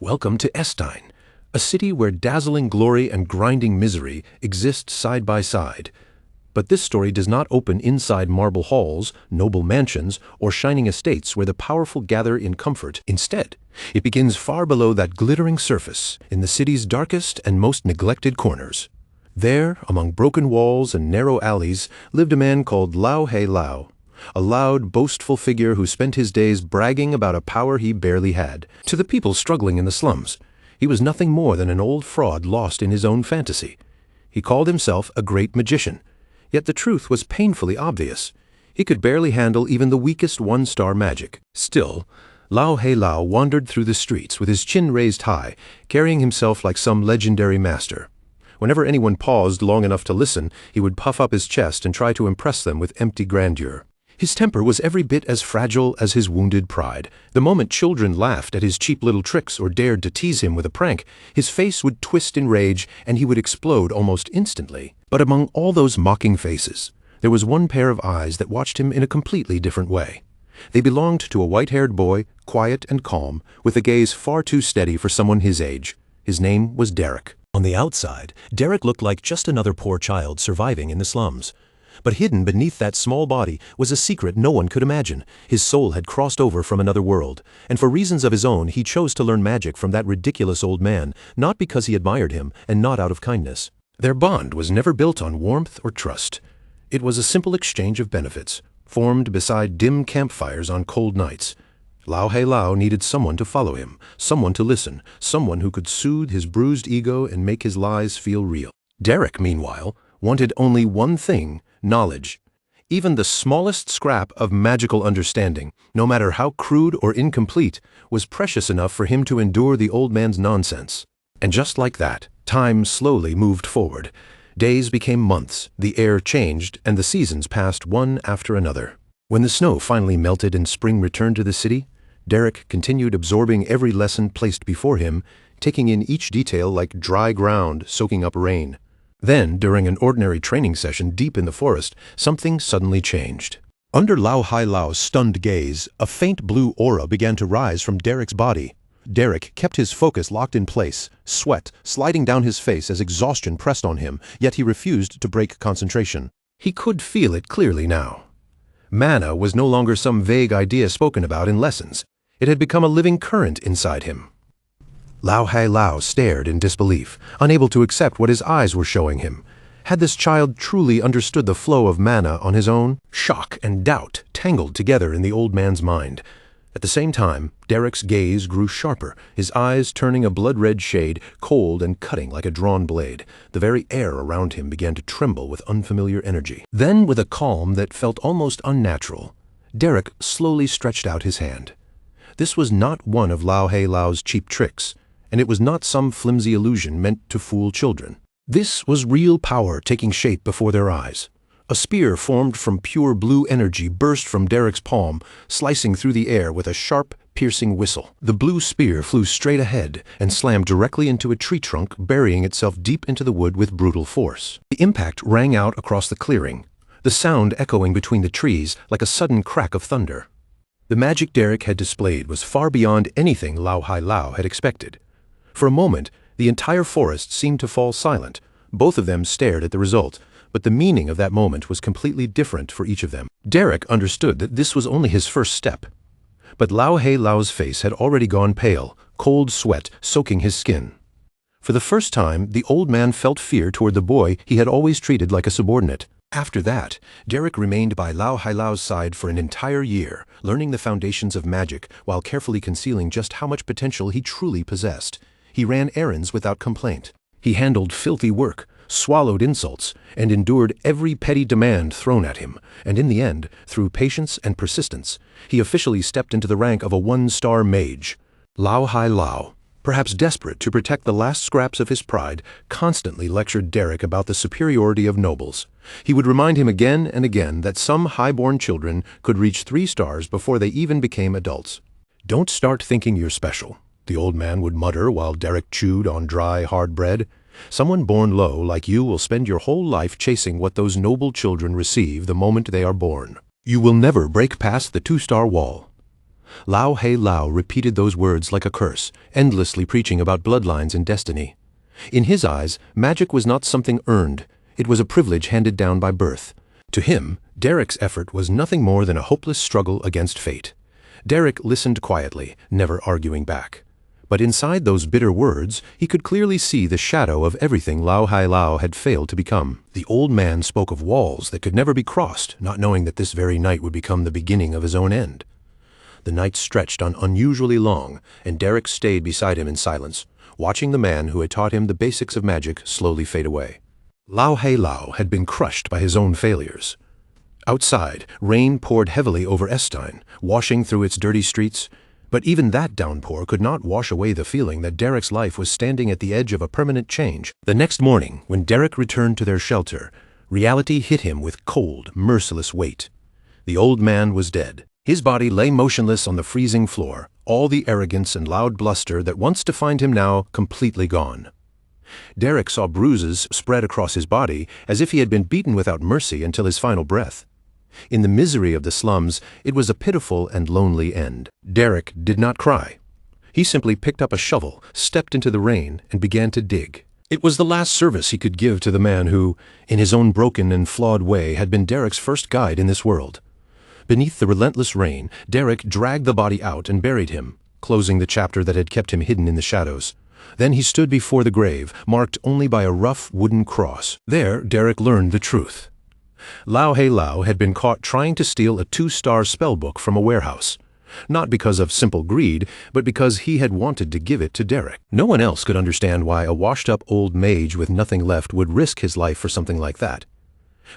Welcome to Estine, a city where dazzling glory and grinding misery exist side by side. But this story does not open inside marble halls, noble mansions, or shining estates where the powerful gather in comfort. Instead, it begins far below that glittering surface, in the city's darkest and most neglected corners. There, among broken walls and narrow alleys, lived a man called Lao He Lao, a loud, boastful figure who spent his days bragging about a power he barely had. To the people struggling in the slums, he was nothing more than an old fraud lost in his own fantasy. He called himself a great magician, yet the truth was painfully obvious. He could barely handle even the weakest one-star magic. Still, Lao He Lao wandered through the streets with his chin raised high, carrying himself like some legendary master. Whenever anyone paused long enough to listen, he would puff up his chest and try to impress them with empty grandeur. His temper was every bit as fragile as his wounded pride. The moment children laughed at his cheap little tricks or dared to tease him with a prank, his face would twist in rage and he would explode almost instantly. But among all those mocking faces, there was one pair of eyes that watched him in a completely different way. They belonged to a white-haired boy, quiet and calm, with a gaze far too steady for someone his age. His name was Derek. On the outside, Derek looked like just another poor child surviving in the slums. But hidden beneath that small body was a secret no one could imagine. His soul had crossed over from another world, and for reasons of his own he chose to learn magic from that ridiculous old man, not because he admired him, and not out of kindness. Their bond was never built on warmth or trust. It was a simple exchange of benefits, formed beside dim campfires on cold nights. Lao He Lao needed someone to follow him, someone to listen, someone who could soothe his bruised ego and make his lies feel real. Derek, meanwhile, wanted only one thing: knowledge. Even the smallest scrap of magical understanding, no matter how crude or incomplete, was precious enough for him to endure the old man's nonsense. And just like that, time slowly moved forward. Days became months, the air changed, and the seasons passed one after another. When the snow finally melted and spring returned to the city, Derek continued absorbing every lesson placed before him, taking in each detail like dry ground soaking up rain. Then, during an ordinary training session deep in the forest, something suddenly changed. Under Lao He Lao's stunned gaze, a faint blue aura began to rise from Derek's body. Derek kept his focus locked in place, sweat sliding down his face as exhaustion pressed on him, yet he refused to break concentration. He could feel it clearly now. Mana was no longer some vague idea spoken about in lessons. It had become a living current inside him. Lao He Lao stared in disbelief, unable to accept what his eyes were showing him. Had this child truly understood the flow of mana on his own? Shock and doubt tangled together in the old man's mind. At the same time, Derek's gaze grew sharper, his eyes turning a blood-red shade, cold and cutting like a drawn blade. The very air around him began to tremble with unfamiliar energy. Then, with a calm that felt almost unnatural, Derek slowly stretched out his hand. This was not one of Lao He Lao's cheap tricks, and it was not some flimsy illusion meant to fool children. This was real power taking shape before their eyes. A spear formed from pure blue energy burst from Derek's palm, slicing through the air with a sharp, piercing whistle. The blue spear flew straight ahead and slammed directly into a tree trunk, burying itself deep into the wood with brutal force. The impact rang out across the clearing, the sound echoing between the trees like a sudden crack of thunder. The magic Derek had displayed was far beyond anything Lao He Lao had expected. For a moment, the entire forest seemed to fall silent. Both of them stared at the result, but the meaning of that moment was completely different for each of them. Derek understood that this was only his first step. But Lao He Lao's face had already gone pale, cold sweat soaking his skin. For the first time, the old man felt fear toward the boy he had always treated like a subordinate. After that, Derek remained by Lao He Lao's side for an entire year, learning the foundations of magic while carefully concealing just how much potential he truly possessed. He ran errands without complaint. He handled filthy work, swallowed insults, and endured every petty demand thrown at him. And in the end, through patience and persistence, he officially stepped into the rank of a one-star mage. Lao He Lao, perhaps desperate to protect the last scraps of his pride, constantly lectured Derek about the superiority of nobles. He would remind him again and again that some high-born children could reach 3 stars before they even became adults. "Don't start thinking you're special," the old man would mutter while Derek chewed on dry, hard bread. "Someone born low like you will spend your whole life chasing what those noble children receive the moment they are born. You will never break past the 2-star wall." Lao He Lao repeated those words like a curse, endlessly preaching about bloodlines and destiny. In his eyes, magic was not something earned, it was a privilege handed down by birth. To him, Derek's effort was nothing more than a hopeless struggle against fate. Derek listened quietly, never arguing back. But inside those bitter words, he could clearly see the shadow of everything Lao Hai Lao had failed to become. The old man spoke of walls that could never be crossed, not knowing that this very night would become the beginning of his own end. The night stretched on unusually long, and Derek stayed beside him in silence, watching the man who had taught him the basics of magic slowly fade away. Lao Hai Lao had been crushed by his own failures. Outside, rain poured heavily over Estine, washing through its dirty streets, but even that downpour could not wash away the feeling that Derek's life was standing at the edge of a permanent change. The next morning, when Derek returned to their shelter, reality hit him with cold, merciless weight. The old man was dead. His body lay motionless on the freezing floor, all the arrogance and loud bluster that once defined him now completely gone. Derek saw bruises spread across his body as if he had been beaten without mercy until his final breath. In the misery of the slums, it was a pitiful and lonely end. Derek did not cry. He simply picked up a shovel, stepped into the rain, and began to dig. It was the last service he could give to the man who, in his own broken and flawed way, had been Derek's first guide in this world. Beneath the relentless rain, Derek dragged the body out and buried him, closing the chapter that had kept him hidden in the shadows. Then he stood before the grave, marked only by a rough wooden cross. There, Derek learned the truth. Lao Hai Lao had been caught trying to steal a 2-star spellbook from a warehouse. Not because of simple greed, but because he had wanted to give it to Derek. No one else could understand why a washed-up old mage with nothing left would risk his life for something like that.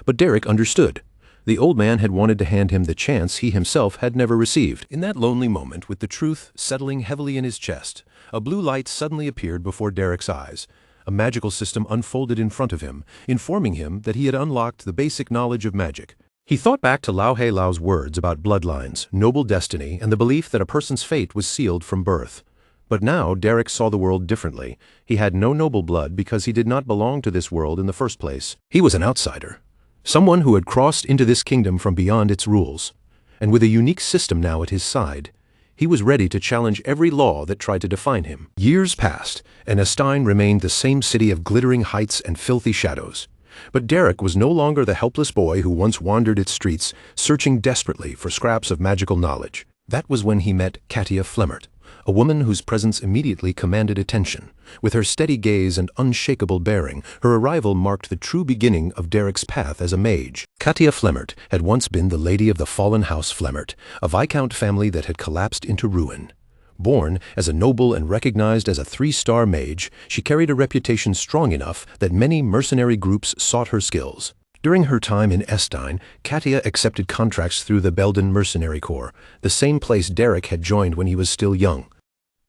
But Derek understood. The old man had wanted to hand him the chance he himself had never received. In that lonely moment, with the truth settling heavily in his chest, a blue light suddenly appeared before Derek's eyes. A magical system unfolded in front of him, informing him that he had unlocked the basic knowledge of magic. He thought back to Lao Hai Lao's words about bloodlines, noble destiny, and the belief that a person's fate was sealed from birth. But now Derek saw the world differently. He had no noble blood because he did not belong to this world in the first place. He was an outsider. Someone who had crossed into this kingdom from beyond its rules. And with a unique system now at his side, he was ready to challenge every law that tried to define him. Years passed, and Estine remained the same city of glittering heights and filthy shadows. But Derek was no longer the helpless boy who once wandered its streets, searching desperately for scraps of magical knowledge. That was when he met Katia Flemmert, a woman whose presence immediately commanded attention. With her steady gaze and unshakable bearing, her arrival marked the true beginning of Derek's path as a mage. Katia Flemmert had once been the lady of the fallen house Flemmert, a Viscount family that had collapsed into ruin. Born as a noble and recognized as a 3-star mage, she carried a reputation strong enough that many mercenary groups sought her skills. During her time in Estine, Katia accepted contracts through the Belden Mercenary Corps, the same place Derek had joined when he was still young.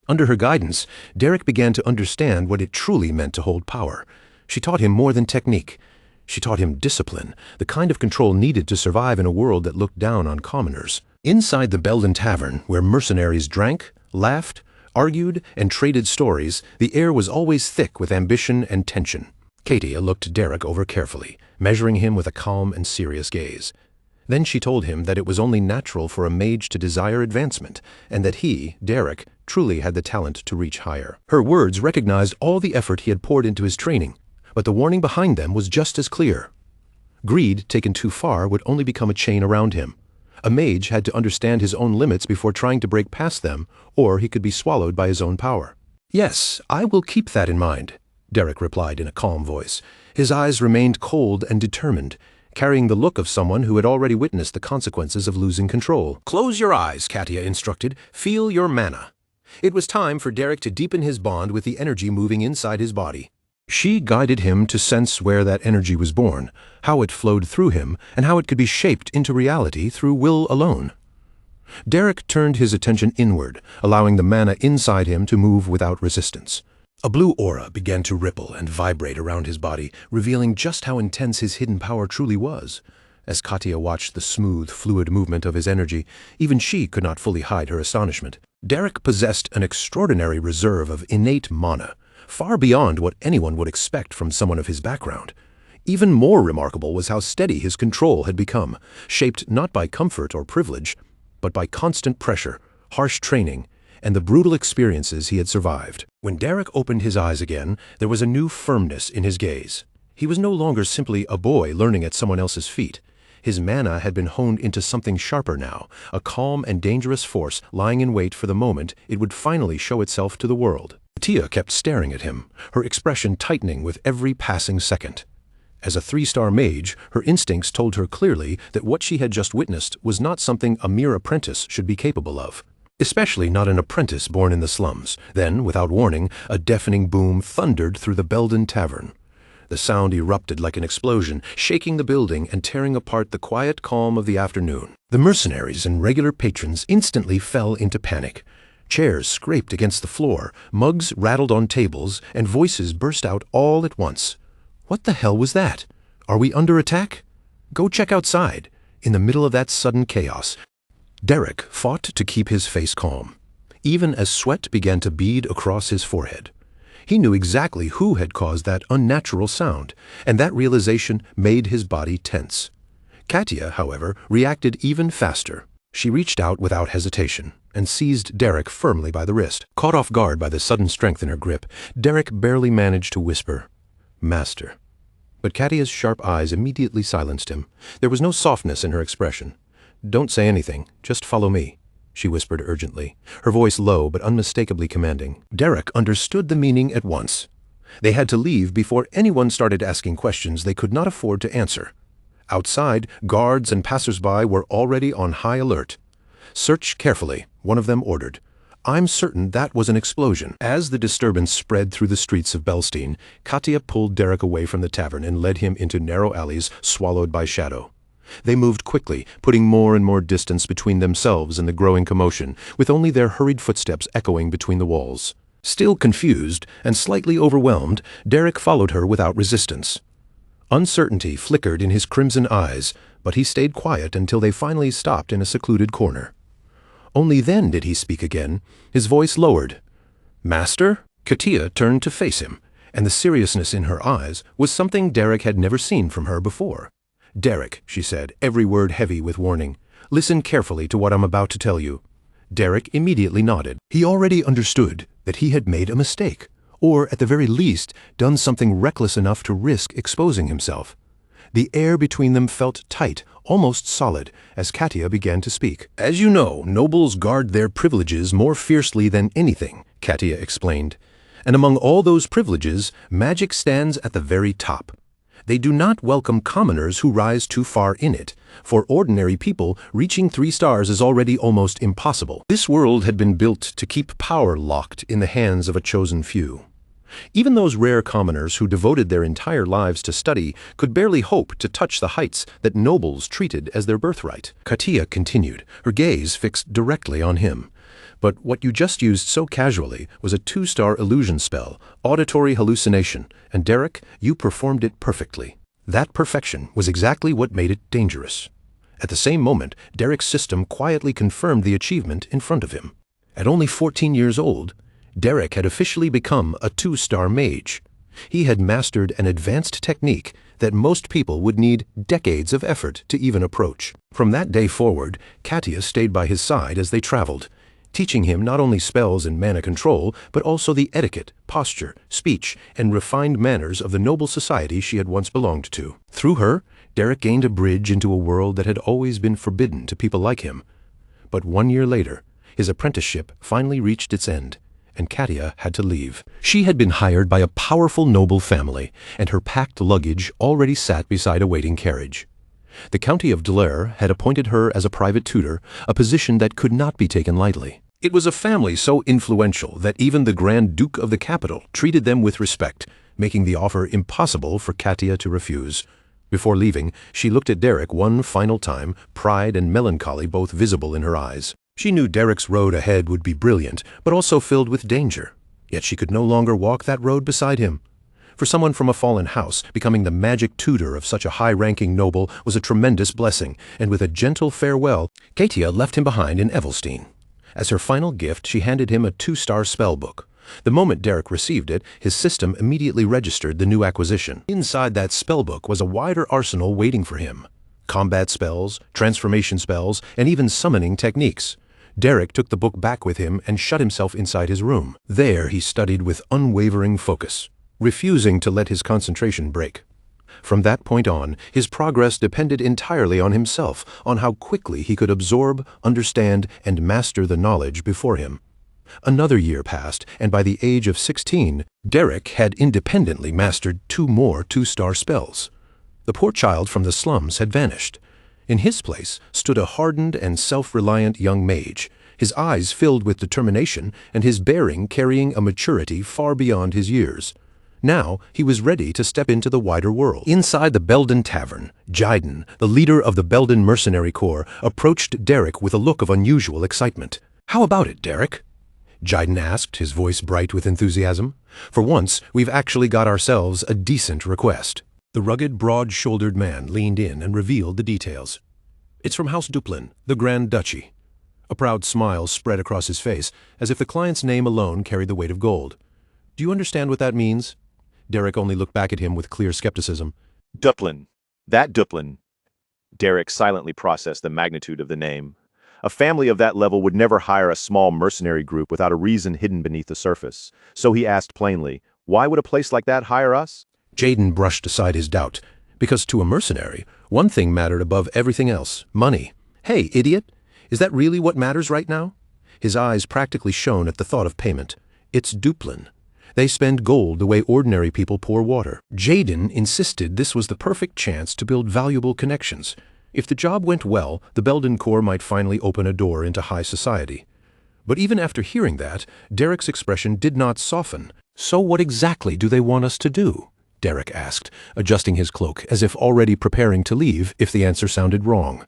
Under her guidance, Derek began to understand what it truly meant to hold power. She taught him more than technique. She taught him discipline, the kind of control needed to survive in a world that looked down on commoners. Inside the Belden Tavern, where mercenaries drank, laughed, argued, and traded stories, the air was always thick with ambition and tension. Katia looked Derek over carefully, measuring him with a calm and serious gaze. Then she told him that it was only natural for a mage to desire advancement, and that he, Derek, truly had the talent to reach higher. Her words recognized all the effort he had poured into his training, but the warning behind them was just as clear. Greed taken too far would only become a chain around him. A mage had to understand his own limits before trying to break past them, or he could be swallowed by his own power. "Yes, I will keep that in mind," Derek replied in a calm voice. His eyes remained cold and determined, carrying the look of someone who had already witnessed the consequences of losing control. "Close your eyes," Katia instructed. "Feel your mana." It was time for Derek to deepen his bond with the energy moving inside his body. She guided him to sense where that energy was born, how it flowed through him, and how it could be shaped into reality through will alone. Derek turned his attention inward, allowing the mana inside him to move without resistance. A blue aura began to ripple and vibrate around his body, revealing just how intense his hidden power truly was. As Katia watched the smooth, fluid movement of his energy, even she could not fully hide her astonishment. Derek possessed an extraordinary reserve of innate mana, far beyond what anyone would expect from someone of his background. Even more remarkable was how steady his control had become, shaped not by comfort or privilege, but by constant pressure, harsh training, and the brutal experiences he had survived. When Derek opened his eyes again, there was a new firmness in his gaze. He was no longer simply a boy learning at someone else's feet. His mana had been honed into something sharper now, a calm and dangerous force lying in wait for the moment it would finally show itself to the world. Tia kept staring at him, her expression tightening with every passing second. As a 3-star mage, her instincts told her clearly that what she had just witnessed was not something a mere apprentice should be capable of. Especially not an apprentice born in the slums. Then, without warning, a deafening boom thundered through the Belden Tavern. The sound erupted like an explosion, shaking the building and tearing apart the quiet calm of the afternoon. The mercenaries and regular patrons instantly fell into panic. Chairs scraped against the floor, mugs rattled on tables, and voices burst out all at once. What the hell was that? Are we under attack? Go check outside. In the middle of that sudden chaos, Derek fought to keep his face calm, even as sweat began to bead across his forehead. He knew exactly who had caused that unnatural sound, and that realization made his body tense. Katia, however, reacted even faster. She reached out without hesitation and seized Derek firmly by the wrist. Caught off guard by the sudden strength in her grip, Derek barely managed to whisper, "Master." But Katia's sharp eyes immediately silenced him. There was no softness in her expression. "Don't say anything, just follow me," she whispered urgently, her voice low but unmistakably commanding. Derek understood the meaning at once. They had to leave before anyone started asking questions they could not afford to answer. Outside, guards and passers-by were already on high alert. "Search carefully," one of them ordered. "I'm certain that was an explosion." As the disturbance spread through the streets of Belstein, Katia pulled Derek away from the tavern and led him into narrow alleys swallowed by shadow. They moved quickly, putting more and more distance between themselves and the growing commotion, with only their hurried footsteps echoing between the walls. Still confused and slightly overwhelmed, Derek followed her without resistance. Uncertainty flickered in his crimson eyes, but he stayed quiet until they finally stopped in a secluded corner. Only then did he speak again, his voice lowered. "Master?" Katia turned to face him, and the seriousness in her eyes was something Derek had never seen from her before. "Derek," she said, every word heavy with warning, "listen carefully to what I'm about to tell you." Derek immediately nodded. He already understood that he had made a mistake, or at the very least done something reckless enough to risk exposing himself. The air between them felt tight, almost solid, as Katia began to speak. "As you know, nobles guard their privileges more fiercely than anything," Katia explained. "And among all those privileges, magic stands at the very top. They do not welcome commoners who rise too far in it. For ordinary people, reaching 3 stars is already almost impossible. This world had been built to keep power locked in the hands of a chosen few. Even those rare commoners who devoted their entire lives to study could barely hope to touch the heights that nobles treated as their birthright." Katia continued, her gaze fixed directly on him. "But what you just used so casually was a 2-star illusion spell, auditory hallucination, and Derek, you performed it perfectly. That perfection was exactly what made it dangerous." At the same moment, Derek's system quietly confirmed the achievement in front of him. At only 14 years old, Derek had officially become a 2-star mage. He had mastered an advanced technique that most people would need decades of effort to even approach. From that day forward, Katia stayed by his side as they traveled, teaching him not only spells and mana control, but also the etiquette, posture, speech, and refined manners of the noble society she had once belonged to. Through her, Derek gained a bridge into a world that had always been forbidden to people like him. But 1 year later, his apprenticeship finally reached its end, and Katia had to leave. She had been hired by a powerful noble family, and her packed luggage already sat beside a waiting carriage. The County of Delaire had appointed her as a private tutor, a position that could not be taken lightly. It was a family so influential that even the Grand Duke of the capital treated them with respect, making the offer impossible for Katia to refuse. Before leaving, she looked at Derek one final time, pride and melancholy both visible in her eyes. She knew Derek's road ahead would be brilliant, but also filled with danger. Yet she could no longer walk that road beside him. For someone from a fallen house, becoming the magic tutor of such a high-ranking noble was a tremendous blessing, and with a gentle farewell, Katia left him behind in Evelstein. As her final gift, she handed him a 2-star spell book. The moment Derek received it, his system immediately registered the new acquisition. Inside that spellbook was a wider arsenal waiting for him. Combat spells, transformation spells, and even summoning techniques. Derek took the book back with him and shut himself inside his room. There he studied with unwavering focus, refusing to let his concentration break. From that point on, his progress depended entirely on himself, on how quickly he could absorb, understand, and master the knowledge before him. Another year passed, and by the age of 16, Derek had independently mastered 2 more 2-star spells. The poor child from the slums had vanished. In his place stood a hardened and self-reliant young mage, his eyes filled with determination and his bearing carrying a maturity far beyond his years. Now he was ready to step into the wider world. Inside the Belden Tavern, Jiden, the leader of the Belden Mercenary Corps, approached Derek with a look of unusual excitement. "How about it, Derek?" Jiden asked, his voice bright with enthusiasm. "For once, we've actually got ourselves a decent request." The rugged, broad-shouldered man leaned in and revealed the details. "It's from House Duplin, the Grand Duchy." A proud smile spread across his face, as if the client's name alone carried the weight of gold. "Do you understand what that means?" Derek only looked back at him with clear skepticism. Duplin. That Duplin. Derek silently processed the magnitude of the name. A family of that level would never hire a small mercenary group without a reason hidden beneath the surface. So he asked plainly, why would a place like that hire us? Jiden brushed aside his doubt, because to a mercenary, one thing mattered above everything else: money. "Hey, idiot! Is that really what matters right now?" His eyes practically shone at the thought of payment. "It's Duplin. They spend gold the way ordinary people pour water." Jiden insisted this was the perfect chance to build valuable connections. If the job went well, the Belden Corps might finally open a door into high society. But even after hearing that, Derek's expression did not soften. "So what exactly do they want us to do?" Derek asked, adjusting his cloak as if already preparing to leave if the answer sounded wrong.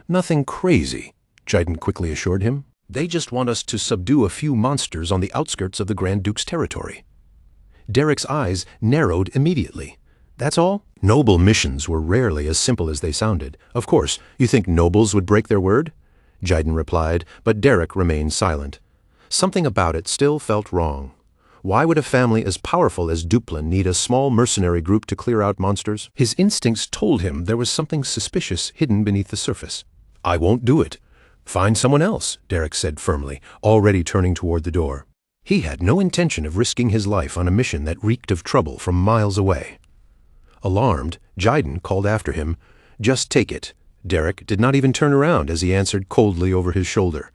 "Nothing crazy," Jiden quickly assured him. "They just want us to subdue a few monsters on the outskirts of the Grand Duke's territory." Derek's eyes narrowed immediately. "That's all?" Noble missions were rarely as simple as they sounded. "Of course, you think nobles would break their word?" Jiden replied, but Derek remained silent. Something about it still felt wrong. Why would a family as powerful as Duplin need a small mercenary group to clear out monsters? His instincts told him there was something suspicious hidden beneath the surface. "I won't do it." "Find someone else," Derek said firmly, already turning toward the door. He had no intention of risking his life on a mission that reeked of trouble from miles away. Alarmed, Jiden called after him, "Just take it." Derek did not even turn around as he answered coldly over his shoulder.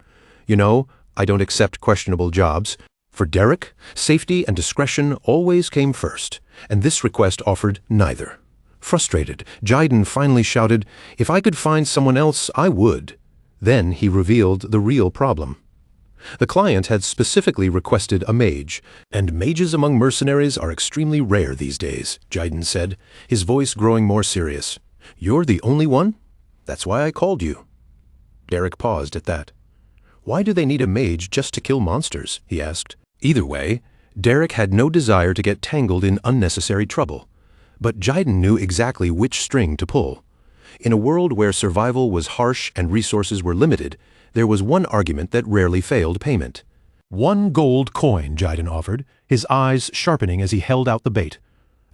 "You know, I don't accept questionable jobs." For Derek, safety and discretion always came first, and this request offered neither. Frustrated, Jiden finally shouted, "If I could find someone else, I would." Then he revealed the real problem. The client had specifically requested a mage, and mages among mercenaries are extremely rare these days, Jiden said, his voice growing more serious. "You're the only one? That's why I called you." Derek paused at that. "Why do they need a mage just to kill monsters?" he asked. Either way, Derek had no desire to get tangled in unnecessary trouble. But Jiden knew exactly which string to pull. In a world where survival was harsh and resources were limited, there was one argument that rarely failed payment. "1 gold coin," Jiden offered, his eyes sharpening as he held out the bait.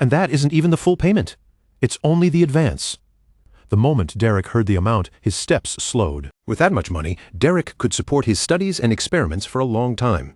"And that isn't even the full payment. It's only the advance." The moment Derek heard the amount, his steps slowed. With that much money, Derek could support his studies and experiments for a long time.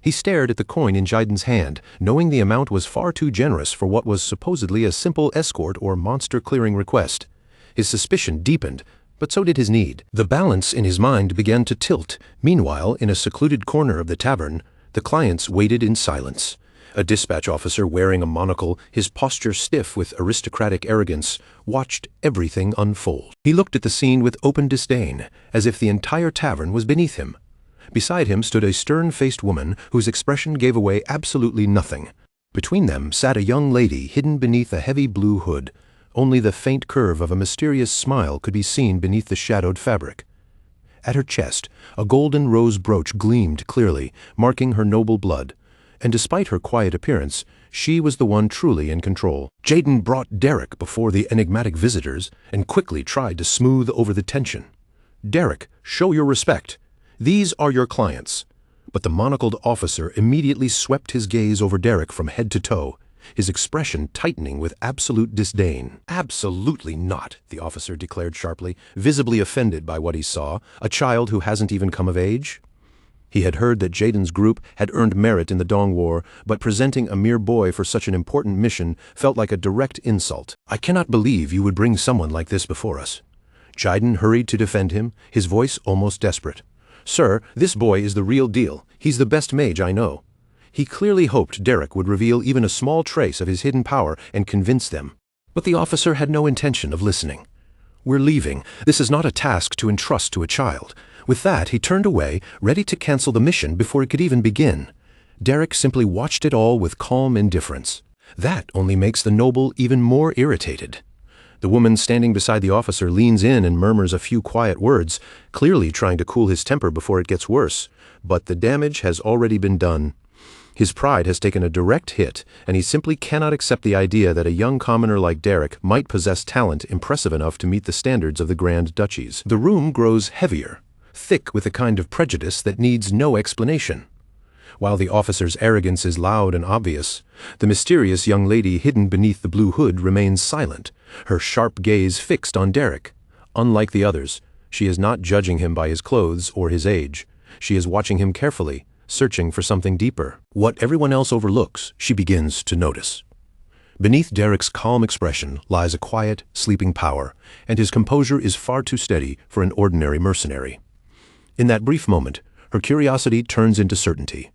He stared at the coin in Jiden's hand, knowing the amount was far too generous for what was supposedly a simple escort or monster-clearing request. His suspicion deepened, but so did his need. The balance in his mind began to tilt. Meanwhile, in a secluded corner of the tavern, the clients waited in silence. A dispatch officer wearing a monocle, his posture stiff with aristocratic arrogance, watched everything unfold. He looked at the scene with open disdain, as if the entire tavern was beneath him. Beside him stood a stern-faced woman whose expression gave away absolutely nothing. Between them sat a young lady hidden beneath a heavy blue hood. Only the faint curve of a mysterious smile could be seen beneath the shadowed fabric. At her chest, a golden rose brooch gleamed clearly, marking her noble blood. And despite her quiet appearance, she was the one truly in control. Jiden brought Derek before the enigmatic visitors and quickly tried to smooth over the tension. "Derek, show your respect. These are your clients." But the monocled officer immediately swept his gaze over Derek from head to toe. his expression tightening with absolute disdain. "Absolutely not," the officer declared sharply, visibly offended by what he saw. "A child who hasn't even come of age?" He had heard that Jaden's group had earned merit in the Dong War, but presenting a mere boy for such an important mission felt like a direct insult. "I cannot believe you would bring someone like this before us." Jaden hurried to defend him, his voice almost desperate. "Sir, this boy is the real deal. He's the best mage I know." He clearly hoped Derek would reveal even a small trace of his hidden power and convince them. But the officer had no intention of listening. "We're leaving. This is not a task to entrust to a child." With that, he turned away, ready to cancel the mission before it could even begin. Derek simply watched it all with calm indifference. That only makes the noble even more irritated. The woman standing beside the officer leans in and murmurs a few quiet words, clearly trying to cool his temper before it gets worse. But the damage has already been done. His pride has taken a direct hit, and he simply cannot accept the idea that a young commoner like Derek might possess talent impressive enough to meet the standards of the Grand Duchies. The room grows heavier, thick with a kind of prejudice that needs no explanation. While the officer's arrogance is loud and obvious, the mysterious young lady hidden beneath the blue hood remains silent, her sharp gaze fixed on Derek. Unlike the others, she is not judging him by his clothes or his age. She is watching him carefully, searching for something deeper. What everyone else overlooks, she begins to notice. Beneath Derek's calm expression lies a quiet, sleeping power, and his composure is far too steady for an ordinary mercenary. In that brief moment, her curiosity turns into certainty.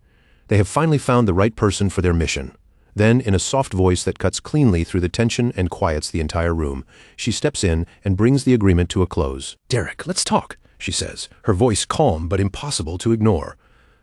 They have finally found the right person for their mission. Then, in a soft voice that cuts cleanly through the tension and quiets the entire room, she steps in and brings the agreement to a close. "Derek, let's talk," she says, her voice calm but impossible to ignore.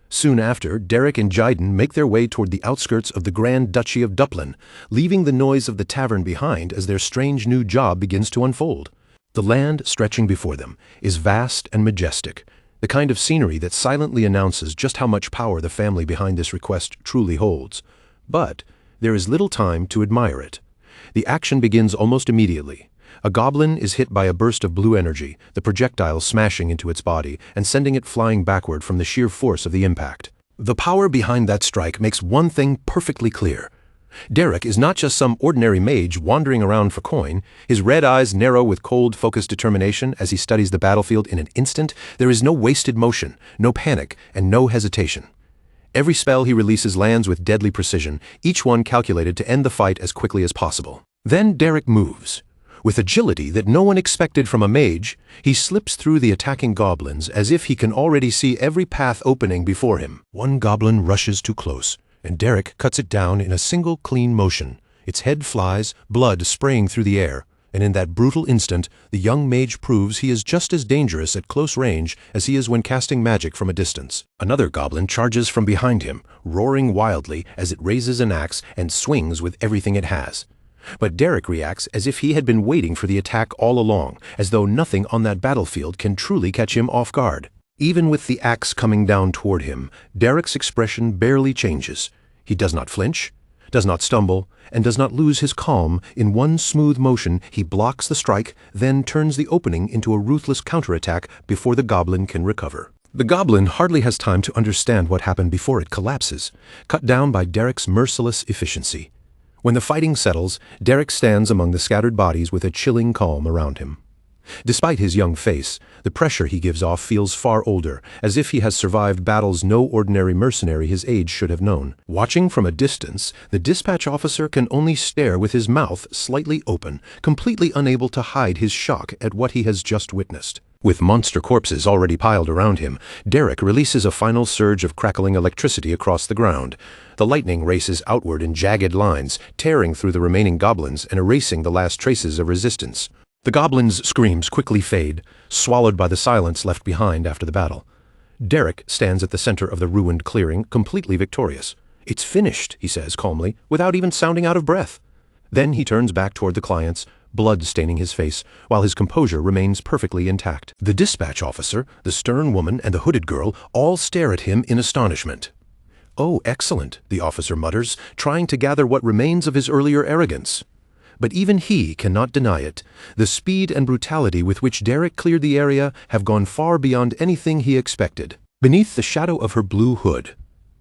Soon after, Derek and Jaden make their way toward the outskirts of the Grand Duchy of Duplin, leaving the noise of the tavern behind as their strange new job begins to unfold. The land stretching before them is vast and majestic, the kind of scenery that silently announces just how much power the family behind this request truly holds. But there is little time to admire it. The action begins almost immediately. A goblin is hit by a burst of blue energy, the projectile smashing into its body and sending it flying backward from the sheer force of the impact. The power behind that strike makes one thing perfectly clear. Derek is not just some ordinary mage wandering around for coin. His red eyes narrow with cold, focused determination as he studies the battlefield in an instant. There is no wasted motion, no panic, and no hesitation. Every spell he releases lands with deadly precision, each one calculated to end the fight as quickly as possible. Then Derek moves. With agility that no one expected from a mage, he slips through the attacking goblins as if he can already see every path opening before him. One goblin rushes too close, and Derek cuts it down in a single clean motion. Its head flies, blood spraying through the air, and in that brutal instant, the young mage proves he is just as dangerous at close range as he is when casting magic from a distance. Another goblin charges from behind him, roaring wildly as it raises an axe and swings with everything it has. But Derek reacts as if he had been waiting for the attack all along, as though nothing on that battlefield can truly catch him off guard. Even with the axe coming down toward him, Derek's expression barely changes. He does not flinch, does not stumble, and does not lose his calm. In one smooth motion, he blocks the strike, then turns the opening into a ruthless counterattack before the goblin can recover. The goblin hardly has time to understand what happened before it collapses, cut down by Derek's merciless efficiency. When the fighting settles, Derek stands among the scattered bodies with a chilling calm around him. Despite his young face, the pressure he gives off feels far older, as if he has survived battles no ordinary mercenary his age should have known. Watching from a distance, the dispatch officer can only stare with his mouth slightly open, completely unable to hide his shock at what he has just witnessed. With monster corpses already piled around him, Derek releases a final surge of crackling electricity across the ground. The lightning races outward in jagged lines, tearing through the remaining goblins and erasing the last traces of resistance. The goblins' screams quickly fade, swallowed by the silence left behind after the battle. Derek stands at the center of the ruined clearing, completely victorious. "It's finished," he says calmly, without even sounding out of breath. Then he turns back toward the clients, blood staining his face, while his composure remains perfectly intact. The dispatch officer, the stern woman, and the hooded girl all stare at him in astonishment. "Oh, excellent," the officer mutters, trying to gather what remains of his earlier arrogance. But even he cannot deny it. The speed and brutality with which Derek cleared the area have gone far beyond anything he expected. Beneath the shadow of her blue hood,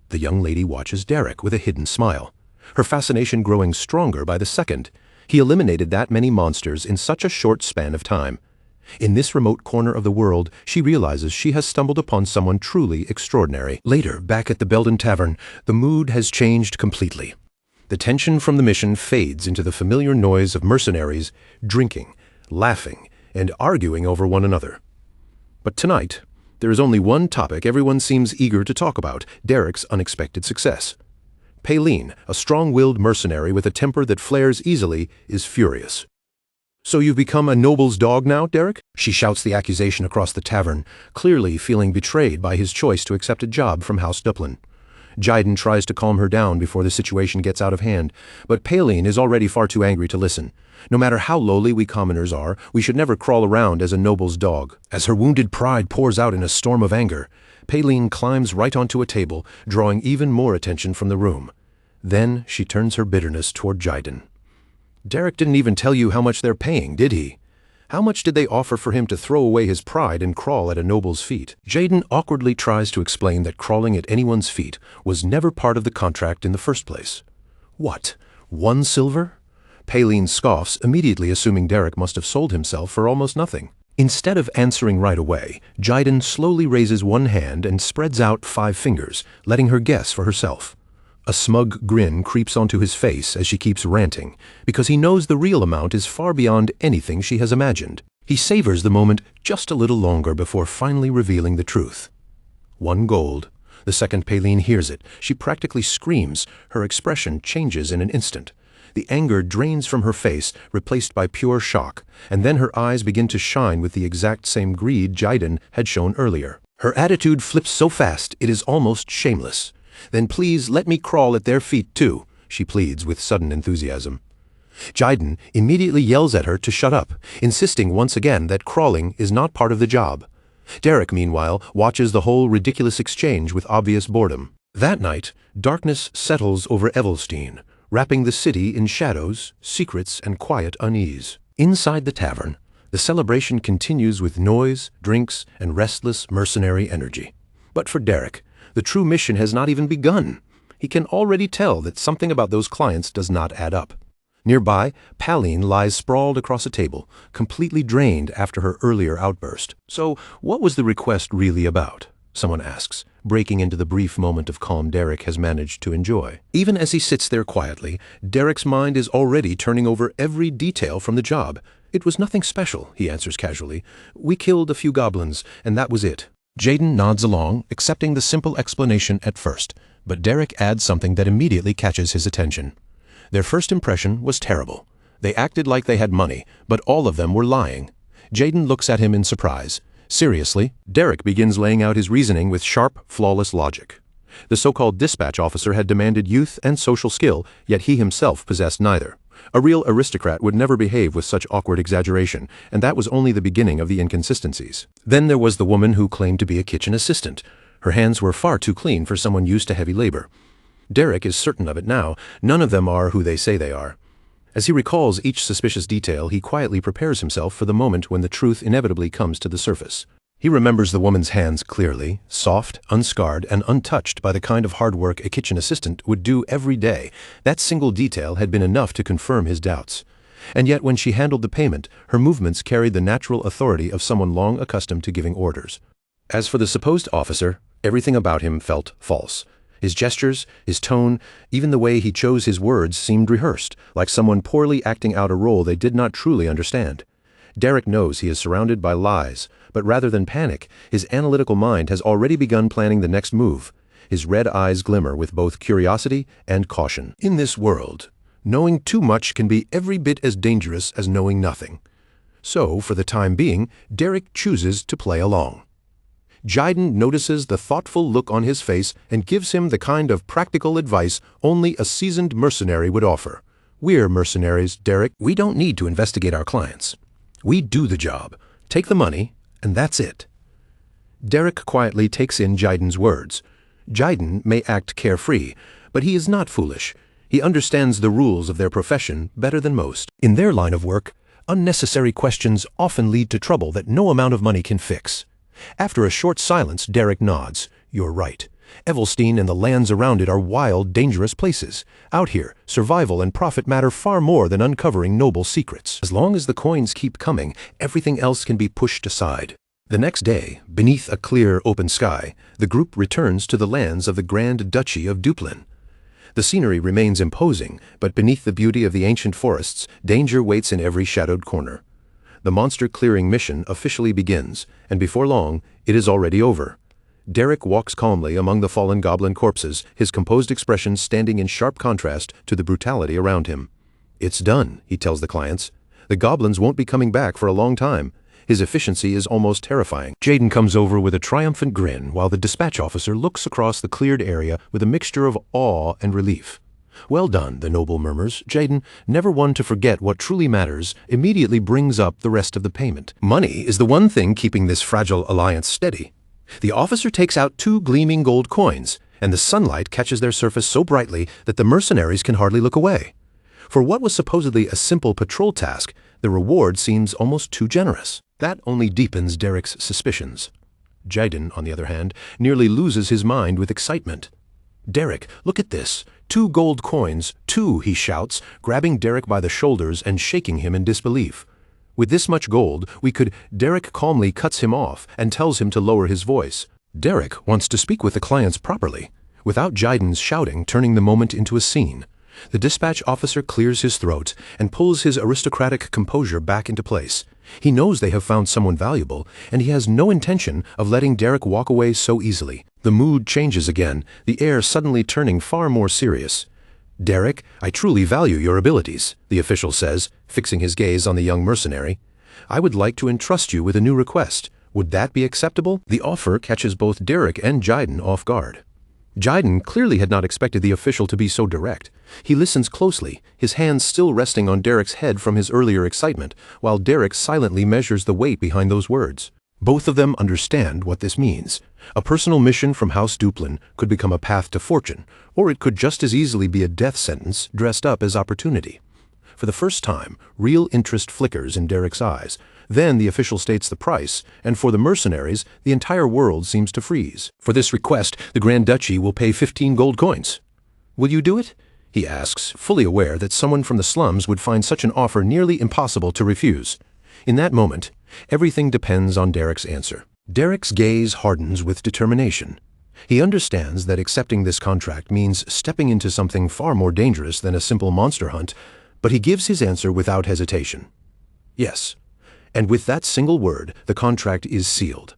the young lady watches Derek with a hidden smile. her fascination growing stronger by the second. He eliminated that many monsters in such a short span of time. In this remote corner of the world, she realizes she has stumbled upon someone truly extraordinary. Later, back at the Belden Tavern, the mood has changed completely. The tension from the mission fades into the familiar noise of mercenaries drinking, laughing, and arguing over one another. But tonight, there is only one topic everyone seems eager to talk about: Derek's unexpected success. Payleen, a strong-willed mercenary with a temper that flares easily, is furious. "So you've become a noble's dog now, Derek?" She shouts the accusation across the tavern, clearly feeling betrayed by his choice to accept a job from House Duplin. Jyden tries to calm her down before the situation gets out of hand, but Payleen is already far too angry to listen. No matter how lowly we commoners are, we should never crawl around as a noble's dog. As her wounded pride pours out in a storm of anger, Payleen climbs right onto a table, drawing even more attention from the room. Then she turns her bitterness toward Jyden. "Derek didn't even tell you how much they're paying, did he? How much did they offer for him to throw away his pride and crawl at a noble's feet?" Jyden awkwardly tries to explain that crawling at anyone's feet was never part of the contract in the first place. "What? 1 silver?" Payleen scoffs, immediately assuming Derek must have sold himself for almost nothing. Instead of answering right away, Jyden slowly raises one hand and spreads out 5 fingers, letting her guess for herself. A smug grin creeps onto his face as she keeps ranting, because he knows the real amount is far beyond anything she has imagined. He savors the moment just a little longer before finally revealing the truth. 1 gold. The second Payleen hears it, she practically screams. Her expression changes in an instant. The anger drains from her face, replaced by pure shock, and then her eyes begin to shine with the exact same greed Jyden had shown earlier. Her attitude flips so fast it is almost shameless. "Then please let me crawl at their feet too," she pleads with sudden enthusiasm. Jyden immediately yells at her to shut up, insisting once again that crawling is not part of the job. Derek, meanwhile, watches the whole ridiculous exchange with obvious boredom. That night, darkness settles over Evelstein, wrapping the city in shadows, secrets, and quiet unease. Inside the tavern, the celebration continues with noise, drinks, and restless mercenary energy. But for Derek, the true mission has not even begun. He can already tell that something about those clients does not add up. Nearby, Payleen lies sprawled across a table, completely drained after her earlier outburst. "So, what was the request really about?" someone asks, breaking into the brief moment of calm Derek has managed to enjoy. Even as he sits there quietly, Derek's mind is already turning over every detail from the job. "It was nothing special," he answers casually. "We killed a few goblins, and that was it." Jyden nods along, accepting the simple explanation at first, but Derek adds something that immediately catches his attention. Their first impression was terrible. They acted like they had money, but all of them were lying. Jyden looks at him in surprise. Seriously? Derek begins laying out his reasoning with sharp, flawless logic. The so-called dispatch officer had demanded youth and social skill, yet he himself possessed neither. A real aristocrat would never behave with such awkward exaggeration, and that was only the beginning of the inconsistencies. Then there was the woman who claimed to be a kitchen assistant. Her hands were far too clean for someone used to heavy labor. Derek is certain of it now. None of them are who they say they are. As he recalls each suspicious detail, he quietly prepares himself for the moment when the truth inevitably comes to the surface. He remembers the woman's hands clearly, soft, unscarred, and untouched by the kind of hard work a kitchen assistant would do every day. That single detail had been enough to confirm his doubts. And yet when she handled the payment, her movements carried the natural authority of someone long accustomed to giving orders. As for the supposed officer, everything about him felt false. His gestures, his tone, even the way he chose his words seemed rehearsed, like someone poorly acting out a role they did not truly understand. Derek knows he is surrounded by lies, but rather than panic, his analytical mind has already begun planning the next move. His red eyes glimmer with both curiosity and caution. In this world, knowing too much can be every bit as dangerous as knowing nothing. So, for the time being, Derek chooses to play along. Jyden notices the thoughtful look on his face and gives him the kind of practical advice only a seasoned mercenary would offer. "We're mercenaries, Derek. We don't need to investigate our clients. We do the job, take the money, and that's it." Derek quietly takes in Jyden's words. Jyden may act carefree, but he is not foolish. He understands the rules of their profession better than most. In their line of work, unnecessary questions often lead to trouble that no amount of money can fix. After a short silence, Derek nods. "You're right. Evelstein and the lands around it are wild, dangerous places. Out here, survival and profit matter far more than uncovering noble secrets. As long as the coins keep coming, everything else can be pushed aside. The next day, beneath a clear, open sky, the group returns to the lands of the Grand Duchy of Duplin. The scenery remains imposing, but beneath the beauty of the ancient forests, danger waits in every shadowed corner. The monster-clearing mission officially begins, and before long, it is already over. Derek walks calmly among the fallen goblin corpses, his composed expression standing in sharp contrast to the brutality around him. "It's done," he tells the clients. "The goblins won't be coming back for a long time." His efficiency is almost terrifying. Jaden comes over with a triumphant grin while the dispatch officer looks across the cleared area with a mixture of awe and relief. "Well done," the noble murmurs. "Jaden, never one to forget what truly matters, immediately brings up the rest of the payment. Money is the one thing keeping this fragile alliance steady." The officer takes out 2 gleaming gold coins, and the sunlight catches their surface so brightly that the mercenaries can hardly look away. For what was supposedly a simple patrol task, the reward seems almost too generous. That only deepens Derek's suspicions. Jaden, on the other hand, nearly loses his mind with excitement. "Derek, look at this. 2 gold coins, 2, he shouts, grabbing Derek by the shoulders and shaking him in disbelief. "With this much gold, we could—" Derek calmly cuts him off and tells him to lower his voice. Derek wants to speak with the clients properly, without Jaden's shouting turning the moment into a scene. The dispatch officer clears his throat and pulls his aristocratic composure back into place. He knows they have found someone valuable, and he has no intention of letting Derek walk away so easily. The mood changes again, the air suddenly turning far more serious. "Derek, I truly value your abilities," the official says, fixing his gaze on the young mercenary. "I would like to entrust you with a new request. Would that be acceptable?" The offer catches both Derek and Jaden off guard. Jaden clearly had not expected the official to be so direct. He listens closely, his hands still resting on Derek's head from his earlier excitement, while Derek silently measures the weight behind those words. Both of them understand what this means. A personal mission from House Duplin could become a path to fortune, or it could just as easily be a death sentence dressed up as opportunity. For the first time, real interest flickers in Derek's eyes. Then the official states the price, and for the mercenaries, the entire world seems to freeze. "For this request, the Grand Duchy will pay 15 gold coins. Will you do it?" he asks, fully aware that someone from the slums would find such an offer nearly impossible to refuse. In that moment, everything depends on Derek's answer. Derek's gaze hardens with determination. He understands that accepting this contract means stepping into something far more dangerous than a simple monster hunt, but he gives his answer without hesitation. "Yes." And with that single word, the contract is sealed.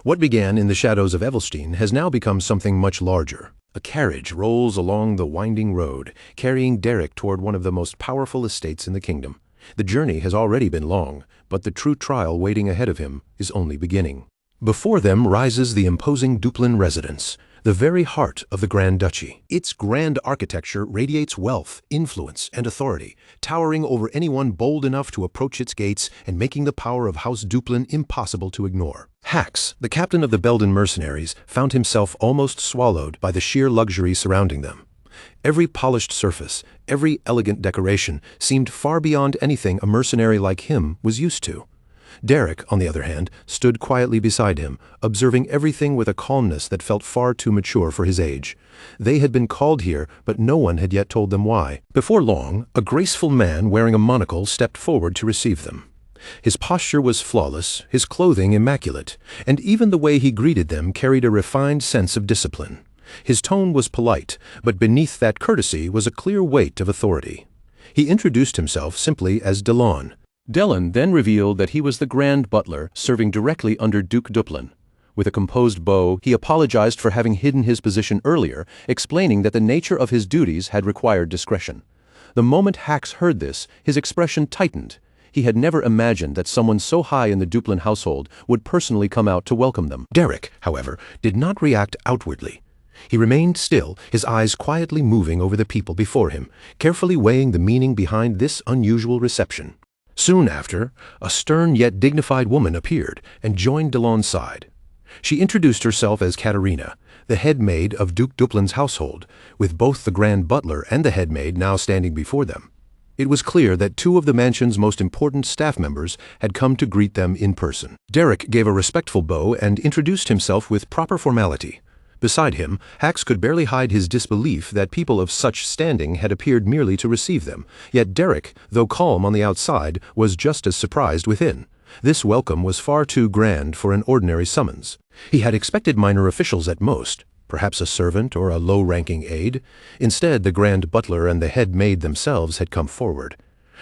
What began in the shadows of Evelstein has now become something much larger. A carriage rolls along the winding road, carrying Derek toward one of the most powerful estates in the kingdom. The journey has already been long, but the true trial waiting ahead of him is only beginning. Before them rises the imposing Duplin residence, the very heart of the Grand Duchy. Its grand architecture radiates wealth, influence, and authority, towering over anyone bold enough to approach its gates and making the power of House Duplin impossible to ignore. Hax, the captain of the Belden mercenaries, found himself almost swallowed by the sheer luxury surrounding them. Every polished surface, every elegant decoration seemed far beyond anything a mercenary like him was used to. Derek, on the other hand, stood quietly beside him, observing everything with a calmness that felt far too mature for his age. They had been called here, but no one had yet told them why. Before long, a graceful man wearing a monocle stepped forward to receive them. His posture was flawless, his clothing immaculate, and even the way he greeted them carried a refined sense of discipline. His tone was polite, but beneath that courtesy was a clear weight of authority. He introduced himself simply as Delon. Delon then revealed that he was the Grand Butler serving directly under Duke Duplin. With a composed bow, he apologized for having hidden his position earlier, explaining that the nature of his duties had required discretion. The moment Hax heard this, his expression tightened. He had never imagined that someone so high in the Duplin household would personally come out to welcome them. Derek, however, did not react outwardly. He remained still, his eyes quietly moving over the people before him, carefully weighing the meaning behind this unusual reception. Soon after, a stern yet dignified woman appeared and joined Delon's side. She introduced herself as Katerina, the head maid of Duke Duplin's household, with both the Grand Butler and the head maid now standing before them. It was clear that 2 of the mansion's most important staff members had come to greet them in person. Derek gave a respectful bow and introduced himself with proper formality. Beside him, Hax could barely hide his disbelief that people of such standing had appeared merely to receive them, yet Derek, though calm on the outside, was just as surprised within. This welcome was far too grand for an ordinary summons. He had expected minor officials at most, perhaps a servant or a low-ranking aide. Instead, the grand butler and the head maid themselves had come forward.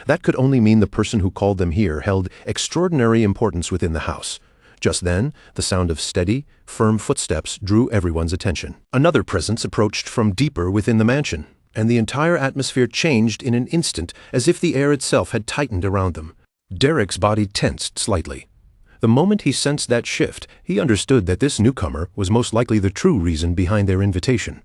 That could only mean the person who called them here held extraordinary importance within the house. Just then, the sound of steady, firm footsteps drew everyone's attention. Another presence approached from deeper within the mansion, and the entire atmosphere changed in an instant as if the air itself had tightened around them. Derek's body tensed slightly. The moment he sensed that shift, he understood that this newcomer was most likely the true reason behind their invitation.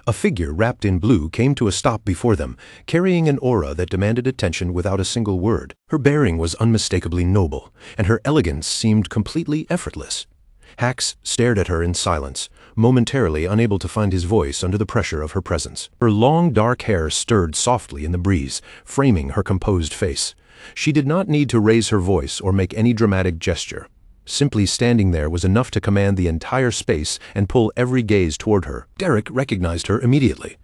A figure wrapped in blue came to a stop before them, carrying an aura that demanded attention without a single word. Her bearing was unmistakably noble, and her elegance seemed completely effortless. Hax stared at her in silence, momentarily unable to find his voice under the pressure of her presence. Her long dark hair stirred softly in the breeze, framing her composed face. She did not need to raise her voice or make any dramatic gesture. Simply standing there was enough to command the entire space and pull every gaze toward her. Derek recognized her immediately.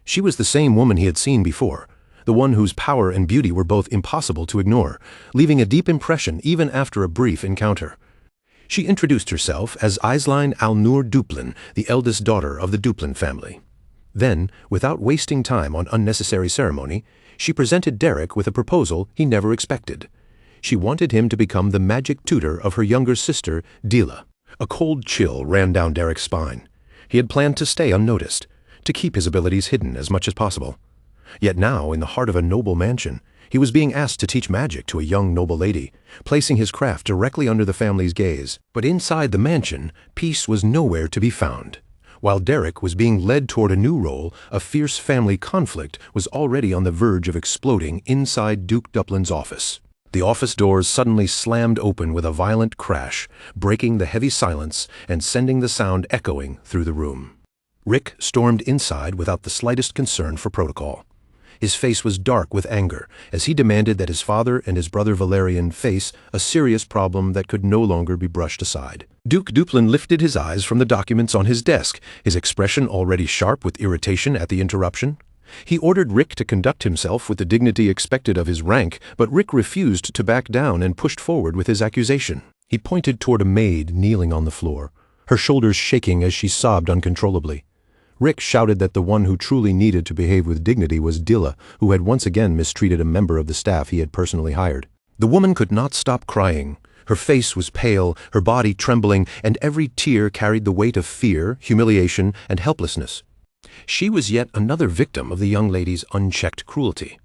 She was the same woman he had seen before, the one whose power and beauty were both impossible to ignore, leaving a deep impression even after a brief encounter. She introduced herself as Aisline Al-Nur Duplin, the eldest daughter of the Duplin family. Then, without wasting time on unnecessary ceremony, she presented Derek with a proposal he never expected. She wanted him to become the magic tutor of her younger sister, Dila. A cold chill ran down Derek's spine. He had planned to stay unnoticed, to keep his abilities hidden as much as possible. Yet now, in the heart of a noble mansion, he was being asked to teach magic to a young noble lady, placing his craft directly under the family's gaze. But inside the mansion, peace was nowhere to be found. While Derek was being led toward a new role, a fierce family conflict was already on the verge of exploding inside Duke Duplin's office. The office doors suddenly slammed open with a violent crash, breaking the heavy silence and sending the sound echoing through the room. Rick stormed inside without the slightest concern for protocol. His face was dark with anger as he demanded that his father and his brother Valerian face a serious problem that could no longer be brushed aside. Duke Duplin lifted his eyes from the documents on his desk, his expression already sharp with irritation at the interruption. He ordered Rick to conduct himself with the dignity expected of his rank, but Rick refused to back down and pushed forward with his accusation. He pointed toward a maid kneeling on the floor, her shoulders shaking as she sobbed uncontrollably. Rick shouted that the one who truly needed to behave with dignity was Dila, who had once again mistreated a member of the staff he had personally hired. The woman could not stop crying. Her face was pale, her body trembling, and every tear carried the weight of fear, humiliation, and helplessness. She was yet another victim of the young lady's unchecked cruelty.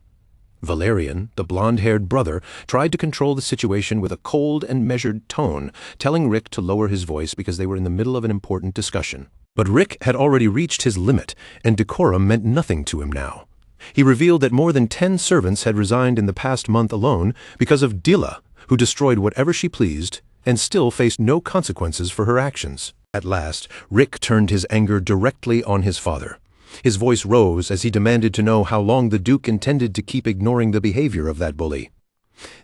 Valerian, the blonde-haired brother, tried to control the situation with a cold and measured tone, telling Rick to lower his voice because they were in the middle of an important discussion. But Rick had already reached his limit, and decorum meant nothing to him now. He revealed that more than 10 servants had resigned in the past month alone because of Dila, who destroyed whatever she pleased and still faced no consequences for her actions. At last, Rick turned his anger directly on his father. His voice rose as he demanded to know how long the Duke intended to keep ignoring the behavior of that bully.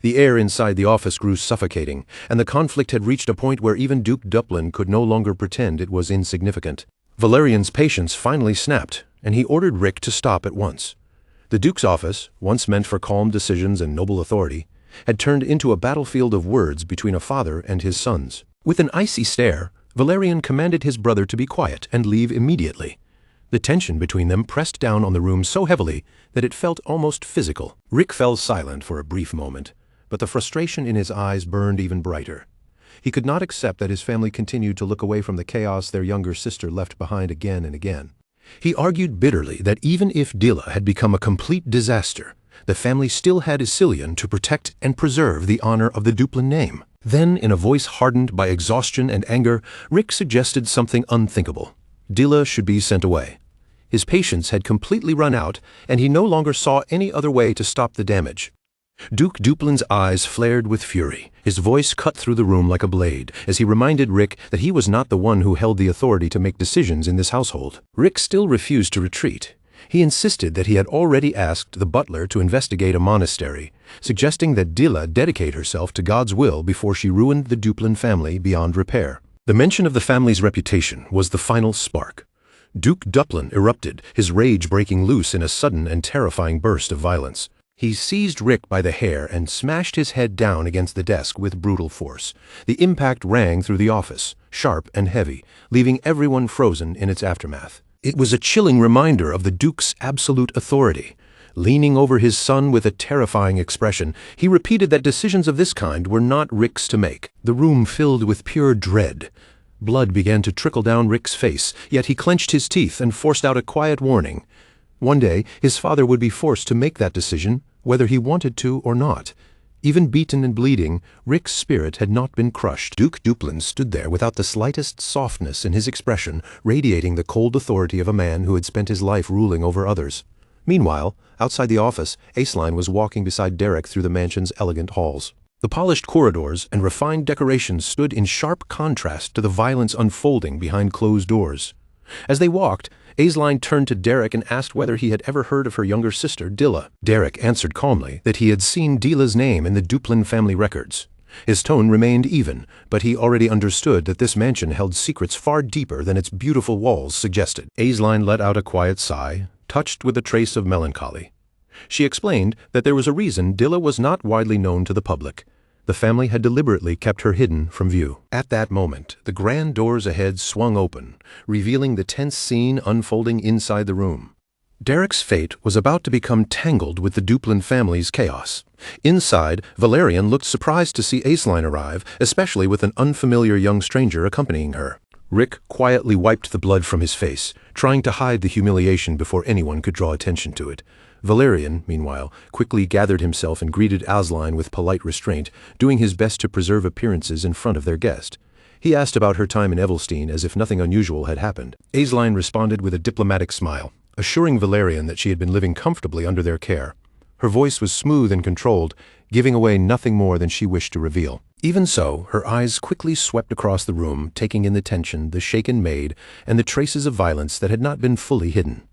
The air inside the office grew suffocating, and the conflict had reached a point where even Duke Duplin could no longer pretend it was insignificant. Valerian's patience finally snapped, and he ordered Rick to stop at once. The Duke's office, once meant for calm decisions and noble authority, had turned into a battlefield of words between a father and his sons. With an icy stare, Valerian commanded his brother to be quiet and leave immediately. The tension between them pressed down on the room so heavily that it felt almost physical. Rick fell silent for a brief moment, but the frustration in his eyes burned even brighter. He could not accept that his family continued to look away from the chaos their younger sister left behind again and again. He argued bitterly that even if Dila had become a complete disaster, the family still had Isilian to protect and preserve the honor of the Duplin name. Then, in a voice hardened by exhaustion and anger, Rick suggested something unthinkable. Dila should be sent away. His patience had completely run out, and he no longer saw any other way to stop the damage. Duke Duplin's eyes flared with fury. His voice cut through the room like a blade, as he reminded Rick that he was not the one who held the authority to make decisions in this household. Rick still refused to retreat. He insisted that he had already asked the butler to investigate a monastery, suggesting that Dila dedicate herself to God's will before she ruined the Duplin family beyond repair. The mention of the family's reputation was the final spark. Duke Duplin erupted, his rage breaking loose in a sudden and terrifying burst of violence. He seized Rick by the hair and smashed his head down against the desk with brutal force. The impact rang through the office, sharp and heavy, leaving everyone frozen in its aftermath. It was a chilling reminder of the Duke's absolute authority. Leaning over his son with a terrifying expression, he repeated that decisions of this kind were not Rick's to make. The room filled with pure dread. Blood began to trickle down Rick's face, yet he clenched his teeth and forced out a quiet warning. One day, his father would be forced to make that decision, whether he wanted to or not. Even beaten and bleeding, Rick's spirit had not been crushed. Duke Duplin stood there without the slightest softness in his expression, radiating the cold authority of a man who had spent his life ruling over others. Meanwhile, outside the office, Aceline was walking beside Derek through the mansion's elegant halls. The polished corridors and refined decorations stood in sharp contrast to the violence unfolding behind closed doors. As they walked, Aceline turned to Derek and asked whether he had ever heard of her younger sister, Dilla. Derek answered calmly that he had seen Dilla's name in the Duplin family records. His tone remained even, but he already understood that this mansion held secrets far deeper than its beautiful walls suggested. Aceline let out a quiet sigh, touched with a trace of melancholy. She explained that there was a reason Dilla was not widely known to the public. The family had deliberately kept her hidden from view. At that moment, the grand doors ahead swung open, revealing the tense scene unfolding inside the room. Derek's fate was about to become tangled with the Duplin family's chaos. Inside, Valerian looked surprised to see Aceline arrive, especially with an unfamiliar young stranger accompanying her. Rick quietly wiped the blood from his face, trying to hide the humiliation before anyone could draw attention to it. Valerian, meanwhile, quickly gathered himself and greeted Aceline with polite restraint, doing his best to preserve appearances in front of their guest. He asked about her time in Evelstein as if nothing unusual had happened. Aceline responded with a diplomatic smile, assuring Valerian that she had been living comfortably under their care. Her voice was smooth and controlled, giving away nothing more than she wished to reveal. Even so, her eyes quickly swept across the room, taking in the tension, the shaken maid, and the traces of violence that had not been fully hidden.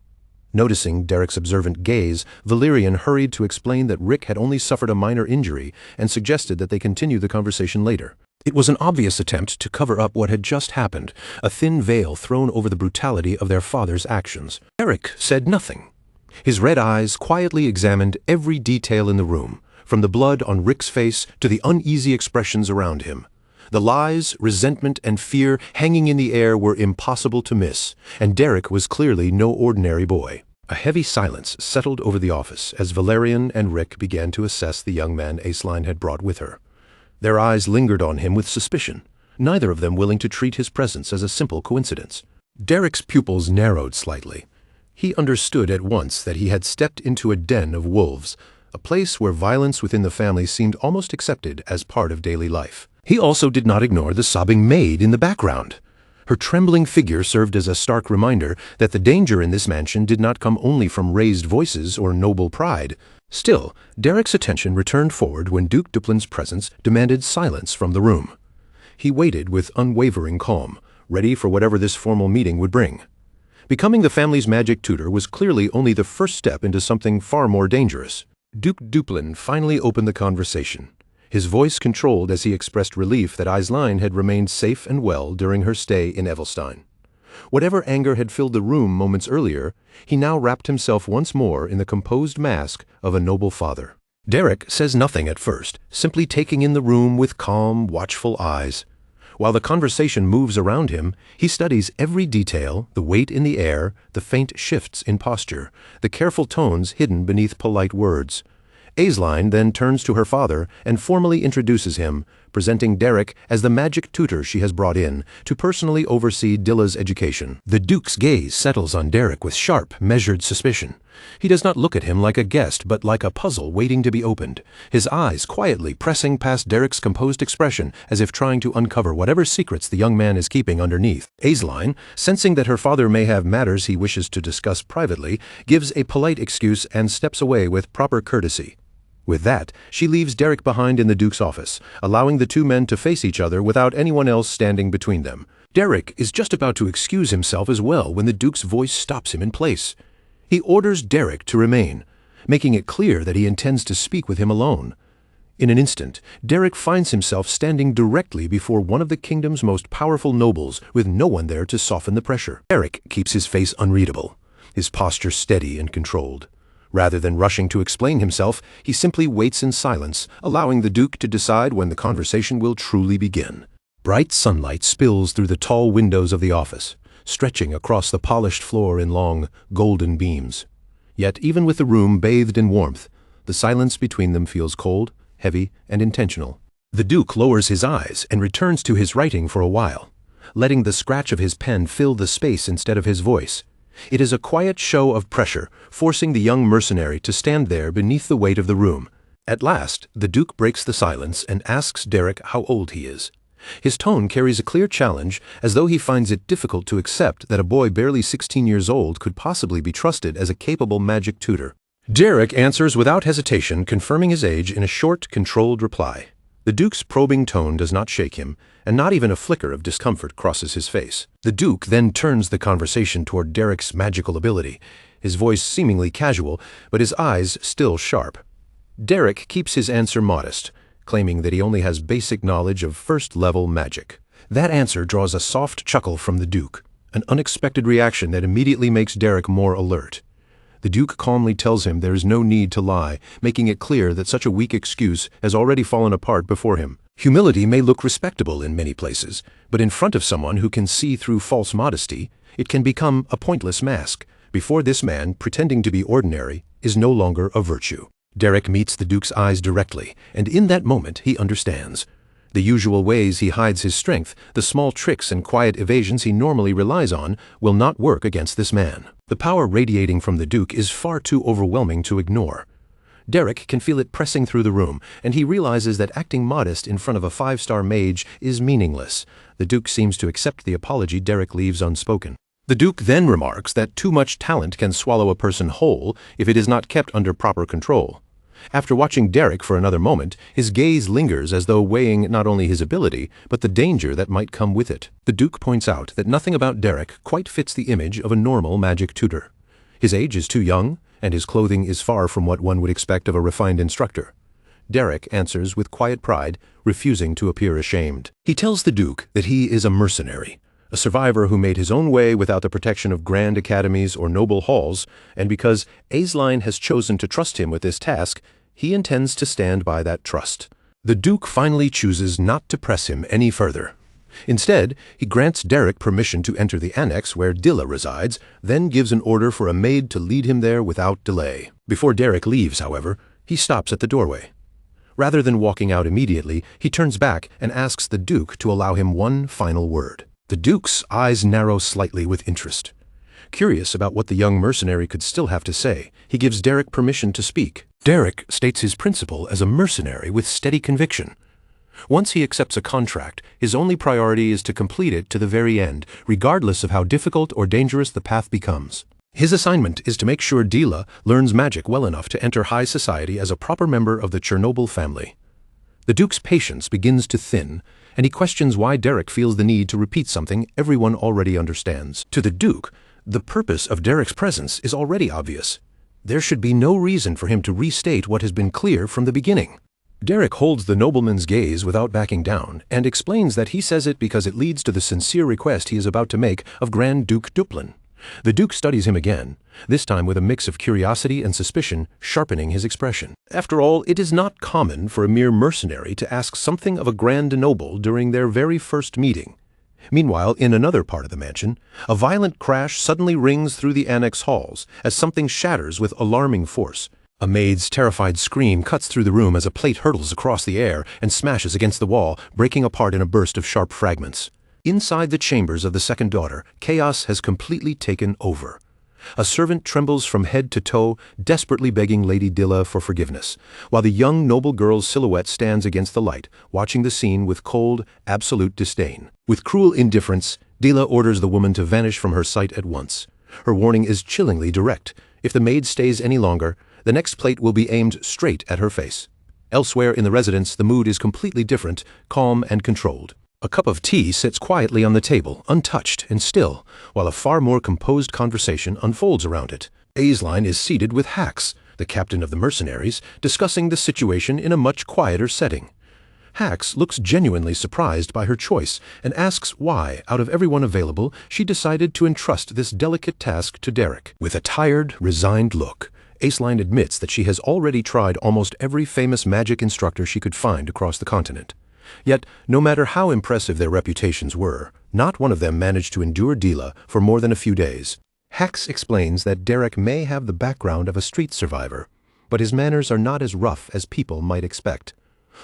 Noticing Derek's observant gaze, Valerian hurried to explain that Rick had only suffered a minor injury and suggested that they continue the conversation later. It was an obvious attempt to cover up what had just happened, a thin veil thrown over the brutality of their father's actions. Derek said nothing. His red eyes quietly examined every detail in the room, from the blood on Rick's face to the uneasy expressions around him. The lies, resentment, and fear hanging in the air were impossible to miss, and Derek was clearly no ordinary boy. A heavy silence settled over the office as Valerian and Rick began to assess the young man Aceline had brought with her. Their eyes lingered on him with suspicion, neither of them willing to treat his presence as a simple coincidence. Derek's pupils narrowed slightly. He understood at once that he had stepped into a den of wolves, a place where violence within the family seemed almost accepted as part of daily life. He also did not ignore the sobbing maid in the background. Her trembling figure served as a stark reminder that the danger in this mansion did not come only from raised voices or noble pride. Still, Derek's attention returned forward when Duke Duplin's presence demanded silence from the room. He waited with unwavering calm, ready for whatever this formal meeting would bring. Becoming the family's magic tutor was clearly only the first step into something far more dangerous. Duke Duplin finally opened the conversation. His voice controlled as he expressed relief that Aceline had remained safe and well during her stay in Evelstein. Whatever anger had filled the room moments earlier, he now wrapped himself once more in the composed mask of a noble father. Derek says nothing at first, simply taking in the room with calm, watchful eyes. While the conversation moves around him, he studies every detail, the weight in the air, the faint shifts in posture, the careful tones hidden beneath polite words. Aceline then turns to her father and formally introduces him, presenting Derek as the magic tutor she has brought in to personally oversee Dilla's education. The Duke's gaze settles on Derek with sharp, measured suspicion. He does not look at him like a guest, but like a puzzle waiting to be opened, his eyes quietly pressing past Derek's composed expression as if trying to uncover whatever secrets the young man is keeping underneath. Aceline, sensing that her father may have matters he wishes to discuss privately, gives a polite excuse and steps away with proper courtesy. With that, she leaves Derek behind in the Duke's office, allowing the two men to face each other without anyone else standing between them. Derek is just about to excuse himself as well when the Duke's voice stops him in place. He orders Derek to remain, making it clear that he intends to speak with him alone. In an instant, Derek finds himself standing directly before one of the kingdom's most powerful nobles, with no one there to soften the pressure. Derek keeps his face unreadable, his posture steady and controlled. Rather than rushing to explain himself, he simply waits in silence, allowing the Duke to decide when the conversation will truly begin. Bright sunlight spills through the tall windows of the office, stretching across the polished floor in long, golden beams. Yet even with the room bathed in warmth, the silence between them feels cold, heavy, and intentional. The Duke lowers his eyes and returns to his writing for a while, letting the scratch of his pen fill the space instead of his voice. It is a quiet show of pressure, forcing the young mercenary to stand there beneath the weight of the room. At last, the Duke breaks the silence and asks Derek how old he is. His tone carries a clear challenge, as though he finds it difficult to accept that a boy barely 16 years old could possibly be trusted as a capable magic tutor. Derek answers without hesitation, confirming his age in a short, controlled reply. The Duke's probing tone does not shake him, and not even a flicker of discomfort crosses his face. The Duke then turns the conversation toward Derek's magical ability, his voice seemingly casual, but his eyes still sharp. Derek keeps his answer modest, claiming that he only has basic knowledge of first-level magic. That answer draws a soft chuckle from the Duke, an unexpected reaction that immediately makes Derek more alert. The Duke calmly tells him there is no need to lie, making it clear that such a weak excuse has already fallen apart before him. Humility may look respectable in many places, but in front of someone who can see through false modesty, it can become a pointless mask. Before this man, pretending to be ordinary is no longer a virtue. Derek meets the Duke's eyes directly, and in that moment he understands. The usual ways he hides his strength, the small tricks and quiet evasions he normally relies on, will not work against this man. The power radiating from the Duke is far too overwhelming to ignore. Derek can feel it pressing through the room, and he realizes that acting modest in front of a 5-star mage is meaningless. The Duke seems to accept the apology Derek leaves unspoken. The Duke then remarks that too much talent can swallow a person whole if it is not kept under proper control. After watching Derek for another moment, his gaze lingers as though weighing not only his ability, but the danger that might come with it. The Duke points out that nothing about Derek quite fits the image of a normal magic tutor. His age is too young, and his clothing is far from what one would expect of a refined instructor. Derek answers with quiet pride, refusing to appear ashamed. He tells the Duke that he is a mercenary, a survivor who made his own way without the protection of grand academies or noble halls, and because Aisline has chosen to trust him with this task, he intends to stand by that trust. The Duke finally chooses not to press him any further. Instead, he grants Derek permission to enter the annex where Dilla resides, then gives an order for a maid to lead him there without delay. Before Derek leaves, however, he stops at the doorway. Rather than walking out immediately, he turns back and asks the Duke to allow him one final word. The Duke's eyes narrow slightly with interest. Curious about what the young mercenary could still have to say, he gives Derek permission to speak. Derek states his principle as a mercenary with steady conviction. Once he accepts a contract, his only priority is to complete it to the very end, regardless of how difficult or dangerous the path becomes. His assignment is to make sure Dila learns magic well enough to enter high society as a proper member of the Chernobyl family. The Duke's patience begins to thin, and he questions why Derek feels the need to repeat something everyone already understands. To the Duke, the purpose of Derek's presence is already obvious. There should be no reason for him to restate what has been clear from the beginning. Derek holds the nobleman's gaze without backing down, and explains that he says it because it leads to the sincere request he is about to make of Grand Duke Duplin. The Duke studies him again, this time with a mix of curiosity and suspicion sharpening his expression. After all, it is not common for a mere mercenary to ask something of a grand noble during their very first meeting. Meanwhile, in another part of the mansion, a violent crash suddenly rings through the annex halls as something shatters with alarming force. A maid's terrified scream cuts through the room as a plate hurtles across the air and smashes against the wall, breaking apart in a burst of sharp fragments. Inside the chambers of the second daughter, chaos has completely taken over. A servant trembles from head to toe, desperately begging Lady Dilla for forgiveness, while the young noble girl's silhouette stands against the light, watching the scene with cold, absolute disdain. With cruel indifference, Dilla orders the woman to vanish from her sight at once. Her warning is chillingly direct. If the maid stays any longer, the next plate will be aimed straight at her face. Elsewhere in the residence, the mood is completely different, calm and controlled. A cup of tea sits quietly on the table, untouched and still, while a far more composed conversation unfolds around it. Aisline is seated with Hax, the captain of the mercenaries, discussing the situation in a much quieter setting. Hax looks genuinely surprised by her choice and asks why, out of everyone available, she decided to entrust this delicate task to Derek. With a tired, resigned look, Aceline admits that she has already tried almost every famous magic instructor she could find across the continent. Yet, no matter how impressive their reputations were, not one of them managed to endure Dila for more than a few days. Hax explains that Derek may have the background of a street survivor, but his manners are not as rough as people might expect.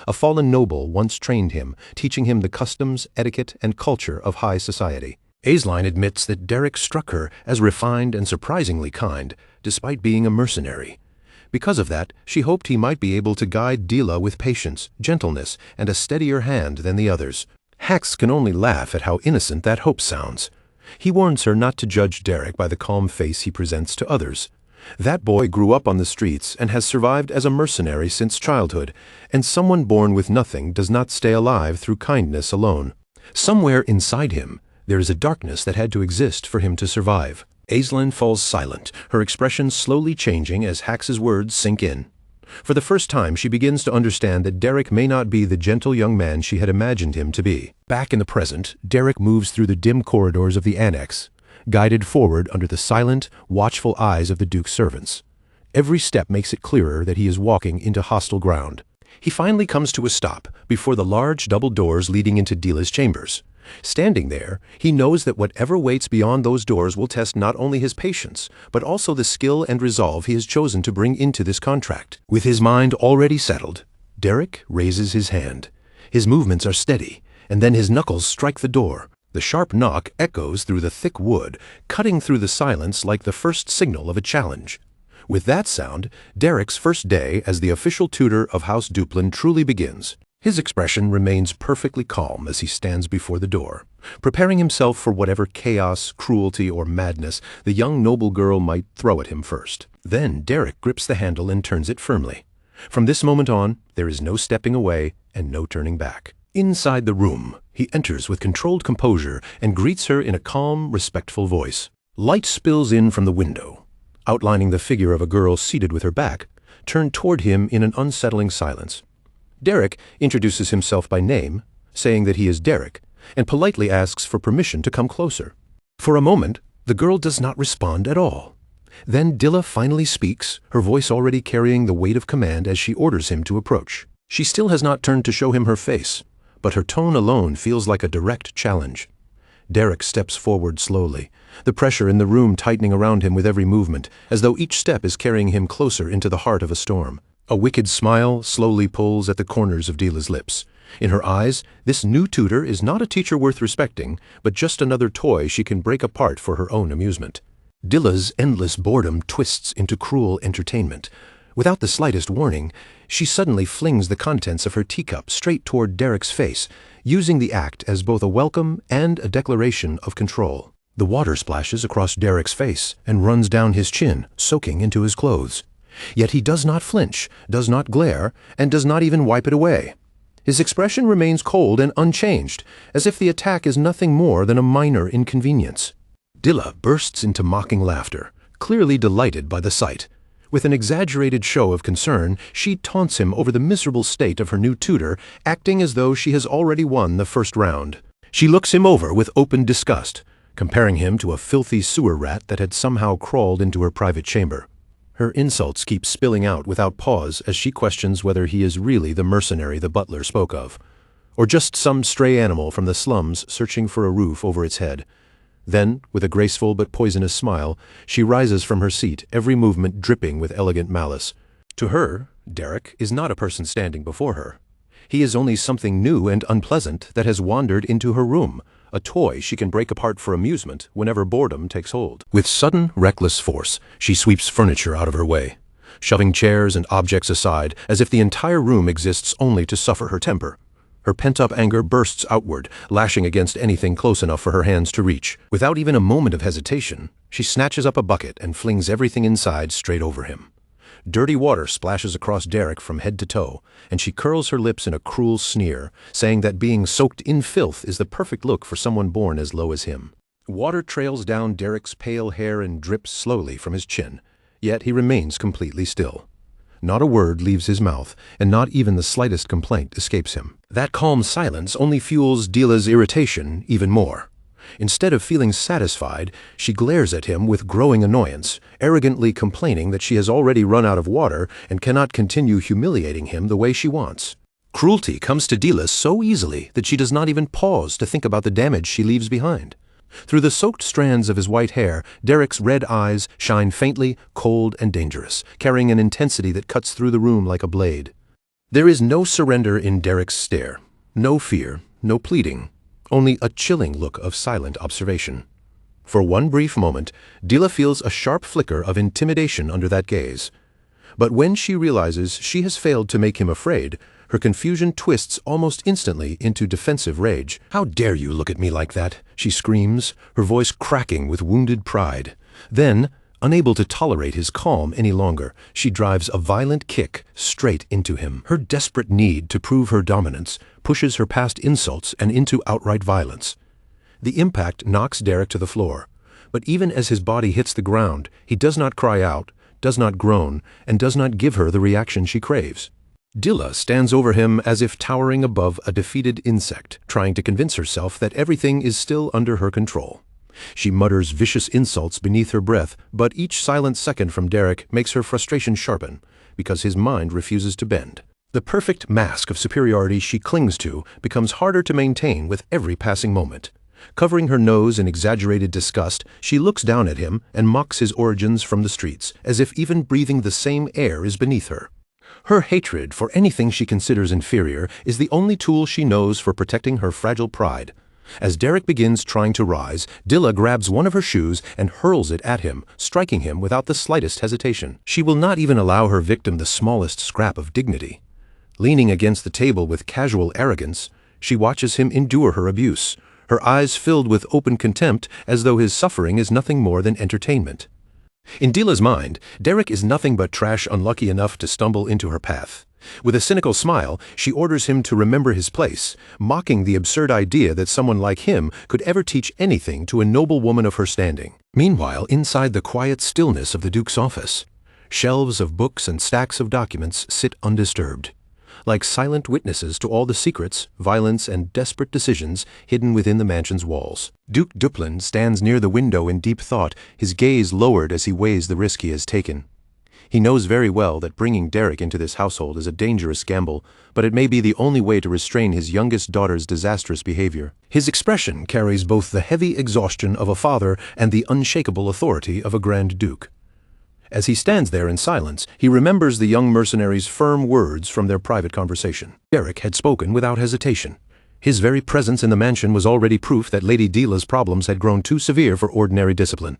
A fallen noble once trained him, teaching him the customs, etiquette, and culture of high society. Aceline admits that Derek struck her as refined and surprisingly kind, despite being a mercenary. Because of that, she hoped he might be able to guide Dila with patience, gentleness, and a steadier hand than the others. Hax can only laugh at how innocent that hope sounds. He warns her not to judge Derek by the calm face he presents to others. That boy grew up on the streets and has survived as a mercenary since childhood, and someone born with nothing does not stay alive through kindness alone. Somewhere inside him, there is a darkness that had to exist for him to survive. Aceline falls silent, her expression slowly changing as Hax's words sink in. For the first time, she begins to understand that Derek may not be the gentle young man she had imagined him to be. Back in the present, Derek moves through the dim corridors of the annex, guided forward under the silent, watchful eyes of the Duke's servants. Every step makes it clearer that he is walking into hostile ground. He finally comes to a stop before the large double doors leading into Dila's chambers. Standing there, he knows that whatever waits beyond those doors will test not only his patience, but also the skill and resolve he has chosen to bring into this contract. With his mind already settled, Derek raises his hand. His movements are steady, and then his knuckles strike the door. The sharp knock echoes through the thick wood, cutting through the silence like the first signal of a challenge. With that sound, Derek's first day as the official tutor of House Duplin truly begins. His expression remains perfectly calm as he stands before the door, preparing himself for whatever chaos, cruelty, or madness the young noble girl might throw at him first. Then Derek grips the handle and turns it firmly. From this moment on, there is no stepping away and no turning back. Inside the room, he enters with controlled composure and greets her in a calm, respectful voice. Light spills in from the window, outlining the figure of a girl seated with her back, turned toward him in an unsettling silence. Derek introduces himself by name, saying that he is Derek, and politely asks for permission to come closer. For a moment, the girl does not respond at all. Then Dila finally speaks, her voice already carrying the weight of command as she orders him to approach. She still has not turned to show him her face, but her tone alone feels like a direct challenge. Derek steps forward slowly, the pressure in the room tightening around him with every movement, as though each step is carrying him closer into the heart of a storm. A wicked smile slowly pulls at the corners of Dila's lips. In her eyes, this new tutor is not a teacher worth respecting, but just another toy she can break apart for her own amusement. Dila's endless boredom twists into cruel entertainment. Without the slightest warning, she suddenly flings the contents of her teacup straight toward Derek's face, using the act as both a welcome and a declaration of control. The water splashes across Derek's face and runs down his chin, soaking into his clothes. Yet he does not flinch, does not glare, and does not even wipe it away. His expression remains cold and unchanged, as if the attack is nothing more than a minor inconvenience. Dila bursts into mocking laughter, clearly delighted by the sight. With an exaggerated show of concern, she taunts him over the miserable state of her new tutor, acting as though she has already won the first round. She looks him over with open disgust, comparing him to a filthy sewer rat that had somehow crawled into her private chamber. Her insults keep spilling out without pause as she questions whether he is really the mercenary the butler spoke of, or just some stray animal from the slums searching for a roof over its head. Then, with a graceful but poisonous smile, she rises from her seat, every movement dripping with elegant malice. To her, Derek is not a person standing before her. He is only something new and unpleasant that has wandered into her room, a toy she can break apart for amusement whenever boredom takes hold. With sudden, reckless force, she sweeps furniture out of her way, shoving chairs and objects aside as if the entire room exists only to suffer her temper. Her pent-up anger bursts outward, lashing against anything close enough for her hands to reach. Without even a moment of hesitation, she snatches up a bucket and flings everything inside straight over him. Dirty water splashes across Derek from head to toe, and she curls her lips in a cruel sneer, saying that being soaked in filth is the perfect look for someone born as low as him. Water trails down Derek's pale hair and drips slowly from his chin, Yet he remains completely still. Not a word leaves his mouth, and not even the slightest complaint escapes him. That calm silence only fuels Dila's irritation even more. Instead of feeling satisfied, she glares at him with growing annoyance, arrogantly complaining that she has already run out of water and cannot continue humiliating him the way she wants. Cruelty comes to Dila so easily that she does not even pause to think about the damage she leaves behind. Through the soaked strands of his white hair, Derek's red eyes shine faintly, cold and dangerous, carrying an intensity that cuts through the room like a blade. There is no surrender in Derek's stare, no fear, no pleading, only a chilling look of silent observation. For one brief moment, Dila feels a sharp flicker of intimidation under that gaze. But when she realizes she has failed to make him afraid, her confusion twists almost instantly into defensive rage. "How dare you look at me like that?" she screams, her voice cracking with wounded pride. Then, unable to tolerate his calm any longer, she drives a violent kick straight into him. Her desperate need to prove her dominance pushes her past insults and into outright violence. The impact knocks Derek to the floor, but even as his body hits the ground, he does not cry out, does not groan, and does not give her the reaction she craves. Dila stands over him as if towering above a defeated insect, trying to convince herself that everything is still under her control. She mutters vicious insults beneath her breath, but each silent second from Derek makes her frustration sharpen, because his mind refuses to bend. The perfect mask of superiority she clings to becomes harder to maintain with every passing moment. Covering her nose in exaggerated disgust, she looks down at him and mocks his origins from the streets, as if even breathing the same air is beneath her. Her hatred for anything she considers inferior is the only tool she knows for protecting her fragile pride. As Derek begins trying to rise, Dila grabs one of her shoes and hurls it at him, striking him without the slightest hesitation. She will not even allow her victim the smallest scrap of dignity. Leaning against the table with casual arrogance, she watches him endure her abuse, her eyes filled with open contempt as though his suffering is nothing more than entertainment. In Dila's mind, Derek is nothing but trash unlucky enough to stumble into her path. With a cynical smile, she orders him to remember his place, mocking the absurd idea that someone like him could ever teach anything to a noble woman of her standing. Meanwhile, inside the quiet stillness of the Duke's office, shelves of books and stacks of documents sit undisturbed, like silent witnesses to all the secrets, violence, and desperate decisions hidden within the mansion's walls. Duke Duplin stands near the window in deep thought, his gaze lowered as he weighs the risk he has taken. He knows very well that bringing Derek into this household is a dangerous gamble, but it may be the only way to restrain his youngest daughter's disastrous behavior. His expression carries both the heavy exhaustion of a father and the unshakable authority of a Grand Duke. As he stands there in silence, he remembers the young mercenary's firm words from their private conversation. Derek had spoken without hesitation. His very presence in the mansion was already proof that Lady Dila's problems had grown too severe for ordinary discipline.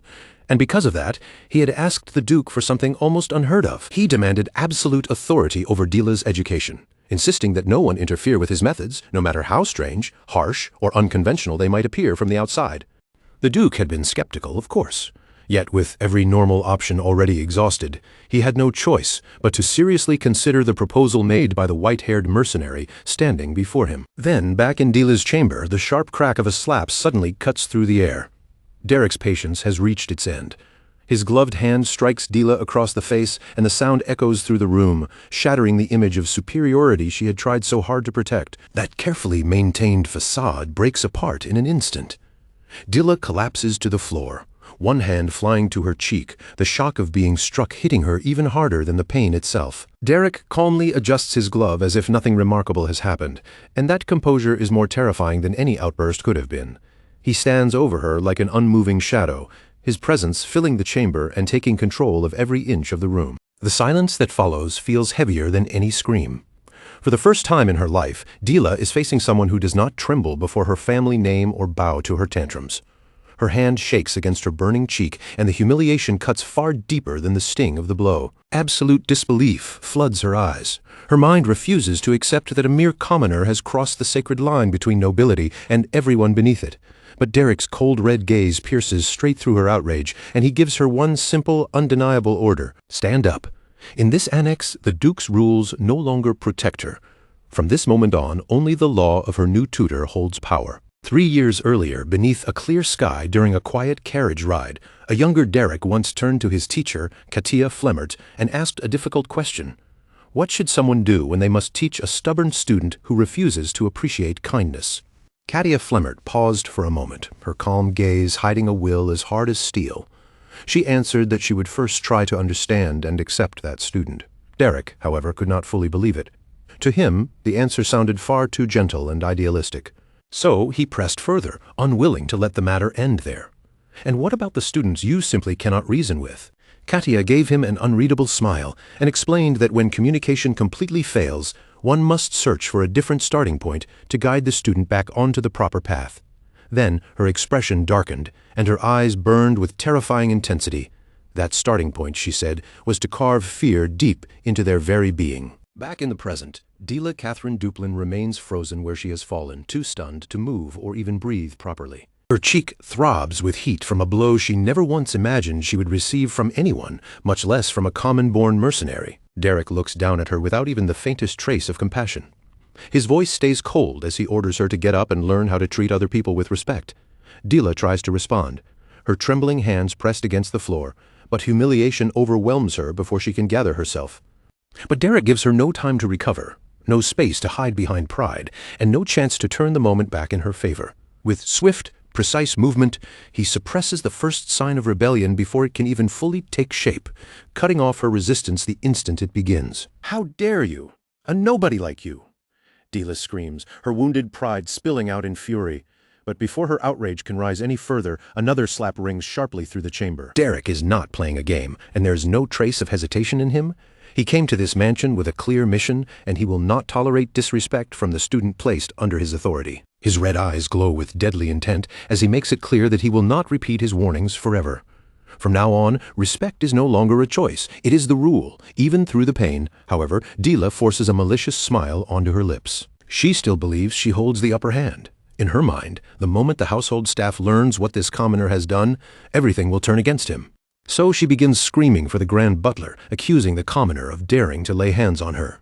And because of that, he had asked the Duke for something almost unheard of. He demanded absolute authority over Dila's education, insisting that no one interfere with his methods, no matter how strange, harsh, or unconventional they might appear from the outside. The Duke had been skeptical, of course. Yet with every normal option already exhausted, he had no choice but to seriously consider the proposal made by the white-haired mercenary standing before him. Then, back in Dila's chamber, the sharp crack of a slap suddenly cuts through the air. Derek's patience has reached its end. His gloved hand strikes Dila across the face, and the sound echoes through the room, shattering the image of superiority she had tried so hard to protect. That carefully maintained facade breaks apart in an instant. Dila collapses to the floor, one hand flying to her cheek, the shock of being struck hitting her even harder than the pain itself. Derek calmly adjusts his glove as if nothing remarkable has happened, and that composure is more terrifying than any outburst could have been. He stands over her like an unmoving shadow, his presence filling the chamber and taking control of every inch of the room. The silence that follows feels heavier than any scream. For the first time in her life, Dila is facing someone who does not tremble before her family name or bow to her tantrums. Her hand shakes against her burning cheek, and the humiliation cuts far deeper than the sting of the blow. Absolute disbelief floods her eyes. Her mind refuses to accept that a mere commoner has crossed the sacred line between nobility and everyone beneath it. But Derek's cold red gaze pierces straight through her outrage, and he gives her one simple, undeniable order: stand up. In this annex, the Duke's rules no longer protect her. From this moment on, only the law of her new tutor holds power. 3 years earlier, beneath a clear sky during a quiet carriage ride, a younger Derek once turned to his teacher, Katia Flemmert, and asked a difficult question. What should someone do when they must teach a stubborn student who refuses to appreciate kindness? Katia Flemmert paused for a moment, her calm gaze hiding a will as hard as steel. She answered that she would first try to understand and accept that student. Derek, however, could not fully believe it. To him, the answer sounded far too gentle and idealistic. So he pressed further, unwilling to let the matter end there. And what about the students you simply cannot reason with? Katia gave him an unreadable smile and explained that when communication completely fails, one must search for a different starting point to guide the student back onto the proper path. Then her expression darkened, and her eyes burned with terrifying intensity. That starting point, she said, was to carve fear deep into their very being. Back in the present, Dila Catherine Duplin remains frozen where she has fallen, too stunned to move or even breathe properly. Her cheek throbs with heat from a blow she never once imagined she would receive from anyone, much less from a common-born mercenary. Derek looks down at her without even the faintest trace of compassion. His voice stays cold as he orders her to get up and learn how to treat other people with respect. Dila tries to respond, her trembling hands pressed against the floor, but humiliation overwhelms her before she can gather herself. But Derek gives her no time to recover, no space to hide behind pride, and no chance to turn the moment back in her favor. With swift, precise movement, he suppresses the first sign of rebellion before it can even fully take shape, cutting off her resistance the instant it begins. "How dare you? A nobody like you!" Dila screams, her wounded pride spilling out in fury. But before her outrage can rise any further, another slap rings sharply through the chamber. Derek is not playing a game, and there's no trace of hesitation in him. He came to this mansion with a clear mission, and he will not tolerate disrespect from the student placed under his authority. His red eyes glow with deadly intent as he makes it clear that he will not repeat his warnings forever. From now on, respect is no longer a choice. It is the rule. Even through the pain, however, Dila forces a malicious smile onto her lips. She still believes she holds the upper hand. In her mind, the moment the household staff learns what this commoner has done, everything will turn against him. So she begins screaming for the grand butler, accusing the commoner of daring to lay hands on her.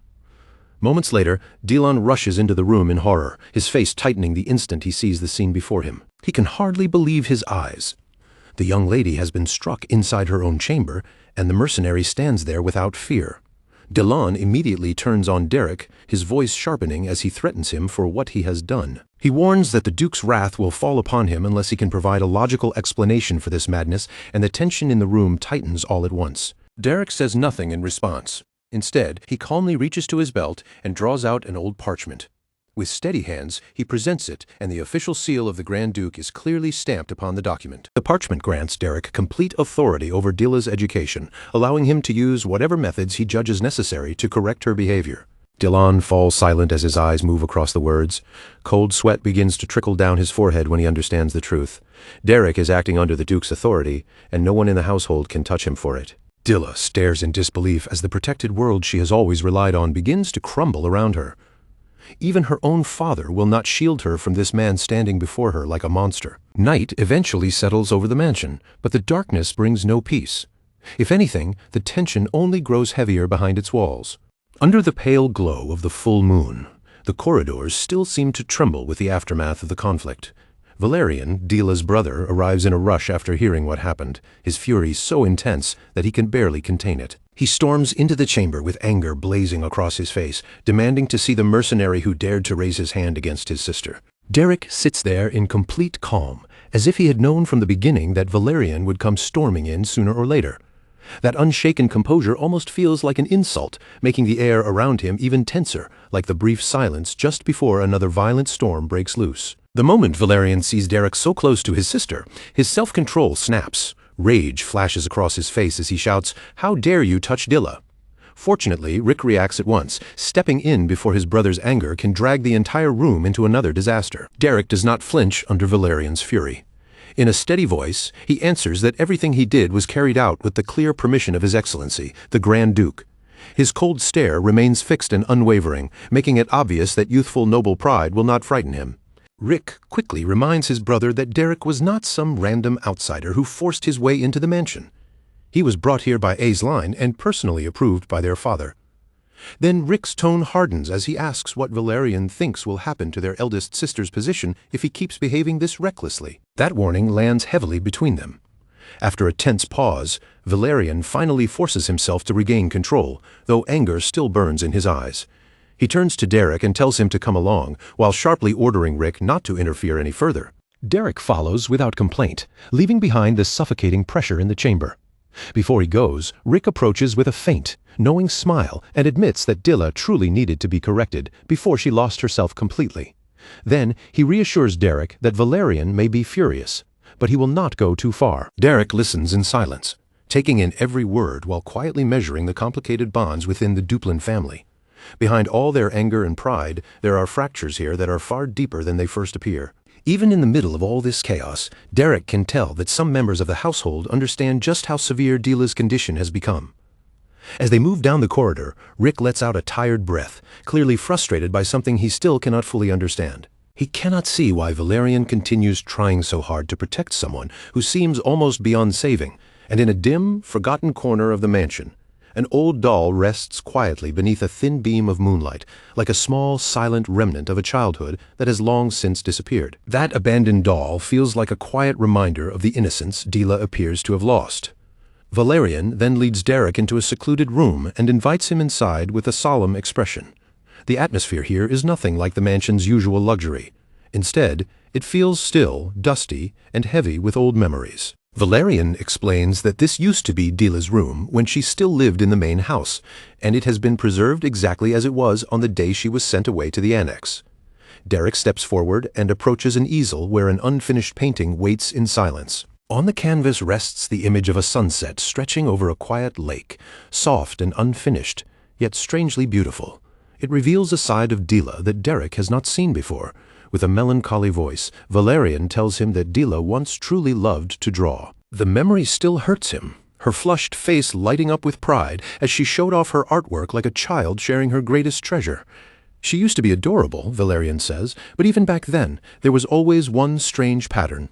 Moments later, Dylan rushes into the room in horror, his face tightening the instant he sees the scene before him. He can hardly believe his eyes. The young lady has been struck inside her own chamber, and the mercenary stands there without fear. Dylan immediately turns on Derek, his voice sharpening as he threatens him for what he has done. He warns that the Duke's wrath will fall upon him unless he can provide a logical explanation for this madness, and the tension in the room tightens all at once. Derek says nothing in response. Instead, he calmly reaches to his belt and draws out an old parchment. With steady hands, he presents it, and the official seal of the Grand Duke is clearly stamped upon the document. The parchment grants Derek complete authority over Dila's education, allowing him to use whatever methods he judges necessary to correct her behavior. Dylan falls silent as his eyes move across the words. Cold sweat begins to trickle down his forehead when he understands the truth. Derek is acting under the Duke's authority, and no one in the household can touch him for it. Dila stares in disbelief as the protected world she has always relied on begins to crumble around her. Even her own father will not shield her from this man standing before her like a monster. Night eventually settles over the mansion, but the darkness brings no peace. If anything, the tension only grows heavier behind its walls. Under the pale glow of the full moon, the corridors still seem to tremble with the aftermath of the conflict. Valerian, Dila's brother, arrives in a rush after hearing what happened, his fury so intense that he can barely contain it. He storms into the chamber with anger blazing across his face, demanding to see the mercenary who dared to raise his hand against his sister. Derek sits there in complete calm, as if he had known from the beginning that Valerian would come storming in sooner or later. That unshaken composure almost feels like an insult, making the air around him even tenser, like the brief silence just before another violent storm breaks loose. The moment Valerian sees Derek so close to his sister, his self-control snaps. Rage flashes across his face as he shouts, "How dare you touch Dila?" Fortunately, Rick reacts at once, stepping in before his brother's anger can drag the entire room into another disaster. Derek does not flinch under Valerian's fury. In a steady voice, he answers that everything he did was carried out with the clear permission of His Excellency, the Grand Duke. His cold stare remains fixed and unwavering, making it obvious that youthful noble pride will not frighten him. Rick quickly reminds his brother that Derek was not some random outsider who forced his way into the mansion. He was brought here by A's line and personally approved by their father. Then Rick's tone hardens as he asks what Valerian thinks will happen to their eldest sister's position if he keeps behaving this recklessly. That warning lands heavily between them. After a tense pause, Valerian finally forces himself to regain control, though anger still burns in his eyes. He turns to Derek and tells him to come along, while sharply ordering Rick not to interfere any further. Derek follows without complaint, leaving behind the suffocating pressure in the chamber. Before he goes, Rick approaches with a faint, knowing smile and admits that Dilla truly needed to be corrected before she lost herself completely. Then he reassures Derek that Valerian may be furious, but he will not go too far. Derek listens in silence, taking in every word while quietly measuring the complicated bonds within the Duplin family. Behind all their anger and pride, there are fractures here that are far deeper than they first appear. Even in the middle of all this chaos, Derek can tell that some members of the household understand just how severe Dilla's condition has become. As they move down the corridor, Rick lets out a tired breath, clearly frustrated by something he still cannot fully understand. He cannot see why Valerian continues trying so hard to protect someone who seems almost beyond saving, and in a dim, forgotten corner of the mansion, an old doll rests quietly beneath a thin beam of moonlight, like a small, silent remnant of a childhood that has long since disappeared. That abandoned doll feels like a quiet reminder of the innocence Dilla appears to have lost. Valerian then leads Derek into a secluded room and invites him inside with a solemn expression. The atmosphere here is nothing like the mansion's usual luxury. Instead, it feels still, dusty, and heavy with old memories. Valerian explains that this used to be Dilla's room when she still lived in the main house, and it has been preserved exactly as it was on the day she was sent away to the annex. Derek steps forward and approaches an easel where an unfinished painting waits in silence. On the canvas rests the image of a sunset stretching over a quiet lake, soft and unfinished, yet strangely beautiful. It reveals a side of Dilla that Derek has not seen before. With a melancholy voice, Valerian tells him that Dilla once truly loved to draw. The memory still hurts him, her flushed face lighting up with pride as she showed off her artwork like a child sharing her greatest treasure. She used to be adorable, Valerian says, but even back then, there was always one strange pattern.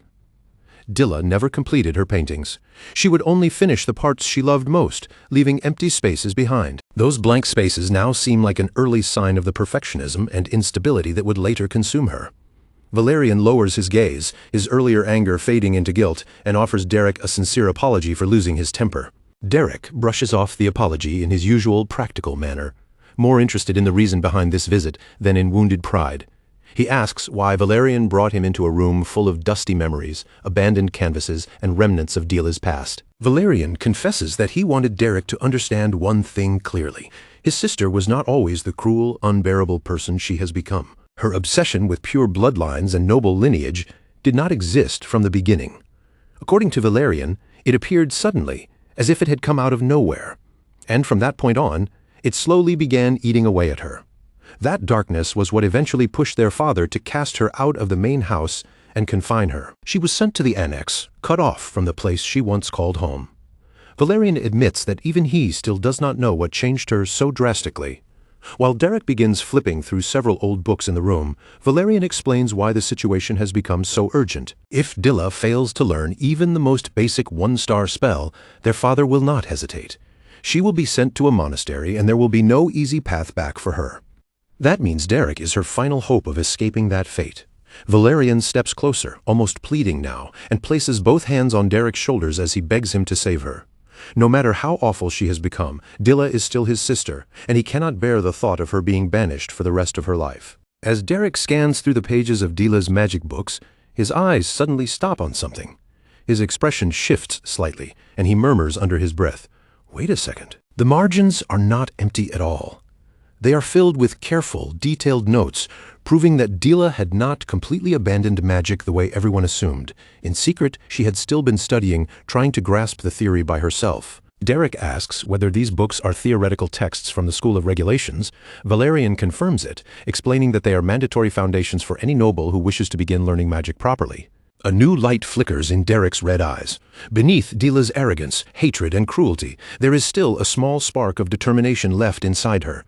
Dilla never completed her paintings. She would only finish the parts she loved most, leaving empty spaces behind. Those blank spaces now seem like an early sign of the perfectionism and instability that would later consume her. Valerian lowers his gaze, his earlier anger fading into guilt, and offers Derek a sincere apology for losing his temper. Derek brushes off the apology in his usual practical manner, more interested in the reason behind this visit than in wounded pride. He asks why Valerian brought him into a room full of dusty memories, abandoned canvases, and remnants of Dilla's past. Valerian confesses that he wanted Derek to understand one thing clearly. His sister was not always the cruel, unbearable person she has become. Her obsession with pure bloodlines and noble lineage did not exist from the beginning. According to Valerian, it appeared suddenly, as if it had come out of nowhere. And from that point on, it slowly began eating away at her. That darkness was what eventually pushed their father to cast her out of the main house and confine her. She was sent to the annex, cut off from the place she once called home. Valerian admits that even he still does not know what changed her so drastically. While Derek begins flipping through several old books in the room, Valerian explains why the situation has become so urgent. If Dilla fails to learn even the most basic one-star spell, their father will not hesitate. She will be sent to a monastery, and there will be no easy path back for her. That means Derek is her final hope of escaping that fate. Valerian steps closer, almost pleading now, and places both hands on Derek's shoulders as he begs him to save her. No matter how awful she has become, Dilla is still his sister, and he cannot bear the thought of her being banished for the rest of her life. As Derek scans through the pages of Dilla's magic books, his eyes suddenly stop on something. His expression shifts slightly, and he murmurs under his breath, "Wait a second." The margins are not empty at all. They are filled with careful, detailed notes, proving that Dilla had not completely abandoned magic the way everyone assumed. In secret, she had still been studying, trying to grasp the theory by herself. Derek asks whether these books are theoretical texts from the School of Regulations. Valerian confirms it, explaining that they are mandatory foundations for any noble who wishes to begin learning magic properly. A new light flickers in Derek's red eyes. Beneath Dilla's arrogance, hatred, and cruelty, there is still a small spark of determination left inside her.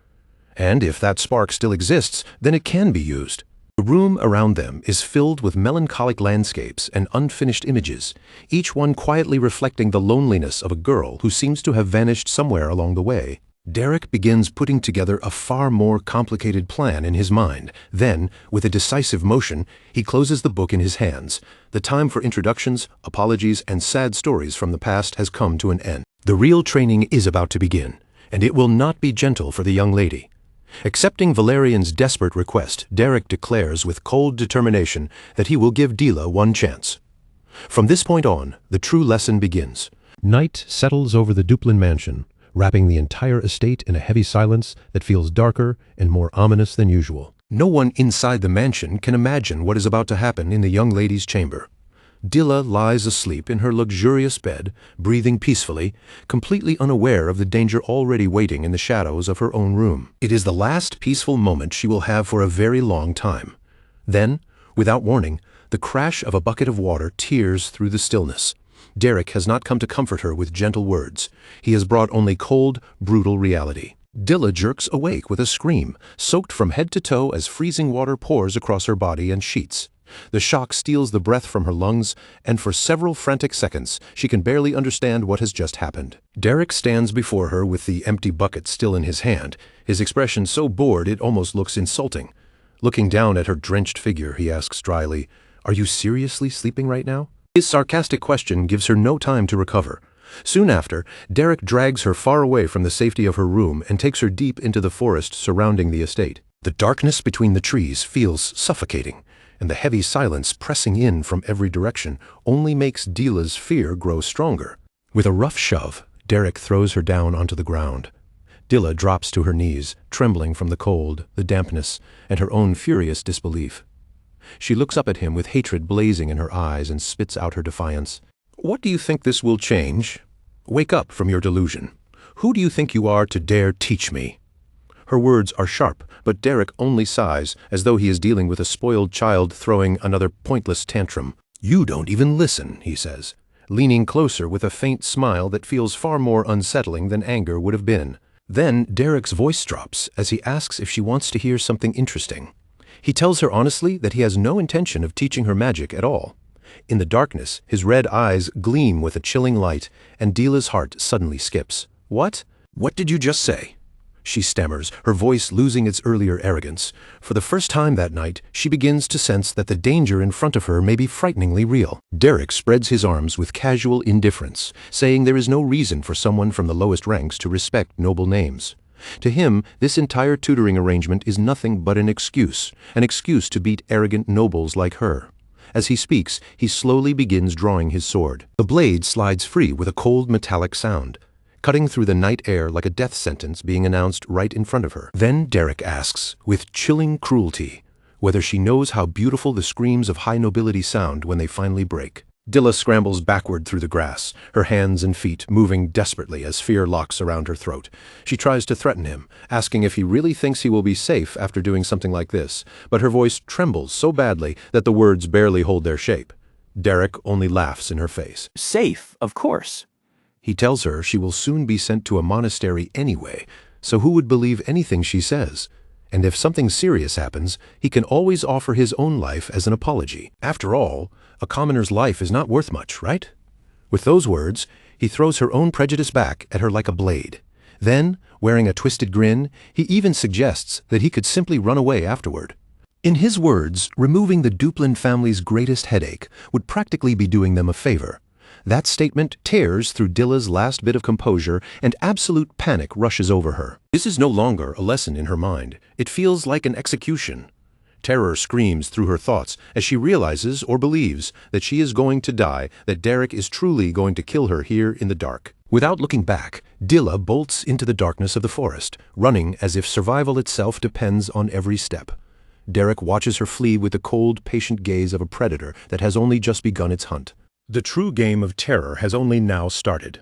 And if that spark still exists, then it can be used. The room around them is filled with melancholic landscapes and unfinished images, each one quietly reflecting the loneliness of a girl who seems to have vanished somewhere along the way. Derek begins putting together a far more complicated plan in his mind. Then, with a decisive motion, he closes the book in his hands. The time for introductions, apologies, and sad stories from the past has come to an end. The real training is about to begin, and it will not be gentle for the young lady. Accepting Valerian's desperate request, Derek declares with cold determination that he will give Dila one chance. From this point on, the true lesson begins. Night settles over the Duplin mansion, wrapping the entire estate in a heavy silence that feels darker and more ominous than usual. No one inside the mansion can imagine what is about to happen in the young lady's chamber. Dila lies asleep in her luxurious bed, breathing peacefully, completely unaware of the danger already waiting in the shadows of her own room. It is the last peaceful moment she will have for a very long time. Then, without warning, the crash of a bucket of water tears through the stillness. Derek has not come to comfort her with gentle words. He has brought only cold, brutal reality. Dila jerks awake with a scream, soaked from head to toe as freezing water pours across her body and sheets. The shock steals the breath from her lungs, and for several frantic seconds, she can barely understand what has just happened. Derek stands before her with the empty bucket still in his hand, his expression so bored it almost looks insulting. Looking down at her drenched figure, he asks dryly, "Are you seriously sleeping right now?" His sarcastic question gives her no time to recover. Soon after, Derek drags her far away from the safety of her room and takes her deep into the forest surrounding the estate. The darkness between the trees feels suffocating, and the heavy silence pressing in from every direction only makes Dila's fear grow stronger. With a rough shove, Derek throws her down onto the ground. Dila drops to her knees, trembling from the cold, the dampness, and her own furious disbelief. She looks up at him with hatred blazing in her eyes and spits out her defiance. "What do you think this will change? Wake up from your delusion. Who do you think you are to dare teach me?" Her words are sharp, but Derek only sighs, as though he is dealing with a spoiled child throwing another pointless tantrum. "You don't even listen," he says, leaning closer with a faint smile that feels far more unsettling than anger would have been. Then Derek's voice drops as he asks if she wants to hear something interesting. He tells her honestly that he has no intention of teaching her magic at all. In the darkness, his red eyes gleam with a chilling light, and Dila's heart suddenly skips. "What? What did you just say?" She stammers, her voice losing its earlier arrogance. For the first time that night, she begins to sense that the danger in front of her may be frighteningly real. Derek spreads his arms with casual indifference, saying there is no reason for someone from the lowest ranks to respect noble names. To him, this entire tutoring arrangement is nothing but an excuse to beat arrogant nobles like her. As he speaks, he slowly begins drawing his sword. The blade slides free with a cold metallic sound, cutting through the night air like a death sentence being announced right in front of her. Then Derek asks, with chilling cruelty, whether she knows how beautiful the screams of high nobility sound when they finally break. Dila scrambles backward through the grass, her hands and feet moving desperately as fear locks around her throat. She tries to threaten him, asking if he really thinks he will be safe after doing something like this, but her voice trembles so badly that the words barely hold their shape. Derek only laughs in her face. "Safe, of course." He tells her she will soon be sent to a monastery anyway, so who would believe anything she says? And if something serious happens, he can always offer his own life as an apology. After all, a commoner's life is not worth much, right? With those words, he throws her own prejudice back at her like a blade. Then, wearing a twisted grin, he even suggests that he could simply run away afterward. In his words, removing the Duplin family's greatest headache would practically be doing them a favor. That statement tears through Dila's last bit of composure, and absolute panic rushes over her. This is no longer a lesson in her mind. It feels like an execution. Terror screams through her thoughts as she realizes or believes that she is going to die, that Derek is truly going to kill her here in the dark. Without looking back, Dila bolts into the darkness of the forest, running as if survival itself depends on every step. Derek watches her flee with the cold, patient gaze of a predator that has only just begun its hunt. The true game of terror has only now started.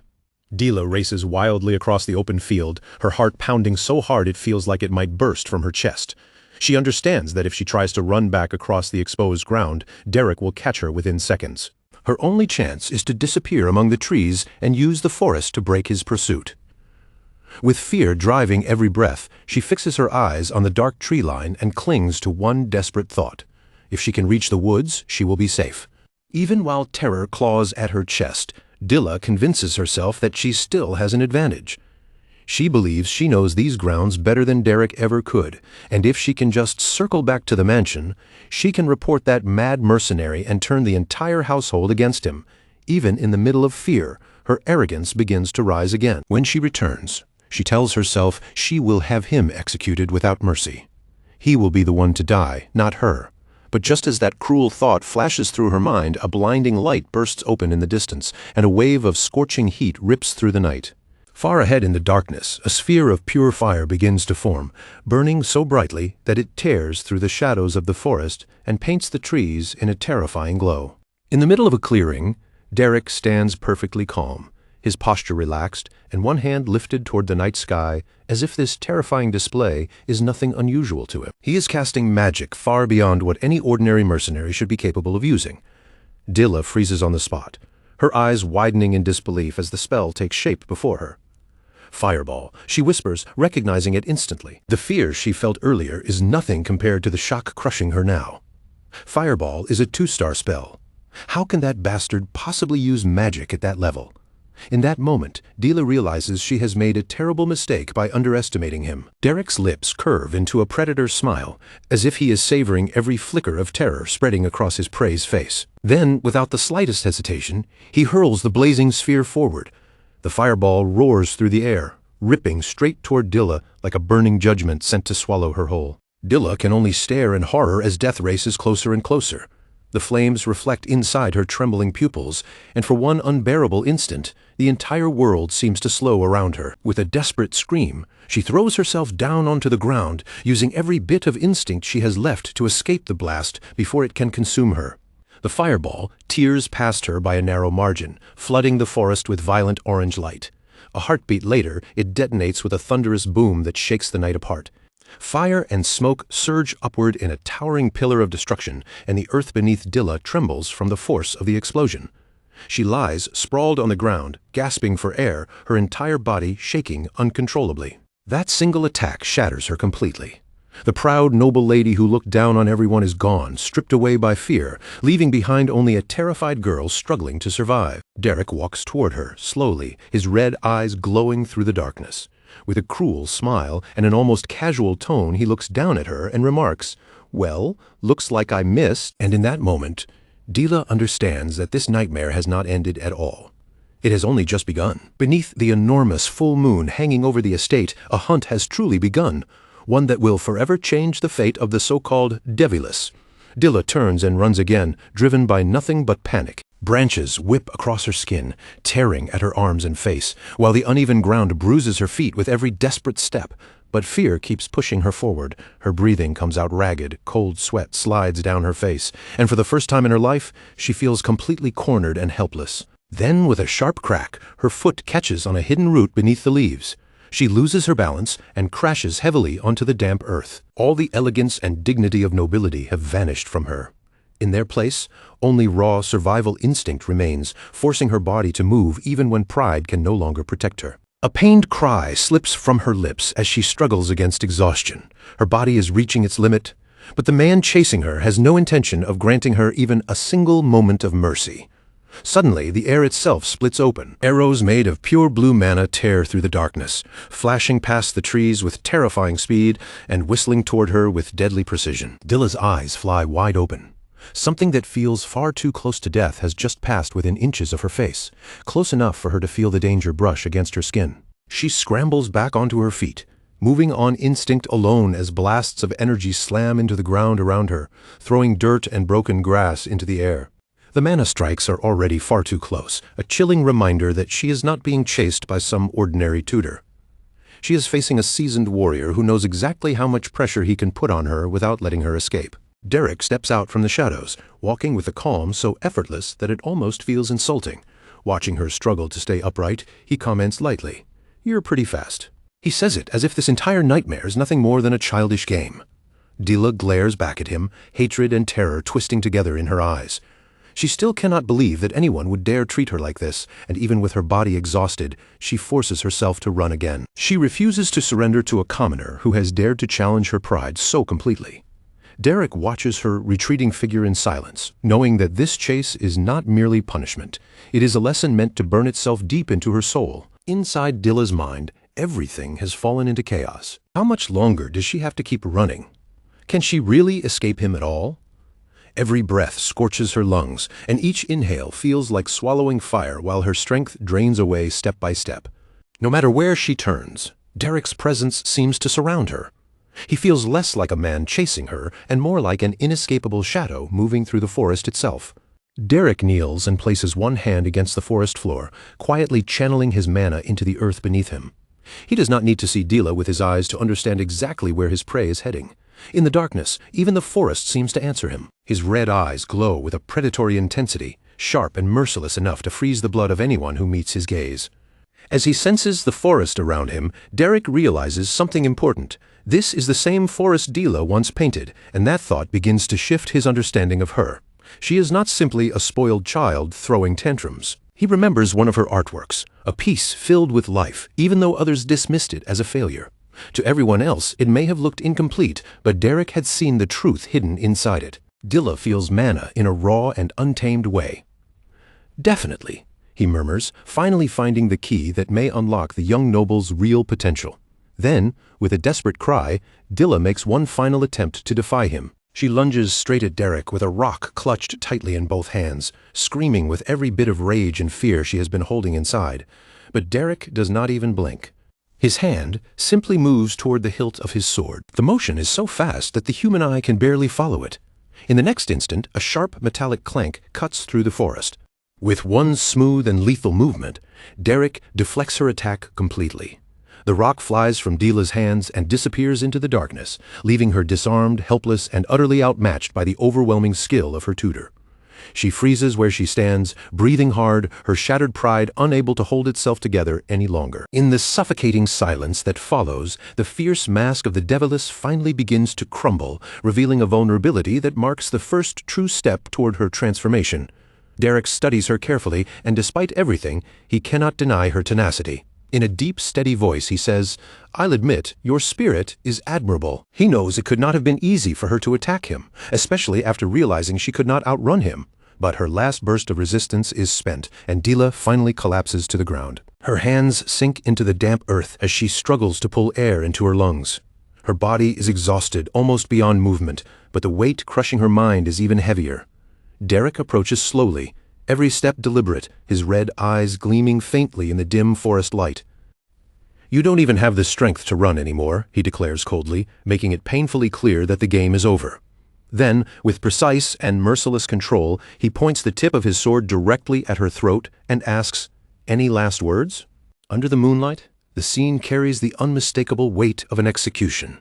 Dila races wildly across the open field, her heart pounding so hard it feels like it might burst from her chest. She understands that if she tries to run back across the exposed ground, Derek will catch her within seconds. Her only chance is to disappear among the trees and use the forest to break his pursuit. With fear driving every breath, she fixes her eyes on the dark tree line and clings to one desperate thought. If she can reach the woods, she will be safe. Even while terror claws at her chest, Dila convinces herself that she still has an advantage. She believes she knows these grounds better than Derek ever could, and if she can just circle back to the mansion, she can report that mad mercenary and turn the entire household against him. Even in the middle of fear, her arrogance begins to rise again. When she returns, she tells herself she will have him executed without mercy. He will be the one to die, not her. But just as that cruel thought flashes through her mind, a blinding light bursts open in the distance, and a wave of scorching heat rips through the night. Far ahead in the darkness, a sphere of pure fire begins to form, burning so brightly that it tears through the shadows of the forest and paints the trees in a terrifying glow. In the middle of a clearing, Derek stands perfectly calm, his posture relaxed, and one hand lifted toward the night sky, as if this terrifying display is nothing unusual to him. He is casting magic far beyond what any ordinary mercenary should be capable of using. Dilla freezes on the spot, her eyes widening in disbelief as the spell takes shape before her. Fireball, she whispers, recognizing it instantly. The fear she felt earlier is nothing compared to the shock crushing her now. Fireball is a 2-star spell. How can that bastard possibly use magic at that level? In that moment, Dilla realizes she has made a terrible mistake by underestimating him. Derek's lips curve into a predator's smile, as if he is savoring every flicker of terror spreading across his prey's face. Then, without the slightest hesitation, he hurls the blazing sphere forward. The fireball roars through the air, ripping straight toward Dilla like a burning judgment sent to swallow her whole. Dilla can only stare in horror as death races closer and closer. The flames reflect inside her trembling pupils, and for one unbearable instant, the entire world seems to slow around her. With a desperate scream, she throws herself down onto the ground, using every bit of instinct she has left to escape the blast before it can consume her. The fireball tears past her by a narrow margin, flooding the forest with violent orange light. A heartbeat later, it detonates with a thunderous boom that shakes the night apart. Fire and smoke surge upward in a towering pillar of destruction, and the earth beneath Dilla trembles from the force of the explosion. She lies sprawled on the ground, gasping for air, her entire body shaking uncontrollably. That single attack shatters her completely. The proud, noble lady who looked down on everyone is gone, stripped away by fear, leaving behind only a terrified girl struggling to survive. Derek walks toward her, slowly, his red eyes glowing through the darkness. With a cruel smile and an almost casual tone, he looks down at her and remarks, "Well, looks like I missed." And in that moment, Dilla understands that this nightmare has not ended at all. It has only just begun. Beneath the enormous full moon hanging over the estate, a hunt has truly begun, one that will forever change the fate of the so-called Deviless. Dilla turns and runs again, driven by nothing but panic. Branches whip across her skin, tearing at her arms and face, while the uneven ground bruises her feet with every desperate step. But fear keeps pushing her forward. Her breathing comes out ragged, cold sweat slides down her face, and for the first time in her life, she feels completely cornered and helpless. Then, with a sharp crack, her foot catches on a hidden root beneath the leaves. She loses her balance and crashes heavily onto the damp earth. All the elegance and dignity of nobility have vanished from her. In their place, only raw survival instinct remains, forcing her body to move even when pride can no longer protect her. A pained cry slips from her lips as she struggles against exhaustion. Her body is reaching its limit, but the man chasing her has no intention of granting her even a single moment of mercy. Suddenly, the air itself splits open. Arrows made of pure blue mana tear through the darkness, flashing past the trees with terrifying speed and whistling toward her with deadly precision. Dilla's eyes fly wide open. Something that feels far too close to death has just passed within inches of her face, close enough for her to feel the danger brush against her skin. She scrambles back onto her feet, moving on instinct alone as blasts of energy slam into the ground around her, throwing dirt and broken grass into the air. The mana strikes are already far too close, a chilling reminder that she is not being chased by some ordinary tutor. She is facing a seasoned warrior who knows exactly how much pressure he can put on her without letting her escape. Derek steps out from the shadows, walking with a calm so effortless that it almost feels insulting. Watching her struggle to stay upright, he comments lightly, "You're pretty fast." He says it as if this entire nightmare is nothing more than a childish game. Dilla glares back at him, hatred and terror twisting together in her eyes. She still cannot believe that anyone would dare treat her like this, and even with her body exhausted, she forces herself to run again. She refuses to surrender to a commoner who has dared to challenge her pride so completely. Derek watches her retreating figure in silence, knowing that this chase is not merely punishment. It is a lesson meant to burn itself deep into her soul. Inside Dilla's mind, everything has fallen into chaos. How much longer does she have to keep running? Can she really escape him at all? Every breath scorches her lungs, and each inhale feels like swallowing fire while her strength drains away step by step. No matter where she turns, Derek's presence seems to surround her. He feels less like a man chasing her and more like an inescapable shadow moving through the forest itself. Derek kneels and places one hand against the forest floor, quietly channeling his mana into the earth beneath him. He does not need to see Dila with his eyes to understand exactly where his prey is heading. In the darkness, even the forest seems to answer him. His red eyes glow with a predatory intensity, sharp and merciless enough to freeze the blood of anyone who meets his gaze. As he senses the forest around him, Derek realizes something important. This is the same forest Dila once painted, and that thought begins to shift his understanding of her. She is not simply a spoiled child throwing tantrums. He remembers one of her artworks, a piece filled with life, even though others dismissed it as a failure. To everyone else, it may have looked incomplete, but Derek had seen the truth hidden inside it. Dila feels mana in a raw and untamed way. Definitely, he murmurs, finally finding the key that may unlock the young noble's real potential. Then, with a desperate cry, Dila makes one final attempt to defy him. She lunges straight at Derek with a rock clutched tightly in both hands, screaming with every bit of rage and fear she has been holding inside. But Derek does not even blink. His hand simply moves toward the hilt of his sword. The motion is so fast that the human eye can barely follow it. In the next instant, a sharp metallic clank cuts through the forest. With one smooth and lethal movement, Derek deflects her attack completely. The rock flies from Dila's hands and disappears into the darkness, leaving her disarmed, helpless, and utterly outmatched by the overwhelming skill of her tutor. She freezes where she stands, breathing hard, her shattered pride unable to hold itself together any longer. In the suffocating silence that follows, the fierce mask of the Deviless finally begins to crumble, revealing a vulnerability that marks the first true step toward her transformation. Derek studies her carefully, and despite everything, he cannot deny her tenacity. In a deep, steady voice, he says, "I'll admit, your spirit is admirable." He knows it could not have been easy for her to attack him, especially after realizing she could not outrun him. But her last burst of resistance is spent, and Dila finally collapses to the ground. Her hands sink into the damp earth as she struggles to pull air into her lungs. Her body is exhausted, almost beyond movement, but the weight crushing her mind is even heavier. Derek approaches slowly, every step deliberate, his red eyes gleaming faintly in the dim forest light. "You don't even have the strength to run anymore," he declares coldly, making it painfully clear that the game is over. Then, with precise and merciless control, he points the tip of his sword directly at her throat and asks, "Any last words?" Under the moonlight, the scene carries the unmistakable weight of an execution.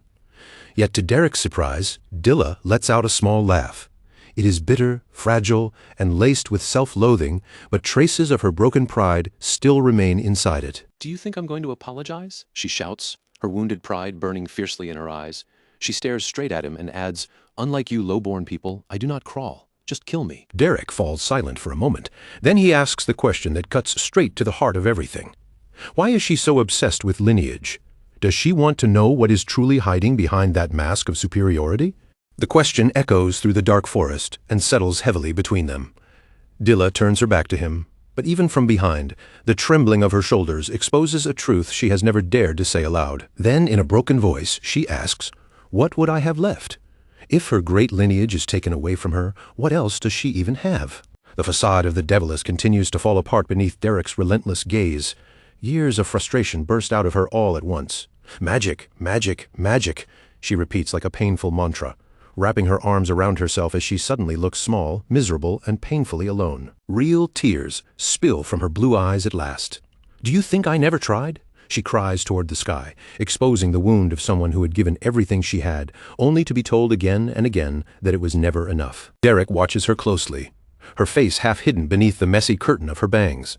Yet to Derek's surprise, Dila lets out a small laugh. It is bitter, fragile, and laced with self-loathing, but traces of her broken pride still remain inside it. "Do you think I'm going to apologize?" she shouts, her wounded pride burning fiercely in her eyes. She stares straight at him and adds, "Unlike you low-born people, I do not crawl. Just kill me." Derek falls silent for a moment. Then he asks the question that cuts straight to the heart of everything. Why is she so obsessed with lineage? Does she want to know what is truly hiding behind that mask of superiority? The question echoes through the dark forest and settles heavily between them. Dila turns her back to him, but even from behind, the trembling of her shoulders exposes a truth she has never dared to say aloud. Then, in a broken voice, she asks, "What would I have left? If her great lineage is taken away from her, what else does she even have?" The facade of the Deviless continues to fall apart beneath Derek's relentless gaze. Years of frustration burst out of her all at once. "Magic, magic, magic," she repeats like a painful mantra, wrapping her arms around herself as she suddenly looks small, miserable, and painfully alone. Real tears spill from her blue eyes at last. "Do you think I never tried?" she cries toward the sky, exposing the wound of someone who had given everything she had, only to be told again and again that it was never enough. Derek watches her closely, her face half hidden beneath the messy curtain of her bangs.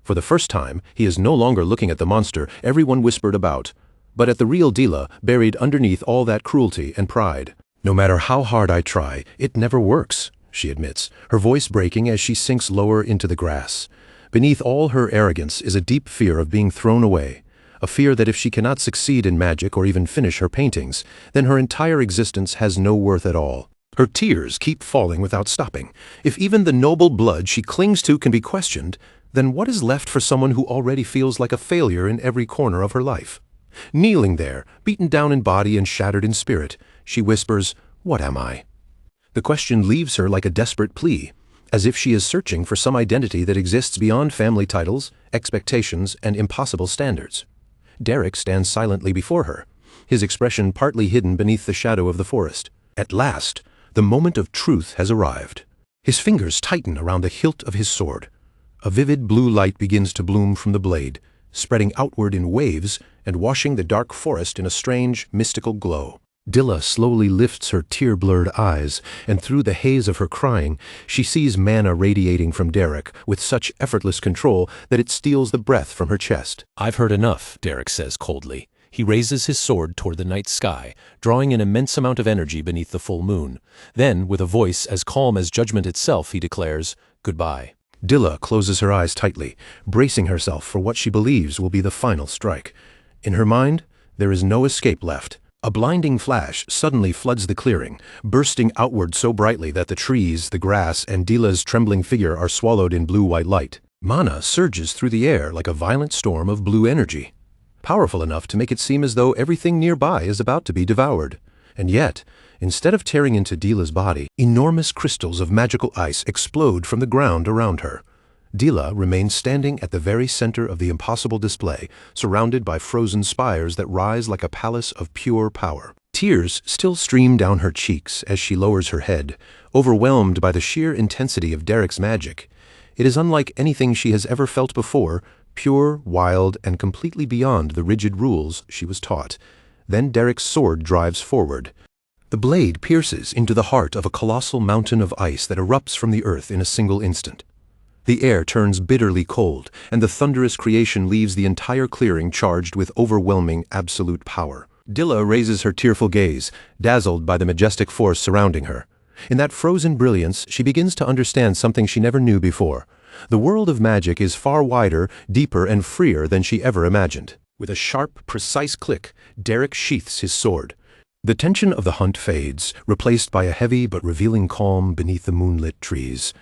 For the first time, he is no longer looking at the monster everyone whispered about, but at the real Dila buried underneath all that cruelty and pride. "No matter how hard I try, it never works," she admits, her voice breaking as she sinks lower into the grass. Beneath all her arrogance is a deep fear of being thrown away, a fear that if she cannot succeed in magic or even finish her paintings, then her entire existence has no worth at all. Her tears keep falling without stopping. If even the noble blood she clings to can be questioned, then what is left for someone who already feels like a failure in every corner of her life? Kneeling there, beaten down in body and shattered in spirit, she whispers, "What am I?" The question leaves her like a desperate plea, as if she is searching for some identity that exists beyond family titles, expectations, and impossible standards. Derek stands silently before her, his expression partly hidden beneath the shadow of the forest. At last, the moment of truth has arrived. His fingers tighten around the hilt of his sword. A vivid blue light begins to bloom from the blade, spreading outward in waves and washing the dark forest in a strange, mystical glow. Dilla slowly lifts her tear-blurred eyes, and through the haze of her crying, she sees mana radiating from Derek with such effortless control that it steals the breath from her chest. "I've heard enough," Derek says coldly. He raises his sword toward the night sky, drawing an immense amount of energy beneath the full moon. Then, with a voice as calm as judgment itself, he declares, "Goodbye." Dilla closes her eyes tightly, bracing herself for what she believes will be the final strike. In her mind, there is no escape left. A blinding flash suddenly floods the clearing, bursting outward so brightly that the trees, the grass, and Dilla's trembling figure are swallowed in blue-white light. Mana surges through the air like a violent storm of blue energy, powerful enough to make it seem as though everything nearby is about to be devoured. And yet, instead of tearing into Dilla's body, enormous crystals of magical ice explode from the ground around her. Dilla remains standing at the very center of the impossible display, surrounded by frozen spires that rise like a palace of pure power. Tears still stream down her cheeks as she lowers her head, overwhelmed by the sheer intensity of Derek's magic. It is unlike anything she has ever felt before, pure, wild, and completely beyond the rigid rules she was taught. Then Derek's sword drives forward. The blade pierces into the heart of a colossal mountain of ice that erupts from the earth in a single instant. The air turns bitterly cold, and the thunderous creation leaves the entire clearing charged with overwhelming absolute power. Dilla raises her tearful gaze, dazzled by the majestic force surrounding her. In that frozen brilliance, she begins to understand something she never knew before. The world of magic is far wider, deeper, and freer than she ever imagined. With a sharp, precise click, Derek sheaths his sword. The tension of the hunt fades, replaced by a heavy but revealing calm beneath the moonlit trees.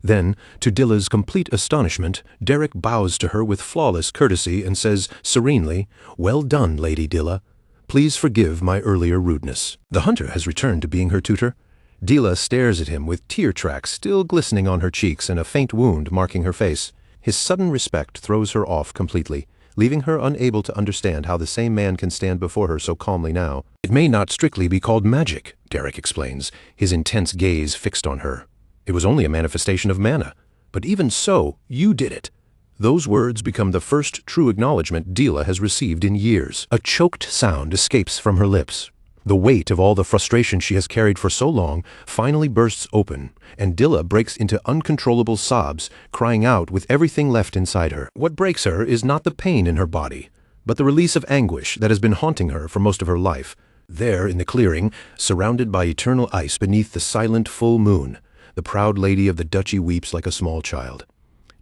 Then, to Dilla's complete astonishment, Derek bows to her with flawless courtesy and says serenely, "Well done, Lady Dilla. Please forgive my earlier rudeness." The hunter has returned to being her tutor. Dilla stares at him with tear tracks still glistening on her cheeks and a faint wound marking her face. His sudden respect throws her off completely, leaving her unable to understand how the same man can stand before her so calmly now. "It may not strictly be called magic," Derek explains, his intense gaze fixed on her. "It was only a manifestation of mana. But even so, you did it." Those words become the first true acknowledgement Dilla has received in years. A choked sound escapes from her lips. The weight of all the frustration she has carried for so long finally bursts open, and Dilla breaks into uncontrollable sobs, crying out with everything left inside her. What breaks her is not the pain in her body, but the release of anguish that has been haunting her for most of her life. There in the clearing, surrounded by eternal ice beneath the silent full moon, the proud lady of the duchy weeps like a small child.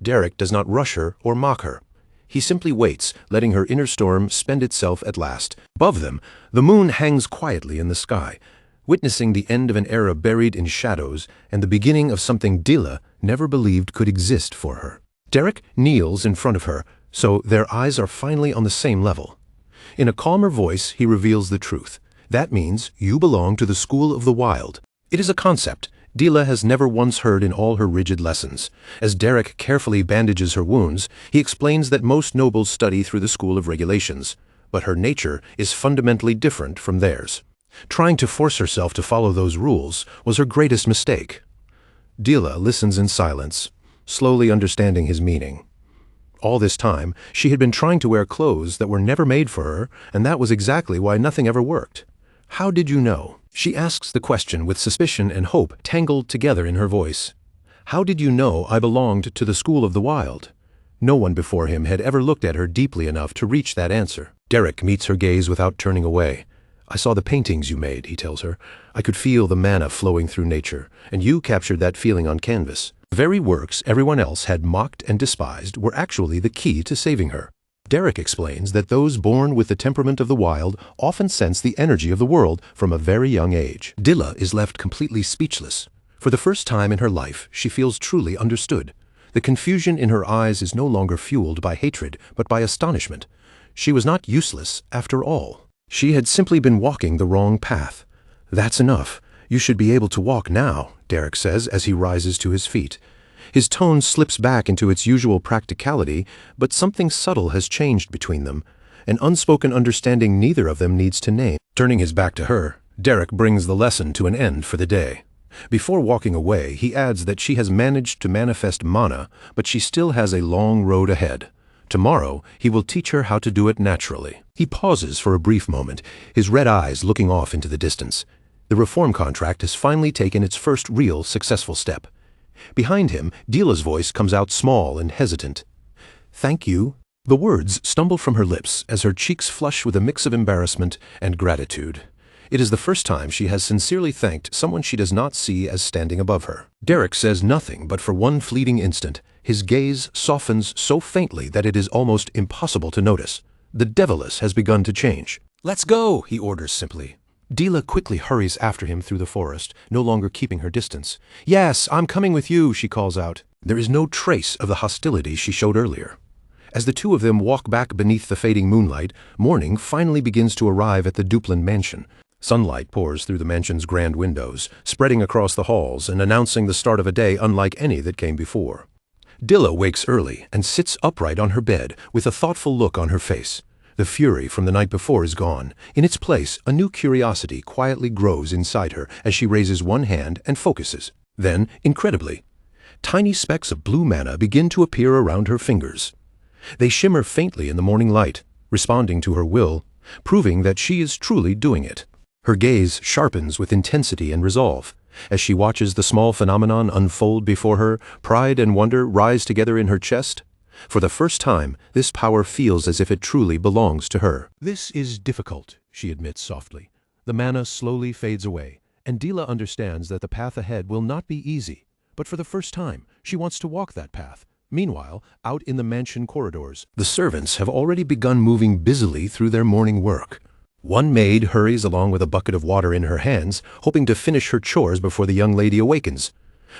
Derek does not rush her or mock her. He simply waits, letting her inner storm spend itself at last. Above them, the moon hangs quietly in the sky, witnessing the end of an era buried in shadows and the beginning of something Dilla never believed could exist for her. Derek kneels in front of her, so their eyes are finally on the same level. In a calmer voice, he reveals the truth. That means you belong to the school of the wild. It is a concept Dilla has never once heard in all her rigid lessons. As Derek carefully bandages her wounds, he explains that most nobles study through the school of regulations, but her nature is fundamentally different from theirs. Trying to force herself to follow those rules was her greatest mistake. Dilla listens in silence, slowly understanding his meaning. All this time, she had been trying to wear clothes that were never made for her, and that was exactly why nothing ever worked. "How did you know?" She asks the question with suspicion and hope tangled together in her voice. "How did you know I belonged to the school of the wild?" No one before him had ever looked at her deeply enough to reach that answer. Derek meets her gaze without turning away. "I saw the paintings you made," he tells her. "I could feel the mana flowing through nature, and you captured that feeling on canvas. The very works everyone else had mocked and despised were actually the key to saving her." Derek explains that those born with the temperament of the wild often sense the energy of the world from a very young age. Dilla is left completely speechless. For the first time in her life, she feels truly understood. The confusion in her eyes is no longer fueled by hatred, but by astonishment. She was not useless, after all. She had simply been walking the wrong path. "That's enough. You should be able to walk now," Derek says as he rises to his feet. His tone slips back into its usual practicality, but something subtle has changed between them, an unspoken understanding neither of them needs to name. Turning his back to her, Derek brings the lesson to an end for the day. Before walking away, he adds that she has managed to manifest mana, but she still has a long road ahead. Tomorrow, he will teach her how to do it naturally. He pauses for a brief moment, his red eyes looking off into the distance. The reform contract has finally taken its first real successful step. Behind him, Dila's voice comes out small and hesitant. "Thank you." The words stumble from her lips as her cheeks flush with a mix of embarrassment and gratitude. It is the first time she has sincerely thanked someone she does not see as standing above her. Derek says nothing, but for one fleeting instant, his gaze softens so faintly that it is almost impossible to notice. The devilish has begun to change. "Let's go," he orders simply. Dila quickly hurries after him through the forest, no longer keeping her distance. "Yes, I'm coming with you," she calls out. There is no trace of the hostility she showed earlier. As the two of them walk back beneath the fading moonlight, morning finally begins to arrive at the Duplin mansion. Sunlight pours through the mansion's grand windows, spreading across the halls and announcing the start of a day unlike any that came before. Dila wakes early and sits upright on her bed with a thoughtful look on her face. The fury from the night before is gone. In its place, a new curiosity quietly grows inside her as she raises one hand and focuses. Then, incredibly, tiny specks of blue mana begin to appear around her fingers. They shimmer faintly in the morning light, responding to her will, proving that she is truly doing it. Her gaze sharpens with intensity and resolve. As she watches the small phenomenon unfold before her, pride and wonder rise together in her chest. For the first time, this power feels as if it truly belongs to her. "This is difficult," she admits softly. The mana slowly fades away, and Dila understands that the path ahead will not be easy. But for the first time, she wants to walk that path. Meanwhile, out in the mansion corridors, the servants have already begun moving busily through their morning work. One maid hurries along with a bucket of water in her hands, hoping to finish her chores before the young lady awakens.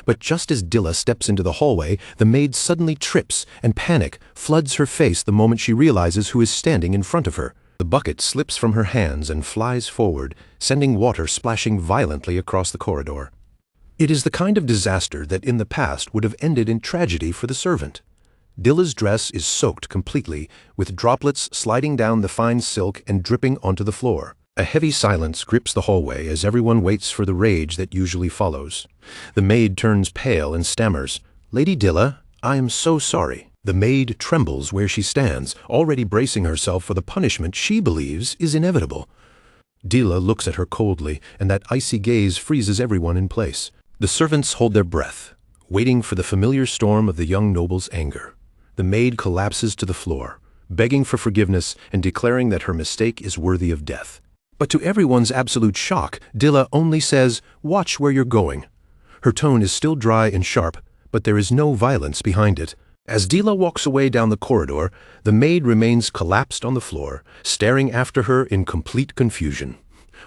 But just as Dila steps into the hallway, the maid suddenly trips, and panic floods her face the moment she realizes who is standing in front of her. The bucket slips from her hands and flies forward, sending water splashing violently across the corridor. It is the kind of disaster that in the past would have ended in tragedy for the servant. Dila's dress is soaked completely, with droplets sliding down the fine silk and dripping onto the floor. A heavy silence grips the hallway as everyone waits for the rage that usually follows. The maid turns pale and stammers, "Lady Dila, I am so sorry." The maid trembles where she stands, already bracing herself for the punishment she believes is inevitable. Dila looks at her coldly, and that icy gaze freezes everyone in place. The servants hold their breath, waiting for the familiar storm of the young noble's anger. The maid collapses to the floor, begging for forgiveness and declaring that her mistake is worthy of death. But to everyone's absolute shock, Dila only says, "Watch where you're going." Her tone is still dry and sharp, but there is no violence behind it. As Dila walks away down the corridor, the maid remains collapsed on the floor, staring after her in complete confusion.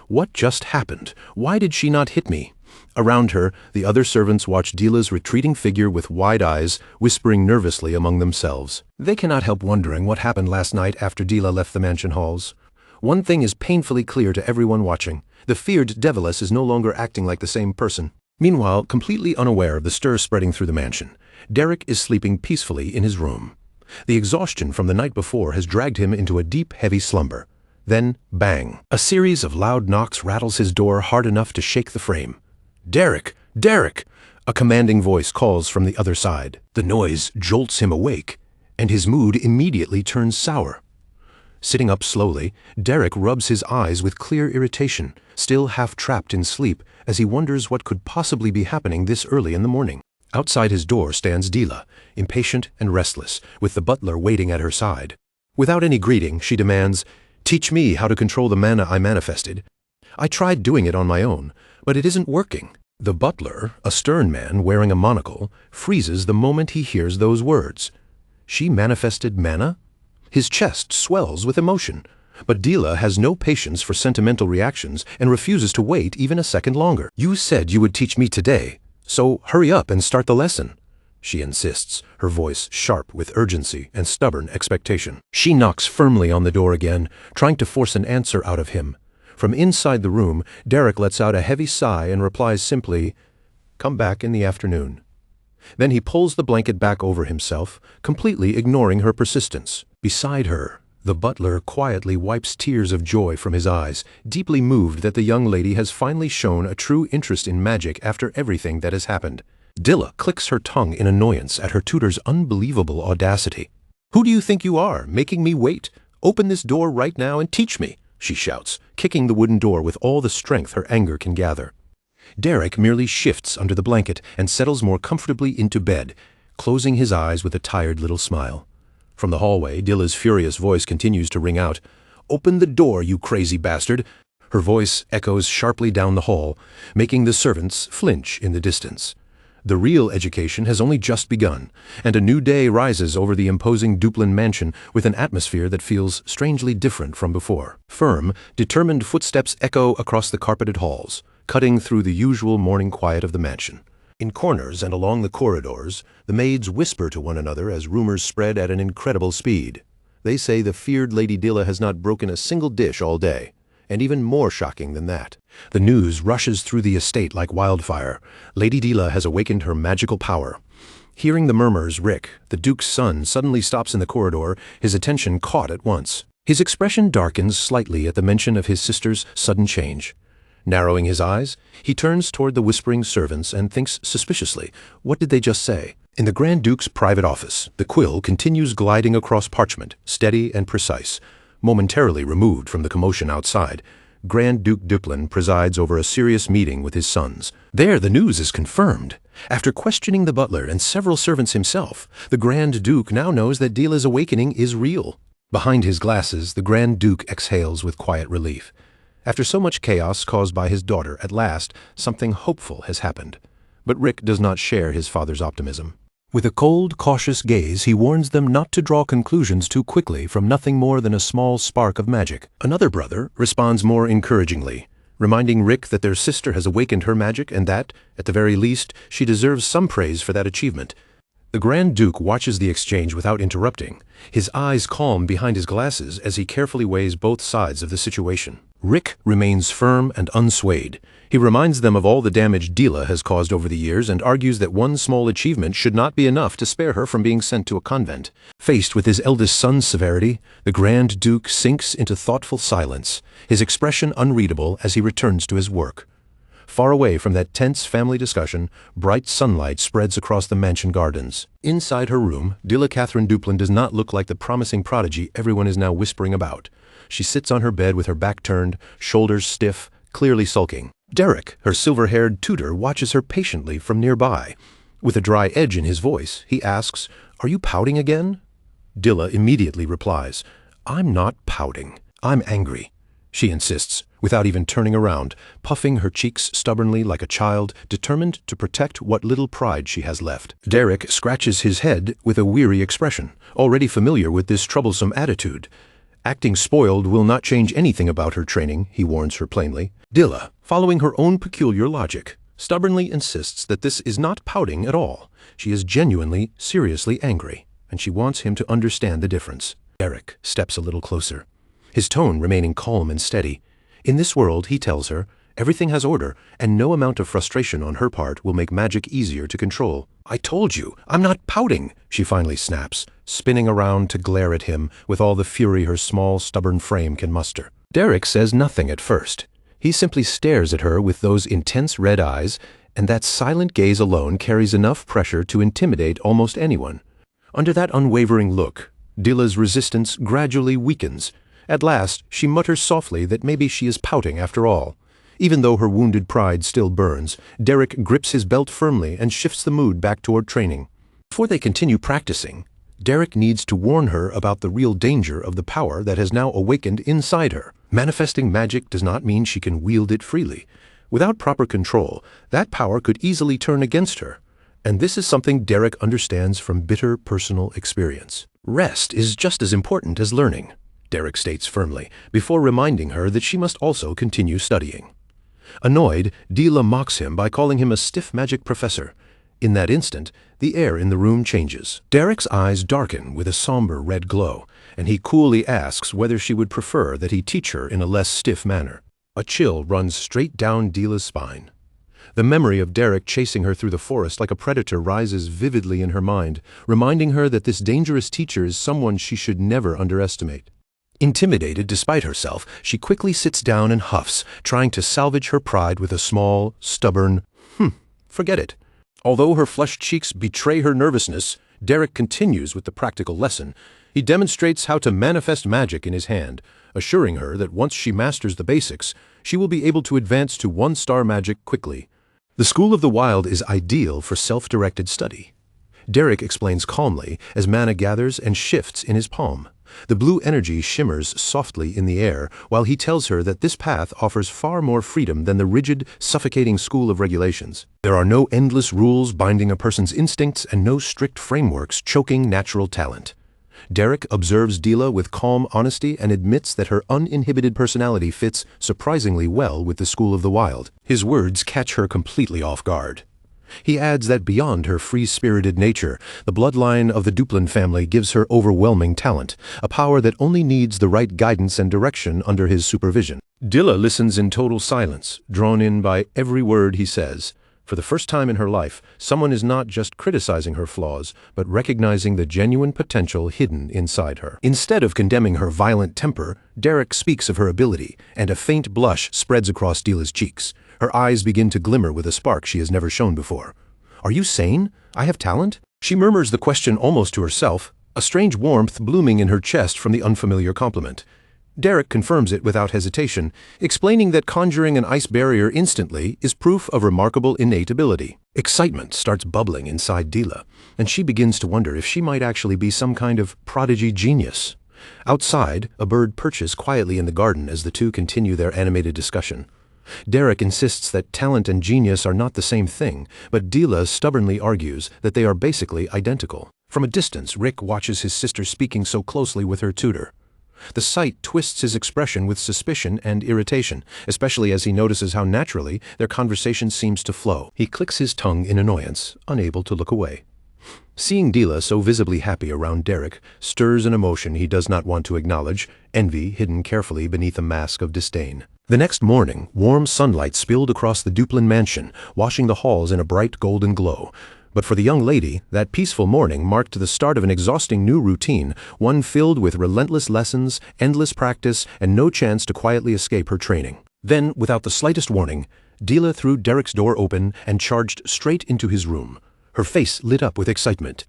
What just happened? Why did she not hit me? Around her, the other servants watch Dila's retreating figure with wide eyes, whispering nervously among themselves. They cannot help wondering what happened last night after Dila left the mansion halls. One thing is painfully clear to everyone watching. The feared devilish is no longer acting like the same person. Meanwhile, completely unaware of the stir spreading through the mansion, Derek is sleeping peacefully in his room. The exhaustion from the night before has dragged him into a deep, heavy slumber. Then, bang! A series of loud knocks rattles his door hard enough to shake the frame. "Derek! Derek!" A commanding voice calls from the other side. The noise jolts him awake, and his mood immediately turns sour. Sitting up slowly, Derek rubs his eyes with clear irritation, still half trapped in sleep, as he wonders what could possibly be happening this early in the morning. Outside his door stands Dila, impatient and restless, with the butler waiting at her side. Without any greeting, she demands, "Teach me how to control the mana I manifested. I tried doing it on my own, but it isn't working." The butler, a stern man wearing a monocle, freezes the moment he hears those words. She manifested mana? His chest swells with emotion, but Dila has no patience for sentimental reactions and refuses to wait even a second longer. "You said you would teach me today, so hurry up and start the lesson." she insists, her voice sharp with urgency and stubborn expectation. She knocks firmly on the door again, trying to force an answer out of him. From inside the room, Derek lets out a heavy sigh and replies simply, "Come back in the afternoon." Then he pulls the blanket back over himself, completely ignoring her persistence. Beside her, the butler quietly wipes tears of joy from his eyes, deeply moved that the young lady has finally shown a true interest in magic after everything that has happened. Dilla clicks her tongue in annoyance at her tutor's unbelievable audacity. "Who do you think you are, making me wait? Open this door right now and teach me," she shouts, kicking the wooden door with all the strength her anger can gather. Derek merely shifts under the blanket and settles more comfortably into bed, closing his eyes with a tired little smile. From the hallway, Dilla's furious voice continues to ring out, "Open the door, you crazy bastard!" Her voice echoes sharply down the hall, making the servants flinch in the distance. The real education has only just begun, and a new day rises over the imposing Duplin mansion with an atmosphere that feels strangely different from before. Firm, determined footsteps echo across the carpeted halls, cutting through the usual morning quiet of the mansion. In corners and along the corridors, the maids whisper to one another as rumors spread at an incredible speed. They say the feared Lady Dilla has not broken a single dish all day, and even more shocking than that, the news rushes through the estate like wildfire. Lady Dilla has awakened her magical power. Hearing the murmurs, Rick, the Duke's son, suddenly stops in the corridor, his attention caught at once. His expression darkens slightly at the mention of his sister's sudden change. Narrowing his eyes, he turns toward the whispering servants and thinks suspiciously, what did they just say? In the Grand Duke's private office, the quill continues gliding across parchment, steady and precise. Momentarily removed from the commotion outside, Grand Duke Duplin presides over a serious meeting with his sons. There the news is confirmed. After questioning the butler and several servants himself, the Grand Duke now knows that Dilla's awakening is real. Behind his glasses, the Grand Duke exhales with quiet relief. After so much chaos caused by his daughter, at last, something hopeful has happened. But Rick does not share his father's optimism. With a cold, cautious gaze, he warns them not to draw conclusions too quickly from nothing more than a small spark of magic. Another brother responds more encouragingly, reminding Rick that their sister has awakened her magic and that, at the very least, she deserves some praise for that achievement. The Grand Duke watches the exchange without interrupting, his eyes calm behind his glasses as he carefully weighs both sides of the situation. Rick remains firm and unswayed. He reminds them of all the damage Dilla has caused over the years and argues that one small achievement should not be enough to spare her from being sent to a convent. Faced with his eldest son's severity, the Grand Duke sinks into thoughtful silence, his expression unreadable as he returns to his work. Far away from that tense family discussion, bright sunlight spreads across the mansion gardens. Inside her room, Dilla Catherine Duplin does not look like the promising prodigy everyone is now whispering about. She sits on her bed with her back turned, shoulders stiff, clearly sulking. Derek, her silver-haired tutor, watches her patiently from nearby. With a dry edge in his voice, he asks, "Are you pouting again?" Dilla immediately replies, "I'm not pouting. I'm angry," she insists, without even turning around, puffing her cheeks stubbornly like a child, determined to protect what little pride she has left. Derek scratches his head with a weary expression, already familiar with this troublesome attitude. Acting spoiled will not change anything about her training, he warns her plainly. Dilla, following her own peculiar logic, stubbornly insists that this is not pouting at all. She is genuinely, seriously angry, and she wants him to understand the difference. Derek steps a little closer, his tone remaining calm and steady. In this world, he tells her, everything has order, and no amount of frustration on her part will make magic easier to control. "I told you, I'm not pouting," she finally snaps, spinning around to glare at him with all the fury her small, stubborn frame can muster. Derek says nothing at first. He simply stares at her with those intense red eyes, and that silent gaze alone carries enough pressure to intimidate almost anyone. Under that unwavering look, Dilla's resistance gradually weakens. At last, she mutters softly that maybe she is pouting after all. Even though her wounded pride still burns, Derek grips his belt firmly and shifts the mood back toward training. Before they continue practicing, Derek needs to warn her about the real danger of the power that has now awakened inside her. Manifesting magic does not mean she can wield it freely. Without proper control, that power could easily turn against her. And this is something Derek understands from bitter personal experience. Rest is just as important as learning, Derek states firmly, before reminding her that she must also continue studying. Annoyed, Dilla mocks him by calling him a stiff magic professor. In that instant, the air in the room changes. Derek's eyes darken with a somber red glow, and he coolly asks whether she would prefer that he teach her in a less stiff manner. A chill runs straight down Dila's spine. The memory of Derek chasing her through the forest like a predator rises vividly in her mind, reminding her that this dangerous teacher is someone she should never underestimate. Intimidated despite herself, she quickly sits down and huffs, trying to salvage her pride with a small, stubborn, forget it. Although her flushed cheeks betray her nervousness, Derek continues with the practical lesson. He demonstrates how to manifest magic in his hand, assuring her that once she masters the basics, she will be able to advance to one-star magic quickly. The School of the Wild is ideal for self-directed study. Derek explains calmly as mana gathers and shifts in his palm. The blue energy shimmers softly in the air, while he tells her that this path offers far more freedom than the rigid, suffocating school of regulations. There are no endless rules binding a person's instincts and no strict frameworks choking natural talent. Derek observes Dila with calm honesty and admits that her uninhibited personality fits surprisingly well with the School of the Wild. His words catch her completely off guard. He adds that beyond her free-spirited nature, the bloodline of the Duplin family gives her overwhelming talent, a power that only needs the right guidance and direction under his supervision. Dila listens in total silence, drawn in by every word he says. For the first time in her life, someone is not just criticizing her flaws, but recognizing the genuine potential hidden inside her. Instead of condemning her violent temper, Derek speaks of her ability, and a faint blush spreads across Dila's cheeks. Her eyes begin to glimmer with a spark she has never shown before. "Are you sane? I have talent?" She murmurs the question almost to herself, a strange warmth blooming in her chest from the unfamiliar compliment. Derek confirms it without hesitation, explaining that conjuring an ice barrier instantly is proof of remarkable innate ability. Excitement starts bubbling inside Dila, and she begins to wonder if she might actually be some kind of prodigy genius. Outside, a bird perches quietly in the garden as the two continue their animated discussion. Derek insists that talent and genius are not the same thing, but Dila stubbornly argues that they are basically identical. From a distance, Rick watches his sister speaking so closely with her tutor. The sight twists his expression with suspicion and irritation, especially as he notices how naturally their conversation seems to flow. He clicks his tongue in annoyance, unable to look away. Seeing Dila so visibly happy around Derek stirs an emotion he does not want to acknowledge, envy hidden carefully beneath a mask of disdain. The next morning, warm sunlight spilled across the Duplin mansion, washing the halls in a bright golden glow. But for the young lady, that peaceful morning marked the start of an exhausting new routine, one filled with relentless lessons, endless practice, and no chance to quietly escape her training. Then, without the slightest warning, Dila threw Derek's door open and charged straight into his room. Her face lit up with excitement.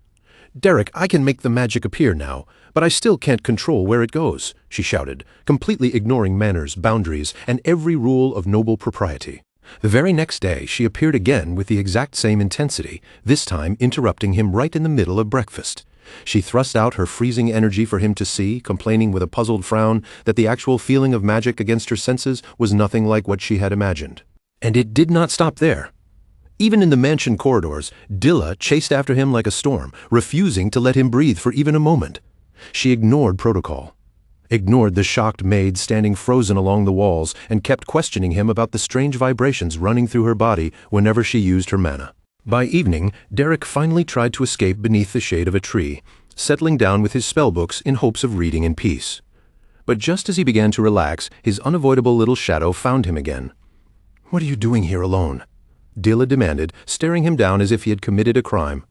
"Derek, I can make the magic appear now, but I still can't control where it goes," she shouted, completely ignoring manners, boundaries, and every rule of noble propriety. The very next day, she appeared again with the exact same intensity, this time interrupting him right in the middle of breakfast. She thrust out her freezing energy for him to see, complaining with a puzzled frown that the actual feeling of magic against her senses was nothing like what she had imagined. And it did not stop there. Even in the mansion corridors, Dila chased after him like a storm, refusing to let him breathe for even a moment. She ignored protocol, ignored the shocked maid standing frozen along the walls, and kept questioning him about the strange vibrations running through her body whenever she used her mana. By evening, Derek finally tried to escape beneath the shade of a tree, settling down with his spellbooks in hopes of reading in peace. But just as he began to relax, his unavoidable little shadow found him again. "What are you doing here alone?" Dila demanded, staring him down as if he had committed a crime.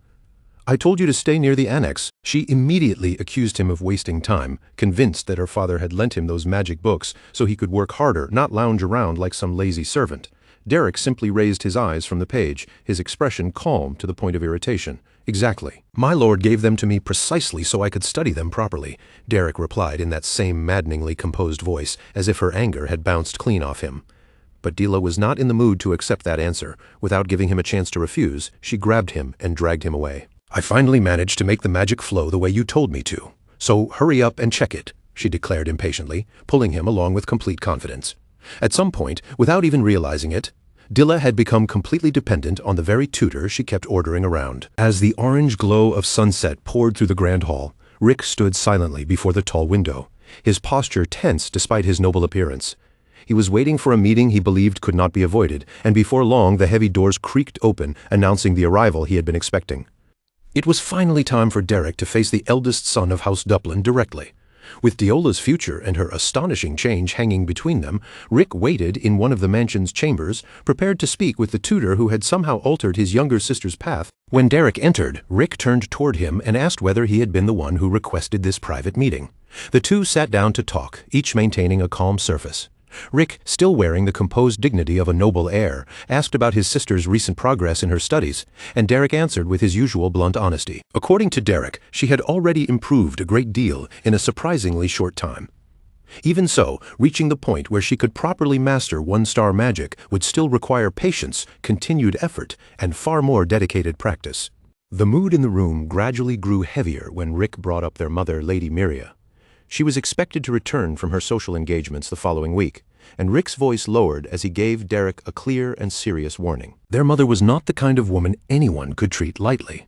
"I told you to stay near the annex." She immediately accused him of wasting time, convinced that her father had lent him those magic books so he could work harder, not lounge around like some lazy servant. Derek simply raised his eyes from the page, his expression calm to the point of irritation. "Exactly. My lord gave them to me precisely so I could study them properly," Derek replied in that same maddeningly composed voice, as if her anger had bounced clean off him. But Dila was not in the mood to accept that answer. Without giving him a chance to refuse, she grabbed him and dragged him away. "I finally managed to make the magic flow the way you told me to. So hurry up and check it," she declared impatiently, pulling him along with complete confidence. At some point, without even realizing it, Dila had become completely dependent on the very tutor she kept ordering around. As the orange glow of sunset poured through the grand hall, Rick stood silently before the tall window, his posture tense despite his noble appearance. He was waiting for a meeting he believed could not be avoided, and before long the heavy doors creaked open, announcing the arrival he had been expecting. It was finally time for Derek to face the eldest son of House Duplin directly. With Diola's future and her astonishing change hanging between them, Rick waited in one of the mansion's chambers, prepared to speak with the tutor who had somehow altered his younger sister's path. When Derek entered, Rick turned toward him and asked whether he had been the one who requested this private meeting. The two sat down to talk, each maintaining a calm surface. Rick, still wearing the composed dignity of a noble heir, asked about his sister's recent progress in her studies, and Derek answered with his usual blunt honesty. According to Derek, she had already improved a great deal in a surprisingly short time. Even so, reaching the point where she could properly master one-star magic would still require patience, continued effort, and far more dedicated practice. The mood in the room gradually grew heavier when Rick brought up their mother, Lady Miria. She was expected to return from her social engagements the following week, and Rick's voice lowered as he gave Derek a clear and serious warning. Their mother was not the kind of woman anyone could treat lightly.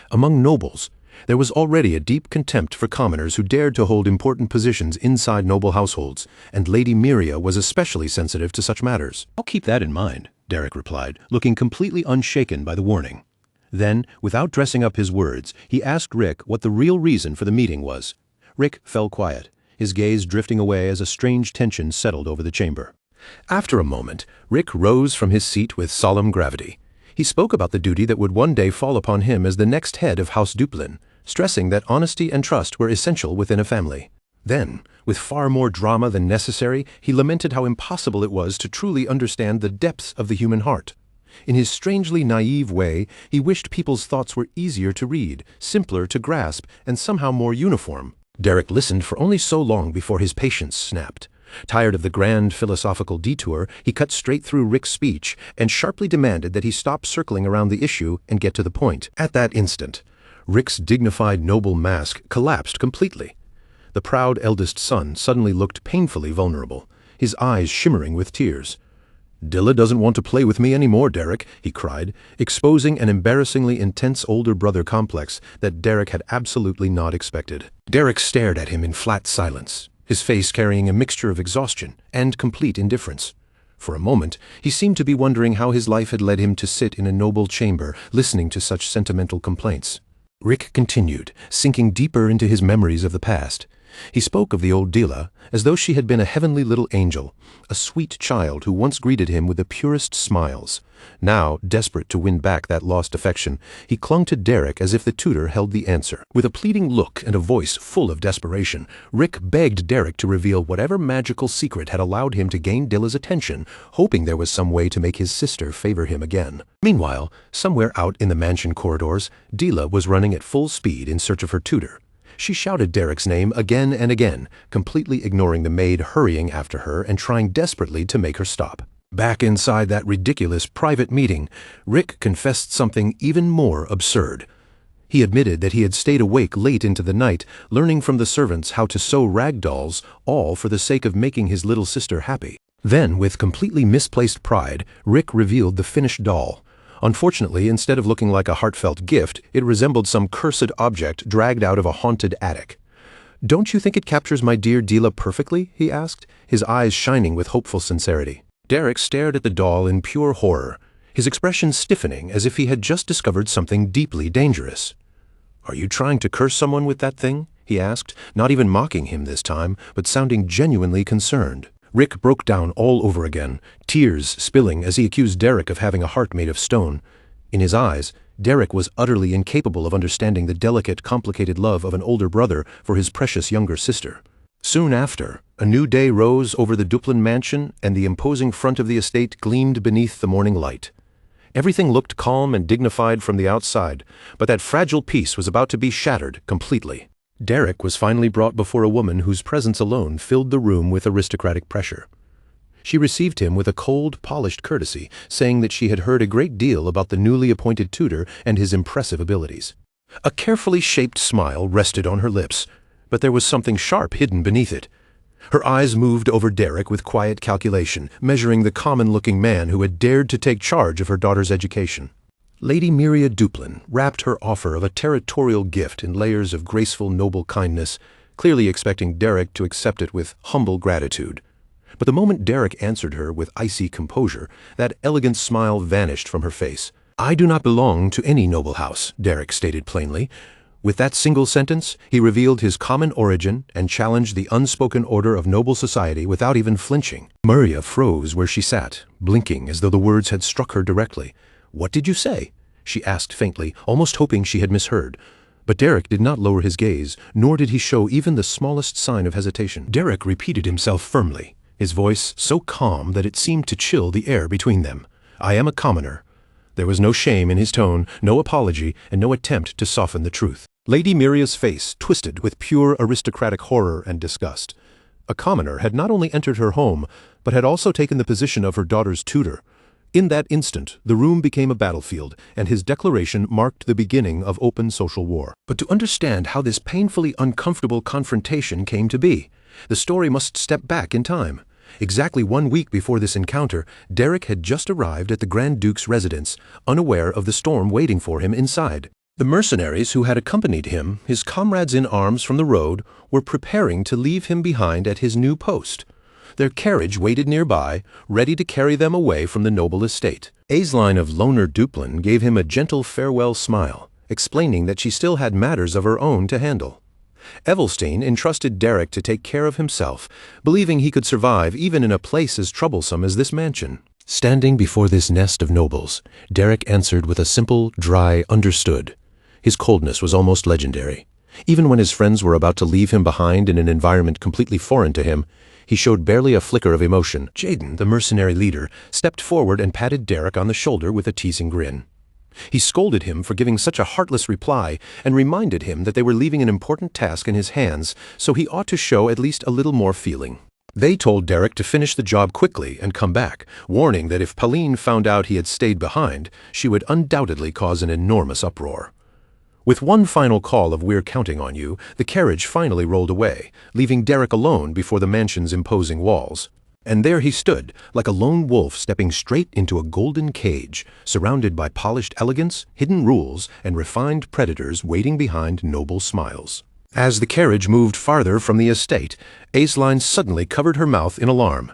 Among nobles, there was already a deep contempt for commoners who dared to hold important positions inside noble households, and Lady Miria was especially sensitive to such matters. "I'll keep that in mind," Derek replied, looking completely unshaken by the warning. Then, without dressing up his words, he asked Rick what the real reason for the meeting was. Rick fell quiet, his gaze drifting away as a strange tension settled over the chamber. After a moment, Rick rose from his seat with solemn gravity. He spoke about the duty that would one day fall upon him as the next head of House Duplin, stressing that honesty and trust were essential within a family. Then, with far more drama than necessary, he lamented how impossible it was to truly understand the depths of the human heart. In his strangely naive way, he wished people's thoughts were easier to read, simpler to grasp, and somehow more uniform. Derek listened for only so long before his patience snapped. Tired of the grand philosophical detour, he cut straight through Rick's speech and sharply demanded that he stop circling around the issue and get to the point. At that instant, Rick's dignified noble mask collapsed completely. The proud eldest son suddenly looked painfully vulnerable, his eyes shimmering with tears. "Dilla doesn't want to play with me anymore, Derek," he cried, exposing an embarrassingly intense older brother complex that Derek had absolutely not expected. Derek stared at him in flat silence, his face carrying a mixture of exhaustion and complete indifference. For a moment, he seemed to be wondering how his life had led him to sit in a noble chamber listening to such sentimental complaints. Rick continued, sinking deeper into his memories of the past. He spoke of the old Dilla as though she had been a heavenly little angel, a sweet child who once greeted him with the purest smiles. Now, desperate to win back that lost affection, he clung to Derek as if the tutor held the answer. With a pleading look and a voice full of desperation, Rick begged Derek to reveal whatever magical secret had allowed him to gain Dilla's attention, hoping there was some way to make his sister favor him again. Meanwhile, somewhere out in the mansion corridors, Dilla was running at full speed in search of her tutor. She shouted Derek's name again and again, completely ignoring the maid hurrying after her and trying desperately to make her stop. Back inside that ridiculous private meeting, Rick confessed something even more absurd. He admitted that he had stayed awake late into the night, learning from the servants how to sew rag dolls, all for the sake of making his little sister happy. Then, with completely misplaced pride, Rick revealed the finished doll. Unfortunately, instead of looking like a heartfelt gift, it resembled some cursed object dragged out of a haunted attic. "Don't you think it captures my dear Dilla perfectly?" he asked, his eyes shining with hopeful sincerity. Derek stared at the doll in pure horror, his expression stiffening as if he had just discovered something deeply dangerous. "Are you trying to curse someone with that thing?" he asked, not even mocking him this time, but sounding genuinely concerned. Rick broke down all over again, tears spilling as he accused Derek of having a heart made of stone. In his eyes, Derek was utterly incapable of understanding the delicate, complicated love of an older brother for his precious younger sister. Soon after, a new day rose over the Duplin mansion, and the imposing front of the estate gleamed beneath the morning light. Everything looked calm and dignified from the outside, but that fragile peace was about to be shattered completely. Derek was finally brought before a woman whose presence alone filled the room with aristocratic pressure. She received him with a cold, polished courtesy, saying that she had heard a great deal about the newly appointed tutor and his impressive abilities. A carefully shaped smile rested on her lips, but there was something sharp hidden beneath it. Her eyes moved over Derek with quiet calculation, measuring the common-looking man who had dared to take charge of her daughter's education. Lady Miria Duplin wrapped her offer of a territorial gift in layers of graceful, noble kindness, clearly expecting Derek to accept it with humble gratitude. But the moment Derek answered her with icy composure, that elegant smile vanished from her face. "I do not belong to any noble house," Derek stated plainly. With that single sentence, he revealed his common origin and challenged the unspoken order of noble society without even flinching. Maria froze where she sat, blinking as though the words had struck her directly. "What did you say?" she asked faintly, almost hoping she had misheard. But Derek did not lower his gaze, nor did he show even the smallest sign of hesitation. Derek repeated himself firmly, his voice so calm that it seemed to chill the air between them. "I am a commoner." There was no shame in his tone, no apology, and no attempt to soften the truth. Lady Miria's face twisted with pure aristocratic horror and disgust. A commoner had not only entered her home, but had also taken the position of her daughter's tutor. In that instant, the room became a battlefield, and his declaration marked the beginning of open social war. But to understand how this painfully uncomfortable confrontation came to be, the story must step back in time. Exactly 1 week before this encounter, Derek had just arrived at the Grand Duke's residence, unaware of the storm waiting for him inside. The mercenaries who had accompanied him, his comrades in arms from the road, were preparing to leave him behind at his new post. Their carriage waited nearby, ready to carry them away from the noble estate. Aisling of Loner Duplin gave him a gentle farewell smile, explaining that she still had matters of her own to handle. Evelstein entrusted Derek to take care of himself, believing he could survive even in a place as troublesome as this mansion. Standing before this nest of nobles, Derek answered with a simple, dry "understood." His coldness was almost legendary. Even when his friends were about to leave him behind in an environment completely foreign to him, he showed barely a flicker of emotion. Jaden, the mercenary leader, stepped forward and patted Derek on the shoulder with a teasing grin. He scolded him for giving such a heartless reply and reminded him that they were leaving an important task in his hands, so he ought to show at least a little more feeling. They told Derek to finish the job quickly and come back, warning that if Pauline found out he had stayed behind, she would undoubtedly cause an enormous uproar. With one final call of "We're counting on you," the carriage finally rolled away, leaving Derek alone before the mansion's imposing walls. And there he stood, like a lone wolf stepping straight into a golden cage, surrounded by polished elegance, hidden rules, and refined predators waiting behind noble smiles. As the carriage moved farther from the estate, Aisling suddenly covered her mouth in alarm.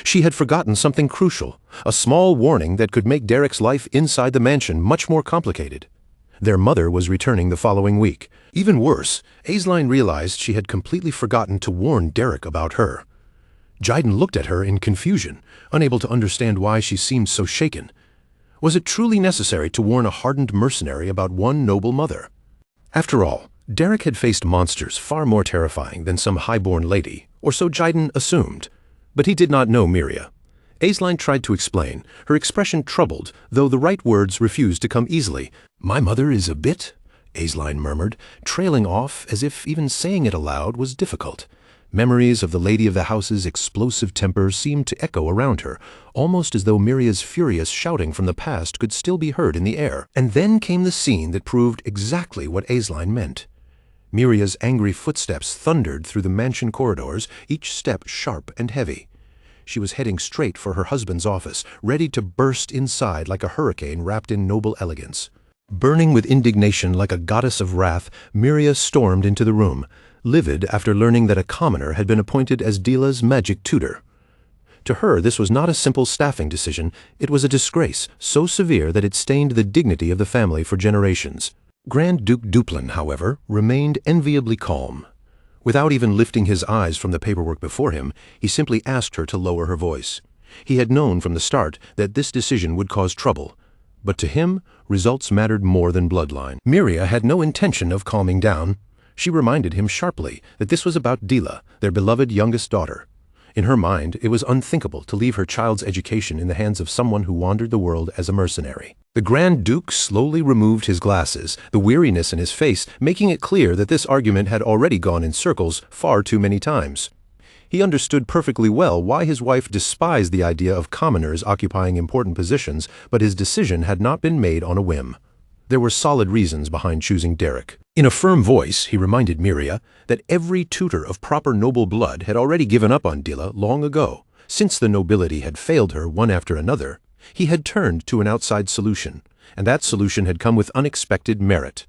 She had forgotten something crucial, a small warning that could make Derek's life inside the mansion much more complicated. Their mother was returning the following week. Even worse, Aisling realized she had completely forgotten to warn Derek about her. Jaden looked at her in confusion, unable to understand why she seemed so shaken. Was it truly necessary to warn a hardened mercenary about one noble mother? After all, Derek had faced monsters far more terrifying than some highborn lady, or so Jaden assumed. But he did not know Miria. Aisling tried to explain, her expression troubled, though the right words refused to come easily. "My mother is a bit," Aisling murmured, trailing off as if even saying it aloud was difficult. Memories of the lady of the house's explosive temper seemed to echo around her, almost as though Miria's furious shouting from the past could still be heard in the air. And then came the scene that proved exactly what Aisling meant. Miria's angry footsteps thundered through the mansion corridors, each step sharp and heavy. She was heading straight for her husband's office, ready to burst inside like a hurricane wrapped in noble elegance. Burning with indignation like a goddess of wrath, Miria stormed into the room, livid after learning that a commoner had been appointed as Dila's magic tutor. To her, this was not a simple staffing decision, it was a disgrace so severe that it stained the dignity of the family for generations. Grand Duke Duplin, however, remained enviably calm. Without even lifting his eyes from the paperwork before him, he simply asked her to lower her voice. He had known from the start that this decision would cause trouble, but to him, results mattered more than bloodline. Miria had no intention of calming down. She reminded him sharply that this was about Dila, their beloved youngest daughter. In her mind, it was unthinkable to leave her child's education in the hands of someone who wandered the world as a mercenary. The Grand Duke slowly removed his glasses, the weariness in his face making it clear that this argument had already gone in circles far too many times. He understood perfectly well why his wife despised the idea of commoners occupying important positions, but his decision had not been made on a whim. There were solid reasons behind choosing Derek. In a firm voice, he reminded Miria that every tutor of proper noble blood had already given up on Dila long ago. Since the nobility had failed her one after another, he had turned to an outside solution, and that solution had come with unexpected merit.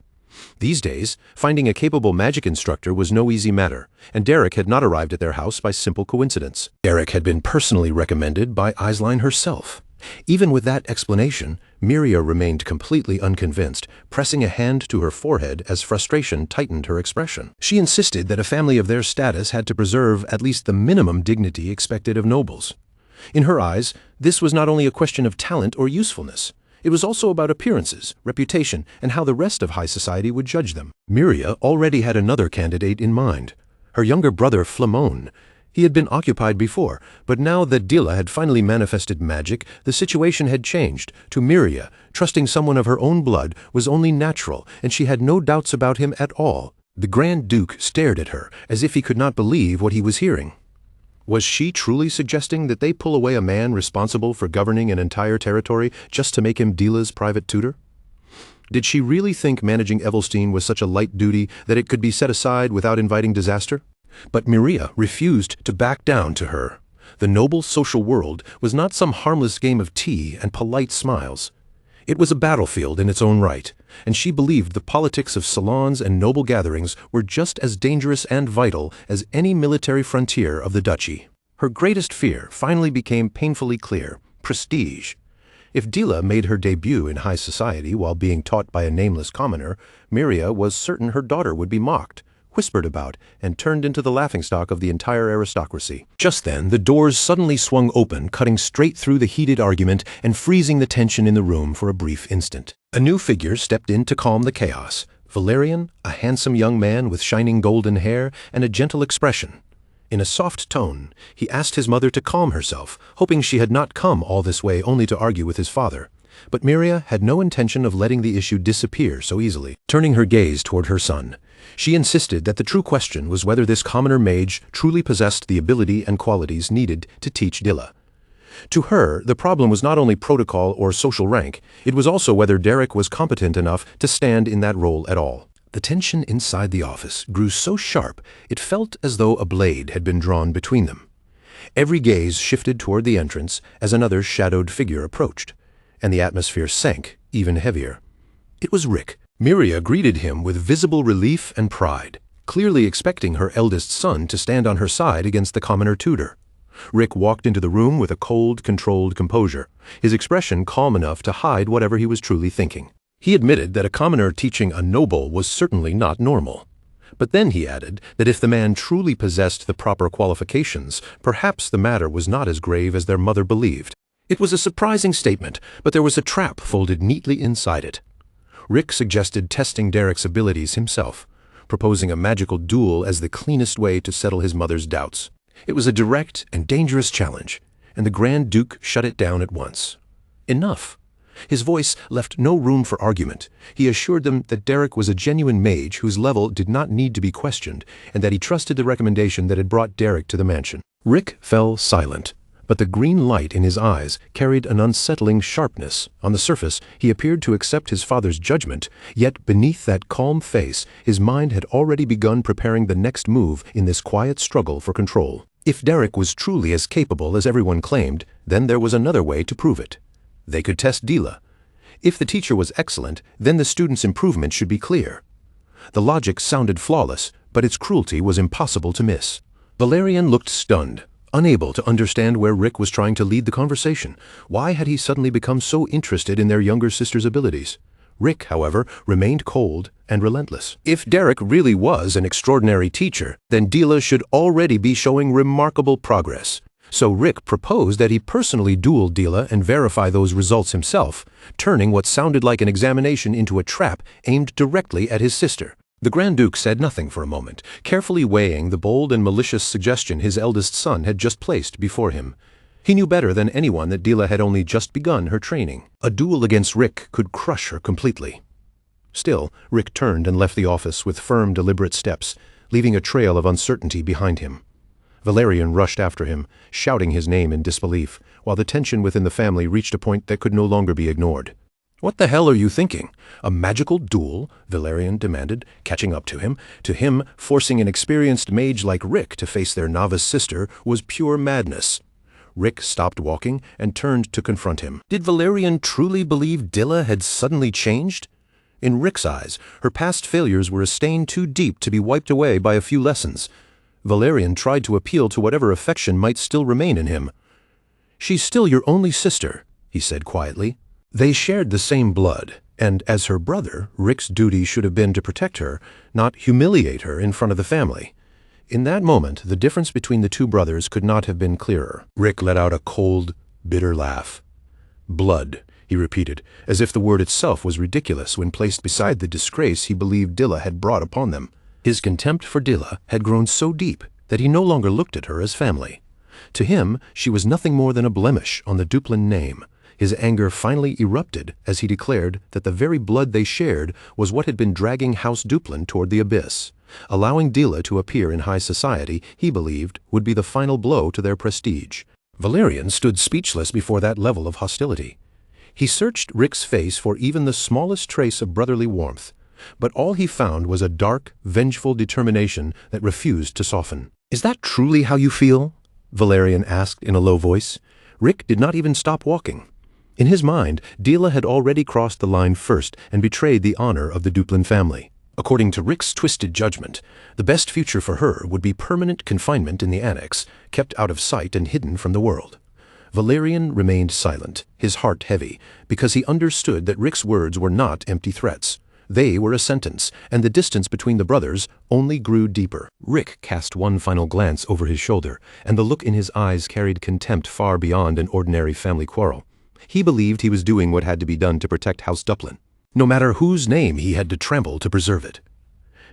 These days, finding a capable magic instructor was no easy matter, and Derek had not arrived at their house by simple coincidence. Derek had been personally recommended by Aisline herself. Even with that explanation, Miria remained completely unconvinced, pressing a hand to her forehead as frustration tightened her expression. She insisted that a family of their status had to preserve at least the minimum dignity expected of nobles. In her eyes, this was not only a question of talent or usefulness. It was also about appearances, reputation, and how the rest of high society would judge them. Miria already had another candidate in mind, her younger brother Flamon. He had been occupied before, but now that Dila had finally manifested magic, the situation had changed. To Miria, trusting someone of her own blood was only natural, and she had no doubts about him at all. The Grand Duke stared at her, as if he could not believe what he was hearing. Was she truly suggesting that they pull away a man responsible for governing an entire territory just to make him Dila's private tutor? Did she really think managing Evelstein was such a light duty that it could be set aside without inviting disaster? But Miria refused to back down to her. The noble social world was not some harmless game of tea and polite smiles. It was a battlefield in its own right, and she believed the politics of salons and noble gatherings were just as dangerous and vital as any military frontier of the duchy. Her greatest fear finally became painfully clear: prestige. If Dila made her debut in high society while being taught by a nameless commoner, Miria was certain her daughter would be mocked, whispered about, and turned into the laughingstock of the entire aristocracy. Just then, the doors suddenly swung open, cutting straight through the heated argument and freezing the tension in the room for a brief instant. A new figure stepped in to calm the chaos. Valerian, a handsome young man with shining golden hair and a gentle expression. In a soft tone, he asked his mother to calm herself, hoping she had not come all this way only to argue with his father. But Miria had no intention of letting the issue disappear so easily. Turning her gaze toward her son, she insisted that the true question was whether this commoner mage truly possessed the ability and qualities needed to teach Dila. To her, the problem was not only protocol or social rank, it was also whether Derek was competent enough to stand in that role at all. The tension inside the office grew so sharp it felt as though a blade had been drawn between them. Every gaze shifted toward the entrance as another shadowed figure approached, and the atmosphere sank even heavier. It was Rick. Miria greeted him with visible relief and pride, clearly expecting her eldest son to stand on her side against the commoner tutor. Rick walked into the room with a cold, controlled composure, his expression calm enough to hide whatever he was truly thinking. He admitted that a commoner teaching a noble was certainly not normal. But then he added that if the man truly possessed the proper qualifications, perhaps the matter was not as grave as their mother believed. It was a surprising statement, but there was a trap folded neatly inside it. Rick suggested testing Derek's abilities himself, proposing a magical duel as the cleanest way to settle his mother's doubts. It was a direct and dangerous challenge, and the Grand Duke shut it down at once. Enough. His voice left no room for argument. He assured them that Derek was a genuine mage whose level did not need to be questioned, and that he trusted the recommendation that had brought Derek to the mansion. Rick fell silent, but the green light in his eyes carried an unsettling sharpness. On the surface, he appeared to accept his father's judgment, yet beneath that calm face, his mind had already begun preparing the next move in this quiet struggle for control. If Derek was truly as capable as everyone claimed, then there was another way to prove it. They could test Dila. If the teacher was excellent, then the student's improvement should be clear. The logic sounded flawless, but its cruelty was impossible to miss. Valerian looked stunned, unable to understand where Rick was trying to lead the conversation. Why had he suddenly become so interested in their younger sister's abilities? Rick, however, remained cold and relentless. If Derek really was an extraordinary teacher, then Dila should already be showing remarkable progress. So Rick proposed that he personally duel Dila and verify those results himself, turning what sounded like an examination into a trap aimed directly at his sister. The Grand Duke said nothing for a moment, carefully weighing the bold and malicious suggestion his eldest son had just placed before him. He knew better than anyone that Dila had only just begun her training. A duel against Rick could crush her completely. Still, Rick turned and left the office with firm, deliberate steps, leaving a trail of uncertainty behind him. Valerian rushed after him, shouting his name in disbelief, while the tension within the family reached a point that could no longer be ignored. "What the hell are you thinking? A magical duel?" Valerian demanded, catching up to him, forcing an experienced mage like Rick to face their novice sister was pure madness. Rick stopped walking and turned to confront him. Did Valerian truly believe Dila had suddenly changed? In Rick's eyes, her past failures were a stain too deep to be wiped away by a few lessons. Valerian tried to appeal to whatever affection might still remain in him. "She's still your only sister," he said quietly. They shared the same blood, and as her brother, Rick's duty should have been to protect her, not humiliate her in front of the family. In that moment, the difference between the two brothers could not have been clearer. Rick let out a cold, bitter laugh. "Blood," he repeated, as if the word itself was ridiculous when placed beside the disgrace he believed Dilla had brought upon them. His contempt for Dilla had grown so deep that he no longer looked at her as family. To him, she was nothing more than a blemish on the Duplin name. His anger finally erupted as he declared that the very blood they shared was what had been dragging House Duplin toward the abyss. Allowing Dilla to appear in high society, he believed, would be the final blow to their prestige. Valerian stood speechless before that level of hostility. He searched Rick's face for even the smallest trace of brotherly warmth, but all he found was a dark, vengeful determination that refused to soften. "Is that truly how you feel?" Valerian asked in a low voice. Rick did not even stop walking. In his mind, Dilla had already crossed the line first and betrayed the honor of the Duplin family. According to Rick's twisted judgment, the best future for her would be permanent confinement in the annex, kept out of sight and hidden from the world. Valerian remained silent, his heart heavy, because he understood that Rick's words were not empty threats. They were a sentence, and the distance between the brothers only grew deeper. Rick cast one final glance over his shoulder, and the look in his eyes carried contempt far beyond an ordinary family quarrel. He believed he was doing what had to be done to protect House Duplin, no matter whose name he had to trample to preserve it.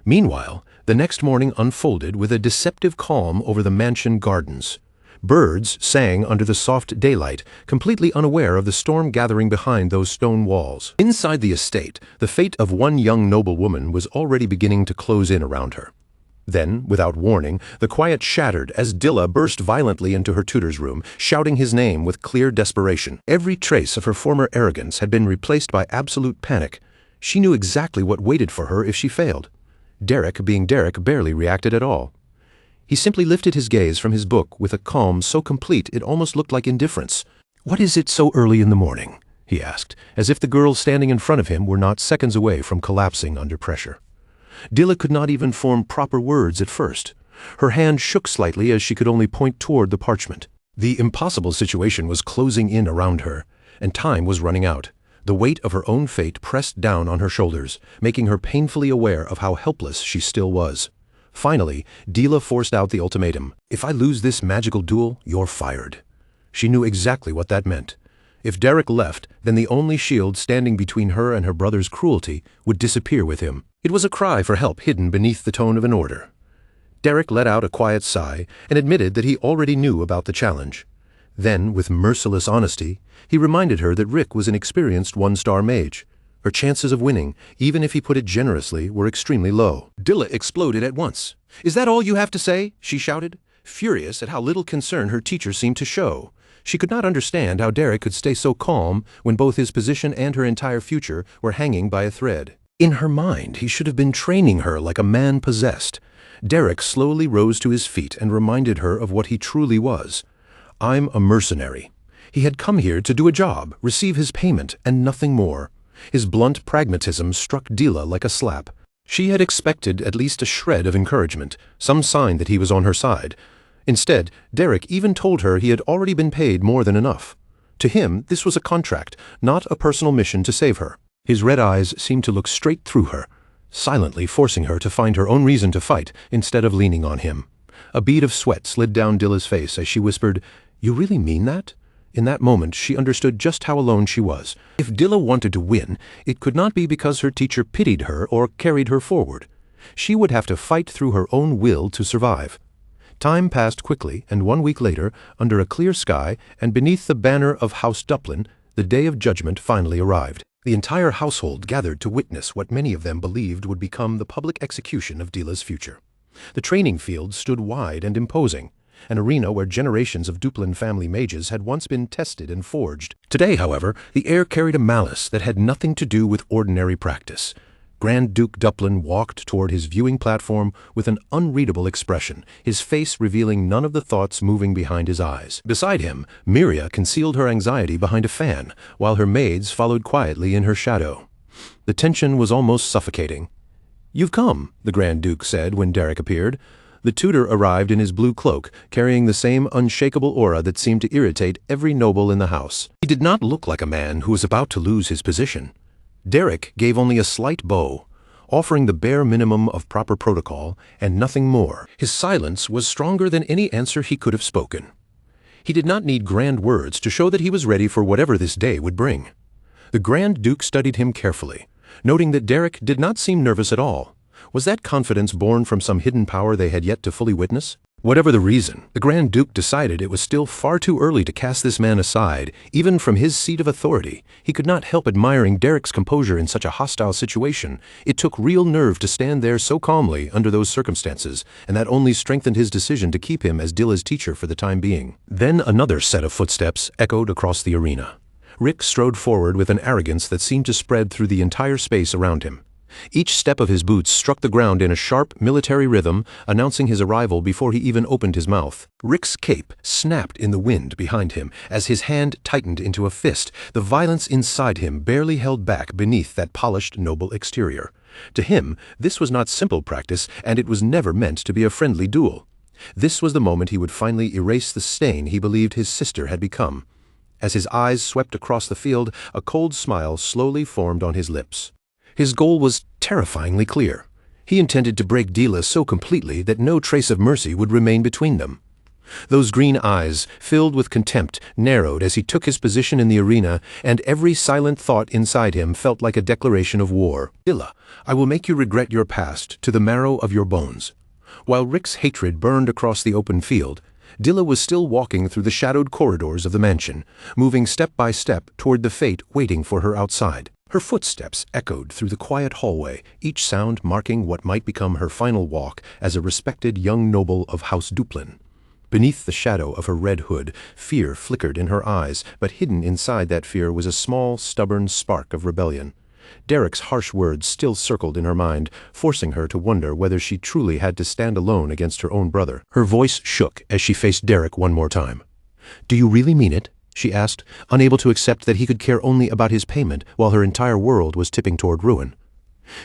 Meanwhile, the next morning unfolded with a deceptive calm over the mansion gardens. Birds sang under the soft daylight, completely unaware of the storm gathering behind those stone walls. Inside the estate, the fate of one young noblewoman was already beginning to close in around her. Then, without warning, the quiet shattered as Dilla burst violently into her tutor's room, shouting his name with clear desperation. Every trace of her former arrogance had been replaced by absolute panic. She knew exactly what waited for her if she failed. Derek, being Derek, barely reacted at all. He simply lifted his gaze from his book with a calm so complete it almost looked like indifference. "What is it so early in the morning?" he asked, as if the girl standing in front of him were not seconds away from collapsing under pressure. Dilla could not even form proper words at first. Her hand shook slightly as she could only point toward the parchment. The impossible situation was closing in around her, and time was running out. The weight of her own fate pressed down on her shoulders, making her painfully aware of how helpless she still was. Finally, Dilla forced out the ultimatum. "If I lose this magical duel, you're fired." She knew exactly what that meant. If Derek left, then the only shield standing between her and her brother's cruelty would disappear with him. It was a cry for help hidden beneath the tone of an order. Derek let out a quiet sigh and admitted that he already knew about the challenge. Then, with merciless honesty, he reminded her that Rick was an experienced one-star mage. Her chances of winning, even if he put it generously, were extremely low. Dilla exploded at once. "Is that all you have to say?" she shouted, furious at how little concern her teacher seemed to show. She could not understand how Derek could stay so calm when both his position and her entire future were hanging by a thread. In her mind, he should have been training her like a man possessed. Derek slowly rose to his feet and reminded her of what he truly was. "I'm a mercenary." He had come here to do a job, receive his payment, and nothing more. His blunt pragmatism struck Dilla like a slap. She had expected at least a shred of encouragement, some sign that he was on her side. Instead, Derek even told her he had already been paid more than enough. To him, this was a contract, not a personal mission to save her. His red eyes seemed to look straight through her, silently forcing her to find her own reason to fight instead of leaning on him. A bead of sweat slid down Dilla's face as she whispered, "You really mean that?" In that moment, she understood just how alone she was. If Dilla wanted to win, it could not be because her teacher pitied her or carried her forward. She would have to fight through her own will to survive. Time passed quickly, and 1 week later, under a clear sky and beneath the banner of House Duplin, the day of judgment finally arrived. The entire household gathered to witness what many of them believed would become the public execution of Dilla's future. The training field stood wide and imposing, an arena where generations of Duplin family mages had once been tested and forged. Today, however, the air carried a malice that had nothing to do with ordinary practice. Grand Duke Duplin walked toward his viewing platform with an unreadable expression, his face revealing none of the thoughts moving behind his eyes. Beside him, Miria concealed her anxiety behind a fan, while her maids followed quietly in her shadow. The tension was almost suffocating. "You've come," the Grand Duke said when Derek appeared. The tutor arrived in his blue cloak, carrying the same unshakable aura that seemed to irritate every noble in the house. He did not look like a man who was about to lose his position. Derek gave only a slight bow, offering the bare minimum of proper protocol and nothing more. His silence was stronger than any answer he could have spoken. He did not need grand words to show that he was ready for whatever this day would bring. The Grand Duke studied him carefully, noting that Derek did not seem nervous at all. Was that confidence born from some hidden power they had yet to fully witness? Whatever the reason, the Grand Duke decided it was still far too early to cast this man aside, even from his seat of authority. He could not help admiring Derek's composure in such a hostile situation. It took real nerve to stand there so calmly under those circumstances, and that only strengthened his decision to keep him as Dilla's teacher for the time being. Then another set of footsteps echoed across the arena. Rick strode forward with an arrogance that seemed to spread through the entire space around him. Each step of his boots struck the ground in a sharp, military rhythm, announcing his arrival before he even opened his mouth. Rick's cape snapped in the wind behind him as his hand tightened into a fist, the violence inside him barely held back beneath that polished, noble exterior. To him, this was not simple practice, and it was never meant to be a friendly duel. This was the moment he would finally erase the stain he believed his sister had become. As his eyes swept across the field, a cold smile slowly formed on his lips. His goal was terrifyingly clear. He intended to break Dilla so completely that no trace of mercy would remain between them. Those green eyes, filled with contempt, narrowed as he took his position in the arena, and every silent thought inside him felt like a declaration of war. "Dilla, I will make you regret your past to the marrow of your bones." While Rick's hatred burned across the open field, Dilla was still walking through the shadowed corridors of the mansion, moving step by step toward the fate waiting for her outside. Her footsteps echoed through the quiet hallway, each sound marking what might become her final walk as a respected young noble of House Duplin. Beneath the shadow of her red hood, fear flickered in her eyes, but hidden inside that fear was a small, stubborn spark of rebellion. Derek's harsh words still circled in her mind, forcing her to wonder whether she truly had to stand alone against her own brother. Her voice shook as she faced Derek one more time. "Do you really mean it?" she asked, unable to accept that he could care only about his payment while her entire world was tipping toward ruin.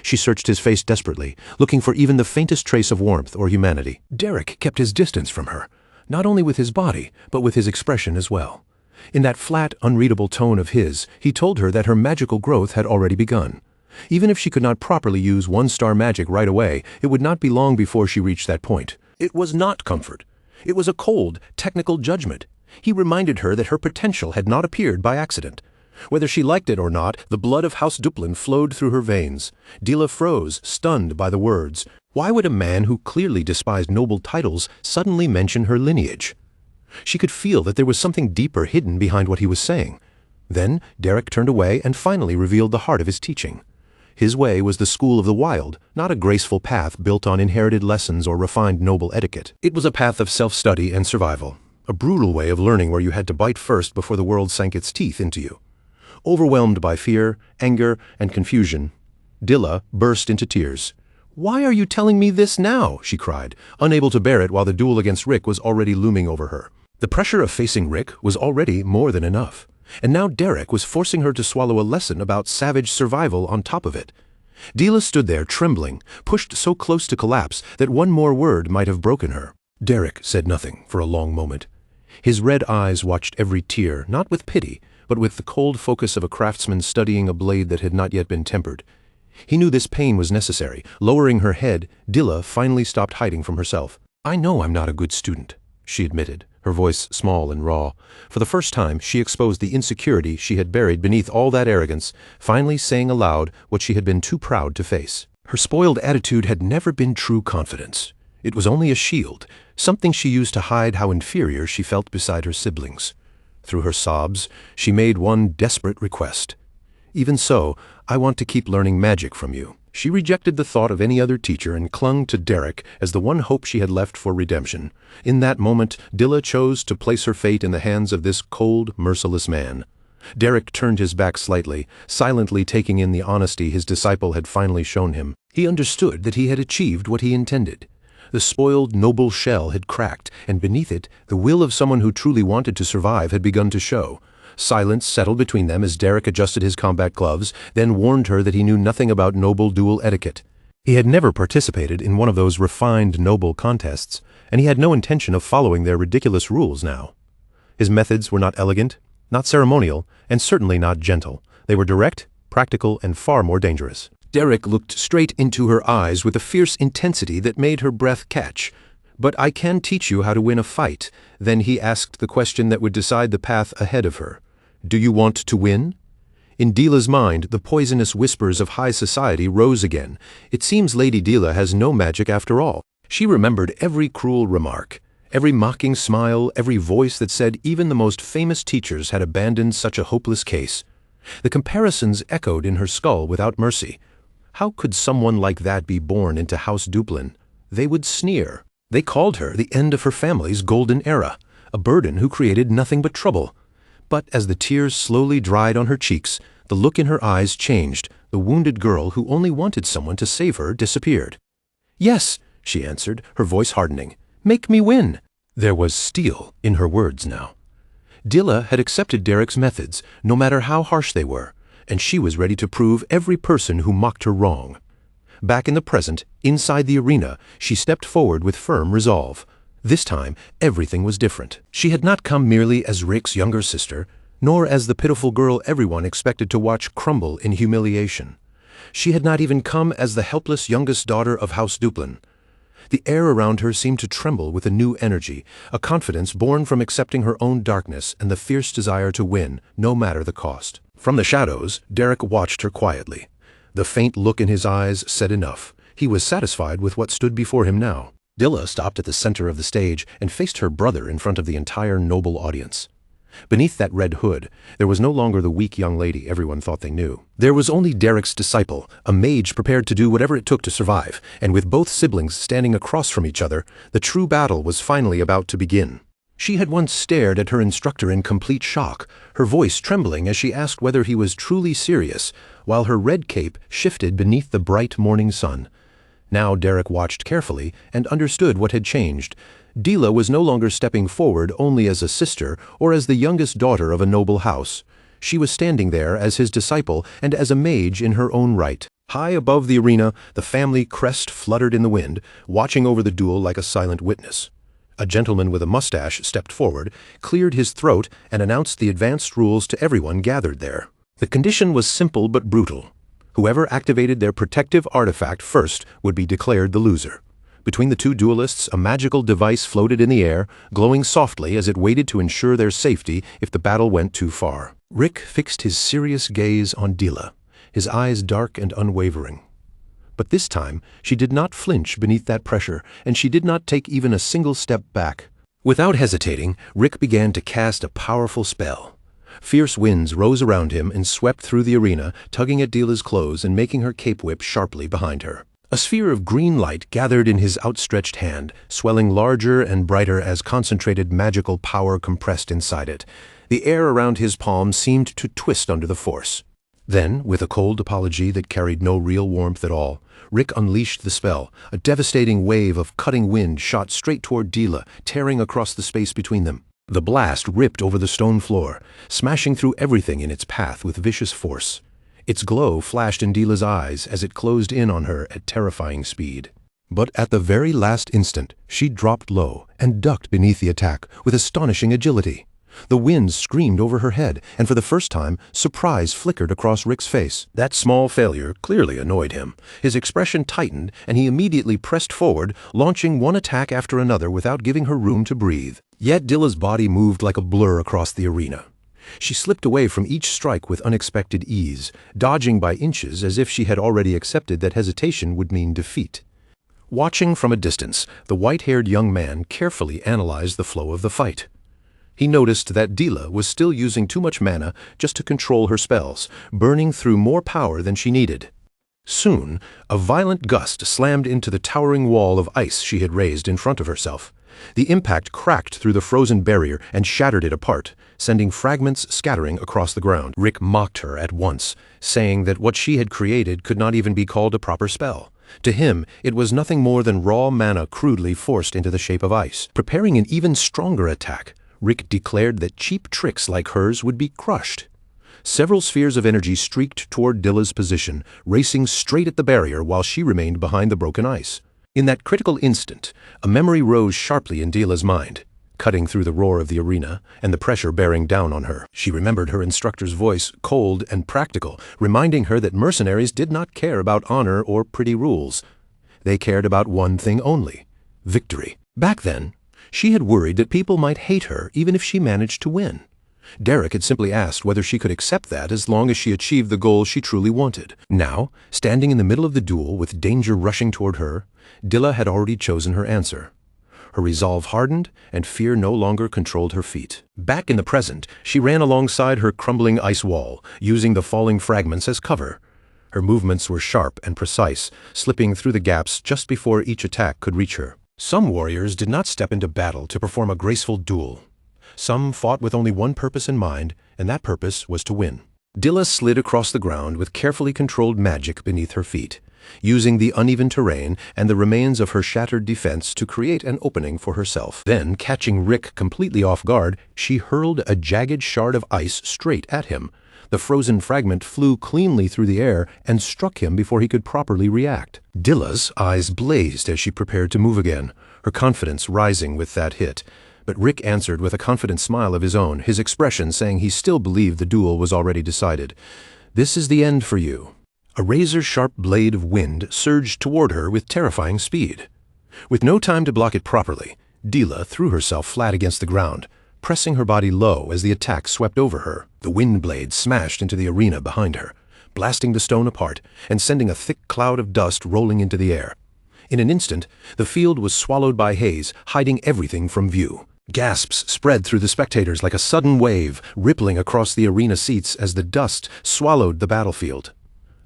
She searched his face desperately, looking for even the faintest trace of warmth or humanity. Derek kept his distance from her, not only with his body, but with his expression as well. In that flat, unreadable tone of his, he told her that her magical growth had already begun. Even if she could not properly use one-star magic right away, it would not be long before she reached that point. It was not comfort. It was a cold, technical judgment. He reminded her that her potential had not appeared by accident. Whether she liked it or not, the blood of House Duplin flowed through her veins. Dilla froze, stunned by the words. Why would a man who clearly despised noble titles suddenly mention her lineage? She could feel that there was something deeper hidden behind what he was saying. Then Derek turned away and finally revealed the heart of his teaching. His way was the school of the wild, not a graceful path built on inherited lessons or refined noble etiquette. It was a path of self-study and survival. A brutal way of learning where you had to bite first before the world sank its teeth into you. Overwhelmed by fear, anger, and confusion, Dilla burst into tears. "Why are you telling me this now?" she cried, unable to bear it while the duel against Rick was already looming over her. The pressure of facing Rick was already more than enough, and now Derek was forcing her to swallow a lesson about savage survival on top of it. Dilla stood there trembling, pushed so close to collapse that one more word might have broken her. Derek said nothing for a long moment. His red eyes watched every tear, not with pity, but with the cold focus of a craftsman studying a blade that had not yet been tempered. He knew this pain was necessary. Lowering her head, Dilla finally stopped hiding from herself. "I know I'm not a good student," she admitted, her voice small and raw. For the first time, she exposed the insecurity she had buried beneath all that arrogance, finally saying aloud what she had been too proud to face. Her spoiled attitude had never been true confidence. It was only a shield, something she used to hide how inferior she felt beside her siblings. Through her sobs, she made one desperate request. "Even so, I want to keep learning magic from you." She rejected the thought of any other teacher and clung to Derek as the one hope she had left for redemption. In that moment, Dilla chose to place her fate in the hands of this cold, merciless man. Derek turned his back slightly, silently taking in the honesty his disciple had finally shown him. He understood that he had achieved what he intended. The spoiled, noble shell had cracked, and beneath it, the will of someone who truly wanted to survive had begun to show. Silence settled between them as Derek adjusted his combat gloves, then warned her that he knew nothing about noble duel etiquette. He had never participated in one of those refined noble contests, and he had no intention of following their ridiculous rules now. His methods were not elegant, not ceremonial, and certainly not gentle. They were direct, practical, and far more dangerous. Derek looked straight into her eyes with a fierce intensity that made her breath catch. "But I can teach you how to win a fight." Then he asked the question that would decide the path ahead of her. "Do you want to win?" In Dila's mind, the poisonous whispers of high society rose again. It seems Lady Dila has no magic after all. She remembered every cruel remark, every mocking smile, every voice that said even the most famous teachers had abandoned such a hopeless case. The comparisons echoed in her skull without mercy. How could someone like that be born into House Duplin? They would sneer. They called her the end of her family's golden era, a burden who created nothing but trouble. But as the tears slowly dried on her cheeks, the look in her eyes changed. The wounded girl who only wanted someone to save her disappeared. "Yes," she answered, her voice hardening. "Make me win." There was steel in her words now. Dila had accepted Derek's methods, no matter how harsh they were, and she was ready to prove every person who mocked her wrong. Back in the present, inside the arena, she stepped forward with firm resolve. This time, everything was different. She had not come merely as Rick's younger sister, nor as the pitiful girl everyone expected to watch crumble in humiliation. She had not even come as the helpless youngest daughter of House Duplin. The air around her seemed to tremble with a new energy, a confidence born from accepting her own darkness and the fierce desire to win, no matter the cost. From the shadows, Derek watched her quietly. The faint look in his eyes said enough. He was satisfied with what stood before him now. Dila stopped at the center of the stage and faced her brother in front of the entire noble audience. Beneath that red hood, there was no longer the weak young lady everyone thought they knew. There was only Derek's disciple, a mage prepared to do whatever it took to survive, and with both siblings standing across from each other, the true battle was finally about to begin. She had once stared at her instructor in complete shock, her voice trembling as she asked whether he was truly serious, while her red cape shifted beneath the bright morning sun. Now Derek watched carefully and understood what had changed. Dila was no longer stepping forward only as a sister or as the youngest daughter of a noble house. She was standing there as his disciple and as a mage in her own right. High above the arena, the family crest fluttered in the wind, watching over the duel like a silent witness. A gentleman with a mustache stepped forward, cleared his throat, and announced the advanced rules to everyone gathered there. The condition was simple but brutal. Whoever activated their protective artifact first would be declared the loser. Between the two duelists, a magical device floated in the air, glowing softly as it waited to ensure their safety if the battle went too far. Rick fixed his serious gaze on Dila, his eyes dark and unwavering. But this time, she did not flinch beneath that pressure, and she did not take even a single step back. Without hesitating, Rick began to cast a powerful spell. Fierce winds rose around him and swept through the arena, tugging at Dila's clothes and making her cape whip sharply behind her. A sphere of green light gathered in his outstretched hand, swelling larger and brighter as concentrated magical power compressed inside it. The air around his palm seemed to twist under the force. Then, with a cold apology that carried no real warmth at all, Rick unleashed the spell. A devastating wave of cutting wind shot straight toward Dila, tearing across the space between them. The blast ripped over the stone floor, smashing through everything in its path with vicious force. Its glow flashed in Dila's eyes as it closed in on her at terrifying speed. But at the very last instant, she dropped low and ducked beneath the attack with astonishing agility. The wind screamed over her head, and for the first time, surprise flickered across Rick's face. That small failure clearly annoyed him. His expression tightened, and he immediately pressed forward, launching one attack after another without giving her room to breathe. Yet Dila's body moved like a blur across the arena. She slipped away from each strike with unexpected ease, dodging by inches as if she had already accepted that hesitation would mean defeat. Watching from a distance, the white-haired young man carefully analyzed the flow of the fight. He noticed that Dila was still using too much mana just to control her spells, burning through more power than she needed. Soon, a violent gust slammed into the towering wall of ice she had raised in front of herself. The impact cracked through the frozen barrier and shattered it apart, sending fragments scattering across the ground. Rick mocked her at once, saying that what she had created could not even be called a proper spell. To him, it was nothing more than raw mana crudely forced into the shape of ice. Preparing an even stronger attack, Rick declared that cheap tricks like hers would be crushed. Several spheres of energy streaked toward Dilla's position, racing straight at the barrier while she remained behind the broken ice. In that critical instant, a memory rose sharply in Dilla's mind, cutting through the roar of the arena and the pressure bearing down on her. She remembered her instructor's voice, cold and practical, reminding her that mercenaries did not care about honor or pretty rules. They cared about one thing only: victory. Back then, she had worried that people might hate her even if she managed to win. Derek had simply asked whether she could accept that as long as she achieved the goal she truly wanted. Now, standing in the middle of the duel with danger rushing toward her, Dilla had already chosen her answer. Her resolve hardened, and fear no longer controlled her feet. Back in the present, she ran alongside her crumbling ice wall, using the falling fragments as cover. Her movements were sharp and precise, slipping through the gaps just before each attack could reach her. Some warriors did not step into battle to perform a graceful duel. Some fought with only one purpose in mind, and that purpose was to win. Dilla slid across the ground with carefully controlled magic beneath her feet, using the uneven terrain and the remains of her shattered defense to create an opening for herself. Then, catching Rick completely off guard, she hurled a jagged shard of ice straight at him. The frozen fragment flew cleanly through the air and struck him before he could properly react. Dilla's eyes blazed as she prepared to move again, her confidence rising with that hit. But Rick answered with a confident smile of his own, his expression saying he still believed the duel was already decided. "This is the end for you." A razor-sharp blade of wind surged toward her with terrifying speed. With no time to block it properly, Dilla threw herself flat against the ground, pressing her body low as the attack swept over her. The wind blade smashed into the arena behind her, blasting the stone apart and sending a thick cloud of dust rolling into the air. In an instant, the field was swallowed by haze, hiding everything from view. Gasps spread through the spectators like a sudden wave, rippling across the arena seats as the dust swallowed the battlefield.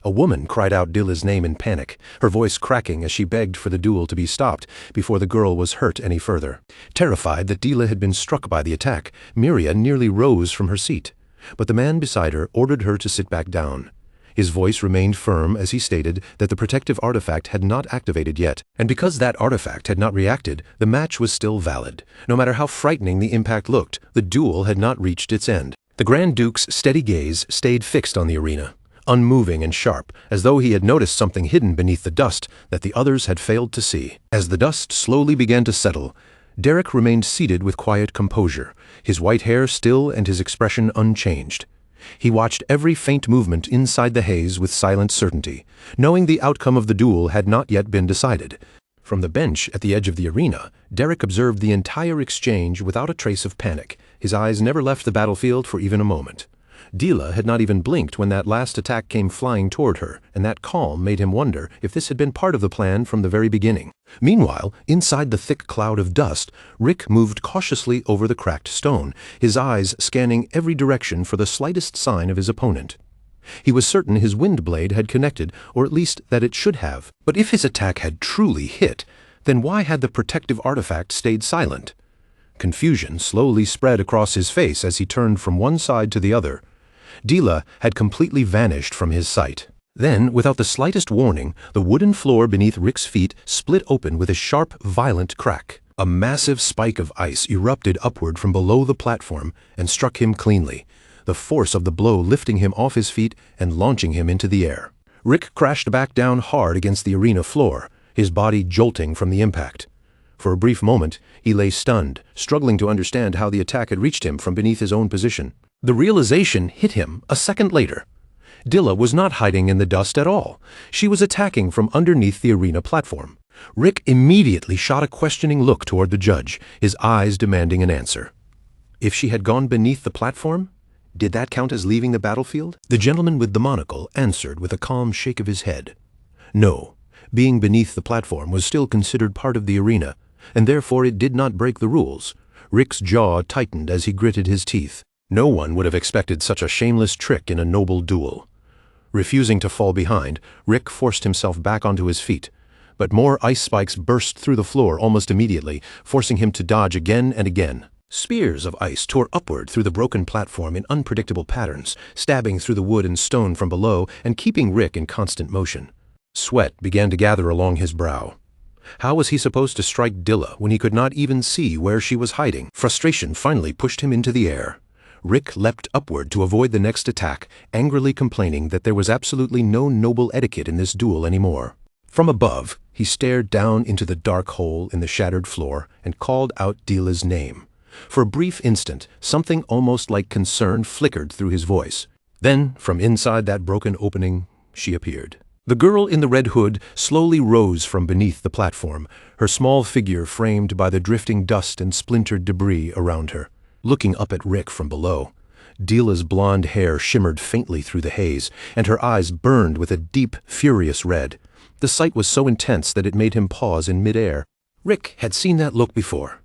A woman cried out Dilla's name in panic, her voice cracking as she begged for the duel to be stopped before the girl was hurt any further. Terrified that Dilla had been struck by the attack, Miria nearly rose from her seat, but the man beside her ordered her to sit back down. His voice remained firm as he stated that the protective artifact had not activated yet, and because that artifact had not reacted, the match was still valid. No matter how frightening the impact looked, the duel had not reached its end. The Grand Duke's steady gaze stayed fixed on the arena, unmoving and sharp, as though he had noticed something hidden beneath the dust that the others had failed to see. As the dust slowly began to settle, Derek remained seated with quiet composure, his white hair still and his expression unchanged. He watched every faint movement inside the haze with silent certainty, knowing the outcome of the duel had not yet been decided. From the bench at the edge of the arena, Derek observed the entire exchange without a trace of panic. His eyes never left the battlefield for even a moment. Dilla had not even blinked when that last attack came flying toward her, and that calm made him wonder if this had been part of the plan from the very beginning. Meanwhile, inside the thick cloud of dust, Rick moved cautiously over the cracked stone, his eyes scanning every direction for the slightest sign of his opponent. He was certain his wind blade had connected, or at least that it should have. But if his attack had truly hit, then why had the protective artifact stayed silent? Confusion slowly spread across his face as he turned from one side to the other. Dilla had completely vanished from his sight. Then, without the slightest warning, the wooden floor beneath Rick's feet split open with a sharp, violent crack. A massive spike of ice erupted upward from below the platform and struck him cleanly, the force of the blow lifting him off his feet and launching him into the air. Rick crashed back down hard against the arena floor, his body jolting from the impact. For a brief moment, he lay stunned, struggling to understand how the attack had reached him from beneath his own position. The realization hit him a second later. Dilla was not hiding in the dust at all. She was attacking from underneath the arena platform. Rick immediately shot a questioning look toward the judge, his eyes demanding an answer. If she had gone beneath the platform, did that count as leaving the battlefield? The gentleman with the monocle answered with a calm shake of his head. No, being beneath the platform was still considered part of the arena, and therefore it did not break the rules. Rick's jaw tightened as he gritted his teeth. No one would have expected such a shameless trick in a noble duel. Refusing to fall behind, Rick forced himself back onto his feet, but more ice spikes burst through the floor almost immediately, forcing him to dodge again and again. Spears of ice tore upward through the broken platform in unpredictable patterns, stabbing through the wood and stone from below and keeping Rick in constant motion. Sweat began to gather along his brow. How was he supposed to strike Dilla when he could not even see where she was hiding? Frustration finally pushed him into the air. Rick leapt upward to avoid the next attack, angrily complaining that there was absolutely no noble etiquette in this duel anymore. From above, he stared down into the dark hole in the shattered floor and called out Dilla's name. For a brief instant, something almost like concern flickered through his voice. Then, from inside that broken opening, she appeared. The girl in the red hood slowly rose from beneath the platform, her small figure framed by the drifting dust and splintered debris around her. Looking up at Rick from below, Dilla's blonde hair shimmered faintly through the haze, and her eyes burned with a deep, furious red. The sight was so intense that it made him pause in midair. Rick had seen that look before.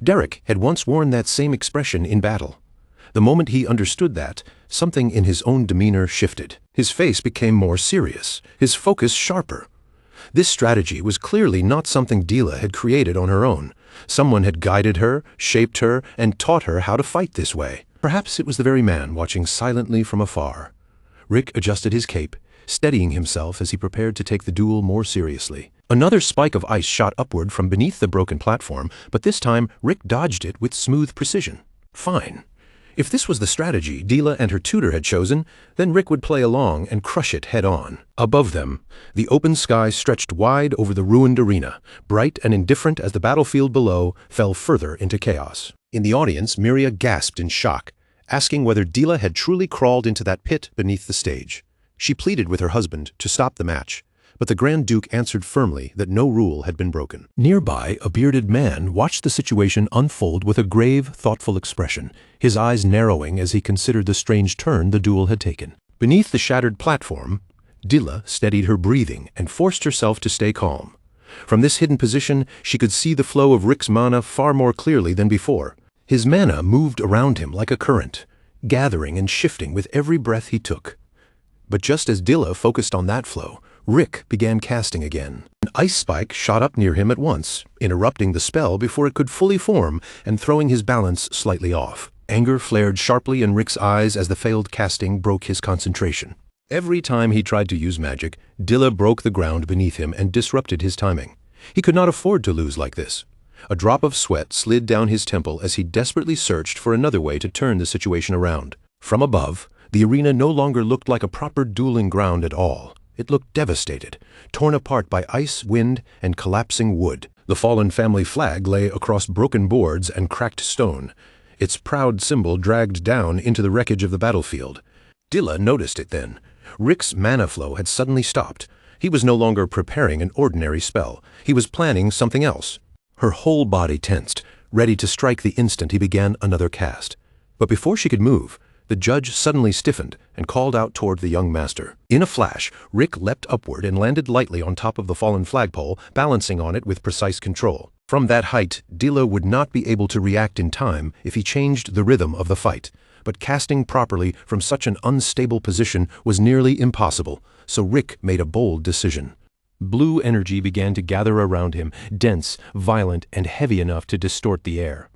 Derek had once worn that same expression in battle. The moment he understood that, something in his own demeanor shifted. His face became more serious, his focus sharper. This strategy was clearly not something Dilla had created on her own. Someone had guided her, shaped her, and taught her how to fight this way. Perhaps it was the very man watching silently from afar. Rick adjusted his cape, steadying himself as he prepared to take the duel more seriously. Another spike of ice shot upward from beneath the broken platform, but this time Rick dodged it with smooth precision. Fine. If this was the strategy Dilla and her tutor had chosen, then Rick would play along and crush it head-on. Above them, the open sky stretched wide over the ruined arena, bright and indifferent as the battlefield below fell further into chaos. In the audience, Miria gasped in shock, asking whether Dilla had truly crawled into that pit beneath the stage. She pleaded with her husband to stop the match, but the Grand Duke answered firmly that no rule had been broken. Nearby, a bearded man watched the situation unfold with a grave, thoughtful expression, his eyes narrowing as he considered the strange turn the duel had taken. Beneath the shattered platform, Dilla steadied her breathing and forced herself to stay calm. From this hidden position, she could see the flow of Rick's mana far more clearly than before. His mana moved around him like a current, gathering and shifting with every breath he took. But just as Dilla focused on that flow, Rick began casting again. An ice spike shot up near him at once, interrupting the spell before it could fully form and throwing his balance slightly off. Anger flared sharply in Rick's eyes as the failed casting broke his concentration. Every time he tried to use magic, Dilla broke the ground beneath him and disrupted his timing. He could not afford to lose like this. A drop of sweat slid down his temple as he desperately searched for another way to turn the situation around. From above, the arena no longer looked like a proper dueling ground at all. It looked devastated, torn apart by ice, wind, and collapsing wood. The fallen family flag lay across broken boards and cracked stone, its proud symbol dragged down into the wreckage of the battlefield. Dilla noticed it then. Rick's mana flow had suddenly stopped. He was no longer preparing an ordinary spell. He was planning something else. Her whole body tensed, ready to strike the instant he began another cast. But before she could move, the judge suddenly stiffened and called out toward the young master. In a flash, Rick leapt upward and landed lightly on top of the fallen flagpole, balancing on it with precise control. From that height, Dilla would not be able to react in time if he changed the rhythm of the fight. But casting properly from such an unstable position was nearly impossible, so Rick made a bold decision. Blue energy began to gather around him, dense, violent, and heavy enough to distort the air.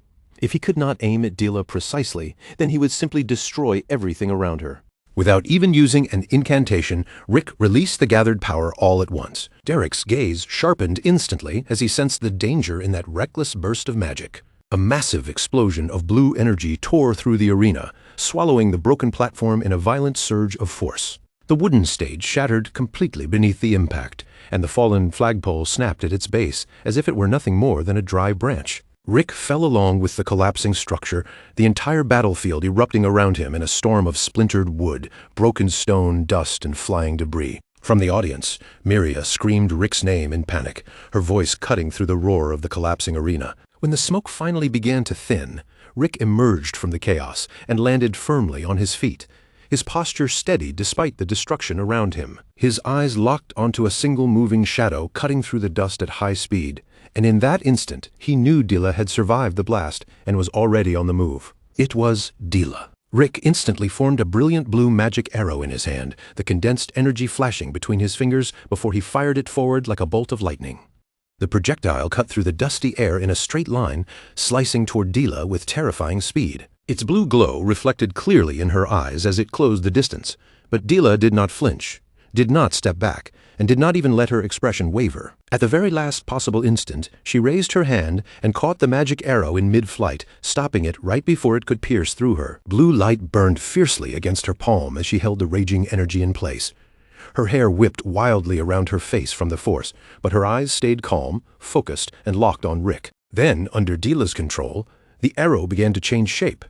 If he could not aim at Dilla precisely, then he would simply destroy everything around her. Without even using an incantation, Rick released the gathered power all at once. Derek's gaze sharpened instantly as he sensed the danger in that reckless burst of magic. A massive explosion of blue energy tore through the arena, swallowing the broken platform in a violent surge of force. The wooden stage shattered completely beneath the impact, and the fallen flagpole snapped at its base as if it were nothing more than a dry branch. Rick fell along with the collapsing structure, the entire battlefield erupting around him in a storm of splintered wood, broken stone, dust, and flying debris. From the audience, Miria screamed Rick's name in panic, her voice cutting through the roar of the collapsing arena. When the smoke finally began to thin, Rick emerged from the chaos and landed firmly on his feet, his posture steady despite the destruction around him. His eyes locked onto a single moving shadow cutting through the dust at high speed, and in that instant he knew Dilla had survived the blast and was already on the move. It was Dilla. Rick instantly formed a brilliant blue magic arrow in his hand, the condensed energy flashing between his fingers before he fired it forward like a bolt of lightning. The projectile cut through the dusty air in a straight line, slicing toward Dilla with terrifying speed. Its blue glow reflected clearly in her eyes as it closed the distance, but Dilla did not flinch. did not step back, and did not even let her expression waver. At the very last possible instant, she raised her hand and caught the magic arrow in mid-flight, stopping it right before it could pierce through her. Blue light burned fiercely against her palm as she held the raging energy in place. Her hair whipped wildly around her face from the force, but her eyes stayed calm, focused, and locked on Rick. Then, under Dila's control, the arrow began to change shape.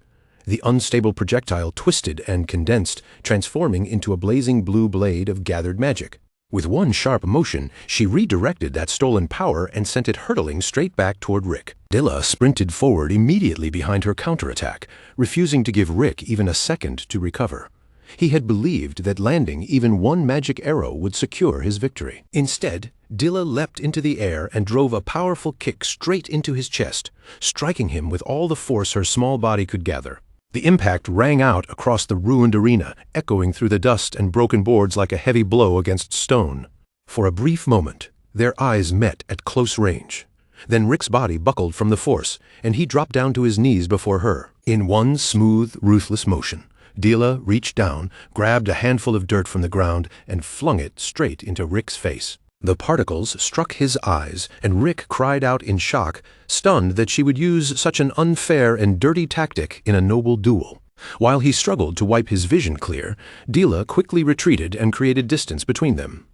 The unstable projectile twisted and condensed, transforming into a blazing blue blade of gathered magic. With one sharp motion, she redirected that stolen power and sent it hurtling straight back toward Rick. Dila sprinted forward immediately behind her counterattack, refusing to give Rick even a second to recover. He had believed that landing even one magic arrow would secure his victory. Instead, Dila leapt into the air and drove a powerful kick straight into his chest, striking him with all the force her small body could gather. The impact rang out across the ruined arena, echoing through the dust and broken boards like a heavy blow against stone. For a brief moment, their eyes met at close range. Then Rick's body buckled from the force, and he dropped down to his knees before her. In one smooth, ruthless motion, Dila reached down, grabbed a handful of dirt from the ground, and flung it straight into Rick's face. The particles struck his eyes, and Rick cried out in shock, stunned that she would use such an unfair and dirty tactic in a noble duel. While he struggled to wipe his vision clear, Dila quickly retreated and created distance between them.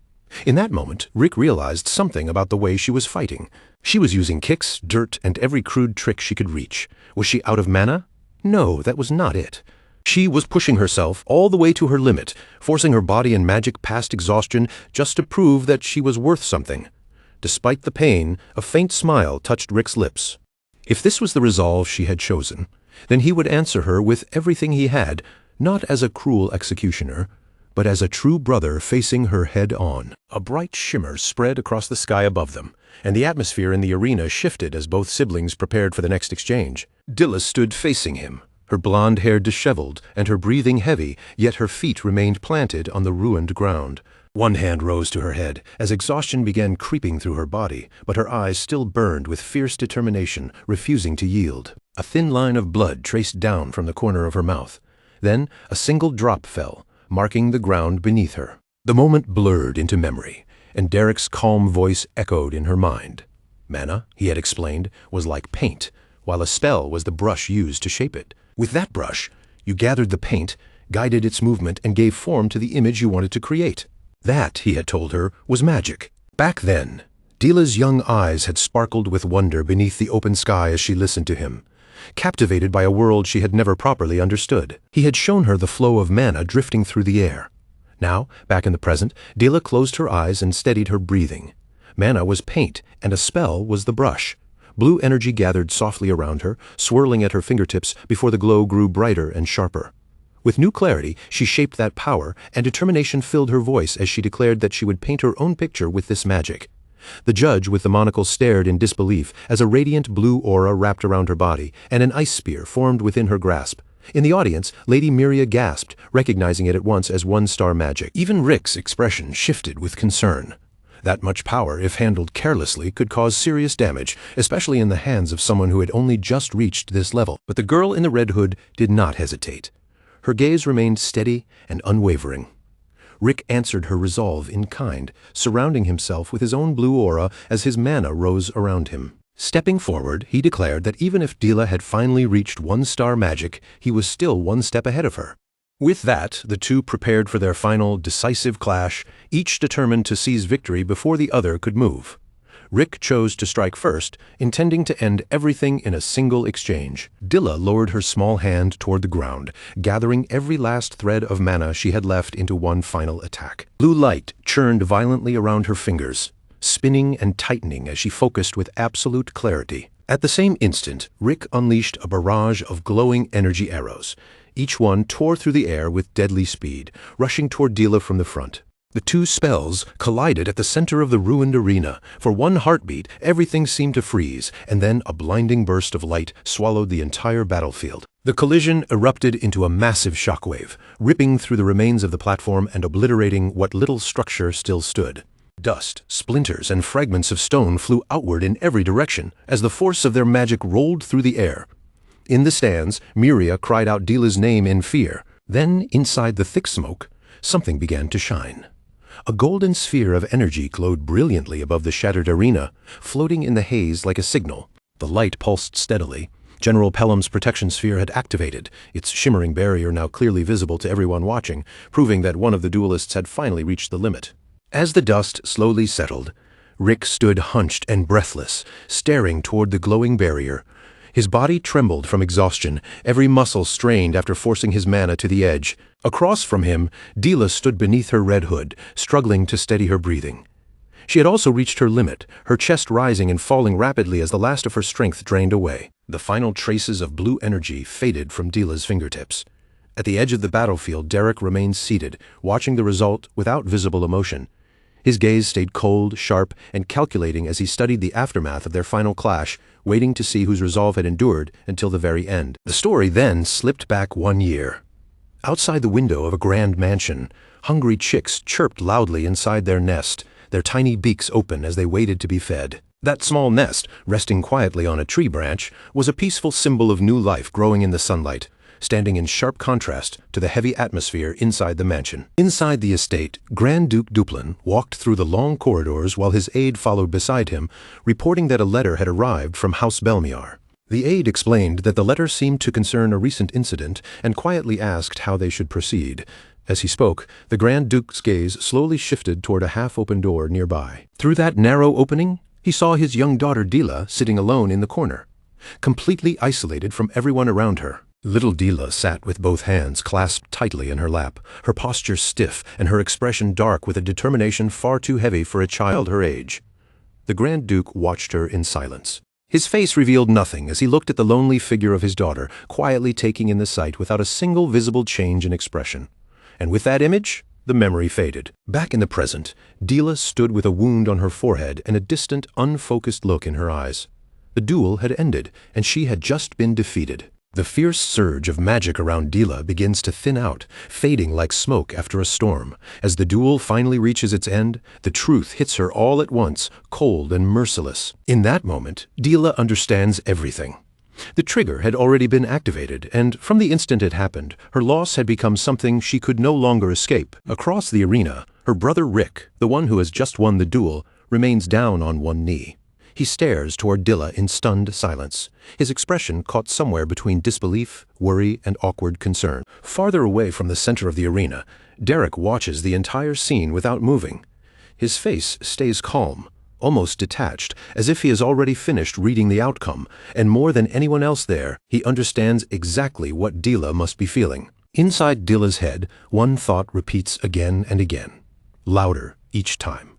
In that moment, Rick realized something about the way she was fighting. She was using kicks, dirt, and every crude trick she could reach. Was she out of mana? No, that was not it. She was pushing herself all the way to her limit, forcing her body and magic past exhaustion just to prove that she was worth something. Despite the pain, a faint smile touched Rick's lips. If this was the resolve she had chosen, then he would answer her with everything he had, not as a cruel executioner, but as a true brother facing her head-on. A bright shimmer spread across the sky above them, and the atmosphere in the arena shifted as both siblings prepared for the next exchange. Dila stood facing him, her blonde hair disheveled and her breathing heavy, yet her feet remained planted on the ruined ground. One hand rose to her head as exhaustion began creeping through her body, but her eyes still burned with fierce determination, refusing to yield. A thin line of blood traced down from the corner of her mouth. Then a single drop fell, marking the ground beneath her. The moment blurred into memory, and Derek's calm voice echoed in her mind. Mana, he had explained, was like paint, while a spell was the brush used to shape it. With that brush, you gathered the paint, guided its movement, and gave form to the image you wanted to create. That, he had told her, was magic. Back then, Dila's young eyes had sparkled with wonder beneath the open sky as she listened to him, captivated by a world she had never properly understood. He had shown her the flow of mana drifting through the air. Now, back in the present, Dila closed her eyes and steadied her breathing. Mana was paint, and a spell was the brush. Blue energy gathered softly around her, swirling at her fingertips before the glow grew brighter and sharper. With new clarity, she shaped that power, and determination filled her voice as she declared that she would paint her own picture with this magic. The judge with the monocle stared in disbelief as a radiant blue aura wrapped around her body, and an ice spear formed within her grasp. In the audience, Lady Miria gasped, recognizing it at once as one-star magic. Even Rick's expression shifted with concern. That much power, if handled carelessly, could cause serious damage, especially in the hands of someone who had only just reached this level. But the girl in the red hood did not hesitate. Her gaze remained steady and unwavering. Rick answered her resolve in kind, surrounding himself with his own blue aura as his mana rose around him. Stepping forward, he declared that even if Dila had finally reached one-star magic, he was still one step ahead of her. With that, the two prepared for their final, decisive clash, each determined to seize victory before the other could move. Rick chose to strike first, intending to end everything in a single exchange. Dila lowered her small hand toward the ground, gathering every last thread of mana she had left into one final attack. Blue light churned violently around her fingers, spinning and tightening as she focused with absolute clarity. At the same instant, Rick unleashed a barrage of glowing energy arrows. Each one tore through the air with deadly speed, rushing toward Dila from the front. The two spells collided at the center of the ruined arena. For one heartbeat, everything seemed to freeze, and then a blinding burst of light swallowed the entire battlefield. The collision erupted into a massive shockwave, ripping through the remains of the platform and obliterating what little structure still stood. Dust, splinters, and fragments of stone flew outward in every direction as the force of their magic rolled through the air. In the stands, Miria cried out Dila's name in fear. Then, inside the thick smoke, something began to shine. A golden sphere of energy glowed brilliantly above the shattered arena, floating in the haze like a signal. The light pulsed steadily. General Pelham's protection sphere had activated, its shimmering barrier now clearly visible to everyone watching, proving that one of the duelists had finally reached the limit. As the dust slowly settled, Rick stood hunched and breathless, staring toward the glowing barrier. His body trembled from exhaustion, every muscle strained after forcing his mana to the edge. Across from him, Dila stood beneath her red hood, struggling to steady her breathing. She had also reached her limit, her chest rising and falling rapidly as the last of her strength drained away. The final traces of blue energy faded from Dila's fingertips. At the edge of the battlefield, Derek remained seated, watching the result without visible emotion. His gaze stayed cold, sharp, and calculating as he studied the aftermath of their final clash, waiting to see whose resolve had endured until the very end. The story then slipped back 1 year. Outside the window of a grand mansion, hungry chicks chirped loudly inside their nest, their tiny beaks open as they waited to be fed. That small nest, resting quietly on a tree branch, was a peaceful symbol of new life growing in the sunlight, standing in sharp contrast to the heavy atmosphere inside the mansion. Inside the estate, Grand Duke Duplin walked through the long corridors while his aide followed beside him, reporting that a letter had arrived from House Belmiar. The aide explained that the letter seemed to concern a recent incident and quietly asked how they should proceed. As he spoke, the Grand Duke's gaze slowly shifted toward a half-open door nearby. Through that narrow opening, he saw his young daughter Dila sitting alone in the corner, completely isolated from everyone around her. Little Dila sat with both hands clasped tightly in her lap, her posture stiff and her expression dark with a determination far too heavy for a child her age. The Grand Duke watched her in silence. His face revealed nothing as he looked at the lonely figure of his daughter, quietly taking in the sight without a single visible change in expression. And with that image, the memory faded. Back in the present, Dila stood with a wound on her forehead and a distant, unfocused look in her eyes. The duel had ended, and she had just been defeated. The fierce surge of magic around Dila begins to thin out, fading like smoke after a storm. As the duel finally reaches its end, the truth hits her all at once, cold and merciless. In that moment, Dila understands everything. The trigger had already been activated, and from the instant it happened, her loss had become something she could no longer escape. Across the arena, her brother Rick, the one who has just won the duel, remains down on one knee. He stares toward Dila in stunned silence, his expression caught somewhere between disbelief, worry, and awkward concern. Farther away from the center of the arena, Derek watches the entire scene without moving. His face stays calm, almost detached, as if he has already finished reading the outcome, and more than anyone else there, he understands exactly what Dila must be feeling. Inside Dila's head, one thought repeats again and again, louder each time.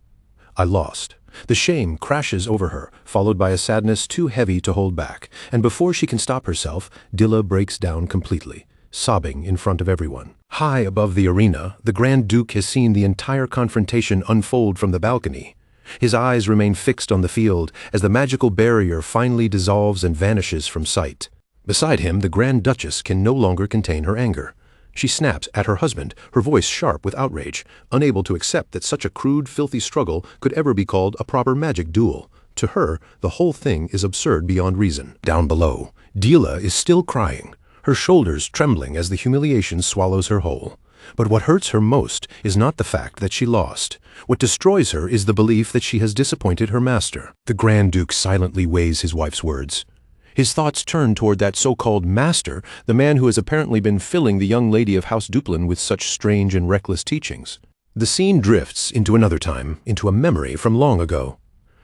I lost. The shame crashes over her, followed by a sadness too heavy to hold back, and before she can stop herself, Dila breaks down completely, sobbing in front of everyone. High above the arena, the Grand Duke has seen the entire confrontation unfold from the balcony. His eyes remain fixed on the field as the magical barrier finally dissolves and vanishes from sight. Beside him, the Grand Duchess can no longer contain her anger. She snaps at her husband, her voice sharp with outrage, unable to accept that such a crude, filthy struggle could ever be called a proper magic duel. To her, the whole thing is absurd beyond reason. Down below, Dila is still crying, her shoulders trembling as the humiliation swallows her whole. But what hurts her most is not the fact that she lost. What destroys her is the belief that she has disappointed her master. The Grand Duke silently weighs his wife's words. His thoughts turn toward that so-called master, the man who has apparently been filling the young lady of House Duplin with such strange and reckless teachings. The scene drifts into another time, into a memory from long ago.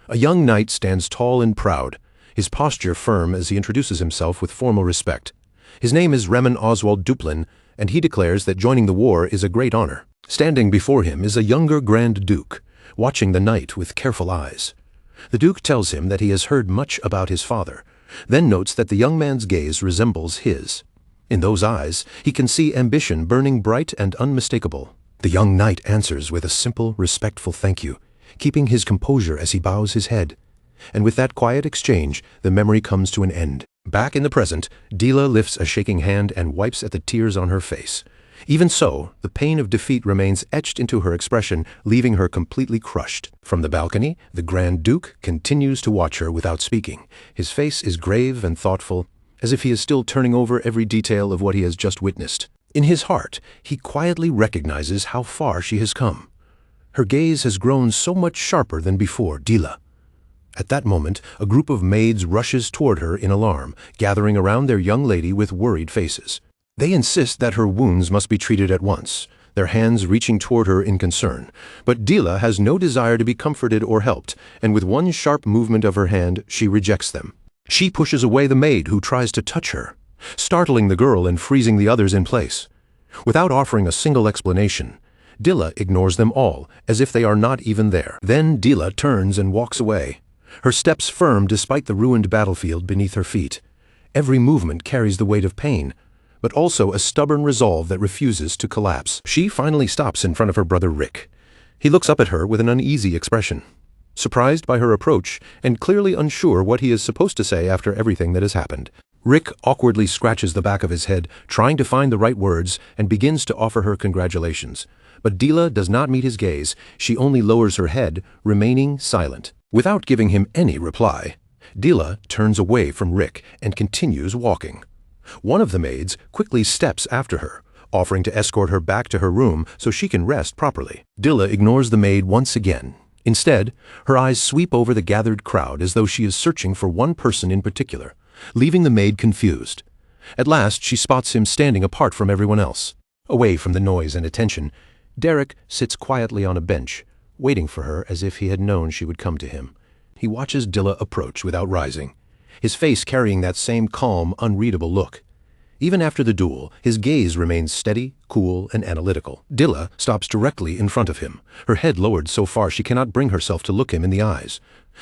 A young knight stands tall and proud, his posture firm as he introduces himself with formal respect. His name is Remen Oswald Duplin, and he declares that joining the war is a great honor. Standing before him is a younger Grand Duke, watching the knight with careful eyes. The Duke tells him that he has heard much about his father, then notes that the young man's gaze resembles his. In those eyes, he can see ambition burning bright and unmistakable. The young knight answers with a simple, respectful thank you, keeping his composure as he bows his head. And with that quiet exchange, the memory comes to an end. Back in the present, Dila lifts a shaking hand and wipes at the tears on her face. Even so, the pain of defeat remains etched into her expression, leaving her completely crushed. From the balcony, the Grand Duke continues to watch her without speaking. His face is grave and thoughtful, as if he is still turning over every detail of what he has just witnessed. In his heart, he quietly recognizes how far she has come. Her gaze has grown so much sharper than before. Dila. At that moment, a group of maids rushes toward her in alarm, gathering around their young lady with worried faces. They insist that her wounds must be treated at once, their hands reaching toward her in concern. But Dila has no desire to be comforted or helped, and with one sharp movement of her hand, she rejects them. She pushes away the maid who tries to touch her, startling the girl and freezing the others in place. Without offering a single explanation, Dila ignores them all, as if they are not even there. Then Dila turns and walks away, her steps firm despite the ruined battlefield beneath her feet. Every movement carries the weight of pain, but also a stubborn resolve that refuses to collapse. She finally stops in front of her brother Rick. He looks up at her with an uneasy expression, surprised by her approach and clearly unsure what he is supposed to say after everything that has happened. Rick awkwardly scratches the back of his head, trying to find the right words, and begins to offer her congratulations. But Dila does not meet his gaze. She only lowers her head, remaining silent. Without giving him any reply, Dila turns away from Rick and continues walking. One of the maids quickly steps after her, offering to escort her back to her room so she can rest properly. Dila ignores the maid once again. Instead, her eyes sweep over the gathered crowd as though she is searching for one person in particular, leaving the maid confused. At last, she spots him standing apart from everyone else. Away from the noise and attention, Derek sits quietly on a bench, waiting for her as if he had known she would come to him. He watches Dila approach without rising, his face carrying that same calm, unreadable look. Even after the duel, his gaze remains steady, cool, and analytical. Dila stops directly in front of him, her head lowered so far she cannot bring herself to look him in the eyes.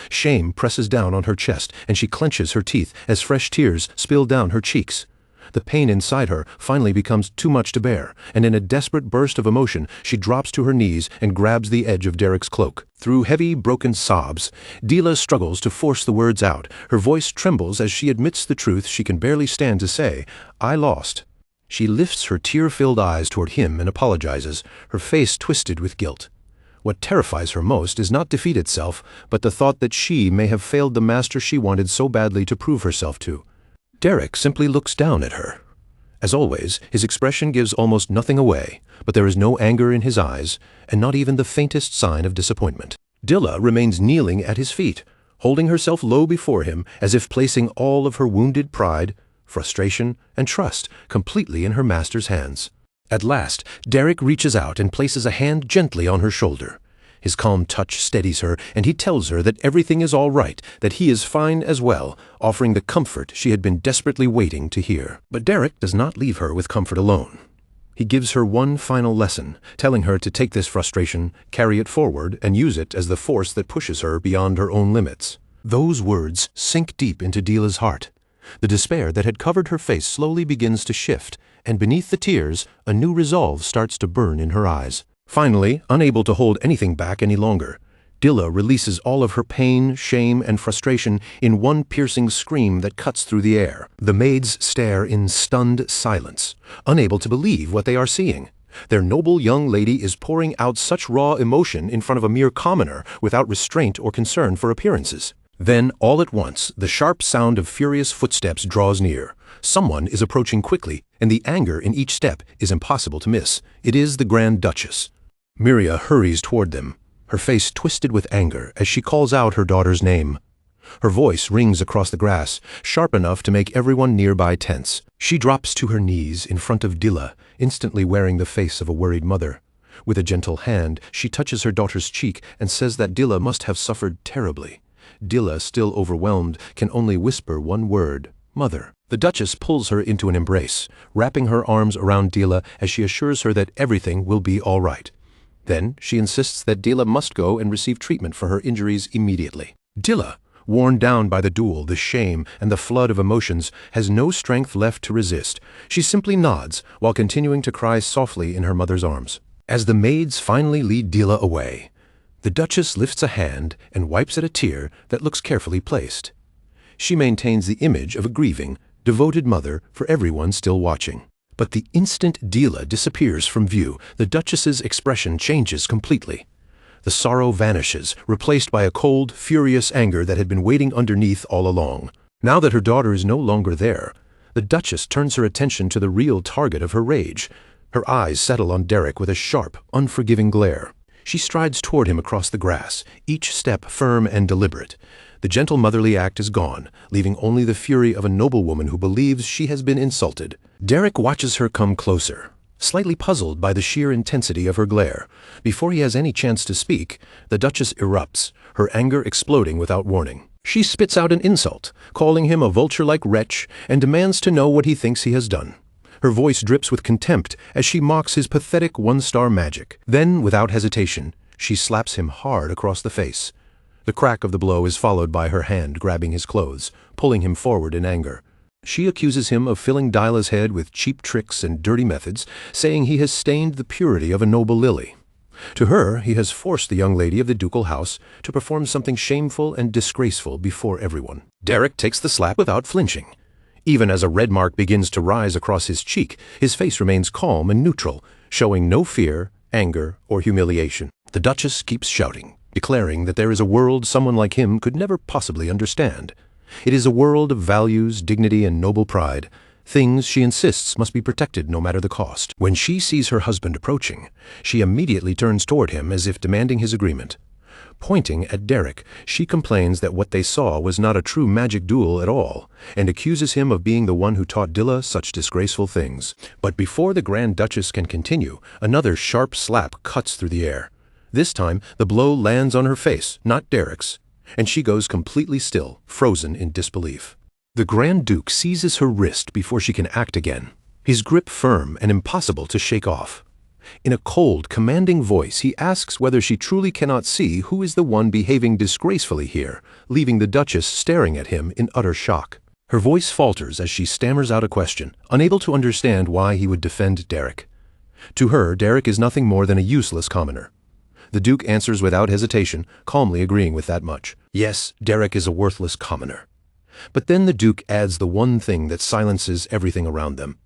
Shame presses down on her chest, and she clenches her teeth as fresh tears spill down her cheeks. The pain inside her finally becomes too much to bear, and in a desperate burst of emotion, she drops to her knees and grabs the edge of Derek's cloak. Through heavy, broken sobs, Dila struggles to force the words out. Her voice trembles as she admits the truth she can barely stand to say, "I lost." She lifts her tear-filled eyes toward him and apologizes, her face twisted with guilt. What terrifies her most is not defeat itself, but the thought that she may have failed the master she wanted so badly to prove herself to. Derek simply looks down at her. As always, his expression gives almost nothing away, but there is no anger in his eyes, and not even the faintest sign of disappointment. Dila remains kneeling at his feet, holding herself low before him as if placing all of her wounded pride, frustration, and trust completely in her master's hands. At last, Derek reaches out and places a hand gently on her shoulder. His calm touch steadies her, and he tells her that everything is all right, that he is fine as well, offering the comfort she had been desperately waiting to hear. But Derek does not leave her with comfort alone. He gives her one final lesson, telling her to take this frustration, carry it forward, and use it as the force that pushes her beyond her own limits. Those words sink deep into Dila's heart. The despair that had covered her face slowly begins to shift, and beneath the tears, a new resolve starts to burn in her eyes. Finally, unable to hold anything back any longer, Dila releases all of her pain, shame, and frustration in one piercing scream that cuts through the air. The maids stare in stunned silence, unable to believe what they are seeing. Their noble young lady is pouring out such raw emotion in front of a mere commoner without restraint or concern for appearances. Then, all at once, the sharp sound of furious footsteps draws near. Someone is approaching quickly, and the anger in each step is impossible to miss. It is the Grand Duchess. Miria hurries toward them, her face twisted with anger as she calls out her daughter's name. Her voice rings across the grass, sharp enough to make everyone nearby tense. She drops to her knees in front of Dila, instantly wearing the face of a worried mother. With a gentle hand, she touches her daughter's cheek and says that Dila must have suffered terribly. Dila, still overwhelmed, can only whisper one word, "Mother." The Duchess pulls her into an embrace, wrapping her arms around Dila as she assures her that everything will be all right. Then she insists that Dila must go and receive treatment for her injuries immediately. Dila, worn down by the duel, the shame, and the flood of emotions, has no strength left to resist. She simply nods while continuing to cry softly in her mother's arms. As the maids finally lead Dila away, the Duchess lifts a hand and wipes at a tear that looks carefully placed. She maintains the image of a grieving, devoted mother for everyone still watching. But the instant Dila disappears from view, the Duchess's expression changes completely. The sorrow vanishes, replaced by a cold, furious anger that had been waiting underneath all along. Now that her daughter is no longer there, the Duchess turns her attention to the real target of her rage. Her eyes settle on Derek with a sharp, unforgiving glare. She strides toward him across the grass, each step firm and deliberate. The gentle motherly act is gone, leaving only the fury of a noblewoman who believes she has been insulted. Derek watches her come closer, slightly puzzled by the sheer intensity of her glare. Before he has any chance to speak, the Duchess erupts, her anger exploding without warning. She spits out an insult, calling him a vulture-like wretch, and demands to know what he thinks he has done. Her voice drips with contempt as she mocks his pathetic one-star magic. Then, without hesitation, she slaps him hard across the face. The crack of the blow is followed by her hand grabbing his clothes, pulling him forward in anger. She accuses him of filling Dila's head with cheap tricks and dirty methods, saying he has stained the purity of a noble lily. To her, he has forced the young lady of the ducal house to perform something shameful and disgraceful before everyone. Derek takes the slap without flinching. Even as a red mark begins to rise across his cheek, his face remains calm and neutral, showing no fear, anger, or humiliation. The Duchess keeps shouting, declaring that there is a world someone like him could never possibly understand. It is a world of values, dignity, and noble pride, things she insists must be protected no matter the cost. When she sees her husband approaching, she immediately turns toward him as if demanding his agreement. Pointing at Derek, she complains that what they saw was not a true magic duel at all, and accuses him of being the one who taught Dilla such disgraceful things. But before the Grand Duchess can continue, another sharp slap cuts through the air. This time, the blow lands on her face, not Derek's, and she goes completely still, frozen in disbelief. The Grand Duke seizes her wrist before she can act again, his grip firm and impossible to shake off. In a cold, commanding voice, he asks whether she truly cannot see who is the one behaving disgracefully here, leaving the Duchess staring at him in utter shock. Her voice falters as she stammers out a question, unable to understand why he would defend Derek. To her, Derek is nothing more than a useless commoner. The Duke answers without hesitation, calmly agreeing with that much. Yes, Derek is a worthless commoner. But then the Duke adds the one thing that silences everything around them.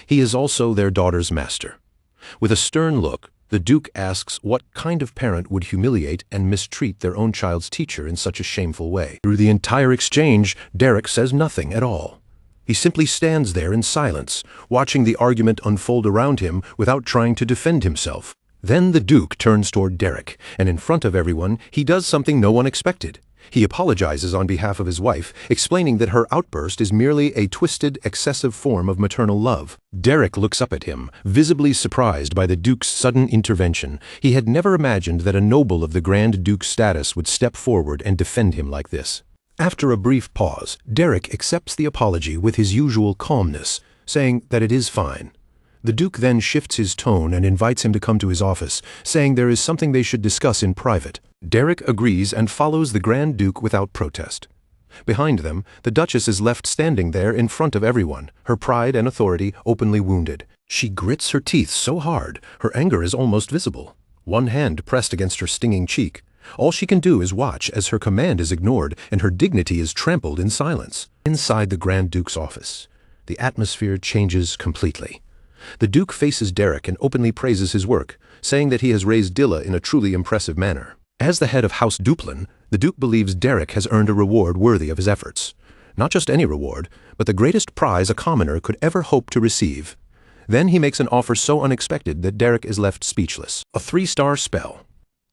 He is also their daughter's master. With a stern look, the Duke asks what kind of parent would humiliate and mistreat their own child's teacher in such a shameful way. Through the entire exchange, Derek says nothing at all. He simply stands there in silence, watching the argument unfold around him without trying to defend himself. Then the Duke turns toward Derek, and in front of everyone, he does something no one expected. He apologizes on behalf of his wife, explaining that her outburst is merely a twisted, excessive form of maternal love. Derek looks up at him, visibly surprised by the Duke's sudden intervention. He had never imagined that a noble of the Grand Duke's status would step forward and defend him like this. After a brief pause, Derek accepts the apology with his usual calmness, saying that it is fine. The Duke then shifts his tone and invites him to come to his office, saying there is something they should discuss in private. Derek agrees and follows the Grand Duke without protest. Behind them, the Duchess is left standing there in front of everyone, her pride and authority openly wounded. She grits her teeth so hard, her anger is almost visible, one hand pressed against her stinging cheek. All she can do is watch as her command is ignored and her dignity is trampled in silence. Inside the Grand Duke's office, the atmosphere changes completely. The Duke faces Derek and openly praises his work, saying that he has raised Dilla in a truly impressive manner. As the head of House Duplin, the Duke believes Derek has earned a reward worthy of his efforts. Not just any reward, but the greatest prize a commoner could ever hope to receive. Then he makes an offer so unexpected that Derek is left speechless. A 3-star spell.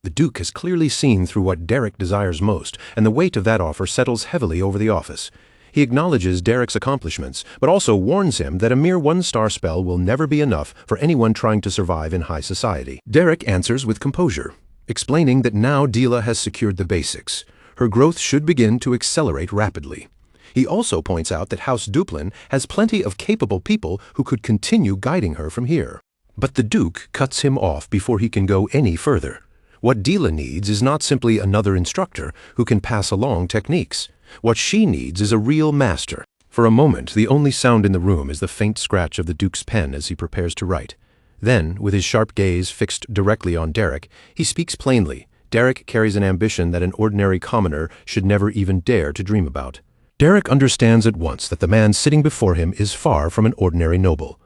The Duke has clearly seen through what Derek desires most, and the weight of that offer settles heavily over the office. He acknowledges Derek's accomplishments, but also warns him that a mere 1-star spell will never be enough for anyone trying to survive in high society. Derek answers with composure, explaining that now Dila has secured the basics. Her growth should begin to accelerate rapidly. He also points out that House Duplin has plenty of capable people who could continue guiding her from here. But the Duke cuts him off before he can go any further. What Dila needs is not simply another instructor who can pass along techniques. What she needs is a real master. For a moment, the only sound in the room is the faint scratch of the Duke's pen as he prepares to write. Then, with his sharp gaze fixed directly on Derek, he speaks plainly. Derek carries an ambition that an ordinary commoner should never even dare to dream about. Derek understands at once that the man sitting before him is far from an ordinary noble.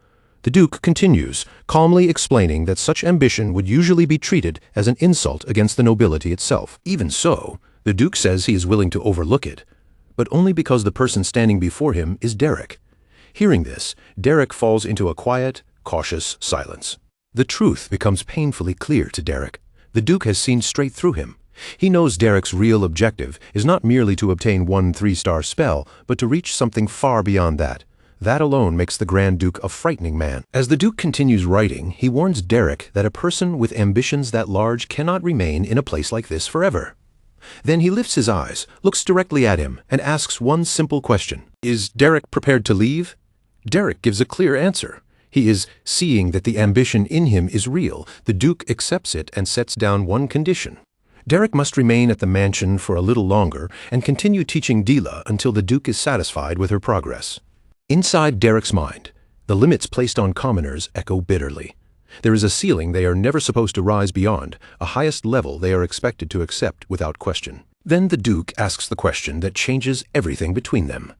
The Duke continues, calmly explaining that such ambition would usually be treated as an insult against the nobility itself. Even so, the Duke says he is willing to overlook it, but only because the person standing before him is Derek. Hearing this, Derek falls into a quiet, cautious silence. The truth becomes painfully clear to Derek. The Duke has seen straight through him. He knows Derek's real objective is not merely to obtain one 3-star spell, but to reach something far beyond that. That alone makes the Grand Duke a frightening man. As the Duke continues writing, he warns Derek that a person with ambitions that large cannot remain in a place like this forever. Then he lifts his eyes, looks directly at him, and asks one simple question. Is Derek prepared to leave? Derek gives a clear answer. He is seeing that the ambition in him is real. The Duke accepts it and sets down one condition. Derek must remain at the mansion for a little longer and continue teaching Dila until the Duke is satisfied with her progress. Inside Derek's mind, the limits placed on commoners echo bitterly. There is a ceiling they are never supposed to rise beyond, a highest level they are expected to accept without question. Then the Duke asks the question that changes everything between them.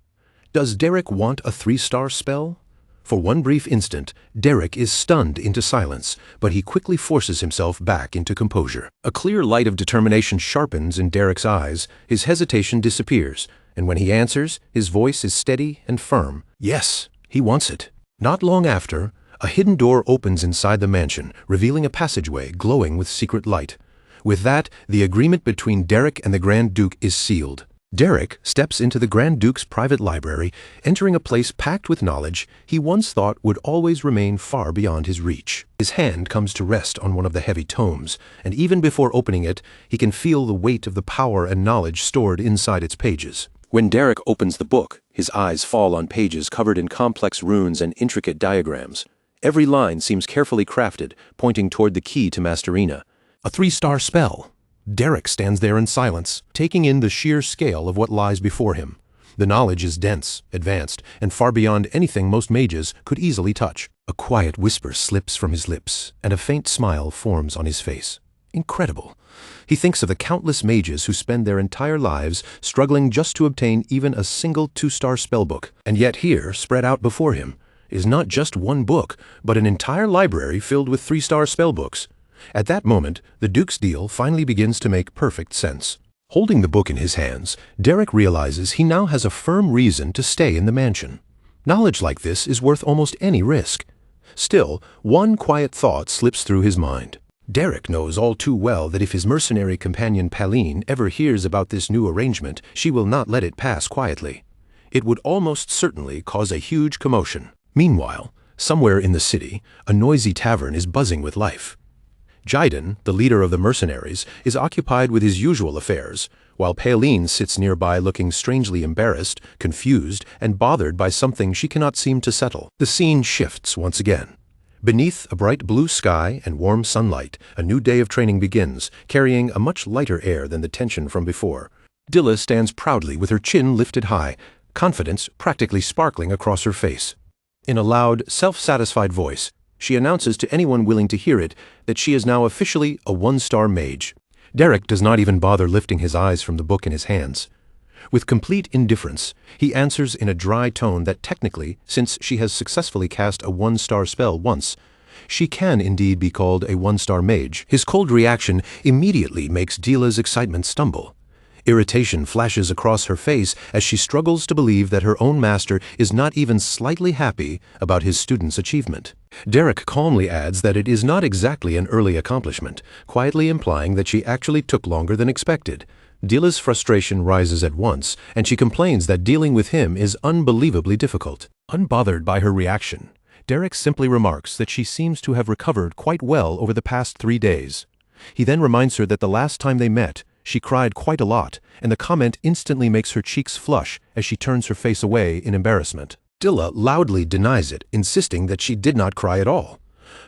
Does Derek want a 3-star spell? For one brief instant, Derek is stunned into silence, but he quickly forces himself back into composure. A clear light of determination sharpens in Derek's eyes, his hesitation disappears, and when he answers, his voice is steady and firm. Yes, he wants it. Not long after, a hidden door opens inside the mansion, revealing a passageway glowing with secret light. With that, the agreement between Derek and the Grand Duke is sealed. Derek steps into the Grand Duke's private library, entering a place packed with knowledge he once thought would always remain far beyond his reach. His hand comes to rest on one of the heavy tomes, and even before opening it, he can feel the weight of the power and knowledge stored inside its pages. When Derek opens the book, his eyes fall on pages covered in complex runes and intricate diagrams. Every line seems carefully crafted, pointing toward the key to Masterina. A 3-star spell. Derek stands there in silence, taking in the sheer scale of what lies before him. The knowledge is dense, advanced, and far beyond anything most mages could easily touch. A quiet whisper slips from his lips, and a faint smile forms on his face. Incredible. He thinks of the countless mages who spend their entire lives struggling just to obtain even a single 2-star spellbook. And yet here, spread out before him, is not just one book, but an entire library filled with 3-star spellbooks. At that moment, the Duke's deal finally begins to make perfect sense. Holding the book in his hands, Derek realizes he now has a firm reason to stay in the mansion. Knowledge like this is worth almost any risk. Still, one quiet thought slips through his mind. Derek knows all too well that if his mercenary companion Pauline ever hears about this new arrangement, she will not let it pass quietly. It would almost certainly cause a huge commotion. Meanwhile, somewhere in the city, a noisy tavern is buzzing with life. Jaiden, the leader of the mercenaries, is occupied with his usual affairs, while Pauline sits nearby looking strangely embarrassed, confused, and bothered by something she cannot seem to settle. The scene shifts once again. Beneath a bright blue sky and warm sunlight, a new day of training begins, carrying a much lighter air than the tension from before. Dila stands proudly with her chin lifted high, confidence practically sparkling across her face. In a loud, self-satisfied voice, she announces to anyone willing to hear it that she is now officially a 1-star mage. Derek does not even bother lifting his eyes from the book in his hands. With complete indifference, he answers in a dry tone that technically, since she has successfully cast a 1-star spell once, she can indeed be called a 1-star mage. His cold reaction immediately makes Dila's excitement stumble. Irritation flashes across her face as she struggles to believe that her own master is not even slightly happy about his student's achievement. Derek calmly adds that it is not exactly an early accomplishment, quietly implying that she actually took longer than expected. Dila's frustration rises at once, and she complains that dealing with him is unbelievably difficult. Unbothered by her reaction, Derek simply remarks that she seems to have recovered quite well over the past 3 days. He then reminds her that the last time they met, she cried quite a lot, and the comment instantly makes her cheeks flush as she turns her face away in embarrassment. Dila loudly denies it, insisting that she did not cry at all.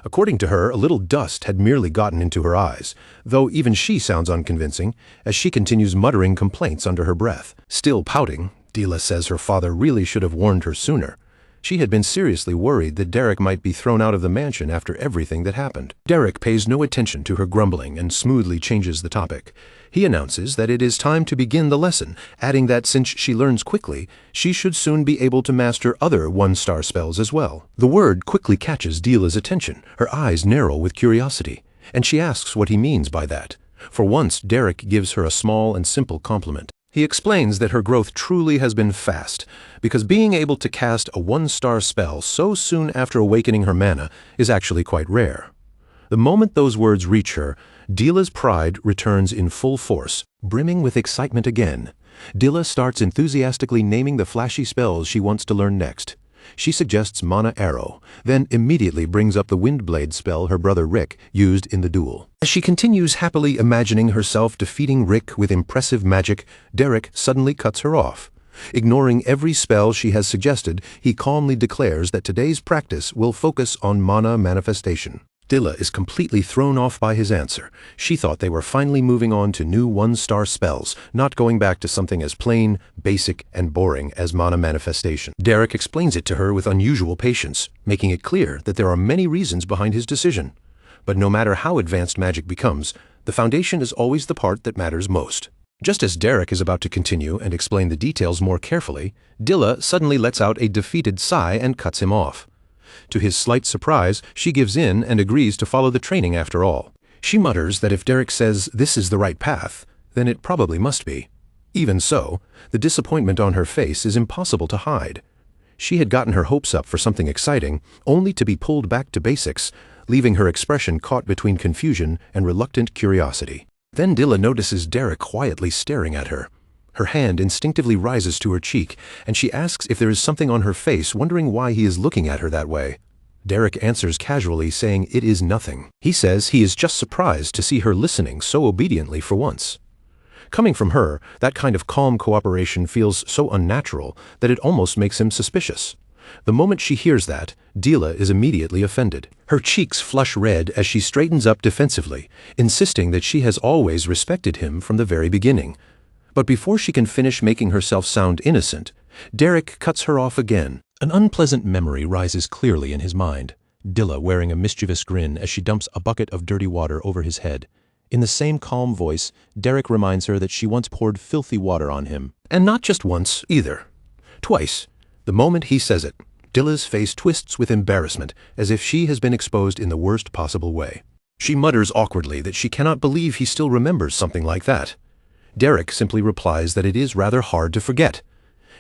According to her, a little dust had merely gotten into her eyes, though even she sounds unconvincing, as she continues muttering complaints under her breath. Still pouting, Dila says her father really should have warned her sooner. She had been seriously worried that Derek might be thrown out of the mansion after everything that happened. Derek pays no attention to her grumbling and smoothly changes the topic. He announces that it is time to begin the lesson, adding that since she learns quickly, she should soon be able to master other 1-star spells as well. The word quickly catches Dila's attention, her eyes narrow with curiosity, and she asks what he means by that. For once, Derek gives her a small and simple compliment. He explains that her growth truly has been fast, because being able to cast a 1-star spell so soon after awakening her mana is actually quite rare. The moment those words reach her, Dila's pride returns in full force, brimming with excitement again. Dila starts enthusiastically naming the flashy spells she wants to learn next. She suggests Mana Arrow, then immediately brings up the Windblade spell her brother Rick used in the duel. As she continues happily imagining herself defeating Rick with impressive magic, Derek suddenly cuts her off. Ignoring every spell she has suggested, he calmly declares that today's practice will focus on mana manifestation. Dila is completely thrown off by his answer. She thought they were finally moving on to new one-star spells, not going back to something as plain, basic, and boring as mana manifestation. Derek explains it to her with unusual patience, making it clear that there are many reasons behind his decision. But no matter how advanced magic becomes, the foundation is always the part that matters most. Just as Derek is about to continue and explain the details more carefully, Dila suddenly lets out a defeated sigh and cuts him off. To his slight surprise, she gives in and agrees to follow the training after all. She mutters that if Derek says this is the right path, then it probably must be. Even so, the disappointment on her face is impossible to hide. She had gotten her hopes up for something exciting, only to be pulled back to basics, leaving her expression caught between confusion and reluctant curiosity. Then Dila notices Derek quietly staring at her. Her hand instinctively rises to her cheek, and she asks if there is something on her face, wondering why he is looking at her that way. Derek answers casually, saying it is nothing. He says he is just surprised to see her listening so obediently for once. Coming from her, that kind of calm cooperation feels so unnatural that it almost makes him suspicious. The moment she hears that, Dila is immediately offended. Her cheeks flush red as she straightens up defensively, insisting that she has always respected him from the very beginning. But before she can finish making herself sound innocent, Derek cuts her off again. An unpleasant memory rises clearly in his mind. Dila wearing a mischievous grin as she dumps a bucket of dirty water over his head. In the same calm voice, Derek reminds her that she once poured filthy water on him. And not just once, either. Twice. The moment he says it, Dila's face twists with embarrassment, as if she has been exposed in the worst possible way. She mutters awkwardly that she cannot believe he still remembers something like that. Derek simply replies that it is rather hard to forget.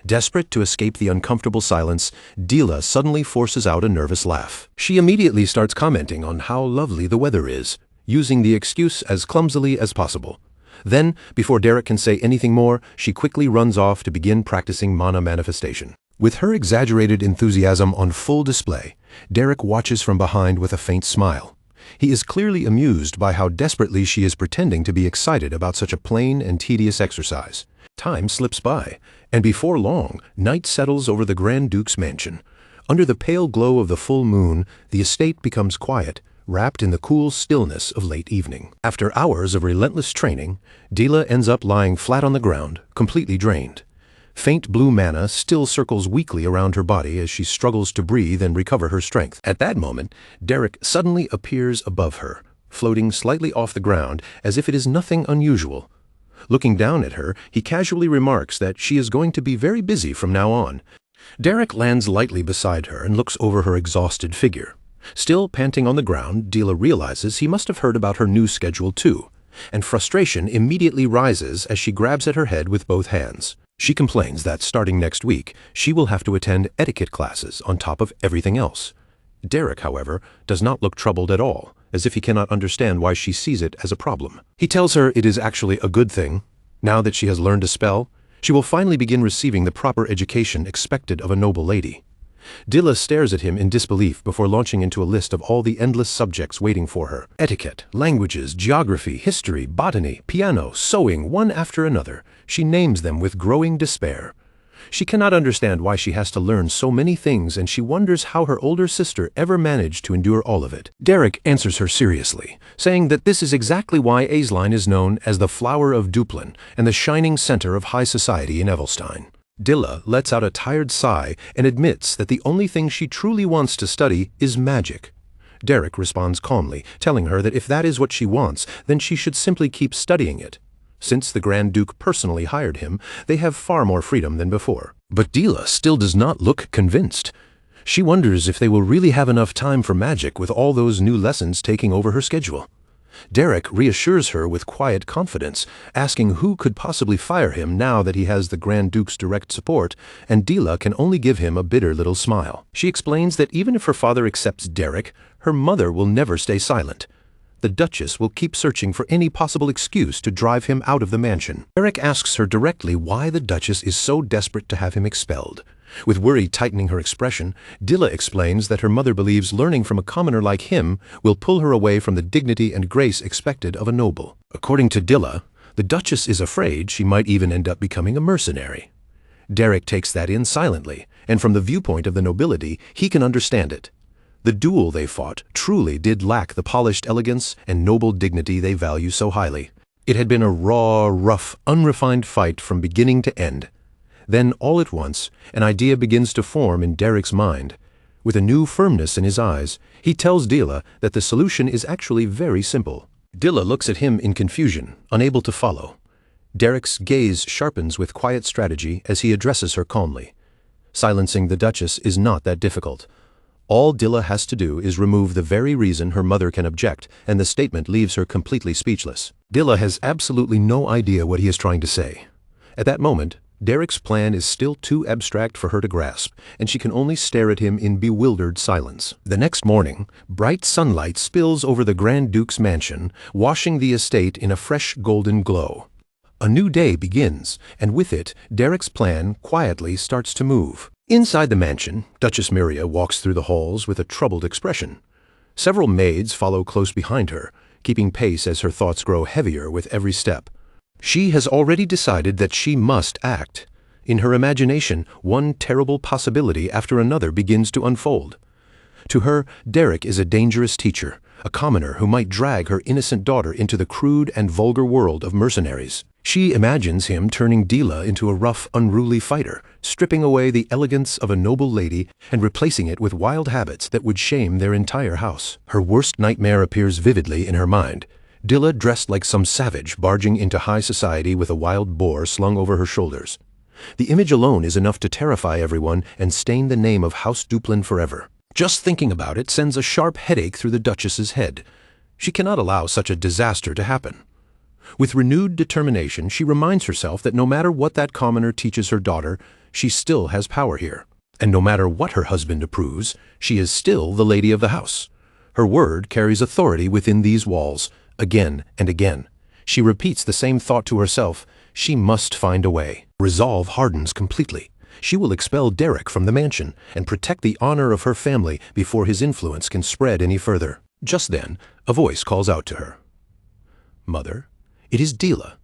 Desperate to escape the uncomfortable silence, Dila suddenly forces out a nervous laugh. She immediately starts commenting on how lovely the weather is, using the excuse as clumsily as possible. Then, before Derek can say anything more, she quickly runs off to begin practicing mana manifestation. With her exaggerated enthusiasm on full display, Derek watches from behind with a faint smile. He is clearly amused by how desperately she is pretending to be excited about such a plain and tedious exercise. Time slips by, and before long, night settles over the Grand Duke's mansion. Under the pale glow of the full moon, the estate becomes quiet, wrapped in the cool stillness of late evening. After hours of relentless training, Dila ends up lying flat on the ground, completely drained. Faint blue mana still circles weakly around her body as she struggles to breathe and recover her strength. At that moment, Derek suddenly appears above her, floating slightly off the ground as if it is nothing unusual. Looking down at her, he casually remarks that she is going to be very busy from now on. Derek lands lightly beside her and looks over her exhausted figure. Still panting on the ground, Dila realizes he must have heard about her new schedule too, and frustration immediately rises as she grabs at her head with both hands. She complains that starting next week, she will have to attend etiquette classes on top of everything else. Derek, however, does not look troubled at all, as if he cannot understand why she sees it as a problem. He tells her it is actually a good thing. Now that she has learned a spell, she will finally begin receiving the proper education expected of a noble lady. Dila stares at him in disbelief before launching into a list of all the endless subjects waiting for her. Etiquette, languages, geography, history, botany, piano, sewing, one after another. She names them with growing despair. She cannot understand why she has to learn so many things, and she wonders how her older sister ever managed to endure all of it. Derek answers her seriously, saying that this is exactly why Aisline is known as the Flower of Duplin and the shining center of high society in Evelstein. Dila lets out a tired sigh and admits that the only thing she truly wants to study is magic. Derek responds calmly, telling her that if that is what she wants, then she should simply keep studying it. Since the Grand Duke personally hired him, they have far more freedom than before. But Dila still does not look convinced. She wonders if they will really have enough time for magic with all those new lessons taking over her schedule. Derek reassures her with quiet confidence, asking who could possibly fire him now that he has the Grand Duke's direct support, and Dila can only give him a bitter little smile. She explains that even if her father accepts Derek, her mother will never stay silent. the Duchess will keep searching for any possible excuse to drive him out of the mansion. Derek asks her directly why the Duchess is so desperate to have him expelled. With worry tightening her expression, Dilla explains that her mother believes learning from a commoner like him will pull her away from the dignity and grace expected of a noble. According to Dilla, the Duchess is afraid she might even end up becoming a mercenary. Derek takes that in silently, and from the viewpoint of the nobility, he can understand it. The duel they fought truly did lack the polished elegance and noble dignity they value so highly. It had been a raw, rough, unrefined fight from beginning to end. Then, all at once, an idea begins to form in Derek's mind. With a new firmness in his eyes, he tells Dilla that the solution is actually very simple. Dilla looks at him in confusion, unable to follow. Derek's gaze sharpens with quiet strategy as he addresses her calmly. Silencing the Duchess is not that difficult. All Dilla has to do is remove the very reason her mother can object, and the statement leaves her completely speechless. Dilla has absolutely no idea what he is trying to say. At that moment, Derek's plan is still too abstract for her to grasp, and she can only stare at him in bewildered silence. The next morning, bright sunlight spills over the Grand Duke's mansion, washing the estate in a fresh golden glow. A new day begins, and with it, Derek's plan quietly starts to move. Inside the mansion, Duchess Miria walks through the halls with a troubled expression. Several maids follow close behind her, keeping pace as her thoughts grow heavier with every step. She has already decided that she must act. In her imagination, one terrible possibility after another begins to unfold. To her, Derek is a dangerous teacher, a commoner who might drag her innocent daughter into the crude and vulgar world of mercenaries. She imagines him turning Dilla into a rough, unruly fighter, stripping away the elegance of a noble lady and replacing it with wild habits that would shame their entire house. Her worst nightmare appears vividly in her mind. Dilla dressed like some savage barging into high society with a wild boar slung over her shoulders. The image alone is enough to terrify everyone and stain the name of House Duplin forever. Just thinking about it sends a sharp headache through the Duchess's head. She cannot allow such a disaster to happen. With renewed determination, she reminds herself that no matter what that commoner teaches her daughter, she still has power here. And no matter what her husband approves, she is still the lady of the house. Her word carries authority within these walls. Again and again, she repeats the same thought to herself. She must find a way. Resolve hardens completely. She will expel Derek from the mansion and protect the honor of her family before his influence can spread any further. Just then, a voice calls out to her. "Mother, it is Dilla."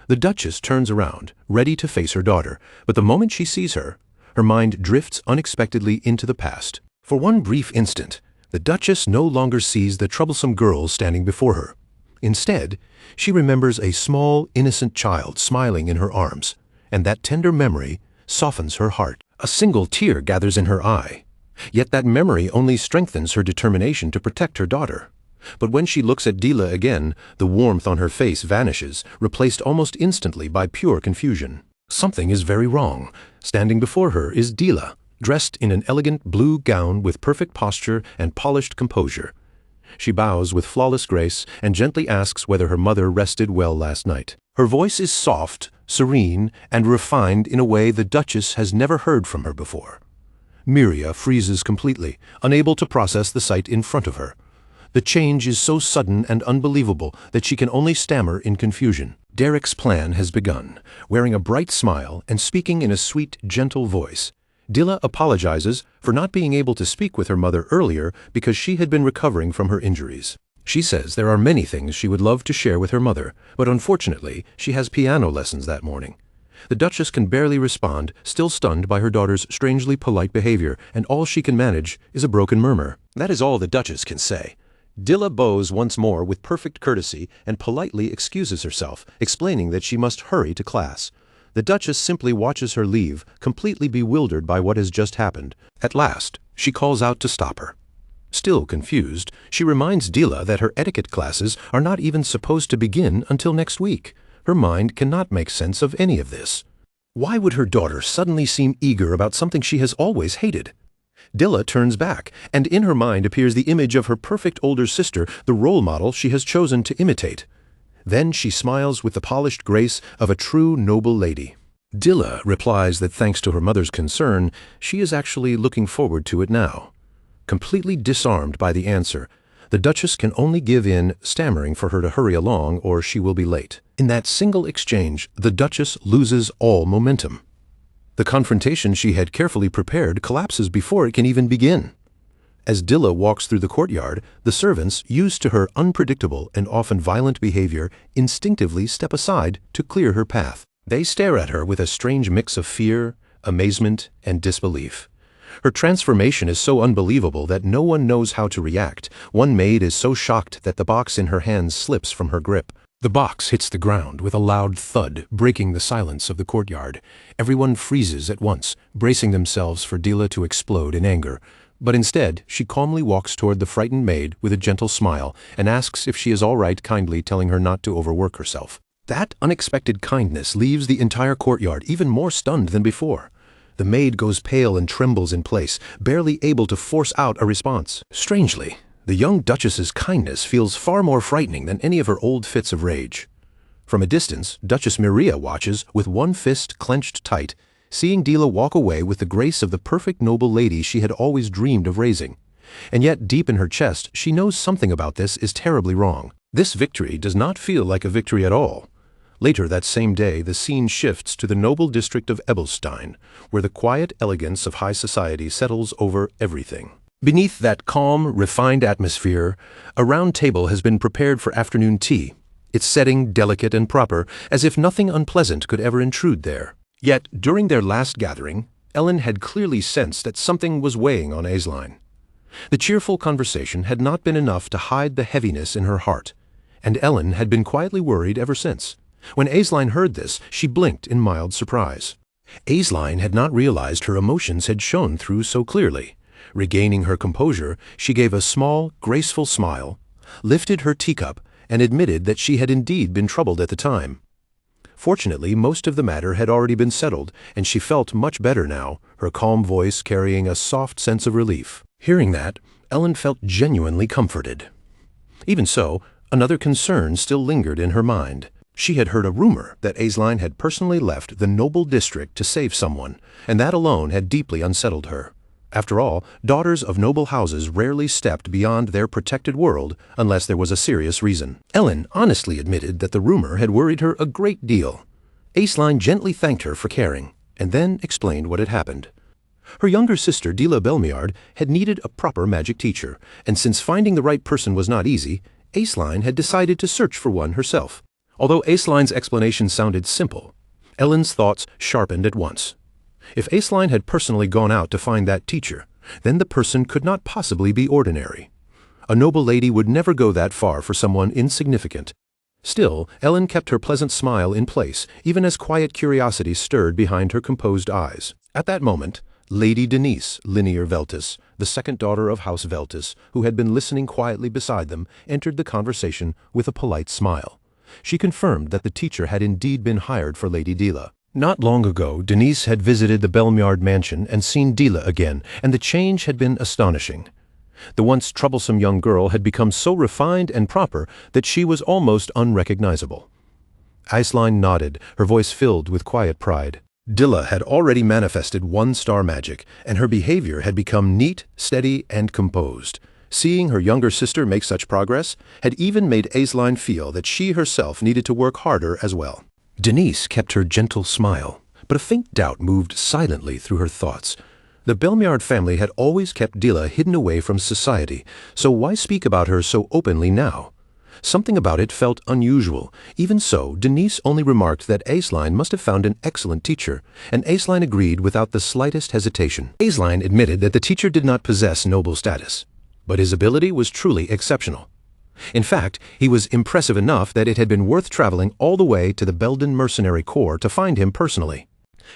The Duchess turns around, ready to face her daughter, but the moment she sees her, her mind drifts unexpectedly into the past. For one brief instant, the Duchess no longer sees the troublesome girl standing before her. Instead, she remembers a small, innocent child smiling in her arms, and that tender memory softens her heart. A single tear gathers in her eye, yet that memory only strengthens her determination to protect her daughter. But when she looks at Dilla again, the warmth on her face vanishes, replaced almost instantly by pure confusion. Something is very wrong. Standing before her is Dilla, dressed in an elegant blue gown with perfect posture and polished composure. She bows with flawless grace and gently asks whether her mother rested well last night. Her voice is soft, serene, and refined in a way the Duchess has never heard from her before. Miria freezes completely, unable to process the sight in front of her. The change is so sudden and unbelievable that she can only stammer in confusion. Derek's plan has begun. Wearing a bright smile and speaking in a sweet, gentle voice, Dilla apologizes for not being able to speak with her mother earlier because she had been recovering from her injuries. She says there are many things she would love to share with her mother, but unfortunately, she has piano lessons that morning. The Duchess can barely respond, still stunned by her daughter's strangely polite behavior, and all she can manage is a broken murmur. That is all the Duchess can say. Dilla bows once more with perfect courtesy and politely excuses herself, explaining that she must hurry to class. The Duchess simply watches her leave, completely bewildered by what has just happened. At last, she calls out to stop her. Still confused, she reminds Dilla that her etiquette classes are not even supposed to begin until next week. Her mind cannot make sense of any of this. Why would her daughter suddenly seem eager about something she has always hated? Dilla turns back, and in her mind appears the image of her perfect older sister, the role model she has chosen to imitate. Then she smiles with the polished grace of a true noble lady. Dilla replies that thanks to her mother's concern, she is actually looking forward to it now. Completely disarmed by the answer, The Duchess can only give in, stammering for her to hurry along or she will be late. In that single exchange, the Duchess loses all momentum. The confrontation she had carefully prepared collapses before it can even begin. As Dilla walks through the courtyard, the servants, used to her unpredictable and often violent behavior, instinctively step aside to clear her path. They stare at her with a strange mix of fear, amazement, and disbelief. Her transformation is so unbelievable that no one knows how to react. One maid is so shocked that the box in her hands slips from her grip. The box hits the ground with a loud thud, breaking the silence of the courtyard. Everyone freezes at once, bracing themselves for Dila to explode in anger. But instead, she calmly walks toward the frightened maid with a gentle smile and asks if she is all right, kindly telling her not to overwork herself. That unexpected kindness leaves the entire courtyard even more stunned than before. The maid goes pale and trembles in place, barely able to force out a response. Strangely, the young Duchess's kindness feels far more frightening than any of her old fits of rage. From a distance, Duchess Miria watches, with one fist clenched tight, seeing Dila walk away with the grace of the perfect noble lady she had always dreamed of raising. And yet, deep in her chest, she knows something about this is terribly wrong. This victory does not feel like a victory at all. Later that same day, the scene shifts to the noble district of Ebelstein, where the quiet elegance of high society settles over everything. Beneath that calm, refined atmosphere, a round table has been prepared for afternoon tea, its setting delicate and proper, as if nothing unpleasant could ever intrude there. Yet, during their last gathering, Ellen had clearly sensed that something was weighing on Aisline. The cheerful conversation had not been enough to hide the heaviness in her heart, and Ellen had been quietly worried ever since. When Aisline heard this, she blinked in mild surprise. Aisline had not realized her emotions had shone through so clearly. Regaining her composure, she gave a small, graceful smile, lifted her teacup, and admitted that she had indeed been troubled at the time. Fortunately, most of the matter had already been settled, and she felt much better now, her calm voice carrying a soft sense of relief. Hearing that, Ellen felt genuinely comforted. Even so, another concern still lingered in her mind. She had heard a rumor that Aisline had personally left the noble district to save someone, and that alone had deeply unsettled her. After all, daughters of noble houses rarely stepped beyond their protected world unless there was a serious reason. Ellen honestly admitted that the rumor had worried her a great deal. Aisline gently thanked her for caring, and then explained what had happened. Her younger sister, Dila Belmiard, had needed a proper magic teacher, and since finding the right person was not easy, Aisline had decided to search for one herself. Although Aisline's explanation sounded simple, Ellen's thoughts sharpened at once. If Aisline had personally gone out to find that teacher, then the person could not possibly be ordinary. A noble lady would never go that far for someone insignificant. Still, Ellen kept her pleasant smile in place, even as quiet curiosity stirred behind her composed eyes. At that moment, Lady Denise Linear Veltis, the second daughter of House Veltis, who had been listening quietly beside them, entered the conversation with a polite smile. She confirmed that the teacher had indeed been hired for Lady Dila. Not long ago, Denise had visited the Belmiard mansion and seen Dila again, and the change had been astonishing. The once troublesome young girl had become so refined and proper that she was almost unrecognizable. Aisline nodded, her voice filled with quiet pride. Dila had already manifested one-star magic, and her behavior had become neat, steady, and composed. Seeing her younger sister make such progress had even made Aisline feel that she herself needed to work harder as well. Denise kept her gentle smile, but a faint doubt moved silently through her thoughts. The Belmiard family had always kept Dila hidden away from society, so why speak about her so openly now? Something about it felt unusual. Even so, Denise only remarked that Aisline must have found an excellent teacher, and Aisline agreed without the slightest hesitation. Aisline admitted that the teacher did not possess noble status, but his ability was truly exceptional. In fact, he was impressive enough that it had been worth traveling all the way to the Belden Mercenary Corps to find him personally.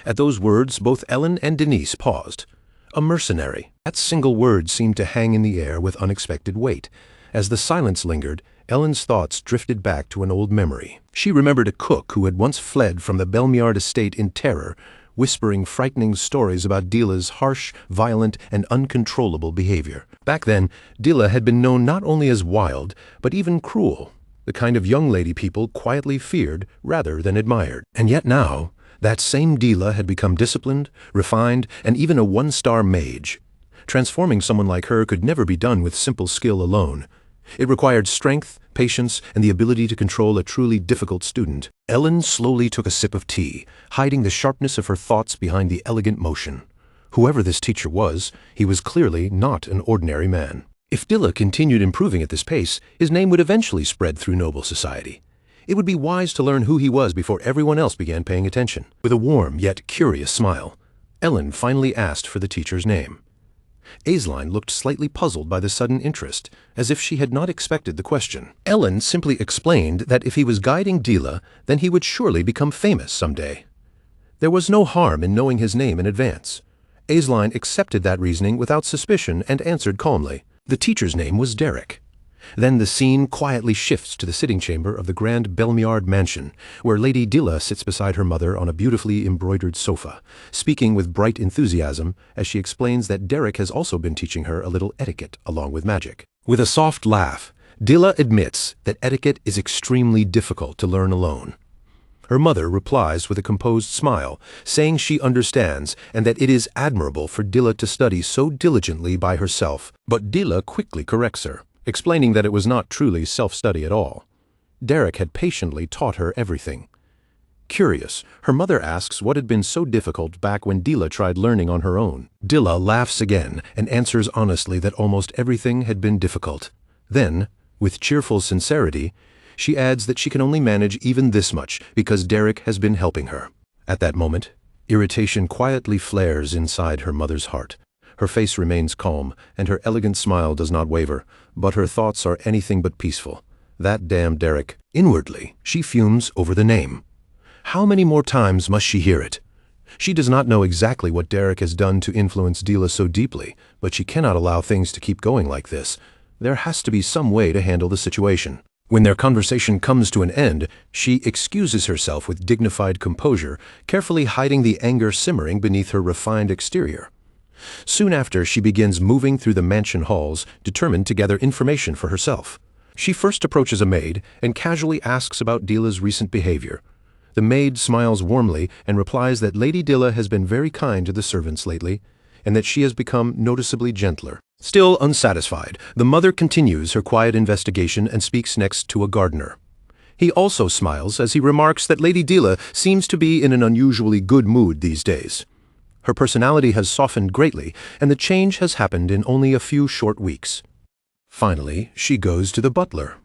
At those words, both Ellen and Denise paused. A mercenary. That single word seemed to hang in the air with unexpected weight. As the silence lingered, Ellen's thoughts drifted back to an old memory. She remembered a cook who had once fled from the Belmiard estate in terror, whispering frightening stories about Dila's harsh, violent, and uncontrollable behavior. Back then, Dila had been known not only as wild, but even cruel, the kind of young lady people quietly feared rather than admired. And yet now, that same Dila had become disciplined, refined, and even a one-star mage. Transforming someone like her could never be done with simple skill alone. It required strength, patience, and the ability to control a truly difficult student. Ellen slowly took a sip of tea, hiding the sharpness of her thoughts behind the elegant motion. Whoever this teacher was, he was clearly not an ordinary man. If Dilla continued improving at this pace, his name would eventually spread through noble society. It would be wise to learn who he was before everyone else began paying attention. With a warm yet curious smile, Ellen finally asked for the teacher's name. Aisling looked slightly puzzled by the sudden interest, as if she had not expected the question. Ellen simply explained that if he was guiding Dilla, then he would surely become famous someday. There was no harm in knowing his name in advance. Aisling accepted that reasoning without suspicion and answered calmly. The teacher's name was Derek. Then the scene quietly shifts to the sitting chamber of the grand Belmiard mansion, where Lady Dilla sits beside her mother on a beautifully embroidered sofa, speaking with bright enthusiasm as she explains that Derek has also been teaching her a little etiquette along with magic. With a soft laugh, Dilla admits that etiquette is extremely difficult to learn alone. Her mother replies with a composed smile, saying she understands and that it is admirable for Dilla to study so diligently by herself, but Dilla quickly corrects her, explaining that it was not truly self-study at all. Derek had patiently taught her everything. Curious, her mother asks what had been so difficult back when Dilla tried learning on her own. Dilla laughs again and answers honestly that almost everything had been difficult. Then, with cheerful sincerity, she adds that she can only manage even this much because Derek has been helping her. At that moment, irritation quietly flares inside her mother's heart. Her face remains calm, and her elegant smile does not waver, but her thoughts are anything but peaceful. That damn Derek. Inwardly, she fumes over the name. How many more times must she hear it? She does not know exactly what Derek has done to influence Dilla so deeply, but she cannot allow things to keep going like this. There has to be some way to handle the situation. When their conversation comes to an end, she excuses herself with dignified composure, carefully hiding the anger simmering beneath her refined exterior. Soon after, she begins moving through the mansion halls, determined to gather information for herself. She first approaches a maid and casually asks about Dilla's recent behavior. The maid smiles warmly and replies that Lady Dilla has been very kind to the servants lately, and that she has become noticeably gentler. Still unsatisfied, the mother continues her quiet investigation and speaks next to a gardener. He also smiles as he remarks that Lady Dilla seems to be in an unusually good mood these days. Her personality has softened greatly, and the change has happened in only a few short weeks. Finally, she goes to the butler.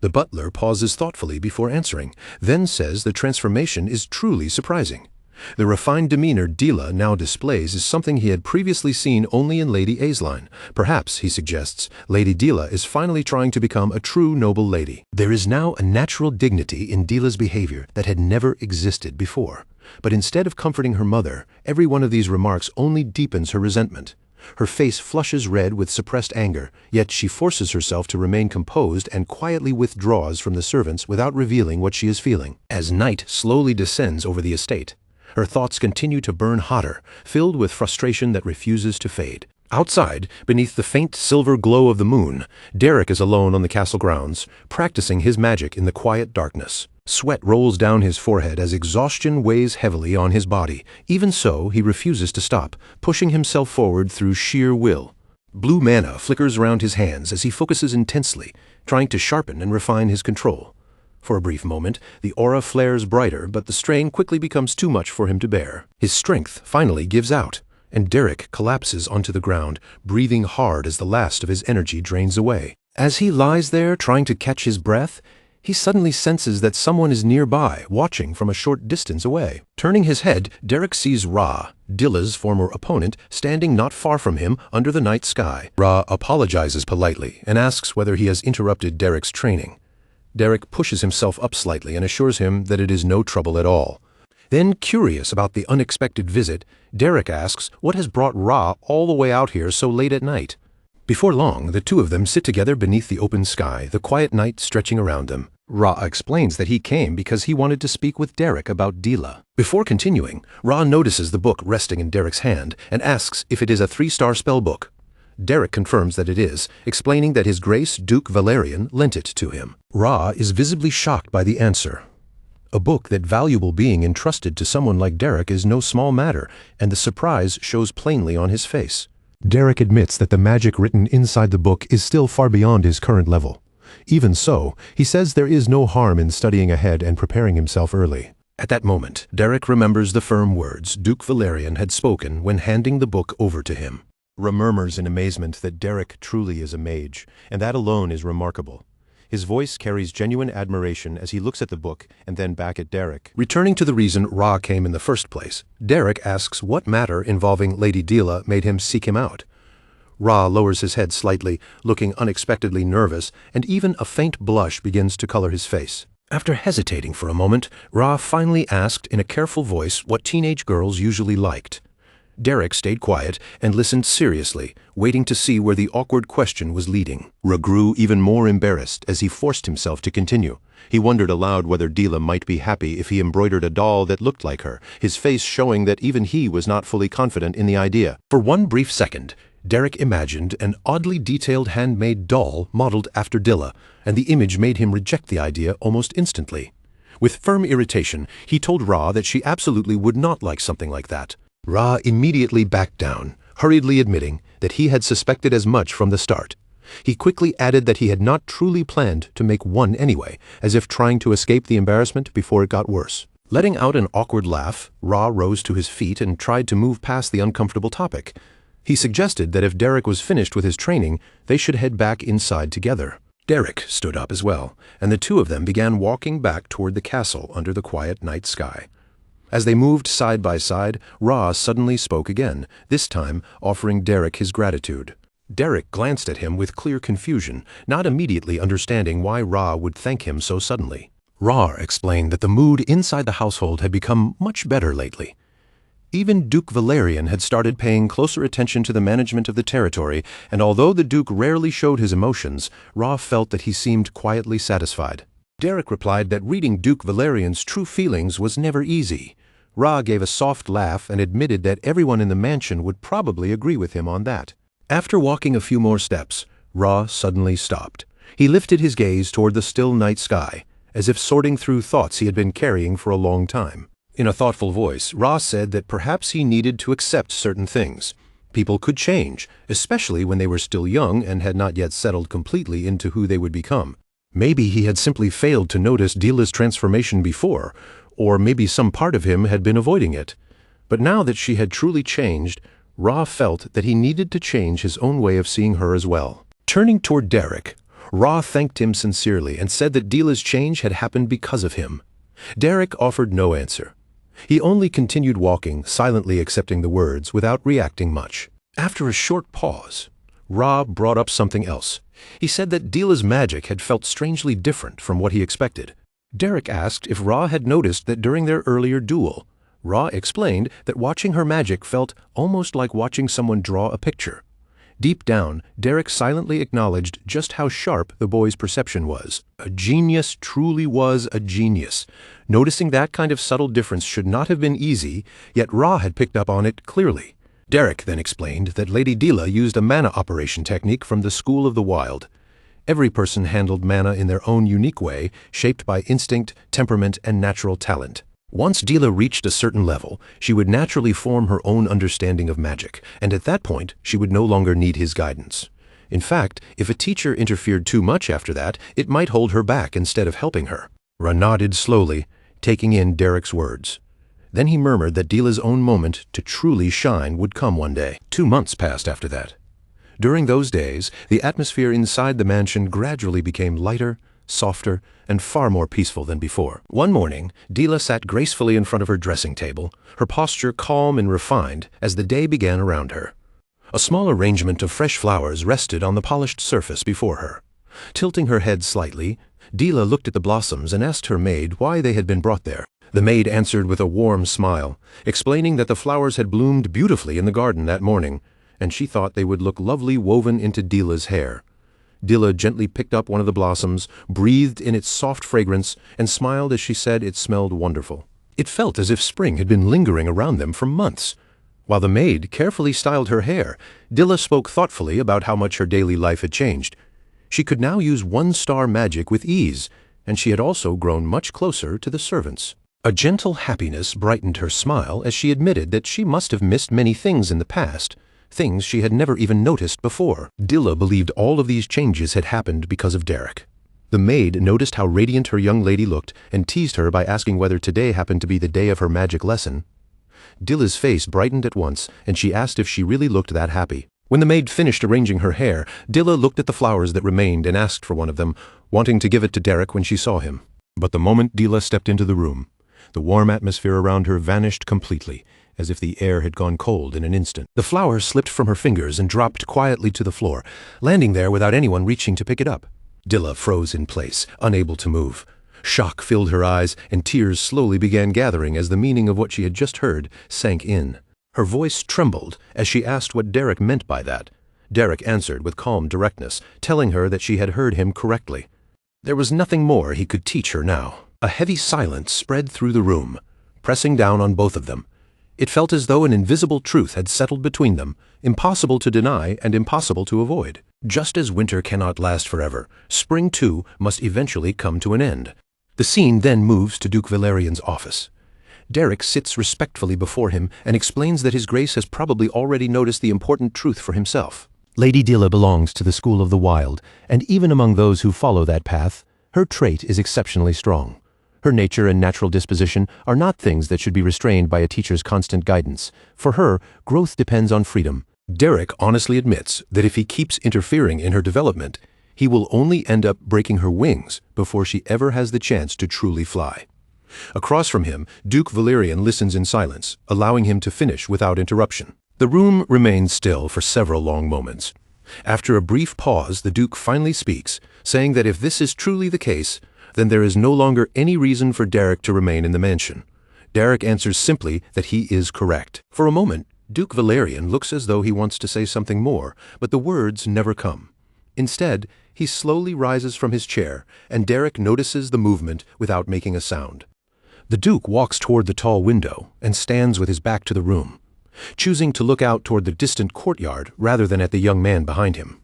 The butler pauses thoughtfully before answering, then says the transformation is truly surprising. The refined demeanor Dilla now displays is something he had previously seen only in Lady Aisling. Perhaps, he suggests, Lady Dilla is finally trying to become a true noble lady. There is now a natural dignity in Dilla's behavior that had never existed before. But instead of comforting her mother, every one of these remarks only deepens her resentment. Her face flushes red with suppressed anger, yet she forces herself to remain composed and quietly withdraws from the servants without revealing what she is feeling. As night slowly descends over the estate, her thoughts continue to burn hotter, filled with frustration that refuses to fade. Outside, beneath the faint silver glow of the moon, Derek is alone on the castle grounds, practicing his magic in the quiet darkness. Sweat rolls down his forehead as exhaustion weighs heavily on his body. Even so, he refuses to stop, pushing himself forward through sheer will. Blue mana flickers around his hands as he focuses intensely, trying to sharpen and refine his control. For a brief moment, the aura flares brighter, but the strain quickly becomes too much for him to bear. His strength finally gives out, and Derek collapses onto the ground, breathing hard as the last of his energy drains away. As he lies there trying to catch his breath, he suddenly senses that someone is nearby, watching from a short distance away. Turning his head, Derek sees Ra, Dilla's former opponent, standing not far from him under the night sky. Ra apologizes politely and asks whether he has interrupted Derek's training. Derek pushes himself up slightly and assures him that it is no trouble at all. Then, curious about the unexpected visit, Derek asks what has brought Ra all the way out here so late at night. Before long, the two of them sit together beneath the open sky, the quiet night stretching around them. Ra explains that he came because he wanted to speak with Derek about Dilla. Before continuing, Ra notices the book resting in Derek's hand and asks if it is a 3-star spell book. Derek confirms that it is, explaining that His Grace Duke Valerian lent it to him. Ra is visibly shocked by the answer. A book that valuable being entrusted to someone like Derek is no small matter, and the surprise shows plainly on his face. Derek admits that the magic written inside the book is still far beyond his current level. Even so, he says there is no harm in studying ahead and preparing himself early. At that moment, Derek remembers the firm words Duke Valerian had spoken when handing the book over to him. Ra murmurs in amazement that Derek truly is a mage, and that alone is remarkable. His voice carries genuine admiration as he looks at the book and then back at Derek. Returning to the reason Ra came in the first place, Derek asks what matter involving Lady Dila made him seek him out. Ra lowers his head slightly, looking unexpectedly nervous, and even a faint blush begins to color his face. After hesitating for a moment, Ra finally asked in a careful voice what teenage girls usually liked. Derek stayed quiet and listened seriously, waiting to see where the awkward question was leading. Ra grew even more embarrassed as he forced himself to continue. He wondered aloud whether Dila might be happy if he embroidered a doll that looked like her, his face showing that even he was not fully confident in the idea. For one brief second, Derek imagined an oddly detailed handmade doll modeled after Dila, and the image made him reject the idea almost instantly. With firm irritation, he told Ra that she absolutely would not like something like that. Ra immediately backed down, hurriedly admitting that he had suspected as much from the start. He quickly added that he had not truly planned to make one anyway, as if trying to escape the embarrassment before it got worse. Letting out an awkward laugh, Ra rose to his feet and tried to move past the uncomfortable topic. He suggested that if Derek was finished with his training, they should head back inside together. Derek stood up as well, and the two of them began walking back toward the castle under the quiet night sky. As they moved side by side, Ra suddenly spoke again, this time offering Derek his gratitude. Derek glanced at him with clear confusion, not immediately understanding why Ra would thank him so suddenly. Ra explained that the mood inside the household had become much better lately. Even Duke Valerian had started paying closer attention to the management of the territory, and although the Duke rarely showed his emotions, Ra felt that he seemed quietly satisfied. Derek replied that reading Duke Valerian's true feelings was never easy. Ra gave a soft laugh and admitted that everyone in the mansion would probably agree with him on that. After walking a few more steps, Ra suddenly stopped. He lifted his gaze toward the still night sky, as if sorting through thoughts he had been carrying for a long time. In a thoughtful voice, Ra said that perhaps he needed to accept certain things. People could change, especially when they were still young and had not yet settled completely into who they would become. Maybe he had simply failed to notice Dila's transformation before, or maybe some part of him had been avoiding it. But now that she had truly changed, Ra felt that he needed to change his own way of seeing her as well. Turning toward Derek, Ra thanked him sincerely and said that Dila's change had happened because of him. Derek offered no answer. He only continued walking, silently accepting the words without reacting much. After a short pause, Ra brought up something else. He said that Dila's magic had felt strangely different from what he expected. Derek asked if Ra had noticed that during their earlier duel. Ra explained that watching her magic felt almost like watching someone draw a picture. Deep down, Derek silently acknowledged just how sharp the boy's perception was. A genius truly was a genius. Noticing that kind of subtle difference should not have been easy, yet Ra had picked up on it clearly. Derek then explained that Lady Dila used a mana operation technique from the School of the Wild. Every person handled mana in their own unique way, shaped by instinct, temperament, and natural talent. Once Dila reached a certain level, she would naturally form her own understanding of magic, and at that point, she would no longer need his guidance. In fact, if a teacher interfered too much after that, it might hold her back instead of helping her. Ra nodded slowly, taking in Derek's words. Then he murmured that Dila's own moment to truly shine would come one day. 2 months passed after that. During those days, the atmosphere inside the mansion gradually became lighter, softer, and far more peaceful than before. One morning, Dila sat gracefully in front of her dressing table, her posture calm and refined as the day began around her. A small arrangement of fresh flowers rested on the polished surface before her. Tilting her head slightly, Dila looked at the blossoms and asked her maid why they had been brought there. The maid answered with a warm smile, explaining that the flowers had bloomed beautifully in the garden that morning, and she thought they would look lovely woven into Dila's hair. Dila gently picked up one of the blossoms, breathed in its soft fragrance, and smiled as she said it smelled wonderful. It felt as if spring had been lingering around them for months. While the maid carefully styled her hair, Dila spoke thoughtfully about how much her daily life had changed. She could now use one-star magic with ease, and she had also grown much closer to the servants. A gentle happiness brightened her smile as she admitted that she must have missed many things in the past, things she had never even noticed before. Dilla believed all of these changes had happened because of Derek. The maid noticed how radiant her young lady looked and teased her by asking whether today happened to be the day of her magic lesson. Dilla's face brightened at once, and she asked if she really looked that happy. When the maid finished arranging her hair, Dilla looked at the flowers that remained and asked for one of them, wanting to give it to Derek when she saw him. But the moment Dilla stepped into the room, the warm atmosphere around her vanished completely, as if the air had gone cold in an instant. The flower slipped from her fingers and dropped quietly to the floor, landing there without anyone reaching to pick it up. Dilla froze in place, unable to move. Shock filled her eyes, and tears slowly began gathering as the meaning of what she had just heard sank in. Her voice trembled as she asked what Derek meant by that. Derek answered with calm directness, telling her that she had heard him correctly. There was nothing more he could teach her now. A heavy silence spread through the room, pressing down on both of them. It felt as though an invisible truth had settled between them, impossible to deny and impossible to avoid. Just as winter cannot last forever, spring too must eventually come to an end. The scene then moves to Duke Valerian's office. Derek sits respectfully before him and explains that His Grace has probably already noticed the important truth for himself. Lady Dilla belongs to the school of the wild, and even among those who follow that path, her trait is exceptionally strong. Her nature and natural disposition are not things that should be restrained by a teacher's constant guidance. For her, growth depends on freedom. Derek honestly admits that if he keeps interfering in her development, he will only end up breaking her wings before she ever has the chance to truly fly. Across from him, Duke Valerian listens in silence, allowing him to finish without interruption. The room remains still for several long moments. After a brief pause, the Duke finally speaks, saying that if this is truly the case, then there is no longer any reason for Derek to remain in the mansion. Derek answers simply that he is correct. For a moment, Duke Valerian looks as though he wants to say something more, but the words never come. Instead, he slowly rises from his chair, and Derek notices the movement without making a sound. The Duke walks toward the tall window and stands with his back to the room, choosing to look out toward the distant courtyard rather than at the young man behind him.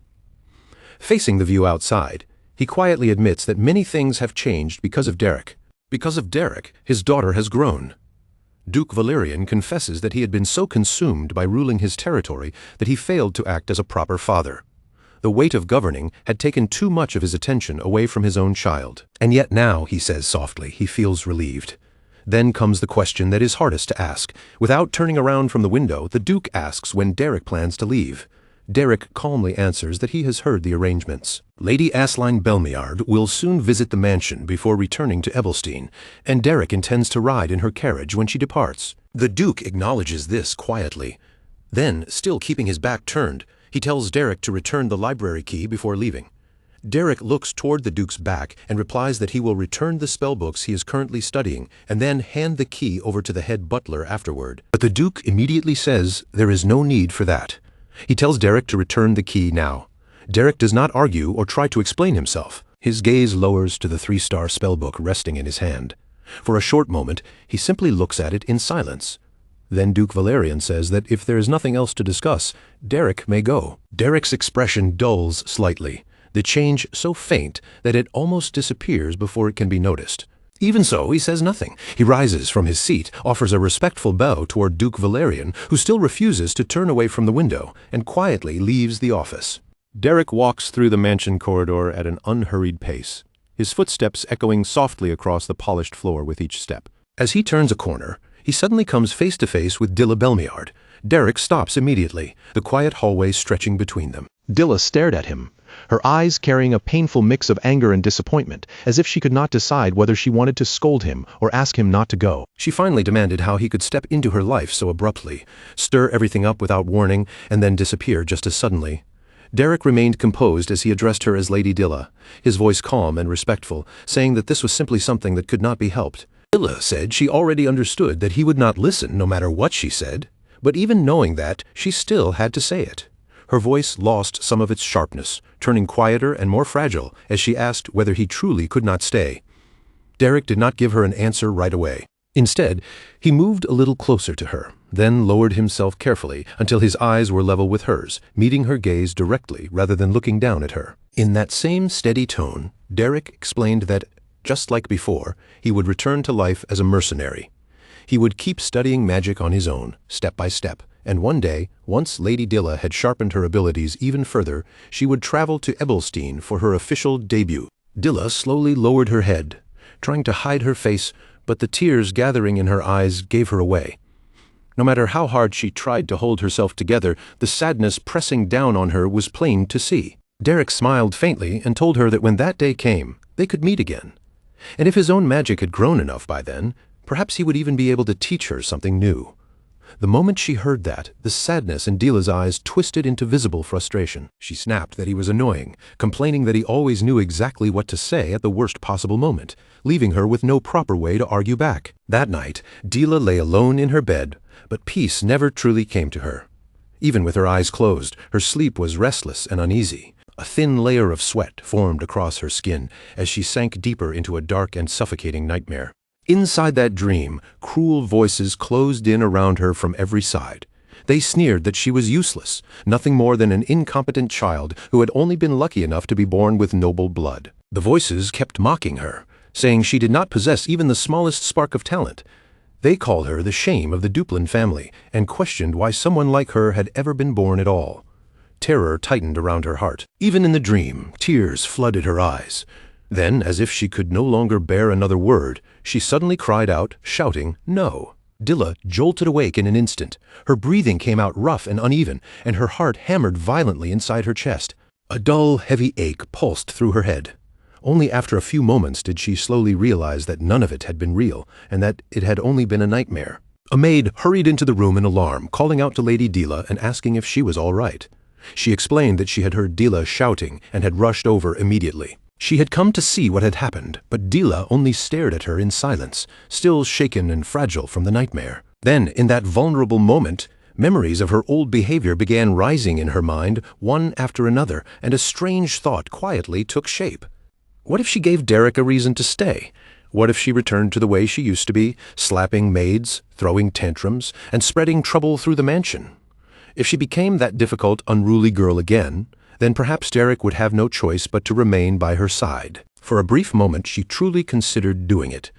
Facing the view outside, he quietly admits that many things have changed because of Derek. Because of Derek, his daughter has grown. Duke Valerian confesses that he had been so consumed by ruling his territory that he failed to act as a proper father. The weight of governing had taken too much of his attention away from his own child. And yet now, he says softly, he feels relieved. Then comes the question that is hardest to ask. Without turning around from the window, the Duke asks when Derek plans to leave. Derek calmly answers that he has heard the arrangements. Lady Aisling Belmiard will soon visit the mansion before returning to Ebelstein, and Derek intends to ride in her carriage when she departs. The Duke acknowledges this quietly. Then, still keeping his back turned, he tells Derek to return the library key before leaving. Derek looks toward the Duke's back and replies that he will return the spellbooks he is currently studying and then hand the key over to the head butler afterward. But the Duke immediately says there is no need for that. He tells Derek to return the key now. Derek does not argue or try to explain himself. His gaze lowers to the 3-star spellbook resting in his hand. For a short moment, he simply looks at it in silence. Then Duke Valerian says that if there is nothing else to discuss, Derek may go. Derek's expression dulls slightly, the change so faint that it almost disappears before it can be noticed. Even so, he says nothing. He rises from his seat, offers a respectful bow toward Duke Valerian, who still refuses to turn away from the window, and quietly leaves the office. Derek walks through the mansion corridor at an unhurried pace, his footsteps echoing softly across the polished floor with each step. As he turns a corner, he suddenly comes face to face with Dilla Belmiard. Derek stops immediately, the quiet hallway stretching between them. Dilla stared at him, her eyes carrying a painful mix of anger and disappointment, as if she could not decide whether she wanted to scold him or ask him not to go. She finally demanded how he could step into her life so abruptly, stir everything up without warning, and then disappear just as suddenly. Derek remained composed as he addressed her as Lady Dilla, his voice calm and respectful, saying that this was simply something that could not be helped. Dilla said she already understood that he would not listen no matter what she said, but even knowing that, she still had to say it. Her voice lost some of its sharpness, turning quieter and more fragile as she asked whether he truly could not stay. Derek did not give her an answer right away. Instead, he moved a little closer to her, then lowered himself carefully until his eyes were level with hers, meeting her gaze directly rather than looking down at her. In that same steady tone, Derek explained that, just like before, he would return to life as a mercenary. He would keep studying magic on his own, step by step, And one day, once Lady Dilla had sharpened her abilities even further, she would travel to Ebelstein for her official debut. Dilla slowly lowered her head, trying to hide her face, but the tears gathering in her eyes gave her away. No matter how hard she tried to hold herself together, the sadness pressing down on her was plain to see. Derek smiled faintly and told her that when that day came, they could meet again. And if his own magic had grown enough by then, perhaps he would even be able to teach her something new. The moment she heard that, the sadness in Dilla's eyes twisted into visible frustration. She snapped that he was annoying, complaining that he always knew exactly what to say at the worst possible moment, leaving her with no proper way to argue back. That night, Dilla lay alone in her bed, but peace never truly came to her. Even with her eyes closed, her sleep was restless and uneasy. A thin layer of sweat formed across her skin as she sank deeper into a dark and suffocating nightmare. Inside that dream, cruel voices closed in around her from every side. They sneered that she was useless, nothing more than an incompetent child who had only been lucky enough to be born with noble blood. The voices kept mocking her, saying she did not possess even the smallest spark of talent. They called her the shame of the Duplin family and questioned why someone like her had ever been born at all. Terror tightened around her heart. Even in the dream, tears flooded her eyes. Then, as if she could no longer bear another word, she suddenly cried out, shouting, "No!" Dilla jolted awake in an instant. Her breathing came out rough and uneven, and her heart hammered violently inside her chest. A dull, heavy ache pulsed through her head. Only after a few moments did she slowly realize that none of it had been real, and that it had only been a nightmare. A maid hurried into the room in alarm, calling out to Lady Dilla and asking if she was all right. She explained that she had heard Dilla shouting and had rushed over immediately. She had come to see what had happened, but Dilla only stared at her in silence, still shaken and fragile from the nightmare. Then, in that vulnerable moment, memories of her old behavior began rising in her mind, one after another, and a strange thought quietly took shape. What if she gave Derek a reason to stay? What if she returned to the way she used to be, slapping maids, throwing tantrums, and spreading trouble through the mansion? If she became that difficult, unruly girl again, then perhaps Derek would have no choice but to remain by her side. For a brief moment she truly considered doing it,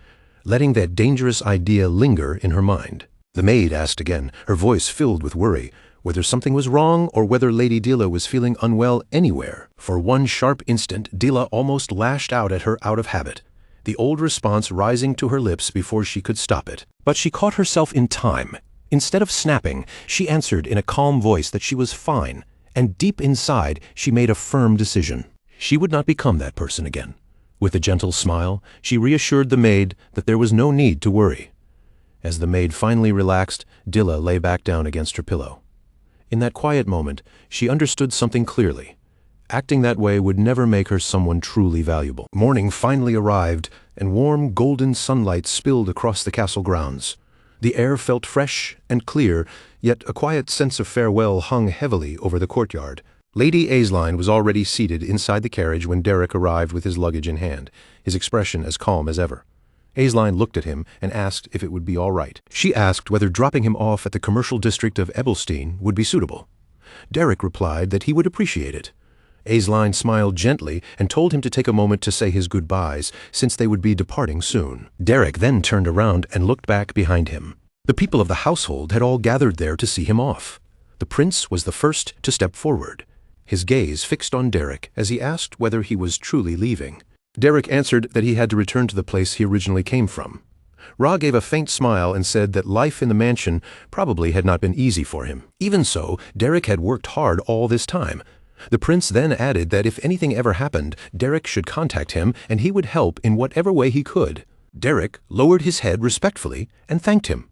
letting that dangerous idea linger in her mind. The maid asked again, her voice filled with worry, whether something was wrong or whether Lady Dilla was feeling unwell anywhere. For one sharp instant Dilla almost lashed out at her out of habit, the old response rising to her lips before she could stop it. But she caught herself in time. Instead of snapping, she answered in a calm voice that she was fine, and deep inside she made a firm decision. She would not become that person again. With a gentle smile, she reassured the maid that there was no need to worry. As the maid finally relaxed, Dilla lay back down against her pillow. In that quiet moment, she understood something clearly. Acting that way would never make her someone truly valuable. Morning finally arrived, and warm golden sunlight spilled across the castle grounds. The air felt fresh and clear, yet a quiet sense of farewell hung heavily over the courtyard. Lady Aisling was already seated inside the carriage when Derek arrived with his luggage in hand, his expression as calm as ever. Aisling looked at him and asked if it would be all right. She asked whether dropping him off at the commercial district of Ebelstein would be suitable. Derek replied that he would appreciate it. Aisling smiled gently and told him to take a moment to say his goodbyes, since they would be departing soon. Derek then turned around and looked back behind him. The people of the household had all gathered there to see him off. The prince was the first to step forward, his gaze fixed on Derek as he asked whether he was truly leaving. Derek answered that he had to return to the place he originally came from. Ra gave a faint smile and said that life in the mansion probably had not been easy for him. Even so, Derek had worked hard all this time. The prince then added that if anything ever happened, Derek should contact him and he would help in whatever way he could. Derek lowered his head respectfully and thanked him.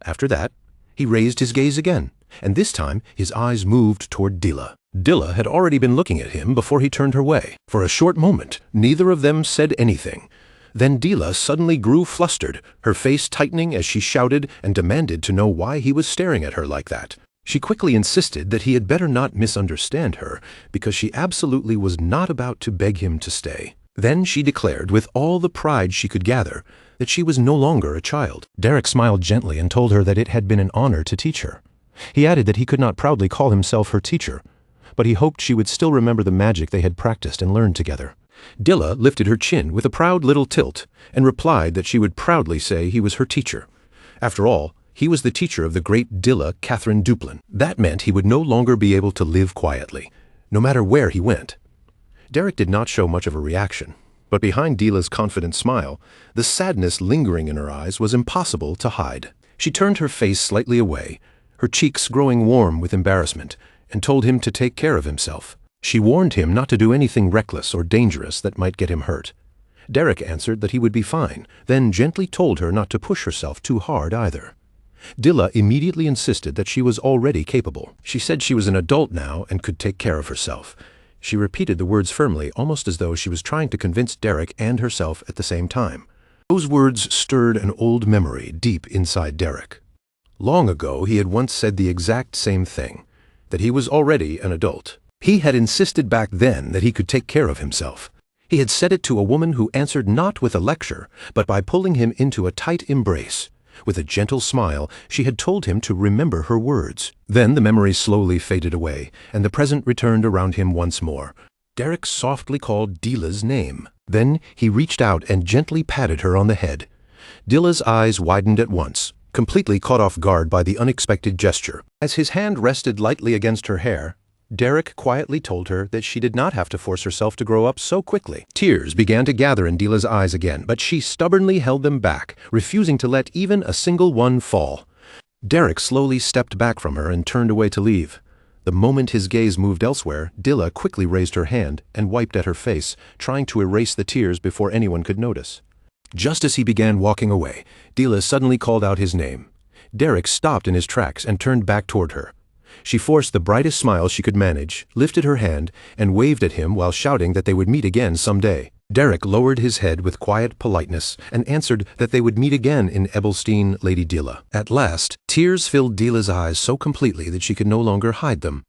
After that, he raised his gaze again, and this time his eyes moved toward Dilla. Dilla had already been looking at him before he turned her way. For a short moment, neither of them said anything. Then Dilla suddenly grew flustered, her face tightening as she shouted and demanded to know why he was staring at her like that. She quickly insisted that he had better not misunderstand her, because she absolutely was not about to beg him to stay. Then she declared, with all the pride she could gather, that she was no longer a child. Derek smiled gently and told her that it had been an honor to teach her. He added that he could not proudly call himself her teacher, but he hoped she would still remember the magic they had practiced and learned together. Dilla lifted her chin with a proud little tilt and replied that she would proudly say he was her teacher. After all, He was the teacher of the great Dilla Catherine Duplin. That meant he would no longer be able to live quietly, no matter where he went. Derek did not show much of a reaction, but behind Dilla's confident smile, the sadness lingering in her eyes was impossible to hide. She turned her face slightly away, her cheeks growing warm with embarrassment, and told him to take care of himself. She warned him not to do anything reckless or dangerous that might get him hurt. Derek answered that he would be fine, then gently told her not to push herself too hard either. Dilla immediately insisted that she was already capable. She said she was an adult now and could take care of herself. She repeated the words firmly, almost as though she was trying to convince Derek and herself at the same time. Those words stirred an old memory deep inside Derek. Long ago, he had once said the exact same thing, that he was already an adult. He had insisted back then that he could take care of himself. He had said it to a woman who answered not with a lecture, but by pulling him into a tight embrace. With a gentle smile, she had told him to remember her words. Then the memory slowly faded away, and the present returned around him once more. Derek softly called Dilla's name. Then he reached out and gently patted her on the head. Dilla's eyes widened at once, completely caught off guard by the unexpected gesture. As his hand rested lightly against her hair, Derek quietly told her that she did not have to force herself to grow up so quickly. Tears began to gather in Dilla's eyes again, but she stubbornly held them back, refusing to let even a single one fall. Derek slowly stepped back from her and turned away to leave. The moment his gaze moved elsewhere, Dilla quickly raised her hand and wiped at her face, trying to erase the tears before anyone could notice. Just as he began walking away, Dilla suddenly called out his name. Derek stopped in his tracks and turned back toward her. She forced the brightest smile she could manage, lifted her hand, and waved at him while shouting that they would meet again someday. Derek lowered his head with quiet politeness and answered that they would meet again in Ebelstein, Lady Dilla. At last, tears filled Dilla's eyes so completely that she could no longer hide them.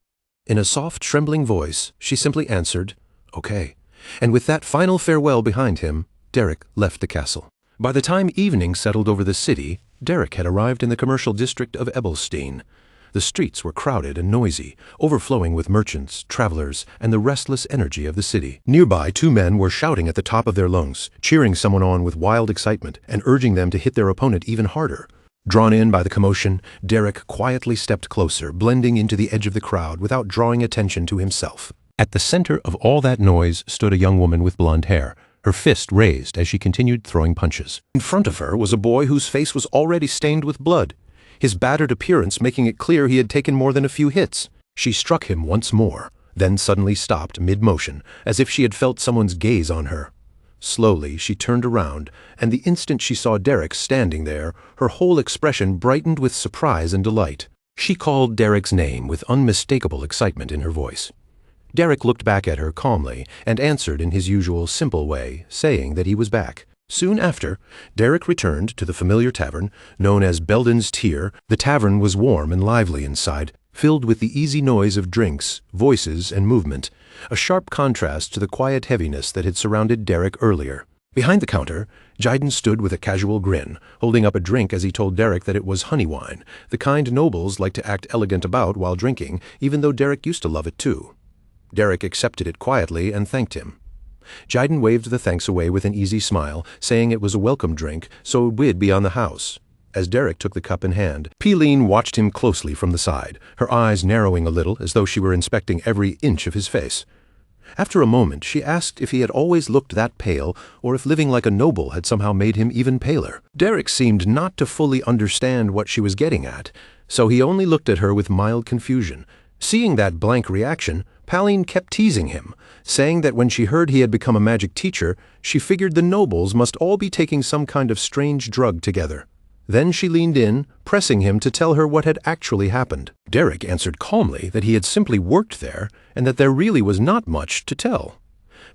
In a soft, trembling voice, she simply answered, "Okay." And with that final farewell behind him, Derek left the castle. By the time evening settled over the city, Derek had arrived in the commercial district of Ebelstein. The streets were crowded and noisy, overflowing with merchants, travelers, and the restless energy of the city. Nearby, two men were shouting at the top of their lungs, cheering someone on with wild excitement and urging them to hit their opponent even harder. Drawn in by the commotion, Derek quietly stepped closer, blending into the edge of the crowd without drawing attention to himself. At the center of all that noise stood a young woman with blonde hair, her fist raised as she continued throwing punches. In front of her was a boy whose face was already stained with blood, his battered appearance making it clear he had taken more than a few hits. She struck him once more, then suddenly stopped mid-motion, as if she had felt someone's gaze on her. Slowly, she turned around, and the instant she saw Derek standing there, her whole expression brightened with surprise and delight. She called Derek's name with unmistakable excitement in her voice. Derek looked back at her calmly and answered in his usual simple way, saying that he was back. Soon after, Derek returned to the familiar tavern, known as Belden's Tier. The tavern was warm and lively inside, filled with the easy noise of drinks, voices, and movement, a sharp contrast to the quiet heaviness that had surrounded Derek earlier. Behind the counter, Jiden stood with a casual grin, holding up a drink as he told Derek that it was honey wine, the kind nobles like to act elegant about while drinking, even though Derek used to love it too. Derek accepted it quietly and thanked him. Jiden waved the thanks away with an easy smile, saying it was a welcome drink, so it would be on the house. As Derek took the cup in hand, Peeline watched him closely from the side, her eyes narrowing a little as though she were inspecting every inch of his face. After a moment, she asked if he had always looked that pale, or if living like a noble had somehow made him even paler. Derek seemed not to fully understand what she was getting at, so he only looked at her with mild confusion. Seeing that blank reaction, Peeline kept teasing him, saying that when she heard he had become a magic teacher, she figured the nobles must all be taking some kind of strange drug together. Then she leaned in, pressing him to tell her what had actually happened. Derek answered calmly that he had simply worked there and that there really was not much to tell.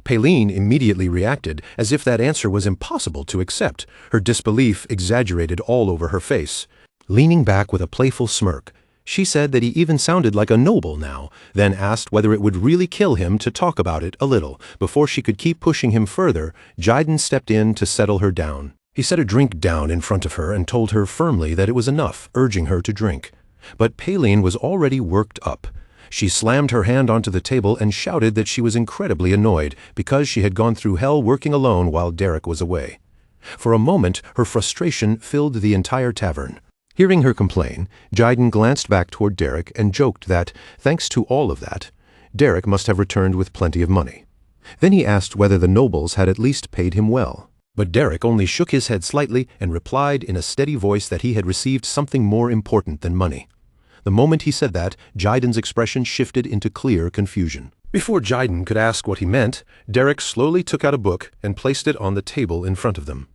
Peeline immediately reacted as if that answer was impossible to accept, her disbelief exaggerated all over her face. Leaning back with a playful smirk, she said that he even sounded like a noble now, then asked whether it would really kill him to talk about it a little. Before she could keep pushing him further, Jiden stepped in to settle her down. He set a drink down in front of her and told her firmly that it was enough, urging her to drink. But Peeline was already worked up. She slammed her hand onto the table and shouted that she was incredibly annoyed because she had gone through hell working alone while Derek was away. For a moment, her frustration filled the entire tavern. Hearing her complain, Jiden glanced back toward Derek and joked that, thanks to all of that, Derek must have returned with plenty of money. Then he asked whether the nobles had at least paid him well. But Derek only shook his head slightly and replied in a steady voice that he had received something more important than money. The moment he said that, Jiden's expression shifted into clear confusion. Before Jiden could ask what he meant, Derek slowly took out a book and placed it on the table in front of them.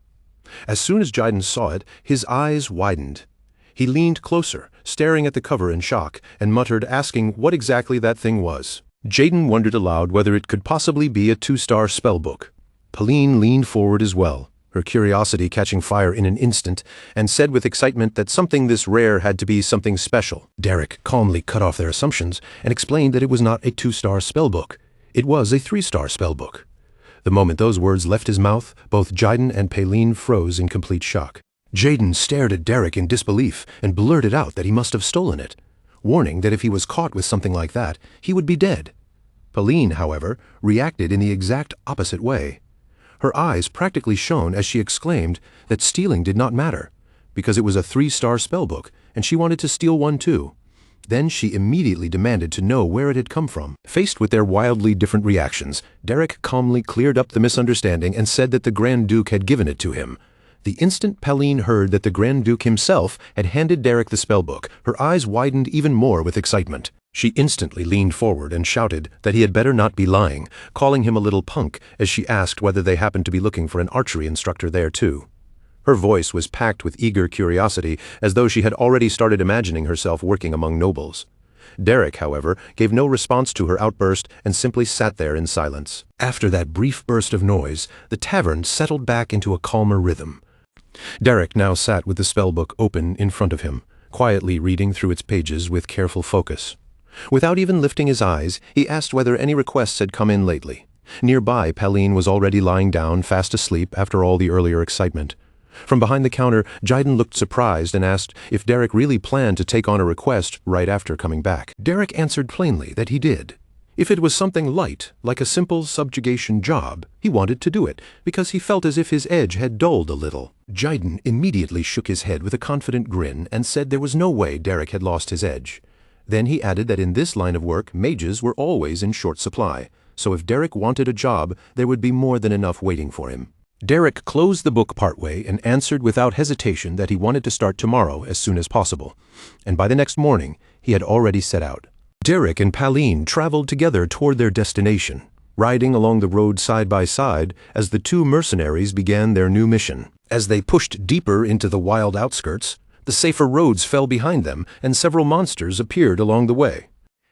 As soon as Jiden saw it, his eyes widened. He leaned closer, staring at the cover in shock, and muttered, asking what exactly that thing was. Jiden wondered aloud whether it could possibly be a 2-star spellbook. Pauline leaned forward as well, her curiosity catching fire in an instant, and said with excitement that something this rare had to be something special. Derek calmly cut off their assumptions and explained that it was not a 2-star spellbook. It was a 3-star spellbook. The moment those words left his mouth, both Jiden and Pauline froze in complete shock. Jiden stared at Derek in disbelief and blurted out that he must have stolen it, warning that if he was caught with something like that, he would be dead. Pauline, however, reacted in the exact opposite way. Her eyes practically shone as she exclaimed that stealing did not matter, because it was a 3-star spellbook, and she wanted to steal one too. Then she immediately demanded to know where it had come from. Faced with their wildly different reactions, Derek calmly cleared up the misunderstanding and said that the Grand Duke had given it to him. The instant Pauline heard that the Grand Duke himself had handed Derek the spellbook, her eyes widened even more with excitement. She instantly leaned forward and shouted that he had better not be lying, calling him a little punk as she asked whether they happened to be looking for an archery instructor there too. Her voice was packed with eager curiosity, as though she had already started imagining herself working among nobles. Derek, however, gave no response to her outburst and simply sat there in silence. After that brief burst of noise, the tavern settled back into a calmer rhythm. Derek now sat with the spellbook open in front of him, quietly reading through its pages with careful focus. Without even lifting his eyes, he asked whether any requests had come in lately. Nearby, Pauline was already lying down, fast asleep after all the earlier excitement. From behind the counter, Jiden looked surprised and asked if Derek really planned to take on a request right after coming back. Derek answered plainly that he did. If it was something light, like a simple subjugation job, he wanted to do it, because he felt as if his edge had dulled a little. Jiden immediately shook his head with a confident grin and said there was no way Derek had lost his edge. Then he added that in this line of work, mages were always in short supply, so if Derek wanted a job, there would be more than enough waiting for him. Derek closed the book partway and answered without hesitation that he wanted to start tomorrow as soon as possible, and by the next morning, he had already set out. Derek and Pauline traveled together toward their destination, riding along the road side by side as the two mercenaries began their new mission. As they pushed deeper into the wild outskirts, the safer roads fell behind them and several monsters appeared along the way.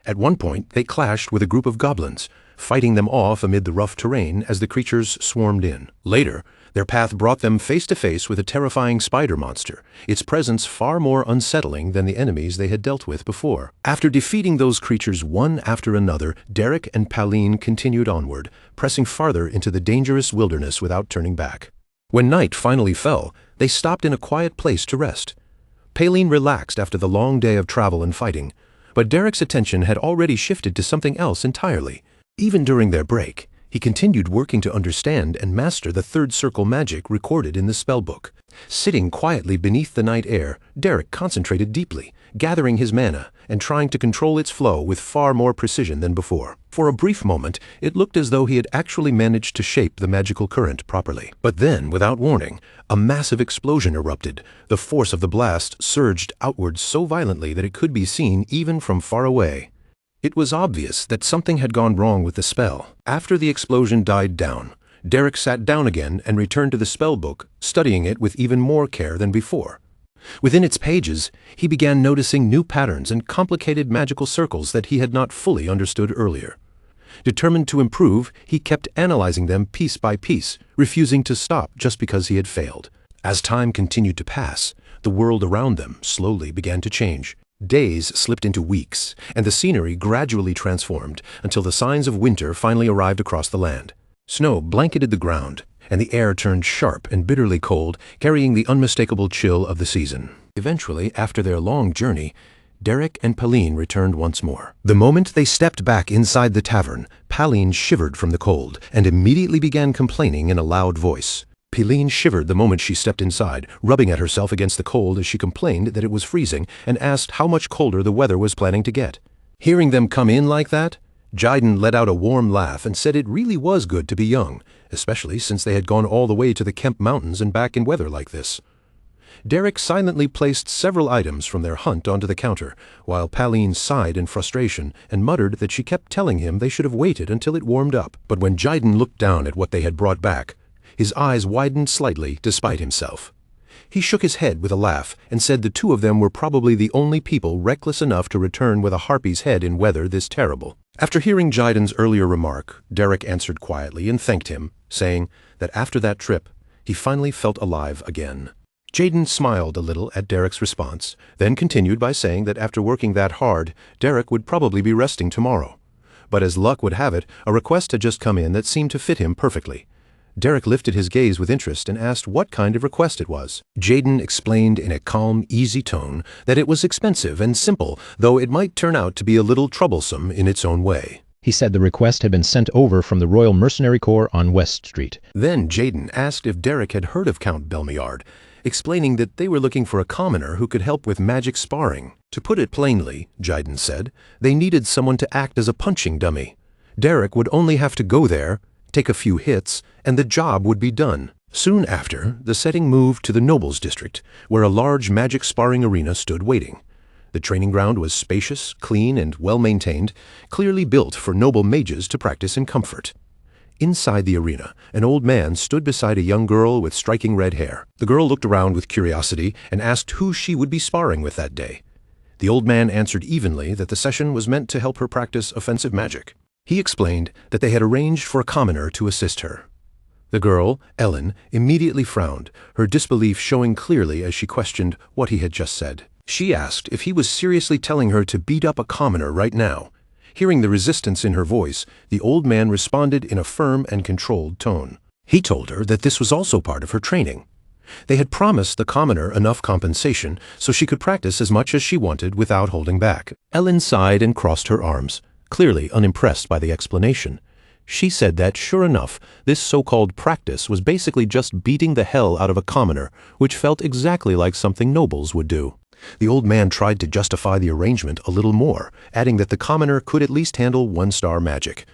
At one point, they clashed with a group of goblins, fighting them off amid the rough terrain as the creatures swarmed in. Later, their path brought them face to face with a terrifying spider monster, its presence far more unsettling than the enemies they had dealt with before. After defeating those creatures one after another, Derek and Pauline continued onward, pressing farther into the dangerous wilderness without turning back. When night finally fell, they stopped in a quiet place to rest. Pauline relaxed after the long day of travel and fighting, but Derek's attention had already shifted to something else entirely. Even during their break, he continued working to understand and master the third circle magic recorded in the spellbook. Sitting quietly beneath the night air, Derek concentrated deeply, gathering his mana and trying to control its flow with far more precision than before. For a brief moment, it looked as though he had actually managed to shape the magical current properly. But then, without warning, a massive explosion erupted. The force of the blast surged outwards so violently that it could be seen even from far away. It was obvious that something had gone wrong with the spell. After the explosion died down, Derek sat down again and returned to the spellbook, studying it with even more care than before. Within its pages, he began noticing new patterns and complicated magical circles that he had not fully understood earlier. Determined to improve, he kept analyzing them piece by piece, refusing to stop just because he had failed. As time continued to pass, the world around them slowly began to change. Days slipped into weeks, and the scenery gradually transformed until the signs of winter finally arrived across the land. Snow blanketed the ground, and the air turned sharp and bitterly cold, carrying the unmistakable chill of the season. Eventually, after their long journey, Derek and Pauline returned once more. The moment they stepped back inside the tavern, Pauline shivered from the cold and immediately began complaining in a loud voice. Peline shivered the moment she stepped inside, rubbing at herself against the cold as she complained that it was freezing and asked how much colder the weather was planning to get. Hearing them come in like that, Jiden let out a warm laugh and said it really was good to be young, especially since they had gone all the way to the Kemp Mountains and back in weather like this. Derek silently placed several items from their hunt onto the counter, while Peline sighed in frustration and muttered that she kept telling him they should have waited until it warmed up. But when Jiden looked down at what they had brought back, his eyes widened slightly despite himself. He shook his head with a laugh and said the two of them were probably the only people reckless enough to return with a harpy's head in weather this terrible. After hearing Jiden's earlier remark, Derek answered quietly and thanked him, saying that after that trip, he finally felt alive again. Jiden smiled a little at Derek's response, then continued by saying that after working that hard, Derek would probably be resting tomorrow. But as luck would have it, a request had just come in that seemed to fit him perfectly. Derek lifted his gaze with interest and asked what kind of request it was. Jiden explained in a calm, easy tone that it was expensive and simple, though it might turn out to be a little troublesome in its own way. He said the request had been sent over from the Royal Mercenary Corps on West Street. Then Jiden asked if Derek had heard of Count Belmiard, explaining that they were looking for a commoner who could help with magic sparring. To put it plainly, Jiden said, they needed someone to act as a punching dummy. Derek would only have to go there, take a few hits, and the job would be done. Soon after, the setting moved to the Nobles District, where a large magic sparring arena stood waiting. The training ground was spacious, clean, and well-maintained, clearly built for noble mages to practice in comfort. Inside the arena, an old man stood beside a young girl with striking red hair. The girl looked around with curiosity and asked who she would be sparring with that day. The old man answered evenly that the session was meant to help her practice offensive magic. He explained that they had arranged for a commoner to assist her. The girl, Ellen, immediately frowned, her disbelief showing clearly as she questioned what he had just said. She asked if he was seriously telling her to beat up a commoner right now. Hearing the resistance in her voice, the old man responded in a firm and controlled tone. He told her that this was also part of her training. They had promised the commoner enough compensation so she could practice as much as she wanted without holding back. Ellen sighed and crossed her arms, clearly unimpressed by the explanation. She said that, sure enough, this so-called practice was basically just beating the hell out of a commoner, which felt exactly like something nobles would do. The old man tried to justify the arrangement a little more, adding that the commoner could at least handle one-star magic.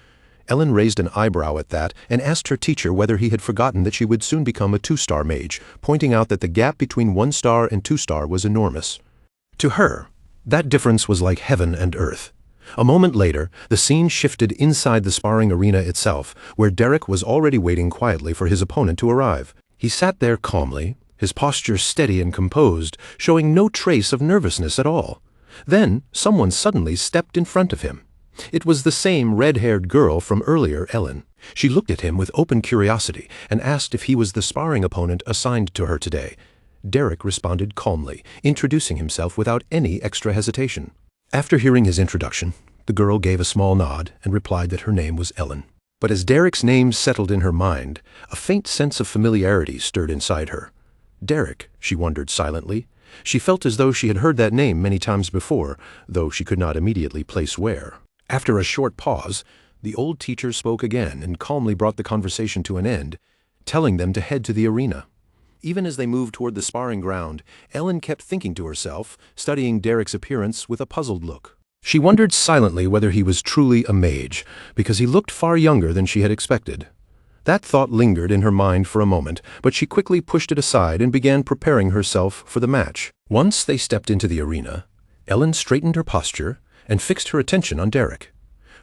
Ellen raised an eyebrow at that and asked her teacher whether he had forgotten that she would soon become a two-star mage, pointing out that the gap between one-star and two-star was enormous. To her, that difference was like heaven and earth. A moment later, the scene shifted inside the sparring arena itself, where Derek was already waiting quietly for his opponent to arrive. He sat there calmly, his posture steady and composed, showing no trace of nervousness at all. Then, someone suddenly stepped in front of him. It was the same red-haired girl from earlier, Ellen. She looked at him with open curiosity and asked if he was the sparring opponent assigned to her today. Derek responded calmly, introducing himself without any extra hesitation. After hearing his introduction, the girl gave a small nod and replied that her name was Ellen. But as Derek's name settled in her mind, a faint sense of familiarity stirred inside her. Derek, she wondered silently. She felt as though she had heard that name many times before, though she could not immediately place where. After a short pause, the old teacher spoke again and calmly brought the conversation to an end, telling them to head to the arena. Even as they moved toward the sparring ground, Ellen kept thinking to herself, studying Derek's appearance with a puzzled look. She wondered silently whether he was truly a mage, because he looked far younger than she had expected. That thought lingered in her mind for a moment, but she quickly pushed it aside and began preparing herself for the match. Once they stepped into the arena, Ellen straightened her posture and fixed her attention on Derek.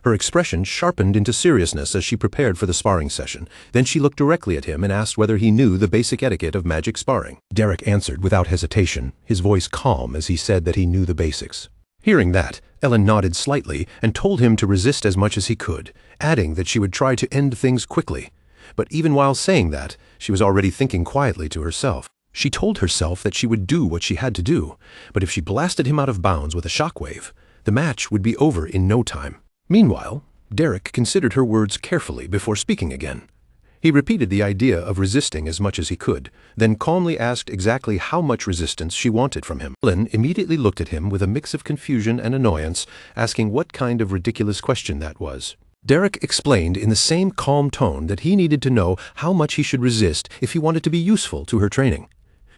Her expression sharpened into seriousness as she prepared for the sparring session. Then she looked directly at him and asked whether he knew the basic etiquette of magic sparring. Derek answered without hesitation, his voice calm as he said that he knew the basics. Hearing that, Ellen nodded slightly and told him to resist as much as he could, adding that she would try to end things quickly. But even while saying that, she was already thinking quietly to herself. She told herself that she would do what she had to do, but if she blasted him out of bounds with a shockwave, the match would be over in no time. Meanwhile, Derek considered her words carefully before speaking again. He repeated the idea of resisting as much as he could, then calmly asked exactly how much resistance she wanted from him. Ellen immediately looked at him with a mix of confusion and annoyance, asking what kind of ridiculous question that was. Derek explained in the same calm tone that he needed to know how much he should resist if he wanted to be useful to her training.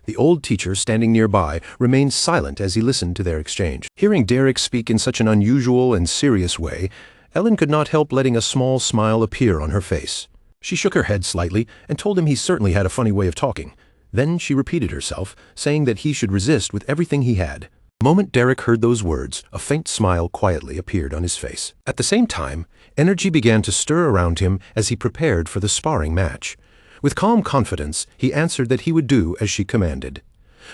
The old teacher, standing nearby, remained silent as he listened to their exchange. Hearing Derek speak in such an unusual and serious way, Ellen could not help letting a small smile appear on her face. She shook her head slightly and told him he certainly had a funny way of talking. Then she repeated herself, saying that he should resist with everything he had. The moment Derek heard those words, a faint smile quietly appeared on his face. At the same time, energy began to stir around him as he prepared for the sparring match. With calm confidence, he answered that he would do as she commanded.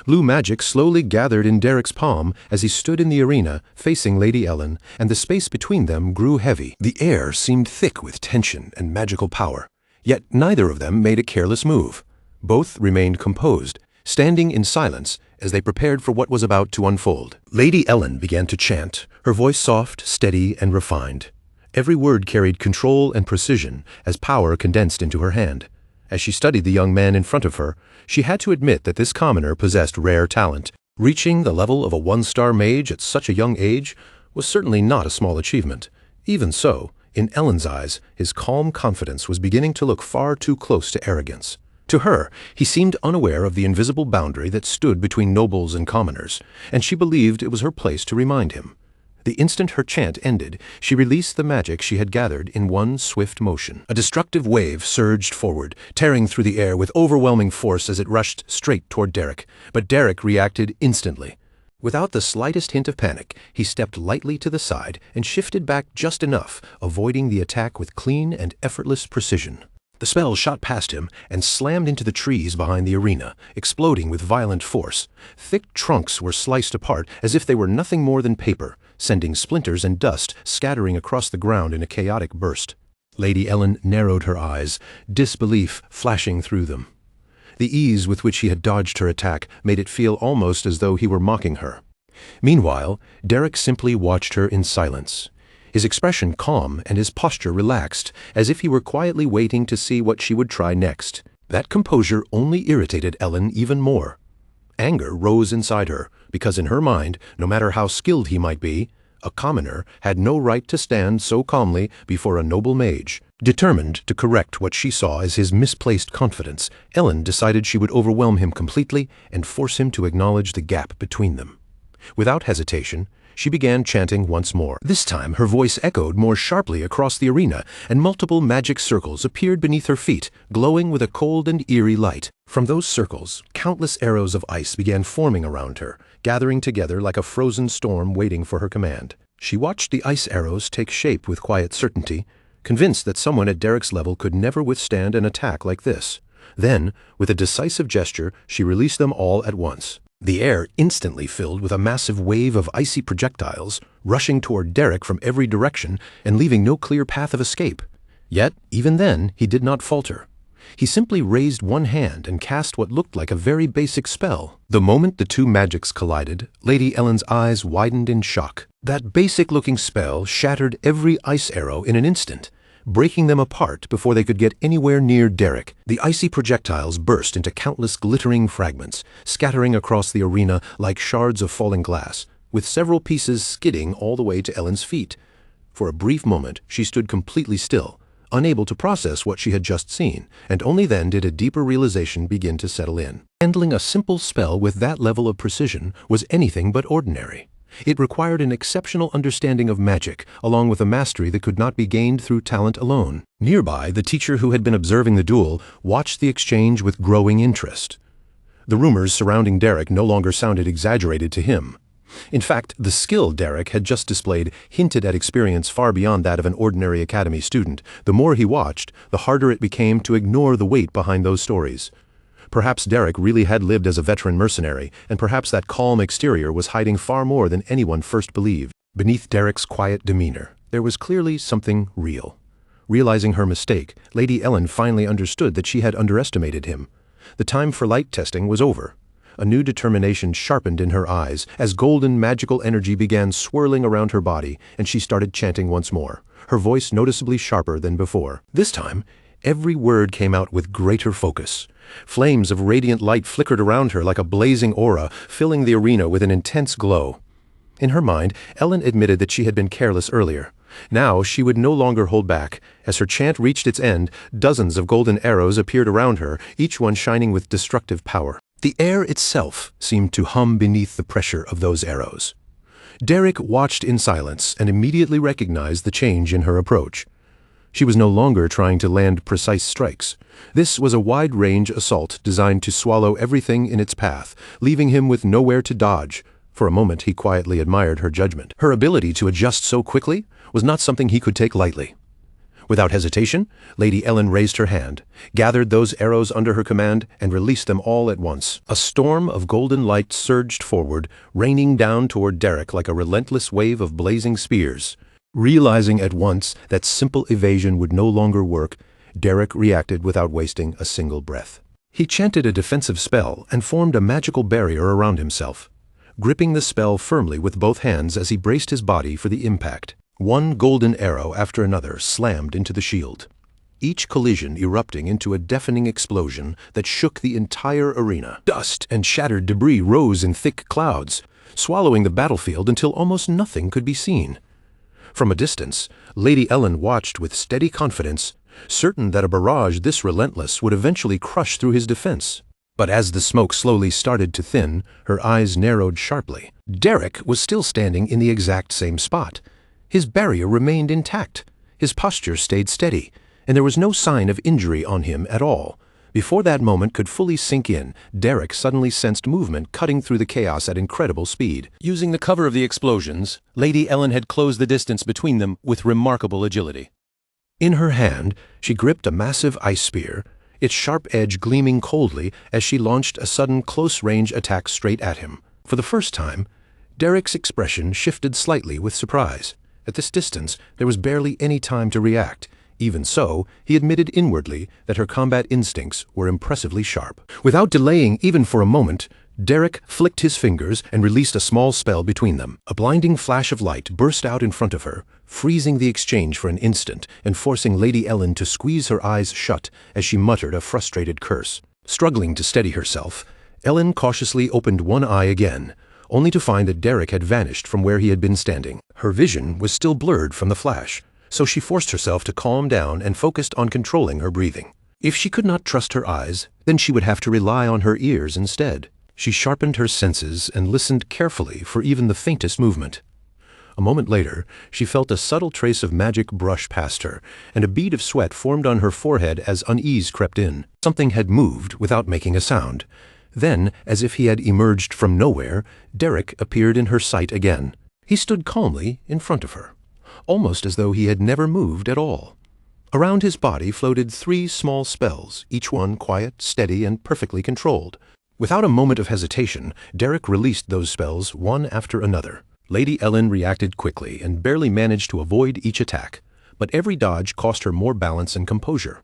Blue magic slowly gathered in Derek's palm as he stood in the arena, facing Lady Ellen, and the space between them grew heavy. The air seemed thick with tension and magical power, yet neither of them made a careless move. Both remained composed, standing in silence as they prepared for what was about to unfold. Lady Ellen began to chant, her voice soft, steady, and refined. Every word carried control and precision as power condensed into her hand. As she studied the young man in front of her, she had to admit that this commoner possessed rare talent. Reaching the level of a one-star mage at such a young age was certainly not a small achievement. Even so, in Ellen's eyes, his calm confidence was beginning to look far too close to arrogance. To her, he seemed unaware of the invisible boundary that stood between nobles and commoners, and she believed it was her place to remind him. The instant her chant ended, she released the magic she had gathered in one swift motion. A destructive wave surged forward, tearing through the air with overwhelming force as it rushed straight toward Derek, but Derek reacted instantly. Without the slightest hint of panic, he stepped lightly to the side and shifted back just enough, avoiding the attack with clean and effortless precision. The spell shot past him and slammed into the trees behind the arena, exploding with violent force. Thick trunks were sliced apart as if they were nothing more than paper, sending splinters and dust scattering across the ground in a chaotic burst. Lady Ellen narrowed her eyes, disbelief flashing through them. The ease with which he had dodged her attack made it feel almost as though he were mocking her. Meanwhile, Derek simply watched her in silence, his expression calm and his posture relaxed, as if he were quietly waiting to see what she would try next. That composure only irritated Ellen even more. Anger rose inside her, because in her mind, no matter how skilled he might be, a commoner had no right to stand so calmly before a noble mage. Determined to correct what she saw as his misplaced confidence, Ellen decided she would overwhelm him completely and force him to acknowledge the gap between them. Without hesitation, she began chanting once more. This time her voice echoed more sharply across the arena, and multiple magic circles appeared beneath her feet, glowing with a cold and eerie light. From those circles, countless arrows of ice began forming around her, gathering together like a frozen storm waiting for her command. She watched the ice arrows take shape with quiet certainty, convinced that someone at Derek's level could never withstand an attack like this. Then, with a decisive gesture, she released them all at once. The air instantly filled with a massive wave of icy projectiles, rushing toward Derek from every direction and leaving no clear path of escape. Yet, even then, he did not falter. He simply raised one hand and cast what looked like a very basic spell. The moment the two magics collided, Lady Ellen's eyes widened in shock. That basic-looking spell shattered every ice arrow in an instant, breaking them apart before they could get anywhere near Derek. The icy projectiles burst into countless glittering fragments, scattering across the arena like shards of falling glass, with several pieces skidding all the way to Ellen's feet. For a brief moment, she stood completely still, unable to process what she had just seen, and only then did a deeper realization begin to settle in. Handling a simple spell with that level of precision was anything but ordinary. It required an exceptional understanding of magic, along with a mastery that could not be gained through talent alone. Nearby, the teacher who had been observing the duel watched the exchange with growing interest. The rumors surrounding Derek no longer sounded exaggerated to him. In fact, the skill Derek had just displayed hinted at experience far beyond that of an ordinary academy student. The more he watched, the harder it became to ignore the weight behind those stories. Perhaps Derek really had lived as a veteran mercenary, and perhaps that calm exterior was hiding far more than anyone first believed. Beneath Derek's quiet demeanor, there was clearly something real. Realizing her mistake, Lady Ellen finally understood that she had underestimated him. The time for light testing was over. A new determination sharpened in her eyes as golden magical energy began swirling around her body, and she started chanting once more, her voice noticeably sharper than before. This time, every word came out with greater focus. Flames of radiant light flickered around her like a blazing aura, filling the arena with an intense glow. In her mind, Ellen admitted that she had been careless earlier, Now she would no longer hold back. As her chant reached its end, dozens of golden arrows appeared around her, each one shining with destructive power. The air itself seemed to hum beneath the pressure of those arrows. Derek watched in silence and immediately recognized the change in her approach. She was no longer trying to land precise strikes. This was a wide-range assault designed to swallow everything in its path, leaving him with nowhere to dodge. For a moment he quietly admired her judgment. Her ability to adjust so quickly was not something he could take lightly. Without hesitation, Lady Ellen raised her hand, gathered those arrows under her command, and released them all at once. A storm of golden light surged forward, raining down toward Derek like a relentless wave of blazing spears. Realizing at once that simple evasion would no longer work, Derek reacted without wasting a single breath. He chanted a defensive spell and formed a magical barrier around himself, gripping the spell firmly with both hands as he braced his body for the impact. One golden arrow after another slammed into the shield, each collision erupting into a deafening explosion that shook the entire arena. Dust and shattered debris rose in thick clouds, swallowing the battlefield until almost nothing could be seen. From a distance, Lady Ellen watched with steady confidence, certain that a barrage this relentless would eventually crush through his defense. But as the smoke slowly started to thin, her eyes narrowed sharply. Derek was still standing in the exact same spot. His barrier remained intact, his posture stayed steady, and there was no sign of injury on him at all. Before that moment could fully sink in, Derek suddenly sensed movement cutting through the chaos at incredible speed. Using the cover of the explosions, Lady Ellen had closed the distance between them with remarkable agility. In her hand, she gripped a massive ice spear, its sharp edge gleaming coldly as she launched a sudden close-range attack straight at him. For the first time, Derek's expression shifted slightly with surprise. At this distance, there was barely any time to react. Even so, he admitted inwardly that her combat instincts were impressively sharp. Without delaying even for a moment, Derek flicked his fingers and released a small spell between them. A blinding flash of light burst out in front of her, freezing the exchange for an instant and forcing Lady Ellen to squeeze her eyes shut as she muttered a frustrated curse. Struggling to steady herself, Ellen cautiously opened one eye again, only to find that Derek had vanished from where he had been standing. Her vision was still blurred from the flash, so she forced herself to calm down and focused on controlling her breathing. If she could not trust her eyes, then she would have to rely on her ears instead. She sharpened her senses and listened carefully for even the faintest movement. A moment later, she felt a subtle trace of magic brush past her, and a bead of sweat formed on her forehead as unease crept in. Something had moved without making a sound. Then, as if he had emerged from nowhere, Derek appeared in her sight again. He stood calmly in front of her, almost as though he had never moved at all. Around his body floated 3 small spells, each one quiet, steady, and perfectly controlled. Without a moment of hesitation, Derek released those spells one after another. Lady Ellen reacted quickly and barely managed to avoid each attack, but every dodge cost her more balance and composure.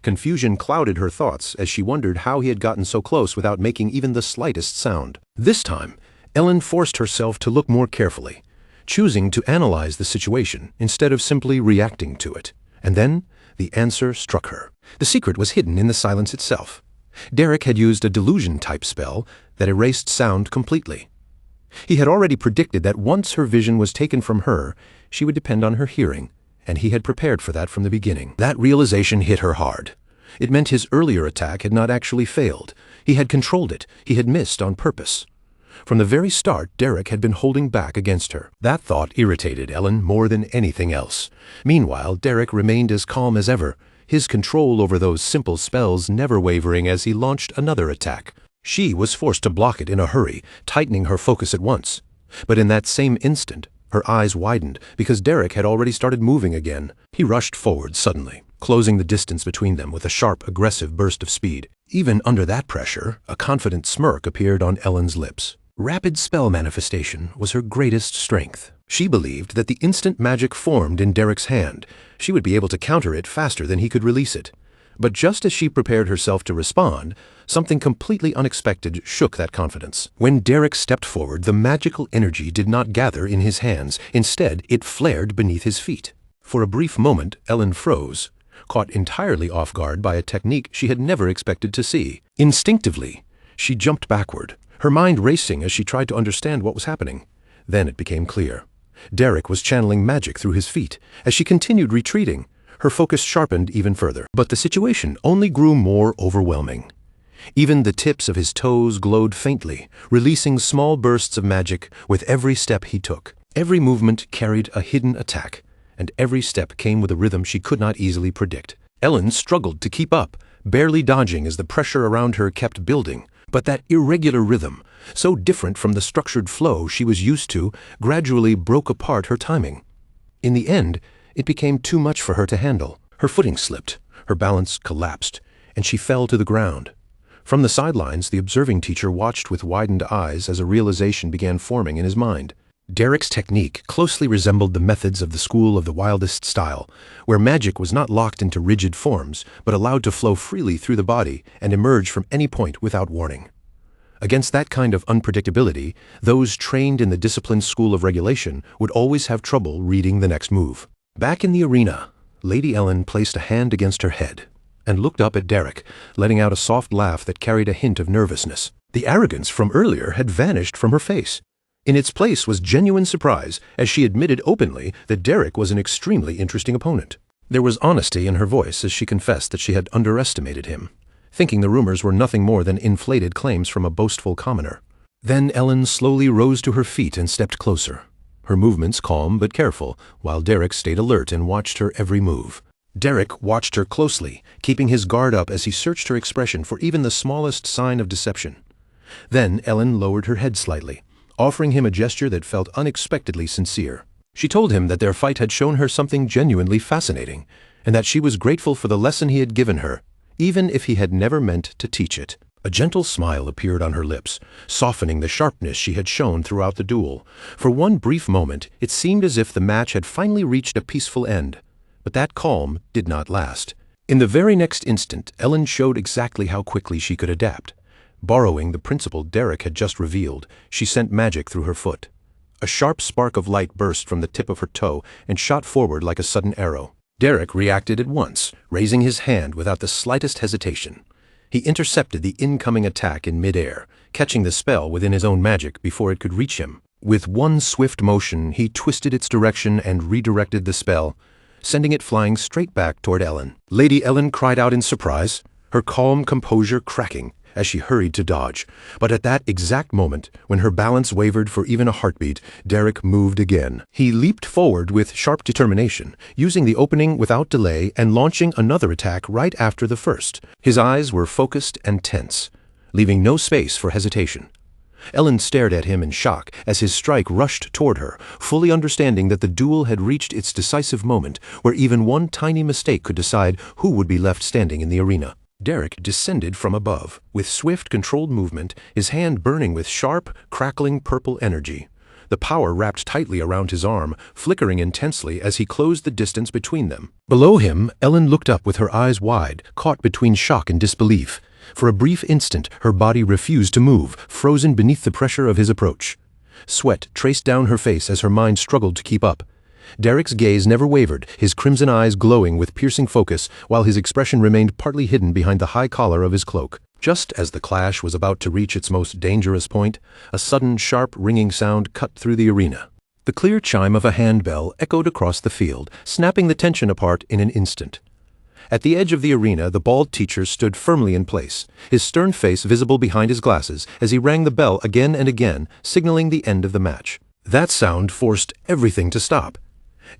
Confusion clouded her thoughts as she wondered how he had gotten so close without making even the slightest sound. This time, Ellen forced herself to look more carefully, choosing to analyze the situation instead of simply reacting to it. And then, the answer struck her. The secret was hidden in the silence itself. Derek had used a delusion-type spell that erased sound completely. He had already predicted that once her vision was taken from her, she would depend on her hearing, and he had prepared for that from the beginning. That realization hit her hard. It meant his earlier attack had not actually failed. He had controlled it. He had missed on purpose. From the very start, Derek had been holding back against her. That thought irritated Ellen more than anything else. Meanwhile, Derek remained as calm as ever, his control over those simple spells never wavering as he launched another attack. She was forced to block it in a hurry, tightening her focus at once. But in that same instant, her eyes widened because Derek had already started moving again. He rushed forward suddenly, closing the distance between them with a sharp, aggressive burst of speed. Even under that pressure, a confident smirk appeared on Ellen's lips. Rapid spell manifestation was her greatest strength. She believed that the instant magic formed in Derek's hand, she would be able to counter it faster than he could release it. But just as she prepared herself to respond, something completely unexpected shook that confidence. When Derek stepped forward, the magical energy did not gather in his hands. Instead, it flared beneath his feet. For a brief moment, Ellen froze, caught entirely off guard by a technique she had never expected to see. Instinctively, she jumped backward, her mind racing as she tried to understand what was happening. Then it became clear. Derek was channeling magic through his feet. As she continued retreating, her focus sharpened even further. But the situation only grew more overwhelming. Even the tips of his toes glowed faintly, releasing small bursts of magic with every step he took. Every movement carried a hidden attack, and every step came with a rhythm she could not easily predict. Ellen struggled to keep up, barely dodging as the pressure around her kept building. But that irregular rhythm, so different from the structured flow she was used to, gradually broke apart her timing. In the end, it became too much for her to handle. Her footing slipped, her balance collapsed, and she fell to the ground. From the sidelines, the observing teacher watched with widened eyes as a realization began forming in his mind. Derek's technique closely resembled the methods of the school of the wildest style, where magic was not locked into rigid forms, but allowed to flow freely through the body and emerge from any point without warning. Against that kind of unpredictability, those trained in the disciplined school of regulation would always have trouble reading the next move. Back in the arena, Lady Ellen placed a hand against her head and looked up at Derek, letting out a soft laugh that carried a hint of nervousness. The arrogance from earlier had vanished from her face. In its place was genuine surprise as she admitted openly that Derek was an extremely interesting opponent. There was honesty in her voice as she confessed that she had underestimated him, thinking the rumors were nothing more than inflated claims from a boastful commoner. Then Ellen slowly rose to her feet and stepped closer, her movements calm but careful, while Derek stayed alert and watched her every move. Derek watched her closely, keeping his guard up as he searched her expression for even the smallest sign of deception. Then Ellen lowered her head slightly, offering him a gesture that felt unexpectedly sincere. She told him that their fight had shown her something genuinely fascinating, and that she was grateful for the lesson he had given her, even if he had never meant to teach it. A gentle smile appeared on her lips, softening the sharpness she had shown throughout the duel. For one brief moment, it seemed as if the match had finally reached a peaceful end, but that calm did not last. In the very next instant, Ellen showed exactly how quickly she could adapt. Borrowing the principle Derek had just revealed, she sent magic through her foot. A sharp spark of light burst from the tip of her toe and shot forward like a sudden arrow. Derek reacted at once, raising his hand without the slightest hesitation. He intercepted the incoming attack in midair, catching the spell within his own magic before it could reach him. With one swift motion, he twisted its direction and redirected the spell, sending it flying straight back toward Ellen. Lady Ellen cried out in surprise, her calm composure cracking as she hurried to dodge. But at that exact moment, when her balance wavered for even a heartbeat, Derek moved again. He leaped forward with sharp determination, using the opening without delay and launching another attack right after the first. His eyes were focused and tense, leaving no space for hesitation. Ellen stared at him in shock as his strike rushed toward her, fully understanding that the duel had reached its decisive moment where even one tiny mistake could decide who would be left standing in the arena. Derek descended from above, with swift, controlled movement, his hand burning with sharp, crackling purple energy. The power wrapped tightly around his arm, flickering intensely as he closed the distance between them. Below him, Ellen looked up with her eyes wide, caught between shock and disbelief. For a brief instant, her body refused to move, frozen beneath the pressure of his approach. Sweat traced down her face as her mind struggled to keep up. Derek's gaze never wavered, his crimson eyes glowing with piercing focus, while his expression remained partly hidden behind the high collar of his cloak. Just as the clash was about to reach its most dangerous point, a sudden, sharp, ringing sound cut through the arena. The clear chime of a handbell echoed across the field, snapping the tension apart in an instant. At the edge of the arena, the bald teacher stood firmly in place, his stern face visible behind his glasses as he rang the bell again and again, signaling the end of the match. That sound forced everything to stop.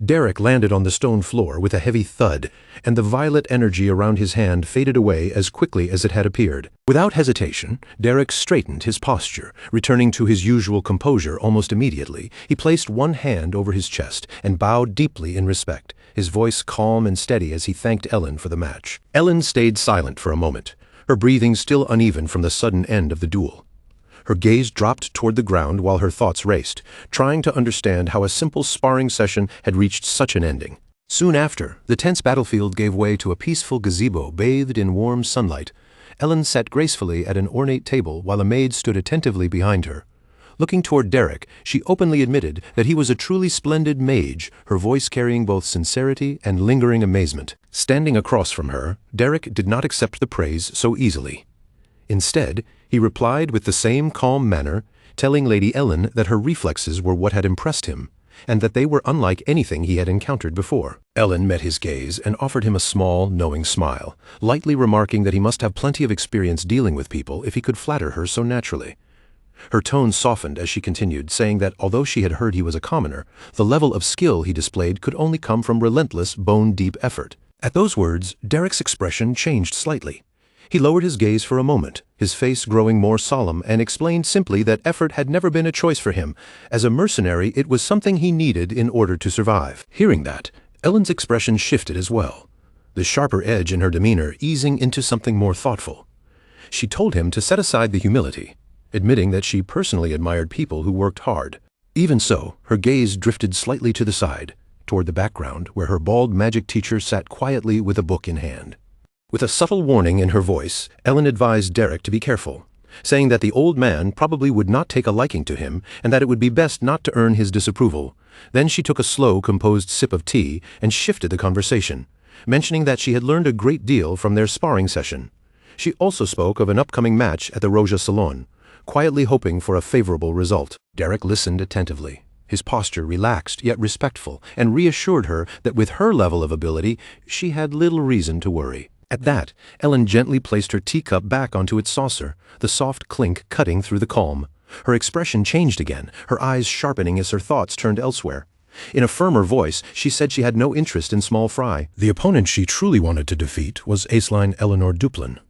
Derek landed on the stone floor with a heavy thud, and the violet energy around his hand faded away as quickly as it had appeared. Without hesitation, Derek straightened his posture, returning to his usual composure almost immediately. He placed one hand over his chest and bowed deeply in respect, his voice calm and steady as he thanked Ellen for the match. Ellen stayed silent for a moment, her breathing still uneven from the sudden end of the duel. Her gaze dropped toward the ground while her thoughts raced, trying to understand how a simple sparring session had reached such an ending. Soon after, the tense battlefield gave way to a peaceful gazebo bathed in warm sunlight. Ellen sat gracefully at an ornate table while a maid stood attentively behind her. Looking toward Derek, she openly admitted that he was a truly splendid mage, her voice carrying both sincerity and lingering amazement. Standing across from her, Derek did not accept the praise so easily. Instead, he replied with the same calm manner, telling Lady Ellen that her reflexes were what had impressed him, and that they were unlike anything he had encountered before. Ellen met his gaze and offered him a small, knowing smile, lightly remarking that he must have plenty of experience dealing with people if he could flatter her so naturally. Her tone softened as she continued, saying that although she had heard he was a commoner, the level of skill he displayed could only come from relentless, bone-deep effort. At those words, Derek's expression changed slightly. He lowered his gaze for a moment, his face growing more solemn, and explained simply that effort had never been a choice for him. As a mercenary, it was something he needed in order to survive. Hearing that, Ellen's expression shifted as well, the sharper edge in her demeanor easing into something more thoughtful. She told him to set aside the humility, admitting that she personally admired people who worked hard. Even so, her gaze drifted slightly to the side, toward the background where her bald magic teacher sat quietly with a book in hand. With a subtle warning in her voice, Ellen advised Derek to be careful, saying that the old man probably would not take a liking to him and that it would be best not to earn his disapproval. Then she took a slow, composed sip of tea and shifted the conversation, mentioning that she had learned a great deal from their sparring session. She also spoke of an upcoming match at the Roja Salon, quietly hoping for a favorable result. Derek listened attentively, his posture relaxed yet respectful, and reassured her that with her level of ability, she had little reason to worry. At that, Ellen gently placed her teacup back onto its saucer, the soft clink cutting through the calm. Her expression changed again, her eyes sharpening as her thoughts turned elsewhere. In a firmer voice, she said she had no interest in small fry. The opponent she truly wanted to defeat was Aceline Eleanor Duplin.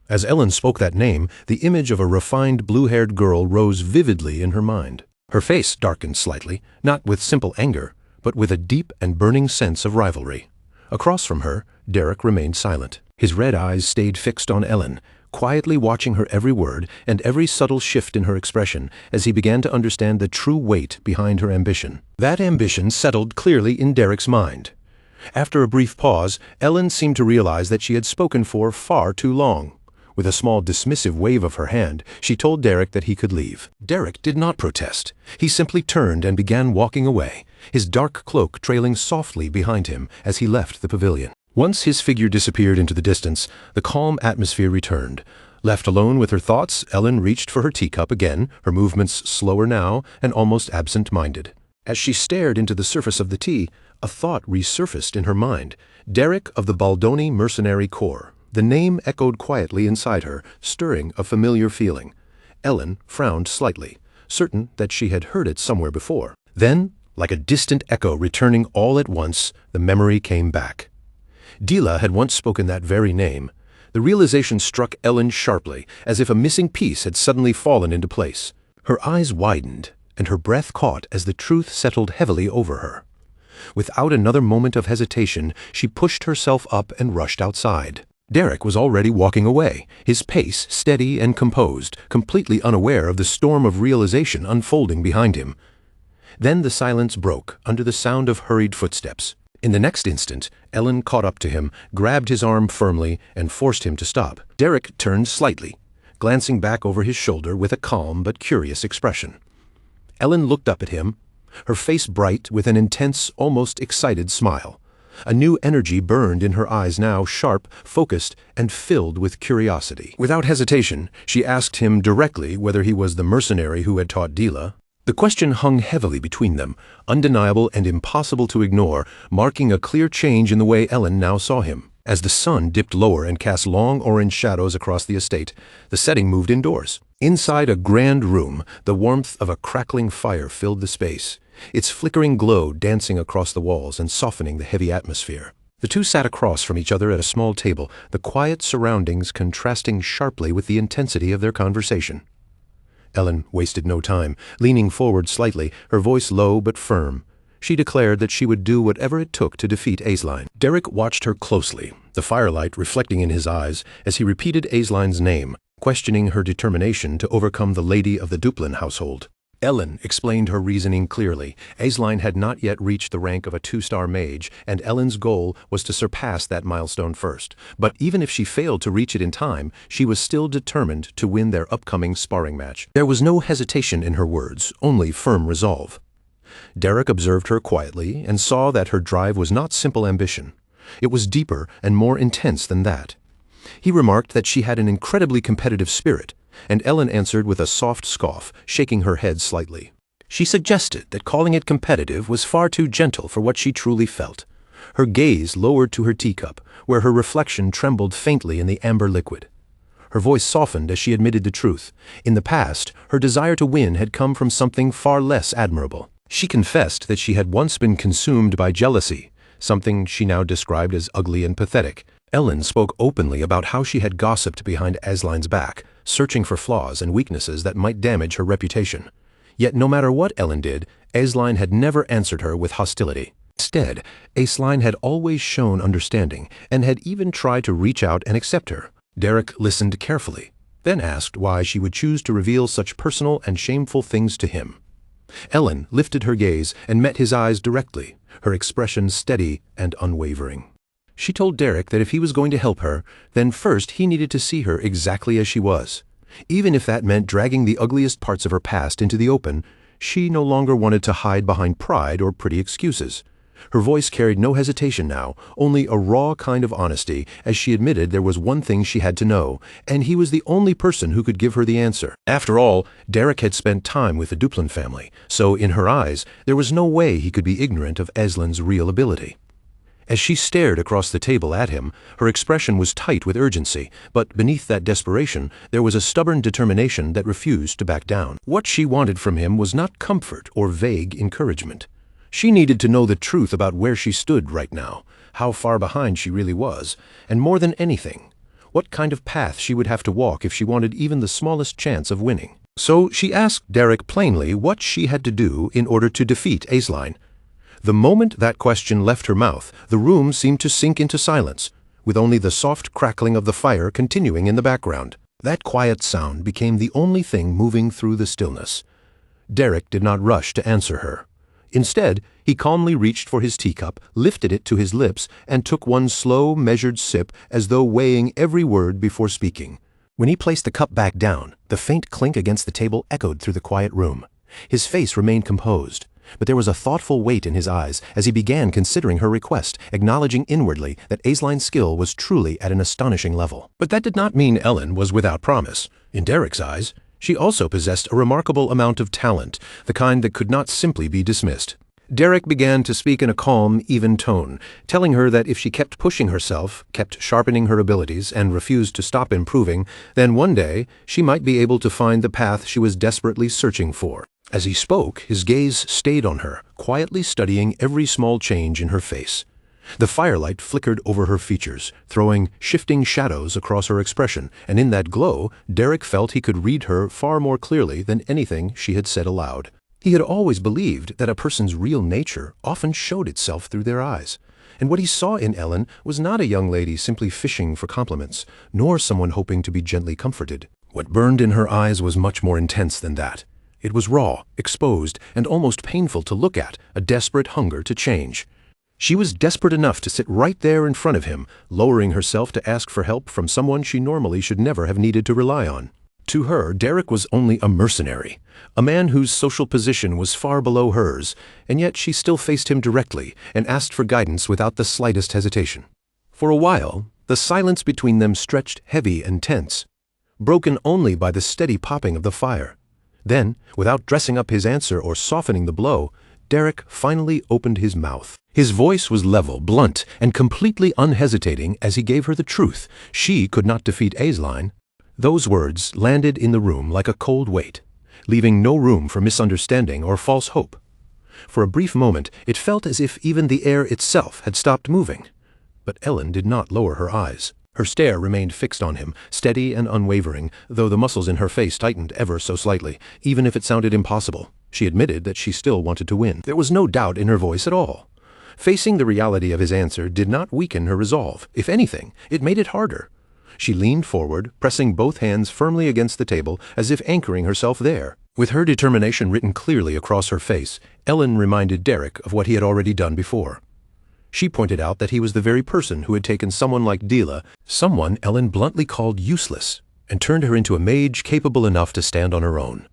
As Ellen spoke that name, the image of a refined blue-haired girl rose vividly in her mind. Her face darkened slightly, not with simple anger, but with a deep and burning sense of rivalry. Across from her, Derek remained silent. His red eyes stayed fixed on Ellen, quietly watching her every word and every subtle shift in her expression as he began to understand the true weight behind her ambition. That ambition settled clearly in Derek's mind. After a brief pause, Ellen seemed to realize that she had spoken for far too long. With a small dismissive wave of her hand, she told Derek that he could leave. Derek did not protest. He simply turned and began walking away, his dark cloak trailing softly behind him as he left the pavilion. Once his figure disappeared into the distance, the calm atmosphere returned. Left alone with her thoughts, Ellen reached for her teacup again, her movements slower now and almost absent-minded. As she stared into the surface of the tea, a thought resurfaced in her mind. Derek of the Baldoni Mercenary Corps. The name echoed quietly inside her, stirring a familiar feeling. Ellen frowned slightly, certain that she had heard it somewhere before. Then, like a distant echo returning all at once, the memory came back. Dila had once spoken that very name. The realization struck Ellen sharply, as if a missing piece had suddenly fallen into place. Her eyes widened, and her breath caught as the truth settled heavily over her. Without another moment of hesitation, she pushed herself up and rushed outside. Derek was already walking away, his pace steady and composed, completely unaware of the storm of realization unfolding behind him. Then the silence broke under the sound of hurried footsteps. In the next instant, Ellen caught up to him, grabbed his arm firmly, and forced him to stop. Derek turned slightly, glancing back over his shoulder with a calm but curious expression. Ellen looked up at him, her face bright with an intense, almost excited smile. A new energy burned in her eyes now, sharp, focused, and filled with curiosity. Without hesitation, she asked him directly whether he was the mercenary who had taught Dila. The question hung heavily between them, undeniable and impossible to ignore, marking a clear change in the way Ellen now saw him. As the sun dipped lower and cast long orange shadows across the estate, the setting moved indoors. Inside a grand room, the warmth of a crackling fire filled the space, its flickering glow dancing across the walls and softening the heavy atmosphere. The two sat across from each other at a small table, the quiet surroundings contrasting sharply with the intensity of their conversation. Ellen wasted no time. Leaning forward slightly, her voice low but firm, she declared that she would do whatever it took to defeat Aceline. Derek watched her closely, the firelight reflecting in his eyes as he repeated Aceline's name, questioning her determination to overcome the lady of the Duplin household. Ellen explained her reasoning clearly. Aceline had not yet reached the rank of a 2-star mage, and Ellen's goal was to surpass that milestone first. But even if she failed to reach it in time, she was still determined to win their upcoming sparring match. There was no hesitation in her words, only firm resolve. Derek observed her quietly and saw that her drive was not simple ambition. It was deeper and more intense than that. He remarked that she had an incredibly competitive spirit, and Ellen answered with a soft scoff, shaking her head slightly. She suggested that calling it competitive was far too gentle for what she truly felt. Her gaze lowered to her teacup, where her reflection trembled faintly in the amber liquid. Her voice softened as she admitted the truth. In the past, her desire to win had come from something far less admirable. She confessed that she had once been consumed by jealousy, something she now described as ugly and pathetic. Ellen spoke openly about how she had gossiped behind Aisline's back, searching for flaws and weaknesses that might damage her reputation. Yet no matter what Ellen did, Aisline had never answered her with hostility. Instead, Aisline had always shown understanding and had even tried to reach out and accept her. Derek listened carefully, then asked why she would choose to reveal such personal and shameful things to him. Ellen lifted her gaze and met his eyes directly, her expression steady and unwavering. She told Derek that if he was going to help her, then first he needed to see her exactly as she was. Even if that meant dragging the ugliest parts of her past into the open, she no longer wanted to hide behind pride or pretty excuses. Her voice carried no hesitation now, only a raw kind of honesty, as she admitted there was one thing she had to know, and he was the only person who could give her the answer. After all, Derek had spent time with the Duplin family, so in her eyes, there was no way he could be ignorant of Aisline's real ability. As she stared across the table at him, her expression was tight with urgency, but beneath that desperation, there was a stubborn determination that refused to back down. What she wanted from him was not comfort or vague encouragement. She needed to know the truth about where she stood right now, how far behind she really was, and more than anything, what kind of path she would have to walk if she wanted even the smallest chance of winning. So she asked Derek plainly what she had to do in order to defeat Aisline. The moment that question left her mouth, the room seemed to sink into silence, with only the soft crackling of the fire continuing in the background. That quiet sound became the only thing moving through the stillness. Derek did not rush to answer her. Instead, he calmly reached for his teacup, lifted it to his lips, and took one slow, measured sip as though weighing every word before speaking. When he placed the cup back down, the faint clink against the table echoed through the quiet room. His face remained composed, but there was a thoughtful weight in his eyes as he began considering her request, acknowledging inwardly that Aisline's skill was truly at an astonishing level. But that did not mean Ellen was without promise. In Derek's eyes, she also possessed a remarkable amount of talent, the kind that could not simply be dismissed. Derek began to speak in a calm, even tone, telling her that if she kept pushing herself, kept sharpening her abilities, and refused to stop improving, then one day she might be able to find the path she was desperately searching for. As he spoke, his gaze stayed on her, quietly studying every small change in her face. The firelight flickered over her features, throwing shifting shadows across her expression, and in that glow, Derek felt he could read her far more clearly than anything she had said aloud. He had always believed that a person's real nature often showed itself through their eyes, and what he saw in Ellen was not a young lady simply fishing for compliments, nor someone hoping to be gently comforted. What burned in her eyes was much more intense than that. It was raw, exposed, and almost painful to look at, a desperate hunger to change. She was desperate enough to sit right there in front of him, lowering herself to ask for help from someone she normally should never have needed to rely on. To her, Derek was only a mercenary, a man whose social position was far below hers, and yet she still faced him directly and asked for guidance without the slightest hesitation. For a while, the silence between them stretched heavy and tense, broken only by the steady popping of the fire. Then, without dressing up his answer or softening the blow, Derek finally opened his mouth. His voice was level, blunt, and completely unhesitating as he gave her the truth. She could not defeat Aisline. Those words landed in the room like a cold weight, leaving no room for misunderstanding or false hope. For a brief moment, it felt as if even the air itself had stopped moving. But Ellen did not lower her eyes. Her stare remained fixed on him, steady and unwavering, though the muscles in her face tightened ever so slightly, even if it sounded impossible. She admitted that she still wanted to win. There was no doubt in her voice at all. Facing the reality of his answer did not weaken her resolve. If anything, it made it harder. She leaned forward, pressing both hands firmly against the table as if anchoring herself there. With her determination written clearly across her face, Ellen reminded Derek of what he had already done before. She pointed out that he was the very person who had taken someone like Dila, someone Ellen bluntly called useless, and turned her into a mage capable enough to stand on her own.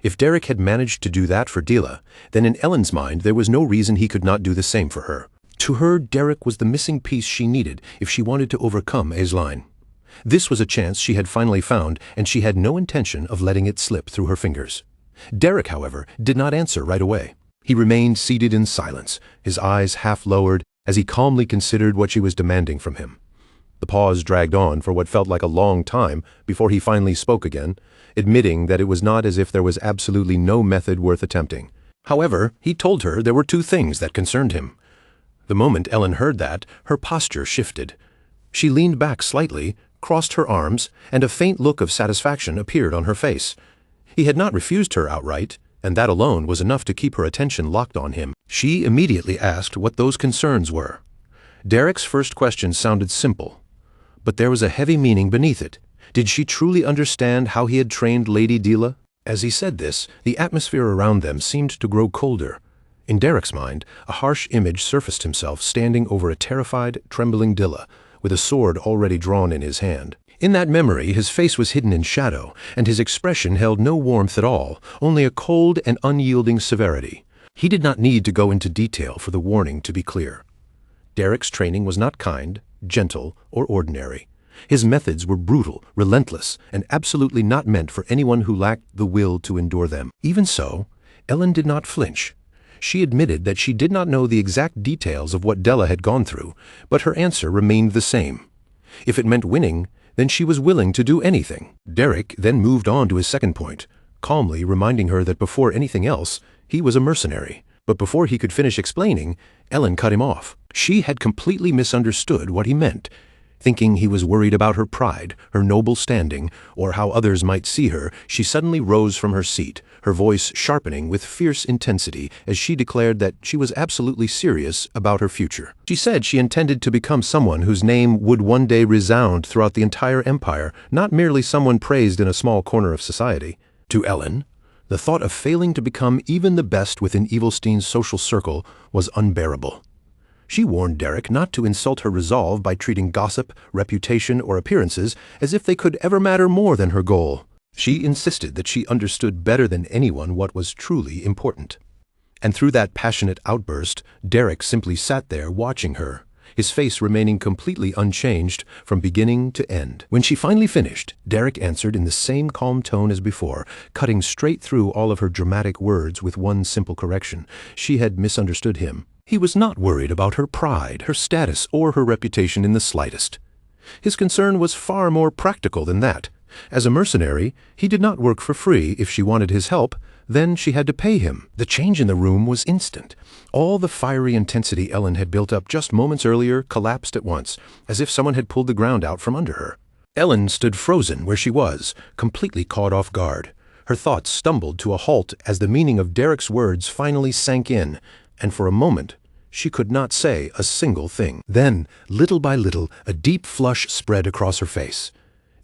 If Derek had managed to do that for Dila, then in Ellen's mind there was no reason he could not do the same for her. To her, Derek was the missing piece she needed if she wanted to overcome Aisline. This was a chance she had finally found, and she had no intention of letting it slip through her fingers. Derek, however, did not answer right away. He remained seated in silence, his eyes half lowered as he calmly considered what she was demanding from him. The pause dragged on for what felt like a long time before he finally spoke again, admitting that it was not as if there was absolutely no method worth attempting. However, he told her there were two things that concerned him. The moment Ellen heard that, her posture shifted. She leaned back slightly, crossed her arms, and a faint look of satisfaction appeared on her face. He had not refused her outright, and that alone was enough to keep her attention locked on him. She immediately asked what those concerns were. Derek's first question sounded simple, but there was a heavy meaning beneath it. Did she truly understand how he had trained Lady Dila? As he said this, the atmosphere around them seemed to grow colder. In Derek's mind, a harsh image surfaced himself standing over a terrified, trembling Dila, with a sword already drawn in his hand. In that memory, his face was hidden in shadow, and his expression held no warmth at all, only a cold and unyielding severity. He did not need to go into detail for the warning to be clear. Derek's training was not kind, gentle, or ordinary. His methods were brutal, relentless, and absolutely not meant for anyone who lacked the will to endure them. Even so, Ellen did not flinch. She admitted that she did not know the exact details of what Della had gone through, but her answer remained the same. If it meant winning, then she was willing to do anything. Derek then moved on to his second point, calmly reminding her that before anything else, he was a mercenary. But before he could finish explaining, Ellen cut him off. She had completely misunderstood what he meant. Thinking he was worried about her pride, her noble standing, or how others might see her, she suddenly rose from her seat, her voice sharpening with fierce intensity as she declared that she was absolutely serious about her future. She said she intended to become someone whose name would one day resound throughout the entire empire, not merely someone praised in a small corner of society. To Ellen, the thought of failing to become even the best within Evilstein's social circle was unbearable. She warned Derek not to insult her resolve by treating gossip, reputation, or appearances as if they could ever matter more than her goal. She insisted that she understood better than anyone what was truly important. And through that passionate outburst, Derek simply sat there watching her, his face remaining completely unchanged from beginning to end. When she finally finished, Derek answered in the same calm tone as before, cutting straight through all of her dramatic words with one simple correction. She had misunderstood him. He was not worried about her pride, her status, or her reputation in the slightest. His concern was far more practical than that. As a mercenary, he did not work for free. If she wanted his help, then she had to pay him. The change in the room was instant. All the fiery intensity Ellen had built up just moments earlier collapsed at once, as if someone had pulled the ground out from under her. Ellen stood frozen where she was, completely caught off guard. Her thoughts stumbled to a halt as the meaning of Derek's words finally sank in, and for a moment, she could not say a single thing. Then, little by little, a deep flush spread across her face.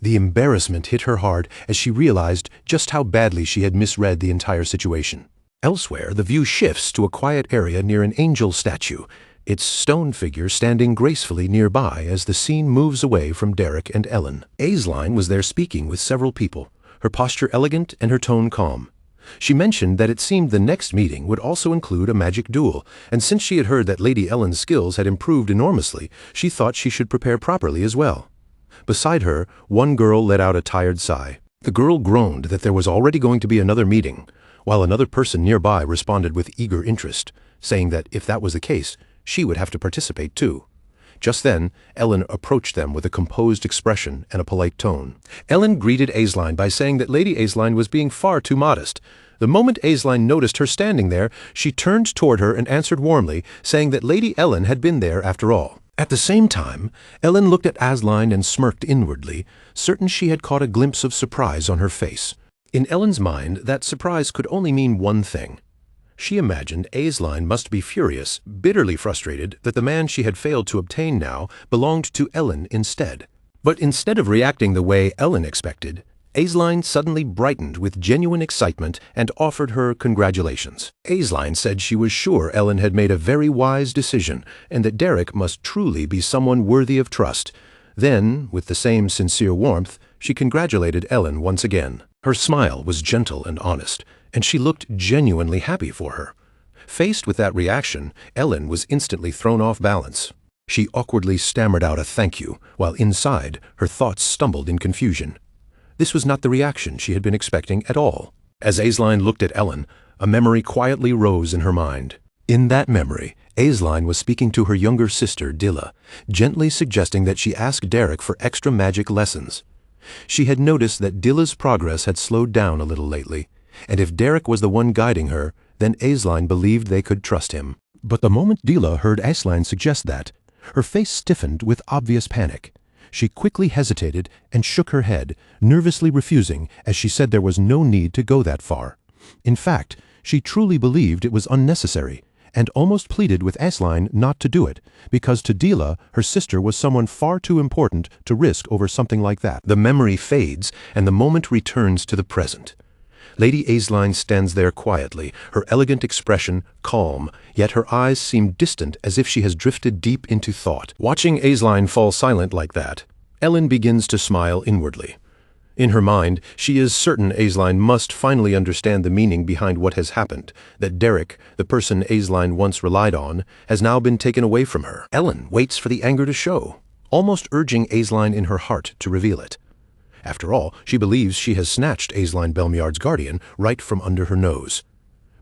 The embarrassment hit her hard as she realized just how badly she had misread the entire situation. Elsewhere, the view shifts to a quiet area near an angel statue, its stone figure standing gracefully nearby as the scene moves away from Derek and Ellen. Aisline was there speaking with several people, her posture elegant and her tone calm. She mentioned that it seemed the next meeting would also include a magic duel, and since she had heard that Lady Ellen's skills had improved enormously, she thought she should prepare properly as well. Beside her, one girl let out a tired sigh. The girl groaned that there was already going to be another meeting, while another person nearby responded with eager interest, saying that if that was the case, she would have to participate too. Just then, Ellen approached them with a composed expression and a polite tone. Ellen greeted Aisline by saying that Lady Aisline was being far too modest. The moment Aisline noticed her standing there, she turned toward her and answered warmly, saying that Lady Ellen had been there after all. At the same time, Ellen looked at Aisline and smirked inwardly, certain she had caught a glimpse of surprise on her face. In Ellen's mind, that surprise could only mean one thing. She imagined Aisline must be furious, bitterly frustrated that the man she had failed to obtain now belonged to Ellen instead. But instead of reacting the way Ellen expected, Aisline suddenly brightened with genuine excitement and offered her congratulations. Aisline said she was sure Ellen had made a very wise decision and that Derek must truly be someone worthy of trust. Then, with the same sincere warmth, she congratulated Ellen once again. Her smile was gentle and honest, and she looked genuinely happy for her. Faced with that reaction, Ellen was instantly thrown off balance. She awkwardly stammered out a thank you, while inside, her thoughts stumbled in confusion. This was not the reaction she had been expecting at all. As Aisling looked at Ellen, a memory quietly rose in her mind. In that memory, Aisling was speaking to her younger sister, Dilla, gently suggesting that she ask Derek for extra magic lessons. She had noticed that Dilla's progress had slowed down a little lately, and if Derek was the one guiding her, then Aisling believed they could trust him. But the moment Dilla heard Aisling suggest that, her face stiffened with obvious panic. She quickly hesitated and shook her head, nervously refusing as she said there was no need to go that far. In fact, she truly believed it was unnecessary, and almost pleaded with Aisling not to do it, because to Dilla, her sister was someone far too important to risk over something like that. The memory fades, and the moment returns to the present. Lady Aisling stands there quietly, her elegant expression calm, yet her eyes seem distant as if she has drifted deep into thought. Watching Aisling fall silent like that, Ellen begins to smile inwardly. In her mind, she is certain Aisling must finally understand the meaning behind what has happened, that Derek, the person Aisling once relied on, has now been taken away from her. Ellen waits for the anger to show, almost urging Aisling in her heart to reveal it. After all, she believes she has snatched Aisling Belmiard's guardian right from under her nose.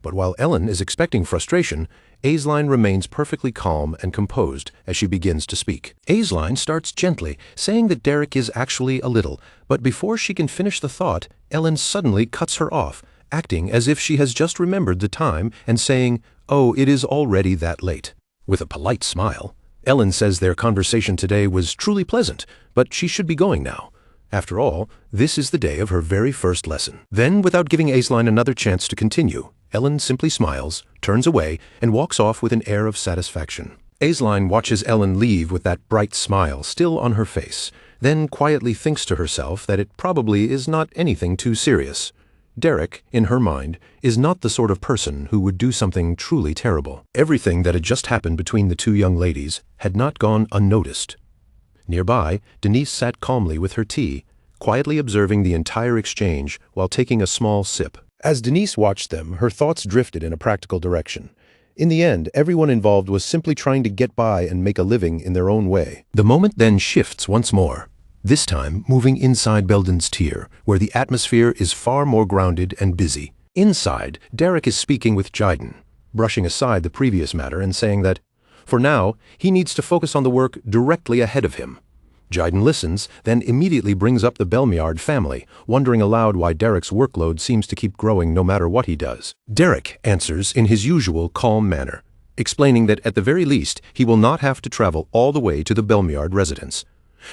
But while Ellen is expecting frustration, Aisling remains perfectly calm and composed as she begins to speak. Aisling starts gently, saying that Derek is actually a little, but before she can finish the thought, Ellen suddenly cuts her off, acting as if she has just remembered the time and saying, "Oh, it is already that late." With a polite smile, Ellen says their conversation today was truly pleasant, but she should be going now. After all, this is the day of her very first lesson. Then, without giving Aisling another chance to continue, Ellen simply smiles, turns away, and walks off with an air of satisfaction. Aisling watches Ellen leave with that bright smile still on her face, then quietly thinks to herself that it probably is not anything too serious. Derek, in her mind, is not the sort of person who would do something truly terrible. Everything that had just happened between the two young ladies had not gone unnoticed. Nearby, Denise sat calmly with her tea, quietly observing the entire exchange while taking a small sip. As Denise watched them, her thoughts drifted in a practical direction. In the end, everyone involved was simply trying to get by and make a living in their own way. The moment then shifts once more, this time moving inside Belden's tier, where the atmosphere is far more grounded and busy. Inside, Derek is speaking with Jayden, brushing aside the previous matter and saying that, for now, he needs to focus on the work directly ahead of him. Jayden listens, then immediately brings up the Belmiard family, wondering aloud why Derek's workload seems to keep growing no matter what he does. Derek answers in his usual calm manner, explaining that at the very least he will not have to travel all the way to the Belmiard residence.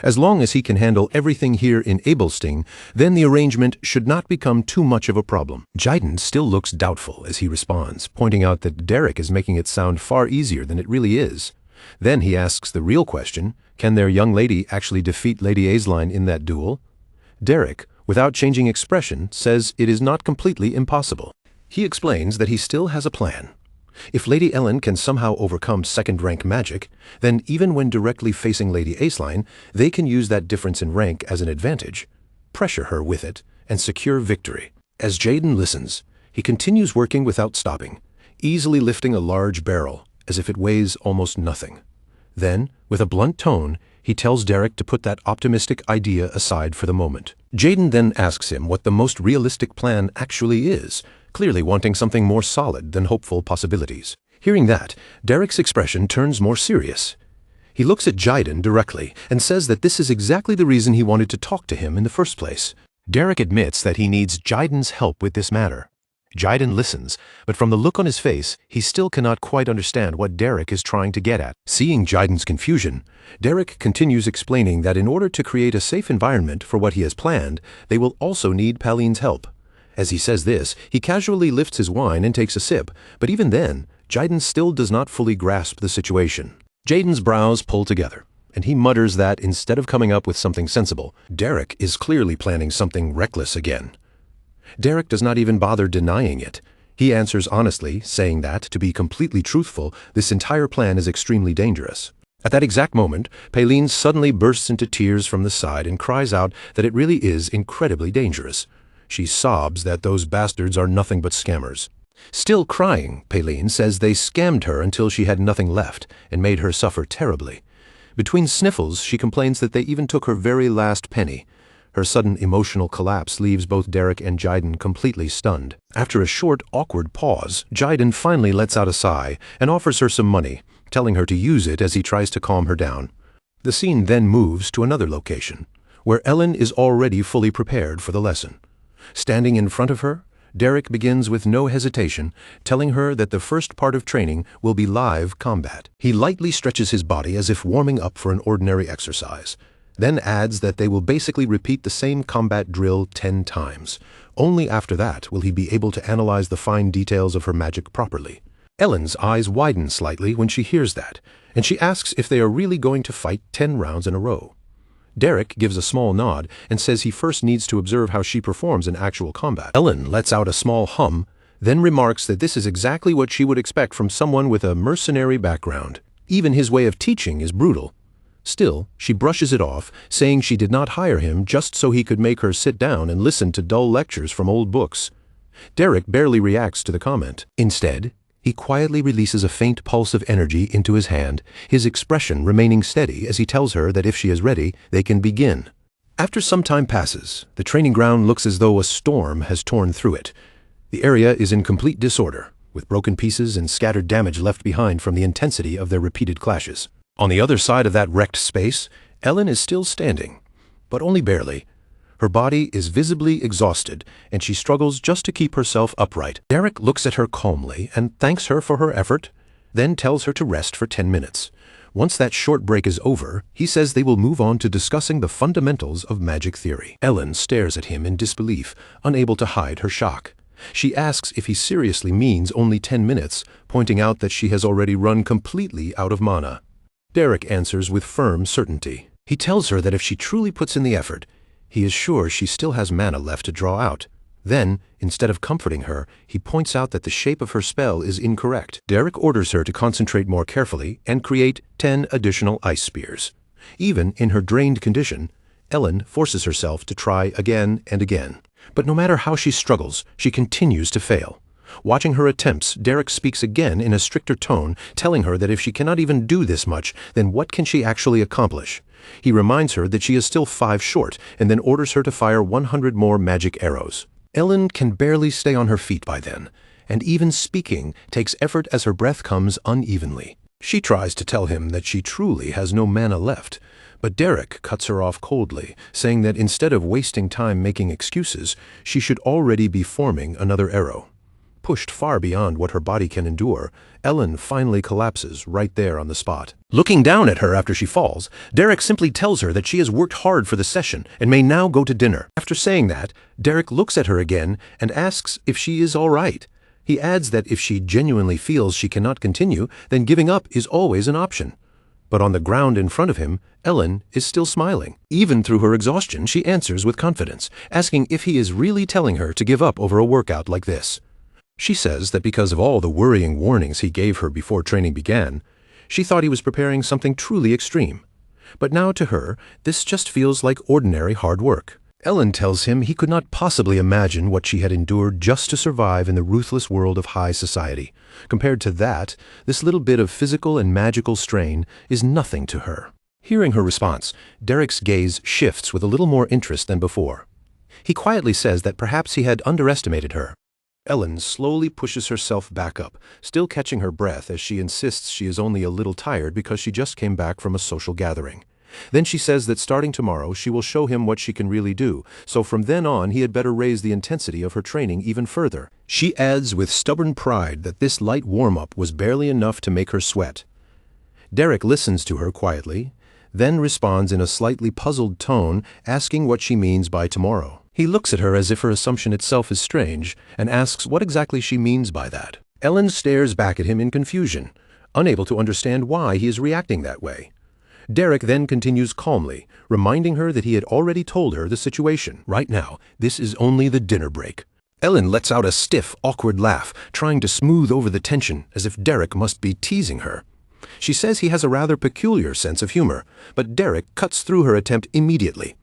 As long as he can handle everything here in Abelstein, then the arrangement should not become too much of a problem. Jayden still looks doubtful as he responds, pointing out that Derek is making it sound far easier than it really is. Then he asks the real question, can their young lady actually defeat Lady Aisling in that duel? Derek, without changing expression, says it is not completely impossible. He explains that he still has a plan. If Lady Ellen can somehow overcome second-rank magic, then even when directly facing Lady Aisling, they can use that difference in rank as an advantage, pressure her with it, and secure victory. As Jayden listens, he continues working without stopping, easily lifting a large barrel, as if it weighs almost nothing. Then, with a blunt tone, he tells Derek to put that optimistic idea aside for the moment. Jayden then asks him what the most realistic plan actually is, clearly wanting something more solid than hopeful possibilities. Hearing that, Derek's expression turns more serious. He looks at Jayden directly and says that this is exactly the reason he wanted to talk to him in the first place. Derek admits that he needs Jayden's help with this matter. Jayden listens, but from the look on his face, he still cannot quite understand what Derek is trying to get at. Seeing Jayden's confusion, Derek continues explaining that in order to create a safe environment for what he has planned, they will also need Pauline's help. As he says this, he casually lifts his wine and takes a sip, but even then, Jayden still does not fully grasp the situation. Jayden's brows pull together, and he mutters that instead of coming up with something sensible, Derek is clearly planning something reckless again. Derek does not even bother denying it. He answers honestly, saying that, to be completely truthful, this entire plan is extremely dangerous. At that exact moment, Pauline suddenly bursts into tears from the side and cries out that it really is incredibly dangerous. She sobs that those bastards are nothing but scammers. Still crying, Pauline says they scammed her until she had nothing left and made her suffer terribly. Between sniffles, she complains that they even took her very last penny. Her sudden emotional collapse leaves both Derek and Jayden completely stunned. After a short, awkward pause, Jayden finally lets out a sigh and offers her some money, telling her to use it as he tries to calm her down. The scene then moves to another location, where Ellen is already fully prepared for the lesson. Standing in front of her, Derek begins with no hesitation, telling her that the first part of training will be live combat. He lightly stretches his body as if warming up for an ordinary exercise, then adds that they will basically repeat the same combat drill 10 times. Only after that will he be able to analyze the fine details of her magic properly. Ellen's eyes widen slightly when she hears that, and she asks if they are really going to fight 10 rounds in a row. Derek gives a small nod and says he first needs to observe how she performs in actual combat. Ellen lets out a small hum, then remarks that this is exactly what she would expect from someone with a mercenary background. Even his way of teaching is brutal. Still, she brushes it off, saying she did not hire him just so he could make her sit down and listen to dull lectures from old books. Derek barely reacts to the comment. Instead, he quietly releases a faint pulse of energy into his hand, his expression remaining steady as he tells her that if she is ready, they can begin. After some time passes, the training ground looks as though a storm has torn through it. The area is in complete disorder, with broken pieces and scattered damage left behind from the intensity of their repeated clashes. On the other side of that wrecked space, Ellen is still standing, but only barely. Her body is visibly exhausted, and she struggles just to keep herself upright. Derek looks at her calmly and thanks her for her effort, then tells her to rest for 10 minutes. Once that short break is over, he says they will move on to discussing the fundamentals of magic theory. Ellen stares at him in disbelief, unable to hide her shock. She asks if he seriously means only 10 minutes, pointing out that she has already run completely out of mana. Derek answers with firm certainty. He tells her that if she truly puts in the effort, he is sure she still has mana left to draw out. Then, instead of comforting her, he points out that the shape of her spell is incorrect. Derek orders her to concentrate more carefully and create 10 additional ice spears. Even in her drained condition, Ellen forces herself to try again and again. But no matter how she struggles, she continues to fail. Watching her attempts, Derek speaks again in a stricter tone, telling her that if she cannot even do this much, then what can she actually accomplish? He reminds her that she is still 5 short, and then orders her to fire 100 more magic arrows. Ellen can barely stay on her feet by then, and even speaking takes effort as her breath comes unevenly. She tries to tell him that she truly has no mana left, but Derek cuts her off coldly, saying that instead of wasting time making excuses, she should already be forming another arrow. Pushed far beyond what her body can endure, Ellen finally collapses right there on the spot. Looking down at her after she falls, Derek simply tells her that she has worked hard for the session and may now go to dinner. After saying that, Derek looks at her again and asks if she is all right. He adds that if she genuinely feels she cannot continue, then giving up is always an option. But on the ground in front of him, Ellen is still smiling. Even through her exhaustion, she answers with confidence, asking if he is really telling her to give up over a workout like this. She says that because of all the worrying warnings he gave her before training began, she thought he was preparing something truly extreme. But now to her, this just feels like ordinary hard work. Ellen tells him he could not possibly imagine what she had endured just to survive in the ruthless world of high society. Compared to that, this little bit of physical and magical strain is nothing to her. Hearing her response, Derek's gaze shifts with a little more interest than before. He quietly says that perhaps he had underestimated her. Ellen slowly pushes herself back up, still catching her breath as she insists she is only a little tired because she just came back from a social gathering. Then she says that starting tomorrow she will show him what she can really do, so from then on he had better raise the intensity of her training even further. She adds with stubborn pride that this light warm-up was barely enough to make her sweat. Derek listens to her quietly, then responds in a slightly puzzled tone, asking what she means by tomorrow. He looks at her as if her assumption itself is strange, and asks what exactly she means by that. Ellen stares back at him in confusion, unable to understand why he is reacting that way. Derek then continues calmly, reminding her that he had already told her the situation. Right now, this is only the dinner break. Ellen lets out a stiff, awkward laugh, trying to smooth over the tension as if Derek must be teasing her. She says he has a rather peculiar sense of humor, but Derek cuts through her attempt immediately,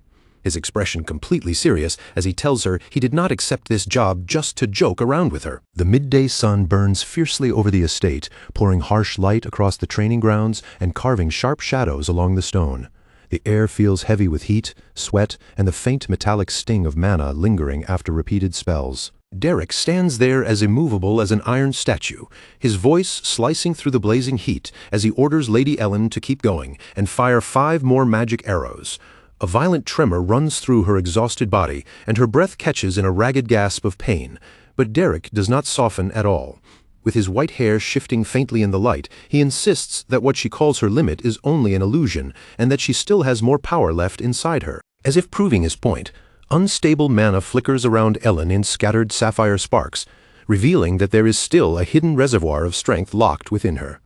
his expression completely serious as he tells her he did not accept this job just to joke around with her. The midday sun burns fiercely over the estate, pouring harsh light across the training grounds and carving sharp shadows along the stone. The air feels heavy with heat, sweat, and the faint metallic sting of mana lingering after repeated spells. Derek stands there as immovable as an iron statue, his voice slicing through the blazing heat as he orders Lady Ellen to keep going and fire 5 more magic arrows. A violent tremor runs through her exhausted body, and her breath catches in a ragged gasp of pain. But Derek does not soften at all. With his white hair shifting faintly in the light, he insists that what she calls her limit is only an illusion, and that she still has more power left inside her. As if proving his point, unstable mana flickers around Ellen in scattered sapphire sparks, revealing that there is still a hidden reservoir of strength locked within her.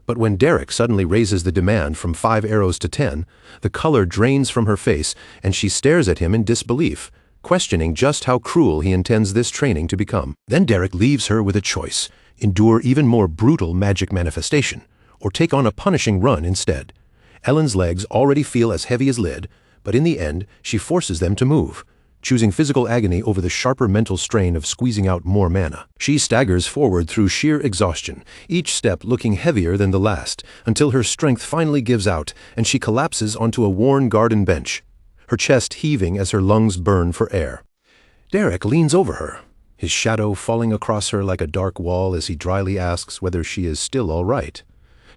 But when Derek suddenly raises the demand from 5 arrows to 10, the color drains from her face, and she stares at him in disbelief, questioning just how cruel he intends this training to become. Then Derek leaves her with a choice: endure even more brutal magic manifestation, or take on a punishing run instead. Ellen's legs already feel as heavy as lead, but in the end, she forces them to move, choosing physical agony over the sharper mental strain of squeezing out more mana. She staggers forward through sheer exhaustion, each step looking heavier than the last, until her strength finally gives out and she collapses onto a worn garden bench, her chest heaving as her lungs burn for air. Derek leans over her, his shadow falling across her like a dark wall as he dryly asks whether she is still all right.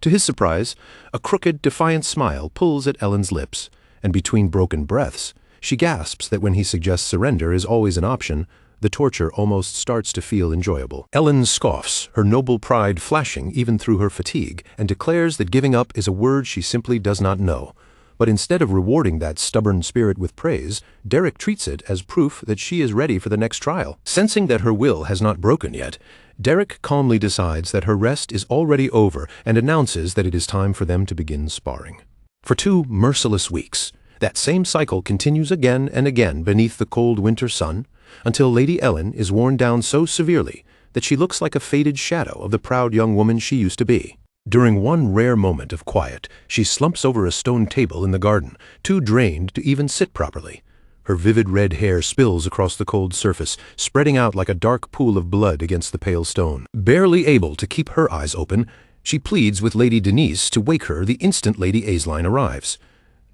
To his surprise, a crooked, defiant smile pulls at Ellen's lips, and between broken breaths, she gasps that when he suggests surrender is always an option, the torture almost starts to feel enjoyable. Ellen scoffs, her noble pride flashing even through her fatigue, and declares that giving up is a word she simply does not know. But instead of rewarding that stubborn spirit with praise, Derek treats it as proof that she is ready for the next trial. Sensing that her will has not broken yet, Derek calmly decides that her rest is already over and announces that it is time for them to begin sparring. For 2 merciless weeks, that same cycle continues again and again beneath the cold winter sun, until Lady Ellen is worn down so severely that she looks like a faded shadow of the proud young woman she used to be. During one rare moment of quiet, she slumps over a stone table in the garden, too drained to even sit properly. Her vivid red hair spills across the cold surface, spreading out like a dark pool of blood against the pale stone. Barely able to keep her eyes open, she pleads with Lady Denise to wake her the instant Lady Aisline arrives,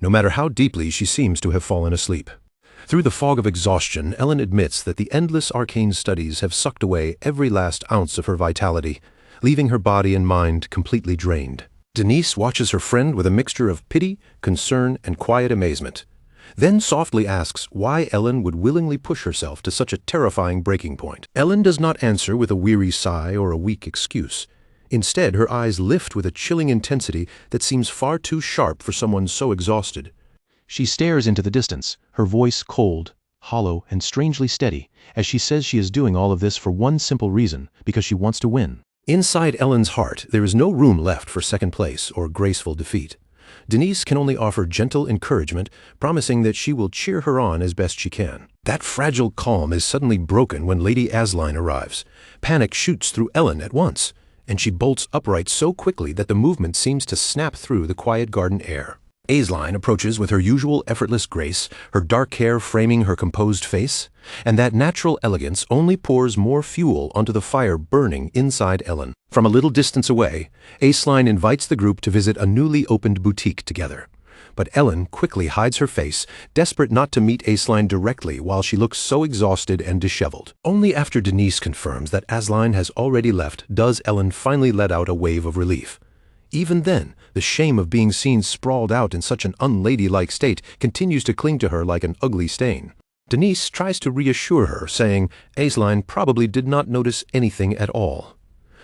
no matter how deeply she seems to have fallen asleep. Through the fog of exhaustion, Ellen admits that the endless arcane studies have sucked away every last ounce of her vitality, leaving her body and mind completely drained. Denise watches her friend with a mixture of pity, concern, and quiet amazement, then softly asks why Ellen would willingly push herself to such a terrifying breaking point. Ellen does not answer with a weary sigh or a weak excuse. Instead, her eyes lift with a chilling intensity that seems far too sharp for someone so exhausted. She stares into the distance, her voice cold, hollow, and strangely steady, as she says she is doing all of this for one simple reason: because she wants to win. Inside Ellen's heart, there is no room left for second place or graceful defeat. Denise can only offer gentle encouragement, promising that she will cheer her on as best she can. That fragile calm is suddenly broken when Lady Aisline arrives. Panic shoots through Ellen at once, and she bolts upright so quickly that the movement seems to snap through the quiet garden air. Aisline approaches with her usual effortless grace, her dark hair framing her composed face, and that natural elegance only pours more fuel onto the fire burning inside Ellen. From a little distance away, Aisline invites the group to visit a newly opened boutique together. But Ellen quickly hides her face, desperate not to meet Aisline directly while she looks so exhausted and disheveled. Only after Denise confirms that Aisline has already left does Ellen finally let out a wave of relief. Even then, the shame of being seen sprawled out in such an unladylike state continues to cling to her like an ugly stain. Denise tries to reassure her, saying Aisline probably did not notice anything at all.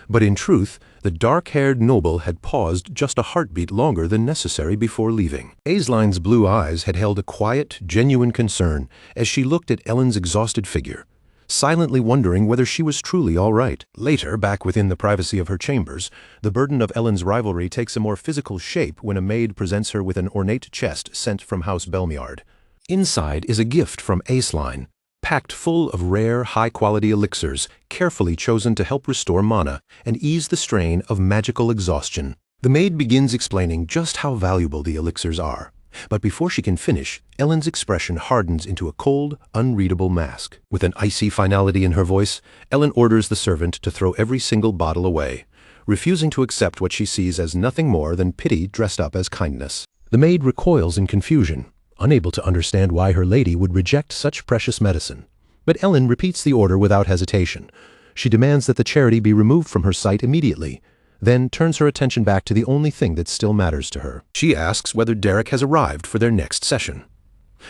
But in truth, the dark-haired noble had paused just a heartbeat longer than necessary before leaving. Aisline's blue eyes had held a quiet, genuine concern as she looked at Ellen's exhausted figure, silently wondering whether she was truly all right. Later, back within the privacy of her chambers, the burden of Ellen's rivalry takes a more physical shape when a maid presents her with an ornate chest sent from House Belmiard. Inside is a gift from Aisline, packed full of rare, high-quality elixirs, carefully chosen to help restore mana and ease the strain of magical exhaustion. The maid begins explaining just how valuable the elixirs are, but before she can finish, Ellen's expression hardens into a cold, unreadable mask. With an icy finality in her voice, Ellen orders the servant to throw every single bottle away, refusing to accept what she sees as nothing more than pity dressed up as kindness. The maid recoils in confusion, unable to understand why her lady would reject such precious medicine. But Ellen repeats the order without hesitation. She demands that the charity be removed from her sight immediately, then turns her attention back to the only thing that still matters to her. She asks whether Derek has arrived for their next session.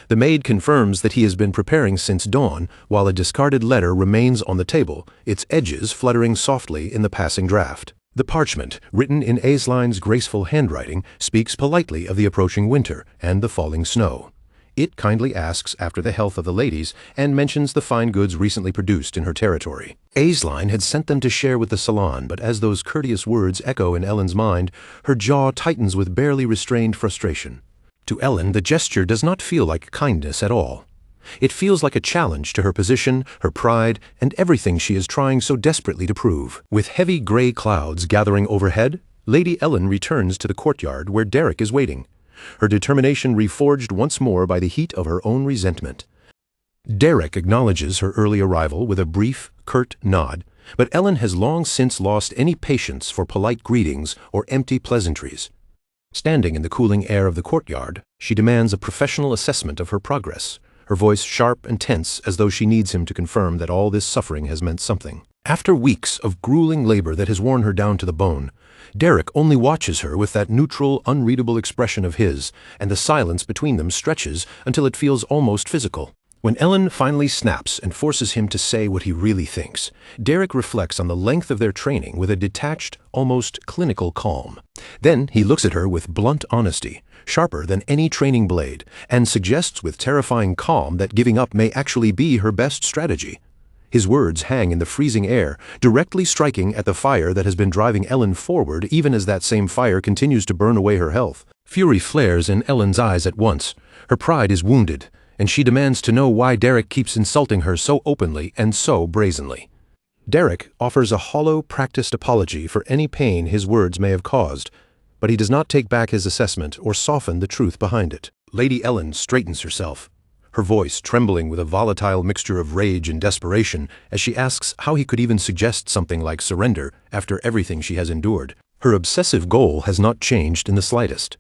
The maid confirms that he has been preparing since dawn, while a discarded letter remains on the table, its edges fluttering softly in the passing draft. The parchment, written in Aisline's graceful handwriting, speaks politely of the approaching winter and the falling snow. It kindly asks after the health of the ladies and mentions the fine goods recently produced in her territory. Aisline had sent them to share with the salon, but as those courteous words echo in Ellen's mind, her jaw tightens with barely restrained frustration. To Ellen, the gesture does not feel like kindness at all. It feels like a challenge to her position, her pride, and everything she is trying so desperately to prove. With heavy gray clouds gathering overhead, Lady Ellen returns to the courtyard where Derek is waiting, her determination reforged once more by the heat of her own resentment. Derek acknowledges her early arrival with a brief, curt nod, but Ellen has long since lost any patience for polite greetings or empty pleasantries. Standing in the cooling air of the courtyard, she demands a professional assessment of her progress, her voice sharp and tense as though she needs him to confirm that all this suffering has meant something. After weeks of grueling labor that has worn her down to the bone, Derek only watches her with that neutral, unreadable expression of his, and the silence between them stretches until it feels almost physical. When Ellen finally snaps and forces him to say what he really thinks, Derek reflects on the length of their training with a detached, almost clinical calm. Then he looks at her with blunt honesty, sharper than any training blade, and suggests with terrifying calm that giving up may actually be her best strategy. His words hang in the freezing air, directly striking at the fire that has been driving Ellen forward even as that same fire continues to burn away her health. Fury flares in Ellen's eyes at once. Her pride is wounded, and she demands to know why Derek keeps insulting her so openly and so brazenly. Derek offers a hollow, practiced apology for any pain his words may have caused, but he does not take back his assessment or soften the truth behind it. Lady Ellen straightens herself, her voice trembling with a volatile mixture of rage and desperation as she asks how he could even suggest something like surrender after everything she has endured. Her obsessive goal has not changed in the slightest.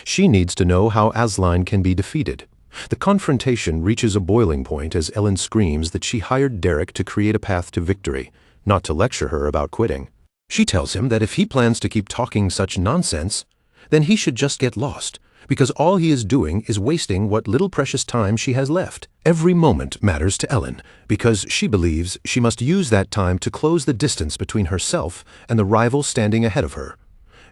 She needs to know how Aisline can be defeated. The confrontation reaches a boiling point as Ellen screams that she hired Derek to create a path to victory, not to lecture her about quitting. She tells him that if he plans to keep talking such nonsense, then he should just get lost, because all he is doing is wasting what little precious time she has left. Every moment matters to Ellen, because she believes she must use that time to close the distance between herself and the rival standing ahead of her.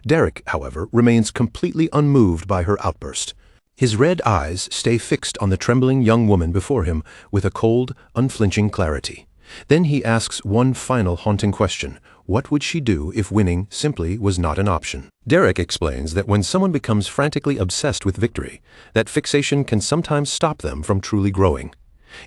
Derek, however, remains completely unmoved by her outburst. His red eyes stay fixed on the trembling young woman before him with a cold, unflinching clarity. Then he asks one final haunting question. What would she do if winning simply was not an option? Derek explains that when someone becomes frantically obsessed with victory, that fixation can sometimes stop them from truly growing.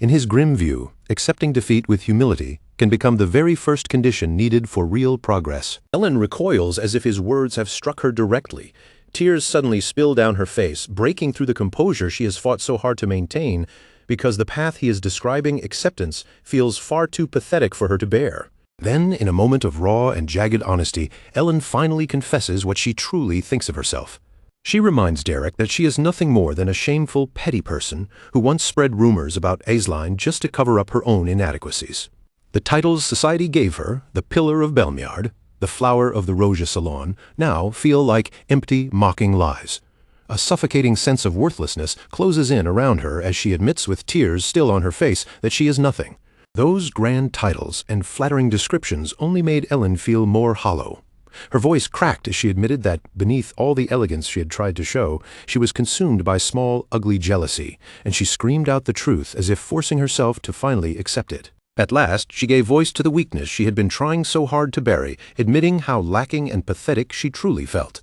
In his grim view, accepting defeat with humility can become the very first condition needed for real progress. Ellen recoils as if his words have struck her directly. Tears suddenly spill down her face, breaking through the composure she has fought so hard to maintain, because the path he is describing, acceptance, feels far too pathetic for her to bear. Then, in a moment of raw and jagged honesty, Ellen finally confesses what she truly thinks of herself. She reminds Derek that she is nothing more than a shameful, petty person who once spread rumors about Aisline just to cover up her own inadequacies. The titles society gave her, the Pillar of Belmiard, the Flower of the Roja Salon, now feel like empty, mocking lies. A suffocating sense of worthlessness closes in around her as she admits with tears still on her face that she is nothing. Those grand titles and flattering descriptions only made Ellen feel more hollow. Her voice cracked as she admitted that, beneath all the elegance she had tried to show, she was consumed by small, ugly jealousy, and she screamed out the truth as if forcing herself to finally accept it. At last, she gave voice to the weakness she had been trying so hard to bury, admitting how lacking and pathetic she truly felt.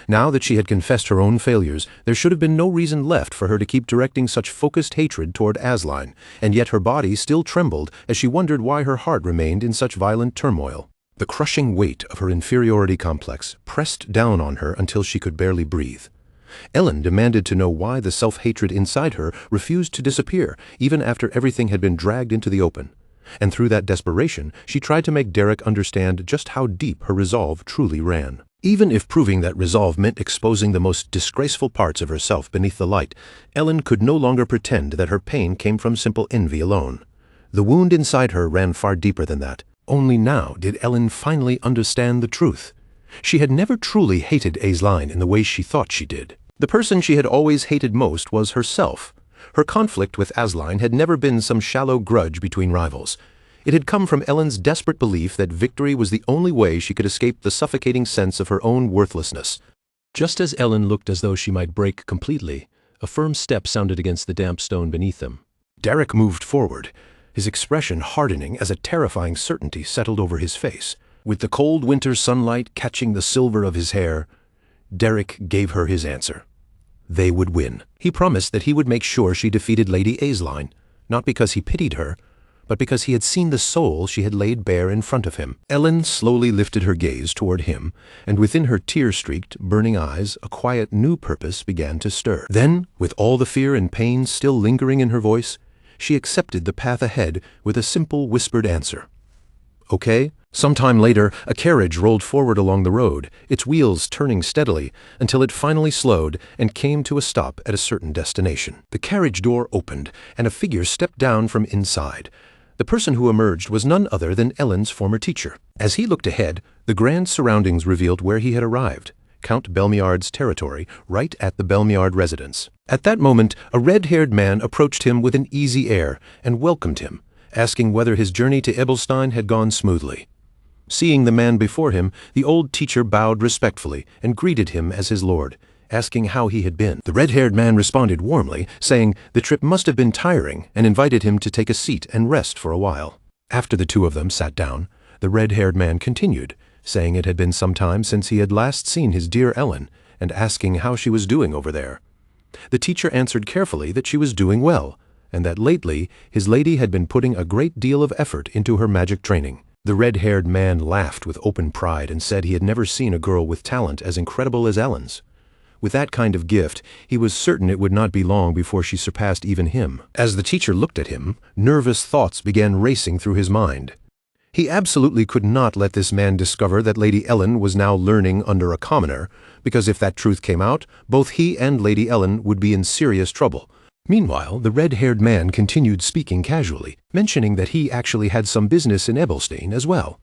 Now that she had confessed her own failures, there should have been no reason left for her to keep directing such focused hatred toward Aisline, and yet her body still trembled as she wondered why her heart remained in such violent turmoil. The crushing weight of her inferiority complex pressed down on her until she could barely breathe. Ellen demanded to know why the self-hatred inside her refused to disappear, even after everything had been dragged into the open. And through that desperation, she tried to make Derek understand just how deep her resolve truly ran. Even if proving that resolve meant exposing the most disgraceful parts of herself beneath the light, Ellen could no longer pretend that her pain came from simple envy alone. The wound inside her ran far deeper than that. Only now did Ellen finally understand the truth. She had never truly hated Aisline in the way she thought she did. The person she had always hated most was herself. Her conflict with Aisline had never been some shallow grudge between rivals. It had come from Ellen's desperate belief that victory was the only way she could escape the suffocating sense of her own worthlessness. Just as Ellen looked as though she might break completely, a firm step sounded against the damp stone beneath them. Derek moved forward, his expression hardening as a terrifying certainty settled over his face. With the cold winter sunlight catching the silver of his hair, Derek gave her his answer. They would win. He promised that he would make sure she defeated Lady Aisline, not because he pitied her, but because he had seen the soul she had laid bare in front of him. Ellen slowly lifted her gaze toward him, and within her tear-streaked, burning eyes, a quiet new purpose began to stir. Then, with all the fear and pain still lingering in her voice, she accepted the path ahead with a simple whispered answer. Okay? Sometime later, a carriage rolled forward along the road, its wheels turning steadily, until it finally slowed and came to a stop at a certain destination. The carriage door opened, and a figure stepped down from inside. The person who emerged was none other than Ellen's former teacher. As he looked ahead, the grand surroundings revealed where he had arrived, Count Belmiard's territory, right at the Belmiard residence. At that moment, a red-haired man approached him with an easy air and welcomed him, asking whether his journey to Ebelstein had gone smoothly. Seeing the man before him, the old teacher bowed respectfully and greeted him as his lord, asking how he had been. The red-haired man responded warmly, saying the trip must have been tiring, and invited him to take a seat and rest for a while. After the two of them sat down, the red-haired man continued, saying it had been some time since he had last seen his dear Ellen, and asking how she was doing over there. The teacher answered carefully that she was doing well, and that lately his lady had been putting a great deal of effort into her magic training. The red-haired man laughed with open pride and said he had never seen a girl with talent as incredible as Ellen's. With that kind of gift, he was certain it would not be long before she surpassed even him. As the teacher looked at him, nervous thoughts began racing through his mind. He absolutely could not let this man discover that Lady Ellen was now learning under a commoner, because if that truth came out, both he and Lady Ellen would be in serious trouble. Meanwhile, the red-haired man continued speaking casually, mentioning that he actually had some business in Ebelstein as well.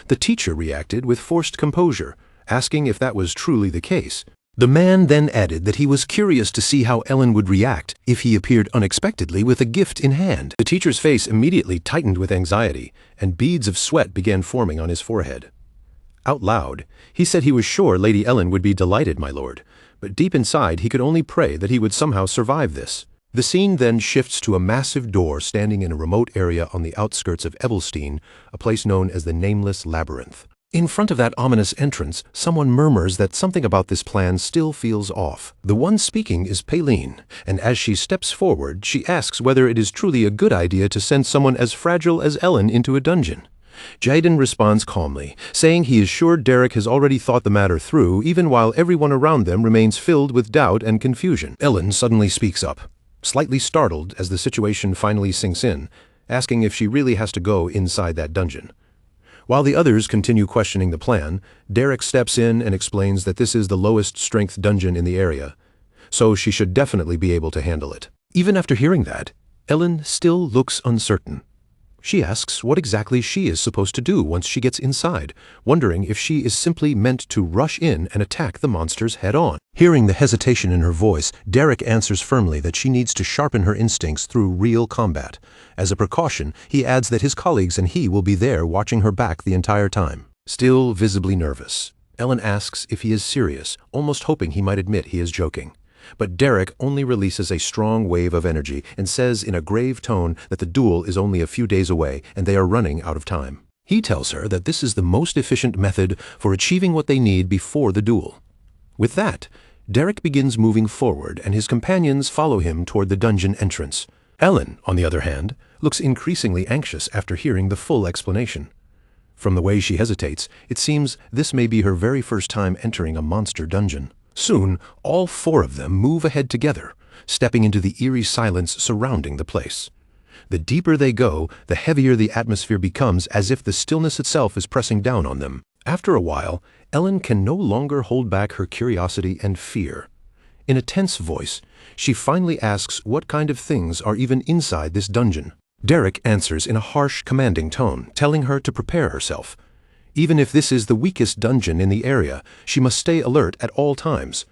The teacher reacted with forced composure, asking if that was truly the case. The man then added that he was curious to see how Ellen would react if he appeared unexpectedly with a gift in hand. The teacher's face immediately tightened with anxiety, and beads of sweat began forming on his forehead. Out loud, he said he was sure Lady Ellen would be delighted, my lord, but deep inside he could only pray that he would somehow survive this. The scene then shifts to a massive door standing in a remote area on the outskirts of Ebelstein, a place known as the Nameless Labyrinth. In front of that ominous entrance, someone murmurs that something about this plan still feels off. The one speaking is Paline, and as she steps forward, she asks whether it is truly a good idea to send someone as fragile as Ellen into a dungeon. Jaden responds calmly, saying he is sure Derek has already thought the matter through, even while everyone around them remains filled with doubt and confusion. Ellen suddenly speaks up, slightly startled as the situation finally sinks in, asking if she really has to go inside that dungeon. While the others continue questioning the plan, Derek steps in and explains that this is the lowest strength dungeon in the area, so she should definitely be able to handle it. Even after hearing that, Ellen still looks uncertain. She asks what exactly she is supposed to do once she gets inside, wondering if she is simply meant to rush in and attack the monsters head-on. Hearing the hesitation in her voice, Derek answers firmly that she needs to sharpen her instincts through real combat. As a precaution, he adds that his colleagues and he will be there watching her back the entire time. Still visibly nervous, Ellen asks if he is serious, almost hoping he might admit he is joking. But Derek only releases a strong wave of energy and says in a grave tone that the duel is only a few days away and they are running out of time. He tells her that this is the most efficient method for achieving what they need before the duel. With that, Derek begins moving forward and his companions follow him toward the dungeon entrance. Ellen, on the other hand, looks increasingly anxious after hearing the full explanation. From the way she hesitates, it seems this may be her very first time entering a monster dungeon. Soon, all four of them move ahead together, stepping into the eerie silence surrounding the place. The deeper they go, the heavier the atmosphere becomes, as if the stillness itself is pressing down on them. After a while, Ellen can no longer hold back her curiosity and fear. In a tense voice, she finally asks what kind of things are even inside this dungeon. Derek answers in a harsh, commanding tone, telling her to prepare herself. Even if this is the weakest dungeon in the area, she must stay alert at all times.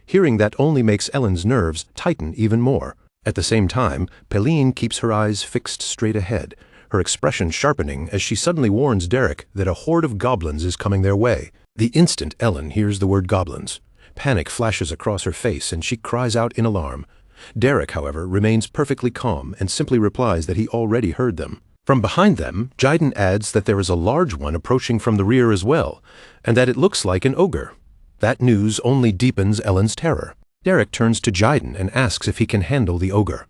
Hearing that only makes Ellen's nerves tighten even more. At the same time, Pauline keeps her eyes fixed straight ahead, her expression sharpening as she suddenly warns Derek that a horde of goblins is coming their way. The instant Ellen hears the word goblins, panic flashes across her face and she cries out in alarm. Derek, however, remains perfectly calm and simply replies that he already heard them. From behind them, Jyden adds that there is a large one approaching from the rear as well, and that it looks like an ogre. That news only deepens Ellen's terror. Derek turns to Jyden and asks if he can handle the ogre.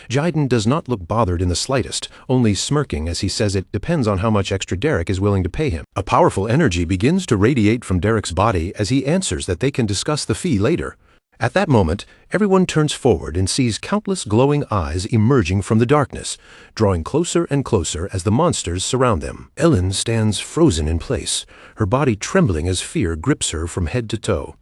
Jyden does not look bothered in the slightest, only smirking as he says it depends on how much extra Derek is willing to pay him. A powerful energy begins to radiate from Derek's body as he answers that they can discuss the fee later. At that moment, everyone turns forward and sees countless glowing eyes emerging from the darkness, drawing closer and closer as the monsters surround them. Ellen stands frozen in place, her body trembling as fear grips her from head to toe.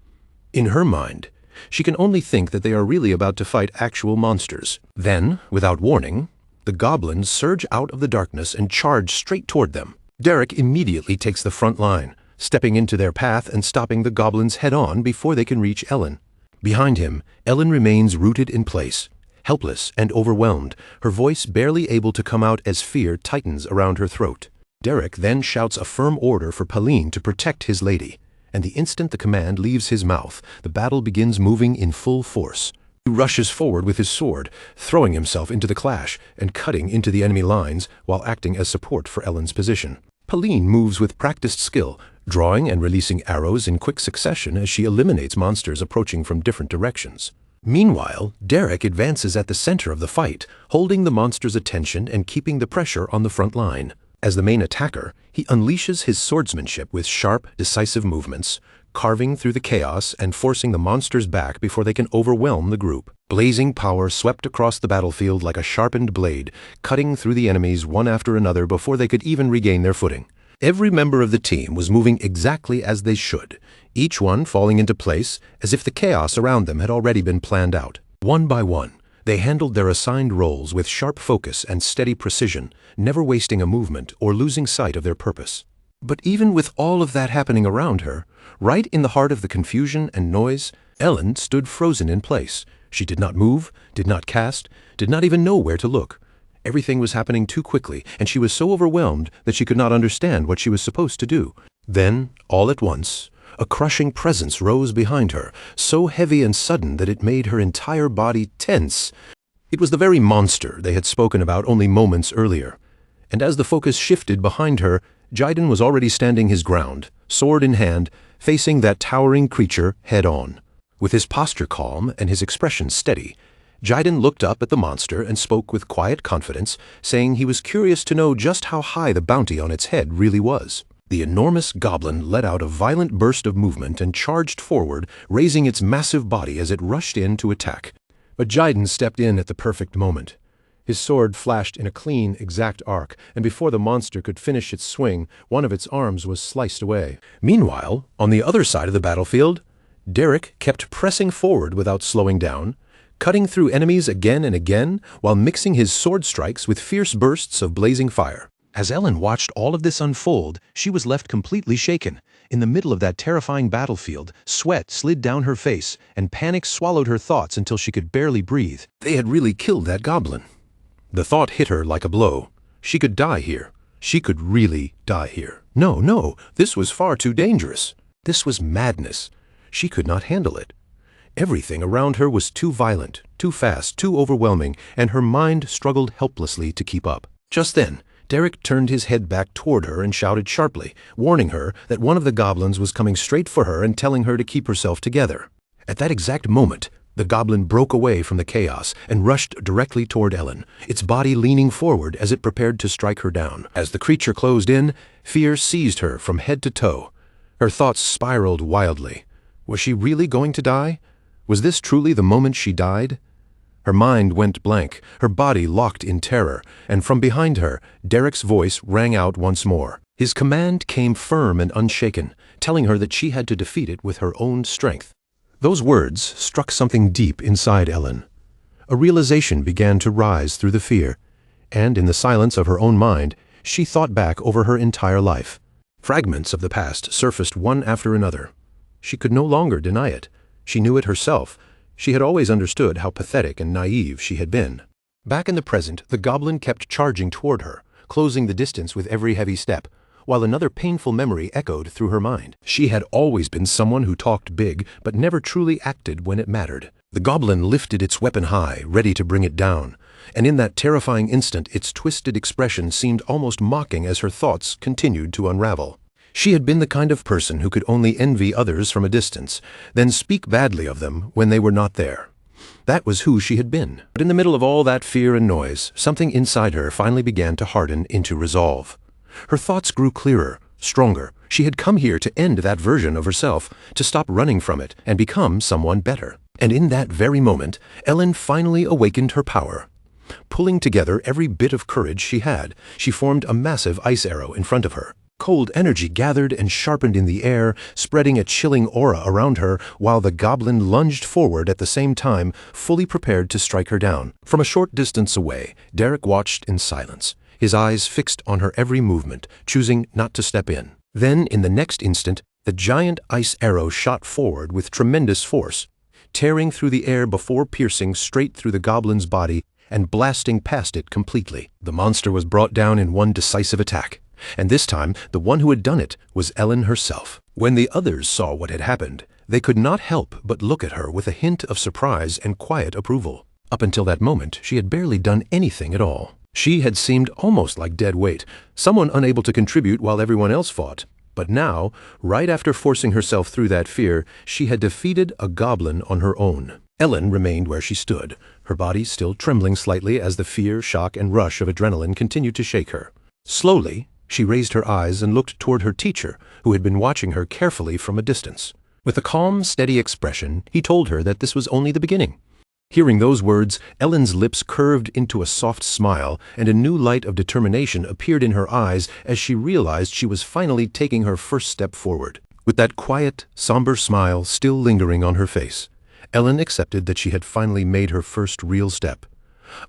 In her mind, she can only think that they are really about to fight actual monsters. Then, without warning, the goblins surge out of the darkness and charge straight toward them. Derek immediately takes the front line, stepping into their path and stopping the goblins head-on before they can reach Ellen. Behind him, Ellen remains rooted in place, helpless and overwhelmed, her voice barely able to come out as fear tightens around her throat. Derek then shouts a firm order for Pauline to protect his lady, and the instant the command leaves his mouth, the battle begins moving in full force. He rushes forward with his sword, throwing himself into the clash and cutting into the enemy lines while acting as support for Ellen's position. Pauline moves with practiced skill, drawing and releasing arrows in quick succession as she eliminates monsters approaching from different directions. Meanwhile, Derek advances at the center of the fight, holding the monster's attention and keeping the pressure on the front line. As the main attacker, he unleashes his swordsmanship with sharp, decisive movements, carving through the chaos and forcing the monsters back before they can overwhelm the group. Blazing power swept across the battlefield like a sharpened blade, cutting through the enemies one after another before they could even regain their footing. Every member of the team was moving exactly as they should, each one falling into place as if the chaos around them had already been planned out. One by one, they handled their assigned roles with sharp focus and steady precision, never wasting a movement or losing sight of their purpose. But even with all of that happening around her, right in the heart of the confusion and noise, Ellen stood frozen in place. She did not move, did not cast, did not even know where to look. Everything was happening too quickly, and she was so overwhelmed that she could not understand what she was supposed to do. Then, all at once, a crushing presence rose behind her, so heavy and sudden that it made her entire body tense. It was the very monster they had spoken about only moments earlier. And as the focus shifted behind her, Jyden was already standing his ground, sword in hand, facing that towering creature head-on. With his posture calm and his expression steady, Jyden looked up at the monster and spoke with quiet confidence, saying he was curious to know just how high the bounty on its head really was. The enormous goblin let out a violent burst of movement and charged forward, raising its massive body as it rushed in to attack. But Jyden stepped in at the perfect moment. His sword flashed in a clean, exact arc, and before the monster could finish its swing, one of its arms was sliced away. Meanwhile, on the other side of the battlefield, Derek kept pressing forward without slowing down, cutting through enemies again and again while mixing his sword strikes with fierce bursts of blazing fire. As Ellen watched all of this unfold, she was left completely shaken. In the middle of that terrifying battlefield, sweat slid down her face, and panic swallowed her thoughts until she could barely breathe. They had really killed that goblin. The thought hit her like a blow. She could die here. She could really die here. No, this was far too dangerous. This was madness. She could not handle it. Everything around her was too violent, too fast, too overwhelming, and her mind struggled helplessly to keep up. Just then, Derek turned his head back toward her and shouted sharply, warning her that one of the goblins was coming straight for her and telling her to keep herself together. At that exact moment, the goblin broke away from the chaos and rushed directly toward Ellen, its body leaning forward as it prepared to strike her down. As the creature closed in, fear seized her from head to toe. Her thoughts spiraled wildly. Was she really going to die? Was this truly the moment she died? Her mind went blank, her body locked in terror, and from behind her, Derek's voice rang out once more. His command came firm and unshaken, telling her that she had to defeat it with her own strength. Those words struck something deep inside Ellen. A realization began to rise through the fear, and in the silence of her own mind, she thought back over her entire life. Fragments of the past surfaced one after another. She could no longer deny it. She knew it herself. She had always understood how pathetic and naive she had been. Back in the present, the goblin kept charging toward her, closing the distance with every heavy step, while another painful memory echoed through her mind. She had always been someone who talked big, but never truly acted when it mattered. The goblin lifted its weapon high, ready to bring it down, and in that terrifying instant its twisted expression seemed almost mocking as her thoughts continued to unravel. She had been the kind of person who could only envy others from a distance, then speak badly of them when they were not there. That was who she had been. But in the middle of all that fear and noise, something inside her finally began to harden into resolve. Her thoughts grew clearer, stronger. She had come here to end that version of herself, to stop running from it, and become someone better. And in that very moment, Ellen finally awakened her power. Pulling together every bit of courage she had, she formed a massive ice arrow in front of her. Cold energy gathered and sharpened in the air, spreading a chilling aura around her, while the goblin lunged forward at the same time, fully prepared to strike her down. From a short distance away, Derek watched in silence, his eyes fixed on her every movement, choosing not to step in. Then, in the next instant, the giant ice arrow shot forward with tremendous force, tearing through the air before piercing straight through the goblin's body and blasting past it completely. The monster was brought down in one decisive attack. And this time, the one who had done it was Ellen herself. When the others saw what had happened, they could not help but look at her with a hint of surprise and quiet approval. Up until that moment, she had barely done anything at all. She had seemed almost like dead weight, someone unable to contribute while everyone else fought. But now, right after forcing herself through that fear, she had defeated a goblin on her own. Ellen remained where she stood, her body still trembling slightly as the fear, shock, and rush of adrenaline continued to shake her. Slowly, she raised her eyes and looked toward her teacher, who had been watching her carefully from a distance. With a calm, steady expression, he told her that this was only the beginning. Hearing those words, Ellen's lips curved into a soft smile, and a new light of determination appeared in her eyes as she realized she was finally taking her first step forward. With that quiet, somber smile still lingering on her face, Ellen accepted that she had finally made her first real step.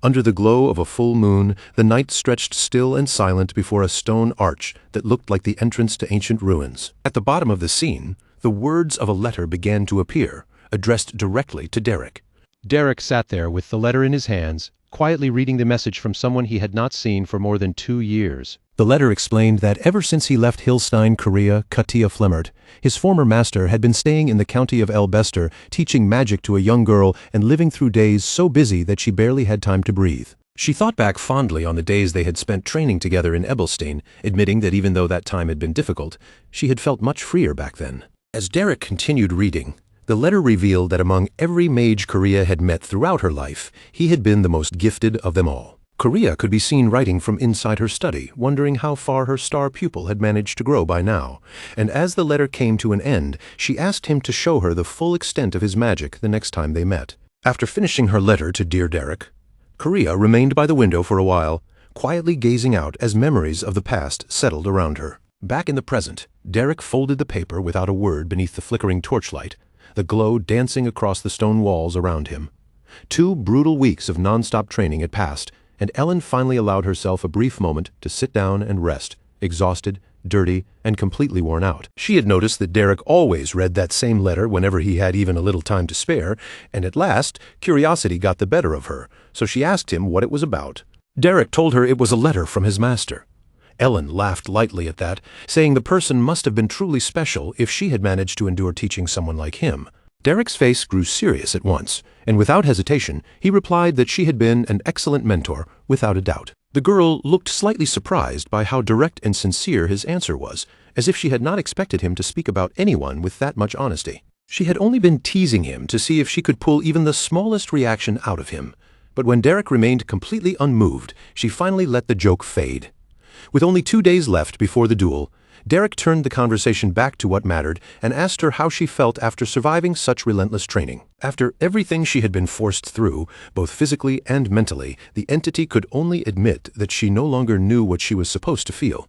Under the glow of a full moon, the night stretched still and silent before a stone arch that looked like the entrance to ancient ruins. At the bottom of the scene, the words of a letter began to appear, addressed directly to Derek. Derek sat there with the letter in his hands, quietly reading the message from someone he had not seen for more than 2 years. The letter explained that ever since he left Hillstein, Korea, Katia Flemmert, his former master had been staying in the county of Elbester, teaching magic to a young girl and living through days so busy that she barely had time to breathe. She thought back fondly on the days they had spent training together in Ebelstein, admitting that even though that time had been difficult, she had felt much freer back then. As Derek continued reading, the letter revealed that among every mage Korea had met throughout her life, he had been the most gifted of them all. Korea could be seen writing from inside her study, wondering how far her star pupil had managed to grow by now, and as the letter came to an end, she asked him to show her the full extent of his magic the next time they met. After finishing her letter to dear Derek, Korea remained by the window for a while, quietly gazing out as memories of the past settled around her. Back in the present, Derek folded the paper without a word beneath the flickering torchlight, the glow dancing across the stone walls around him. 2 brutal weeks of non-stop training had passed, and Ellen finally allowed herself a brief moment to sit down and rest, exhausted, dirty, and completely worn out. She had noticed that Derek always read that same letter whenever he had even a little time to spare, and at last, curiosity got the better of her, so she asked him what it was about. Derek told her it was a letter from his master. Ellen laughed lightly at that, saying the person must have been truly special if she had managed to endure teaching someone like him. Derek's face grew serious at once, and without hesitation, he replied that she had been an excellent mentor, without a doubt. The girl looked slightly surprised by how direct and sincere his answer was, as if she had not expected him to speak about anyone with that much honesty. She had only been teasing him to see if she could pull even the smallest reaction out of him, but when Derek remained completely unmoved, she finally let the joke fade. With only 2 days left before the duel, Derek turned the conversation back to what mattered and asked her how she felt after surviving such relentless training. After everything she had been forced through, both physically and mentally, the entity could only admit that she no longer knew what she was supposed to feel.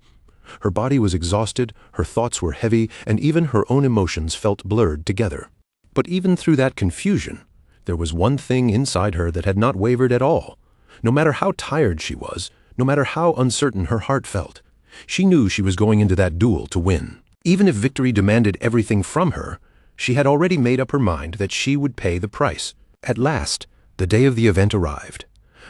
Her body was exhausted, her thoughts were heavy, and even her own emotions felt blurred together. But even through that confusion, there was one thing inside her that had not wavered at all. No matter how tired she was, no matter how uncertain her heart felt, she knew she was going into that duel to win. Even if victory demanded everything from her, she had already made up her mind that she would pay the price. At last, the day of the event arrived.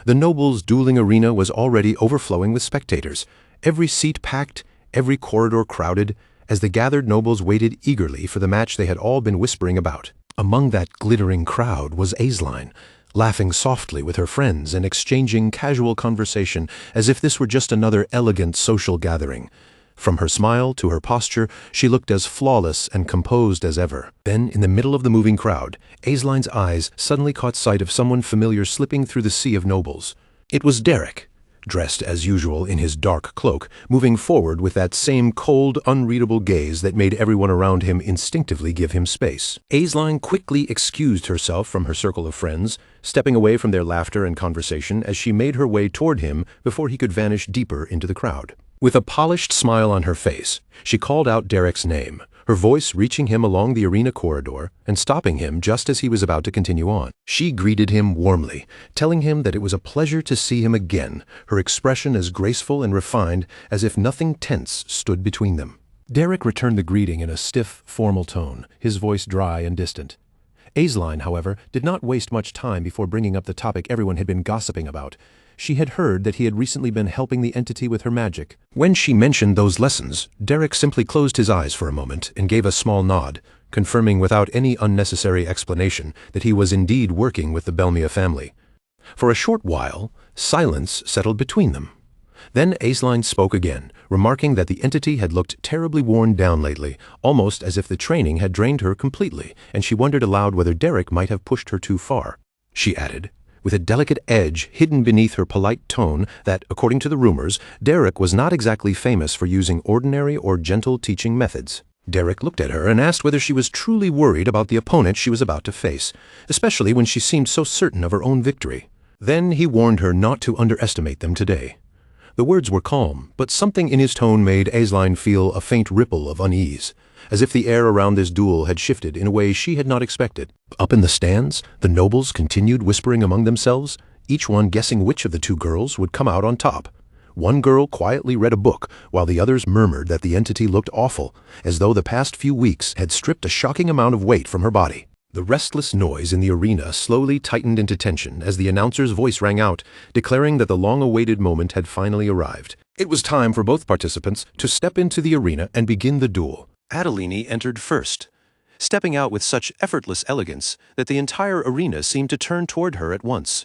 The nobles' dueling arena was already overflowing with spectators, every seat packed, every corridor crowded, as the gathered nobles waited eagerly for the match they had all been whispering about. Among that glittering crowd was Aisline, laughing softly with her friends and exchanging casual conversation as if this were just another elegant social gathering. From her smile to her posture, she looked as flawless and composed as ever. Then, in the middle of the moving crowd, Aisline's eyes suddenly caught sight of someone familiar slipping through the sea of nobles. It was Derek, dressed as usual in his dark cloak, moving forward with that same cold, unreadable gaze that made everyone around him instinctively give him space. Aisline quickly excused herself from her circle of friends, stepping away from their laughter and conversation as she made her way toward him before he could vanish deeper into the crowd. With a polished smile on her face, she called out Derek's name, her voice reaching him along the arena corridor and stopping him just as he was about to continue on. She greeted him warmly, telling him that it was a pleasure to see him again, her expression as graceful and refined as if nothing tense stood between them. Derek returned the greeting in a stiff, formal tone, his voice dry and distant. Aisline, however, did not waste much time before bringing up the topic everyone had been gossiping about. She had heard that he had recently been helping the entity with her magic. When she mentioned those lessons, Derek simply closed his eyes for a moment and gave a small nod, confirming without any unnecessary explanation that he was indeed working with the Belmia family. For a short while, silence settled between them. Then Aisline spoke again, remarking that the entity had looked terribly worn down lately, almost as if the training had drained her completely, and she wondered aloud whether Derek might have pushed her too far. She added, with a delicate edge hidden beneath her polite tone, that, according to the rumors, Derek was not exactly famous for using ordinary or gentle teaching methods. Derek looked at her and asked whether she was truly worried about the opponent she was about to face, especially when she seemed so certain of her own victory. Then he warned her not to underestimate them today. The words were calm, but something in his tone made Aisline feel a faint ripple of unease, as if the air around this duel had shifted in a way she had not expected. Up in the stands, the nobles continued whispering among themselves, each one guessing which of the two girls would come out on top. One girl quietly read a book, while the others murmured that the entity looked awful, as though the past few weeks had stripped a shocking amount of weight from her body. The restless noise in the arena slowly tightened into tension as the announcer's voice rang out, declaring that the long-awaited moment had finally arrived. It was time for both participants to step into the arena and begin the duel. Adeline entered first, stepping out with such effortless elegance that the entire arena seemed to turn toward her at once.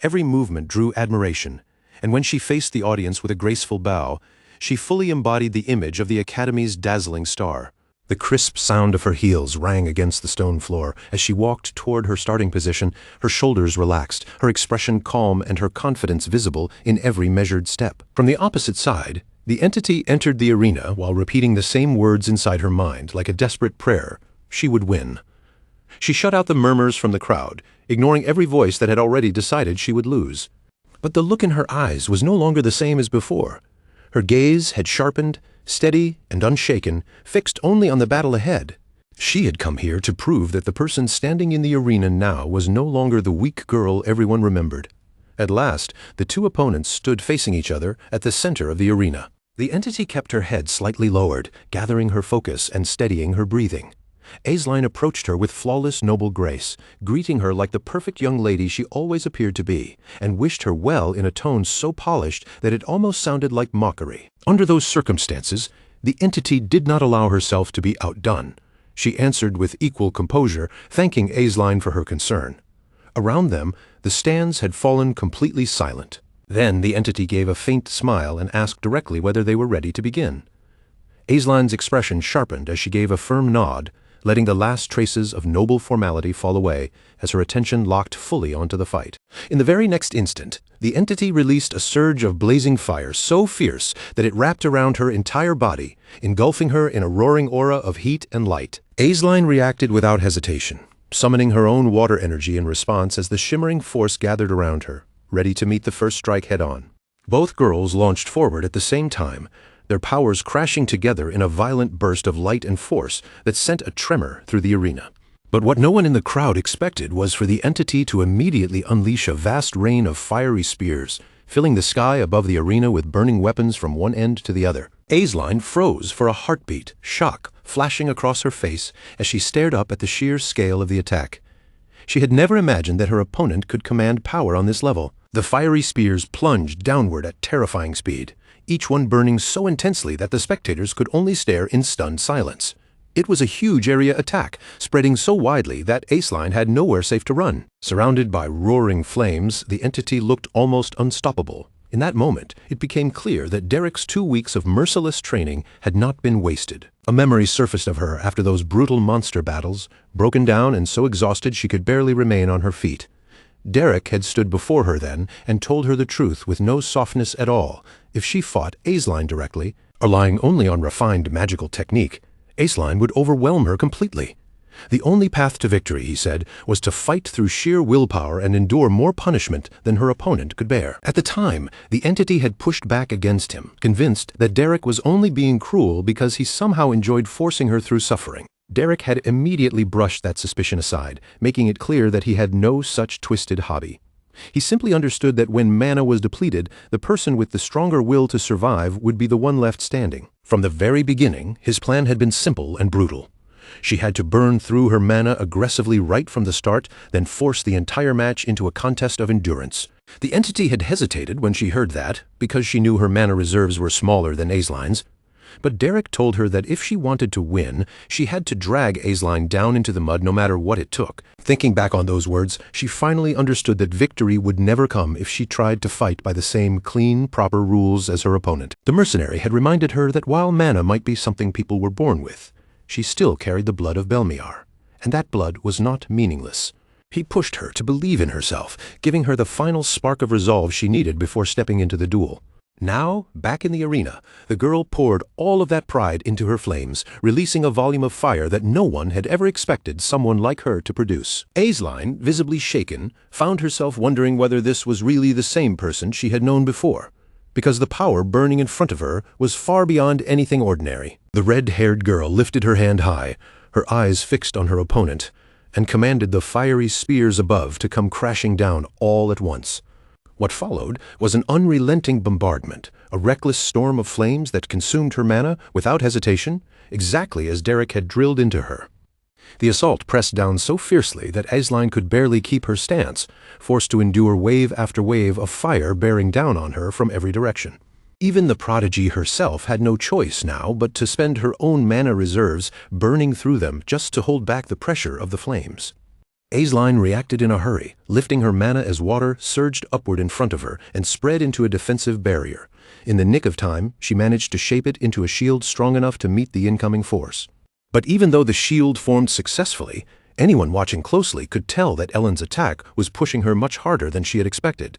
Every movement drew admiration, and when she faced the audience with a graceful bow, she fully embodied the image of the Academy's dazzling star. The crisp sound of her heels rang against the stone floor as she walked toward her starting position, her shoulders relaxed, her expression calm and her confidence visible in every measured step. From the opposite side, the entity entered the arena while repeating the same words inside her mind like a desperate prayer. She would win. She shut out the murmurs from the crowd, ignoring every voice that had already decided she would lose. But the look in her eyes was no longer the same as before. Her gaze had sharpened, steady and unshaken, fixed only on the battle ahead. She had come here to prove that the person standing in the arena now was no longer the weak girl everyone remembered. At last, the two opponents stood facing each other at the center of the arena. The entity kept her head slightly lowered, gathering her focus and steadying her breathing. Aisline approached her with flawless noble grace, greeting her like the perfect young lady she always appeared to be, and wished her well in a tone so polished that it almost sounded like mockery. Under those circumstances, the entity did not allow herself to be outdone. She answered with equal composure, thanking Aisline for her concern. Around them, the stands had fallen completely silent. Then the entity gave a faint smile and asked directly whether they were ready to begin. Aisline's expression sharpened as she gave a firm nod, letting the last traces of noble formality fall away as her attention locked fully onto the fight. In the very next instant, the entity released a surge of blazing fire so fierce that it wrapped around her entire body, engulfing her in a roaring aura of heat and light. Aisline reacted without hesitation, summoning her own water energy in response as the shimmering force gathered around her, ready to meet the first strike head-on. Both girls launched forward at the same time, their powers crashing together in a violent burst of light and force that sent a tremor through the arena. But what no one in the crowd expected was for the entity to immediately unleash a vast rain of fiery spears, filling the sky above the arena with burning weapons from one end to the other. Aisline froze for a heartbeat, shock flashing across her face as she stared up at the sheer scale of the attack. She had never imagined that her opponent could command power on this level. The fiery spears plunged downward at terrifying speed, each one burning so intensely that the spectators could only stare in stunned silence. It was a huge area attack, spreading so widely that Aisline had nowhere safe to run. Surrounded by roaring flames, the entity looked almost unstoppable. In that moment, it became clear that Derek's 2 weeks of merciless training had not been wasted. A memory surfaced of her after those brutal monster battles, broken down and so exhausted she could barely remain on her feet. Derek had stood before her then and told her the truth with no softness at all. If she fought Aisline directly, relying only on refined magical technique, Aisline would overwhelm her completely. The only path to victory, he said, was to fight through sheer willpower and endure more punishment than her opponent could bear. At the time, the entity had pushed back against him, convinced that Derek was only being cruel because he somehow enjoyed forcing her through suffering. Derek had immediately brushed that suspicion aside, making it clear that he had no such twisted hobby. He simply understood that when mana was depleted, the person with the stronger will to survive would be the one left standing. From the very beginning, his plan had been simple and brutal. She had to burn through her mana aggressively right from the start, then force the entire match into a contest of endurance. The entity had hesitated when she heard that, because she knew her mana reserves were smaller than Aisline's. But Derek told her that if she wanted to win, she had to drag Aisline down into the mud no matter what it took. Thinking back on those words, she finally understood that victory would never come if she tried to fight by the same clean, proper rules as her opponent. The mercenary had reminded her that while mana might be something people were born with, she still carried the blood of Belmiar, and that blood was not meaningless. He pushed her to believe in herself, giving her the final spark of resolve she needed before stepping into the duel. Now, back in the arena, the girl poured all of that pride into her flames, releasing a volume of fire that no one had ever expected someone like her to produce. Aisline, visibly shaken, found herself wondering whether this was really the same person she had known before, because the power burning in front of her was far beyond anything ordinary. The red-haired girl lifted her hand high, her eyes fixed on her opponent, and commanded the fiery spears above to come crashing down all at once. What followed was an unrelenting bombardment, a reckless storm of flames that consumed her mana without hesitation, exactly as Derek had drilled into her. The assault pressed down so fiercely that Aisline could barely keep her stance, forced to endure wave after wave of fire bearing down on her from every direction. Even the prodigy herself had no choice now but to spend her own mana reserves burning through them just to hold back the pressure of the flames. Aisline reacted in a hurry, lifting her mana as water surged upward in front of her and spread into a defensive barrier. In the nick of time, she managed to shape it into a shield strong enough to meet the incoming force. But even though the shield formed successfully, anyone watching closely could tell that Ellen's attack was pushing her much harder than she had expected.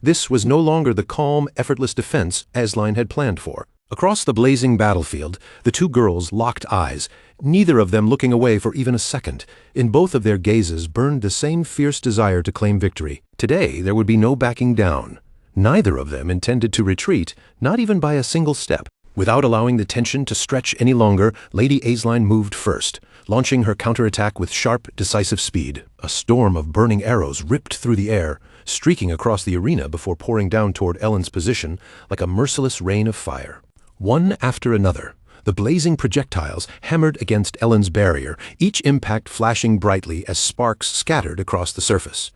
This was no longer the calm, effortless defense Aisline had planned for. Across the blazing battlefield, the two girls locked eyes, neither of them looking away for even a second. In both of their gazes burned the same fierce desire to claim victory. Today, there would be no backing down. Neither of them intended to retreat, not even by a single step. Without allowing the tension to stretch any longer, Lady Aisline moved first, launching her counterattack with sharp, decisive speed. A storm of burning arrows ripped through the air, streaking across the arena before pouring down toward Ellen's position like a merciless rain of fire. One after another, the blazing projectiles hammered against Ellen's barrier, each impact flashing brightly as sparks scattered across the surface.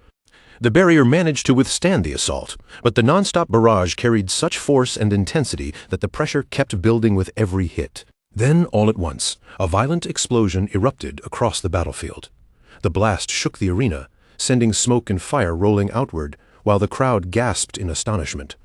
The barrier managed to withstand the assault, but the nonstop barrage carried such force and intensity that the pressure kept building with every hit. Then, all at once, a violent explosion erupted across the battlefield. The blast shook the arena, sending smoke and fire rolling outward, while the crowd gasped in astonishment.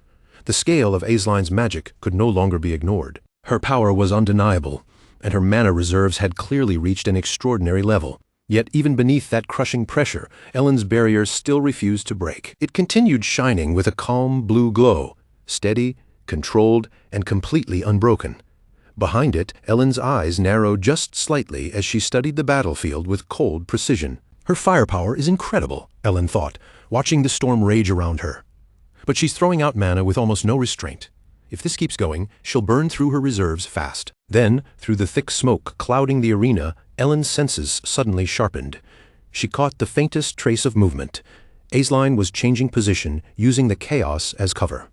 The scale of Aisline's magic could no longer be ignored. Her power was undeniable, and her mana reserves had clearly reached an extraordinary level. Yet even beneath that crushing pressure, Ellen's barrier still refused to break. It continued shining with a calm blue glow, steady, controlled, and completely unbroken. Behind it, Ellen's eyes narrowed just slightly as she studied the battlefield with cold precision. Her firepower is incredible, Ellen thought, watching the storm rage around her. But she's throwing out mana with almost no restraint. If this keeps going, she'll burn through her reserves fast. Then, through the thick smoke clouding the arena, Ellen's senses suddenly sharpened. She caught the faintest trace of movement. Aisline was changing position, using the chaos as cover.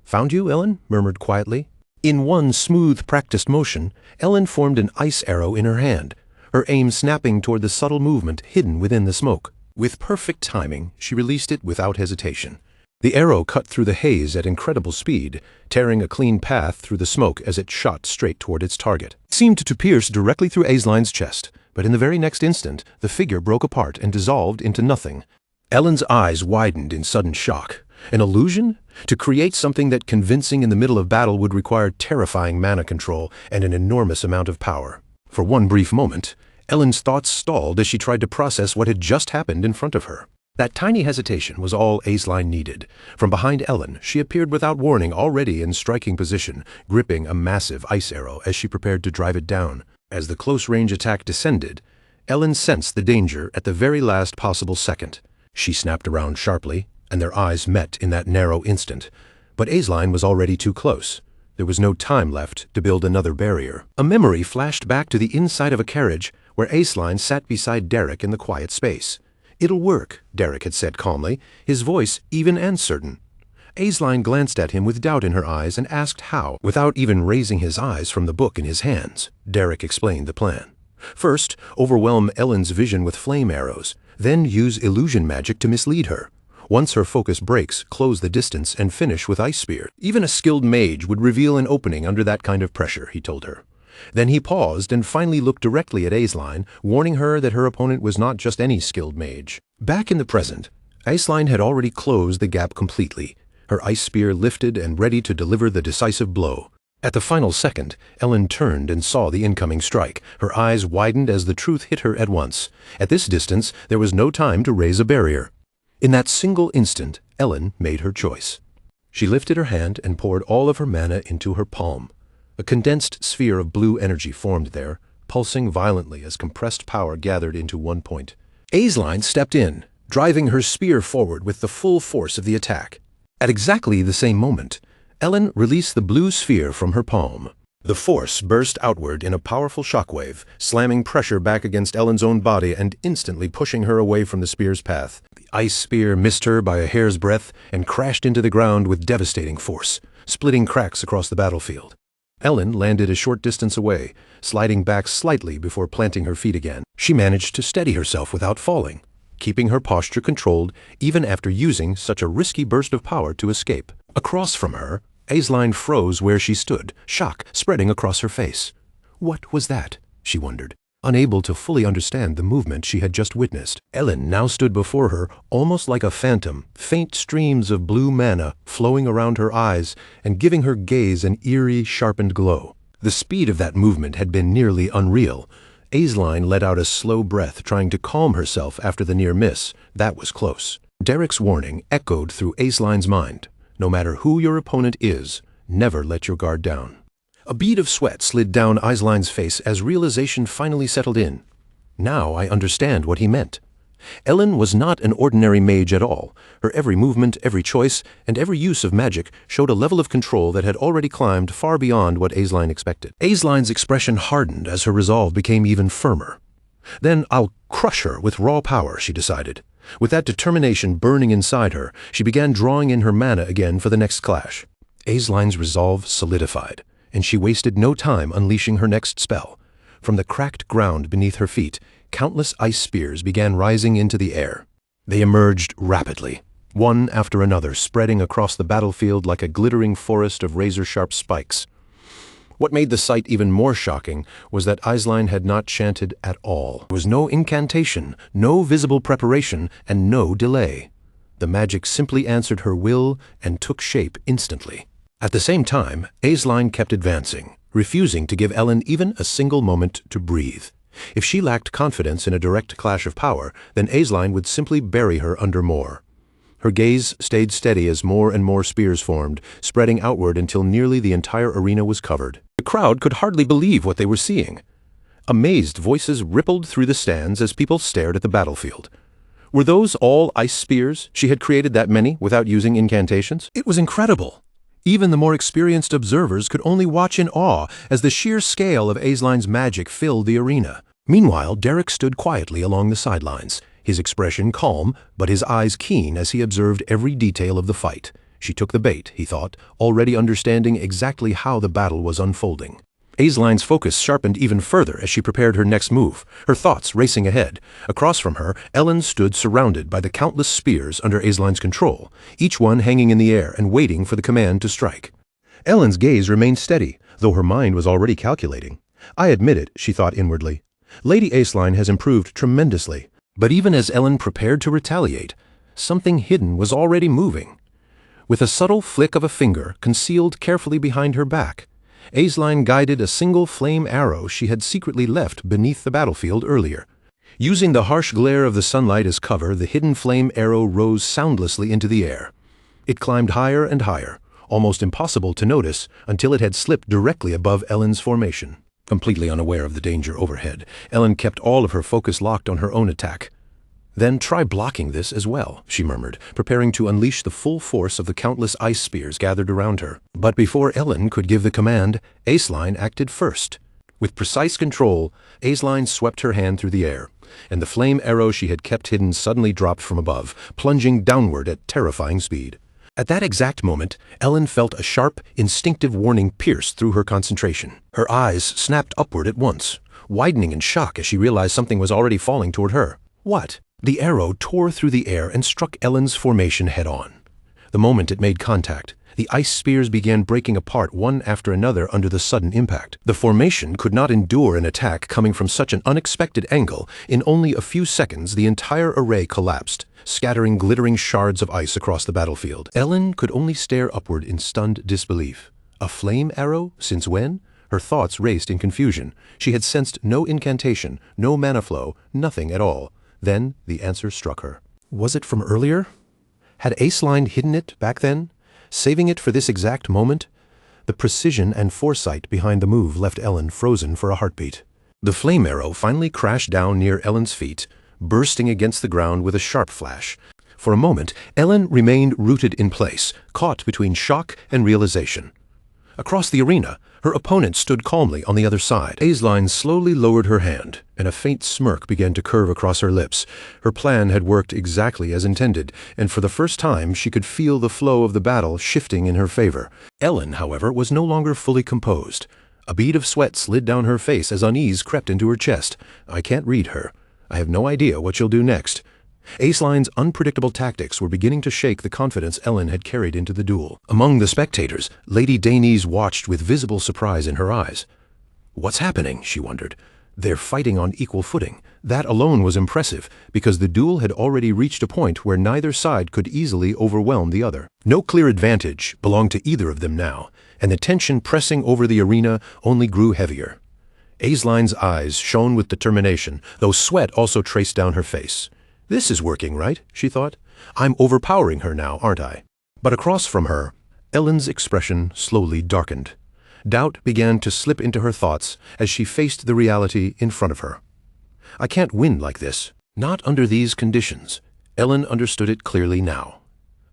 "Found you, Ellen?" murmured quietly. In one smooth, practiced motion, Ellen formed an ice arrow in her hand, her aim snapping toward the subtle movement hidden within the smoke. With perfect timing, she released it without hesitation. The arrow cut through the haze at incredible speed, tearing a clean path through the smoke as it shot straight toward its target. It seemed to pierce directly through Aisline's chest, but in the very next instant, the figure broke apart and dissolved into nothing. Ellen's eyes widened in sudden shock. An illusion? To create something that convincing in the middle of battle would require terrifying mana control and an enormous amount of power. For one brief moment, Ellen's thoughts stalled as she tried to process what had just happened in front of her. That tiny hesitation was all Aisline needed. From behind Ellen, she appeared without warning, already in striking position, gripping a massive ice arrow as she prepared to drive it down. As the close-range attack descended, Ellen sensed the danger at the very last possible second. She snapped around sharply, and their eyes met in that narrow instant. But Aisline was already too close. There was no time left to build another barrier. A memory flashed back to the inside of a carriage where Aisline sat beside Derek in the quiet space. "It'll work," Derek had said calmly, his voice even and certain. Aisline glanced at him with doubt in her eyes and asked how. Without even raising his eyes from the book in his hands, Derek explained the plan. First, overwhelm Ellen's vision with flame arrows, then use illusion magic to mislead her. Once her focus breaks, close the distance and finish with Ice Spear. Even a skilled mage would reveal an opening under that kind of pressure, he told her. Then he paused and finally looked directly at Aisline, warning her that her opponent was not just any skilled mage. Back in the present, Aisline had already closed the gap completely, her ice spear lifted and ready to deliver the decisive blow. At the final second, Ellen turned and saw the incoming strike. Her eyes widened as the truth hit her at once. At this distance, there was no time to raise a barrier. In that single instant, Ellen made her choice. She lifted her hand and poured all of her mana into her palm. A condensed sphere of blue energy formed there, pulsing violently as compressed power gathered into one point. Aisline stepped in, driving her spear forward with the full force of the attack. At exactly the same moment, Ellen released the blue sphere from her palm. The force burst outward in a powerful shockwave, slamming pressure back against Ellen's own body and instantly pushing her away from the spear's path. The ice spear missed her by a hair's breadth and crashed into the ground with devastating force, splitting cracks across the battlefield. Ellen landed a short distance away, sliding back slightly before planting her feet again. She managed to steady herself without falling, keeping her posture controlled even after using such a risky burst of power to escape. Across from her, Aisline froze where she stood, shock spreading across her face. What was that? She wondered, unable to fully understand the movement she had just witnessed. Ellen now stood before her, almost like a phantom, faint streams of blue mana flowing around her eyes and giving her gaze an eerie, sharpened glow. The speed of that movement had been nearly unreal. Aisline let out a slow breath, trying to calm herself after the near miss. That was close. Derek's warning echoed through Aisline's mind. No matter who your opponent is, never let your guard down. A bead of sweat slid down Aisline's face as realization finally settled in. Now I understand what he meant. Ellen was not an ordinary mage at all. Her every movement, every choice, and every use of magic showed a level of control that had already climbed far beyond what Aisline expected. Aisline's expression hardened as her resolve became even firmer. Then I'll crush her with raw power, she decided. With that determination burning inside her, she began drawing in her mana again for the next clash. Aisline's resolve solidified, and she wasted no time unleashing her next spell. From the cracked ground beneath her feet, countless ice spears began rising into the air. They emerged rapidly, one after another, spreading across the battlefield like a glittering forest of razor-sharp spikes. What made the sight even more shocking was that Aisline had not chanted at all. There was no incantation, no visible preparation, and no delay. The magic simply answered her will and took shape instantly. At the same time, Aisline kept advancing, refusing to give Ellen even a single moment to breathe. If she lacked confidence in a direct clash of power, then Aisline would simply bury her under more. Her gaze stayed steady as more and more spears formed, spreading outward until nearly the entire arena was covered. The crowd could hardly believe what they were seeing. Amazed voices rippled through the stands as people stared at the battlefield. Were those all ice spears? She had created that many without using incantations? It was incredible. Even the more experienced observers could only watch in awe as the sheer scale of Aisline's magic filled the arena. Meanwhile, Derek stood quietly along the sidelines, his expression calm, but his eyes keen as he observed every detail of the fight. She took the bait, he thought, already understanding exactly how the battle was unfolding. Aisline's focus sharpened even further as she prepared her next move, her thoughts racing ahead. Across from her, Ellen stood surrounded by the countless spears under Aisline's control, each one hanging in the air and waiting for the command to strike. Ellen's gaze remained steady, though her mind was already calculating. I admit it, she thought inwardly. Lady Aisline has improved tremendously. But even as Ellen prepared to retaliate, something hidden was already moving. With a subtle flick of a finger concealed carefully behind her back, Aisline guided a single flame arrow she had secretly left beneath the battlefield earlier. Using the harsh glare of the sunlight as cover, the hidden flame arrow rose soundlessly into the air. It climbed higher and higher, almost impossible to notice until it had slipped directly above Ellen's formation. Completely unaware of the danger overhead, Ellen kept all of her focus locked on her own attack. "Then try blocking this as well," she murmured, preparing to unleash the full force of the countless ice spears gathered around her. But before Ellen could give the command, Aisline acted first. With precise control, Aisline swept her hand through the air, and the flame arrow she had kept hidden suddenly dropped from above, plunging downward at terrifying speed. At that exact moment, Ellen felt a sharp, instinctive warning pierce through her concentration. Her eyes snapped upward at once, widening in shock as she realized something was already falling toward her. What? The arrow tore through the air and struck Ellen's formation head-on. The moment it made contact, the ice spears began breaking apart one after another under the sudden impact. The formation could not endure an attack coming from such an unexpected angle. In only a few seconds, the entire array collapsed, scattering glittering shards of ice across the battlefield. Ellen could only stare upward in stunned disbelief. A flame arrow? Since when? Her thoughts raced in confusion. She had sensed no incantation, no mana flow, nothing at all. Then the answer struck her. Was it from earlier? Had Aisline hidden it back then, saving it for this exact moment? The precision and foresight behind the move left Ellen frozen for a heartbeat. The flame arrow finally crashed down near Ellen's feet, bursting against the ground with a sharp flash. For a moment, Ellen remained rooted in place, caught between shock and realization. Across the arena, her opponent stood calmly on the other side. Aisline slowly lowered her hand, and a faint smirk began to curve across her lips. Her plan had worked exactly as intended, and for the first time she could feel the flow of the battle shifting in her favor. Ellen, however, was no longer fully composed. A bead of sweat slid down her face as unease crept into her chest. I can't read her. I have no idea what she'll do next. Aisline's unpredictable tactics were beginning to shake the confidence Ellen had carried into the duel. Among the spectators, Lady Dainese watched with visible surprise in her eyes. What's happening? She wondered. They're fighting on equal footing. That alone was impressive, because the duel had already reached a point where neither side could easily overwhelm the other. No clear advantage belonged to either of them now, and the tension pressing over the arena only grew heavier. Aisline's eyes shone with determination, though sweat also traced down her face. This is working, right? She thought. I'm overpowering her now, aren't I? But across from her, Ellen's expression slowly darkened. Doubt began to slip into her thoughts as she faced the reality in front of her. I can't win like this. Not under these conditions. Ellen understood it clearly now.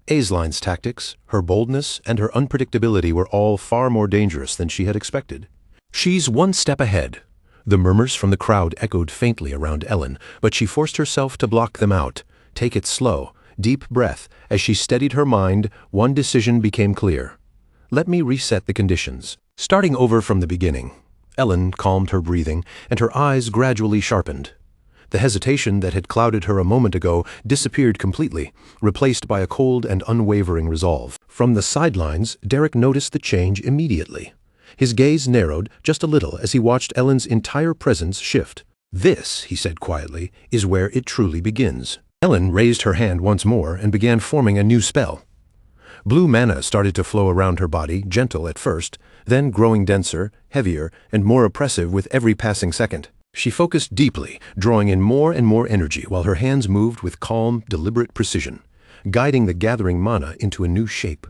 Aisline's tactics, her boldness, and her unpredictability were all far more dangerous than she had expected. She's one step ahead. The murmurs from the crowd echoed faintly around Ellen, but she forced herself to block them out. Take it slow, deep breath. As she steadied her mind, one decision became clear. Let me reset the conditions. Starting over from the beginning, Ellen calmed her breathing, and her eyes gradually sharpened. The hesitation that had clouded her a moment ago disappeared completely, replaced by a cold and unwavering resolve. From the sidelines, Derek noticed the change immediately. His gaze narrowed just a little as he watched Ellen's entire presence shift. This, he said quietly, is where it truly begins. Ellen raised her hand once more and began forming a new spell. Blue mana started to flow around her body, gentle at first, then growing denser, heavier, and more oppressive with every passing second. She focused deeply, drawing in more and more energy while her hands moved with calm, deliberate precision, guiding the gathering mana into a new shape.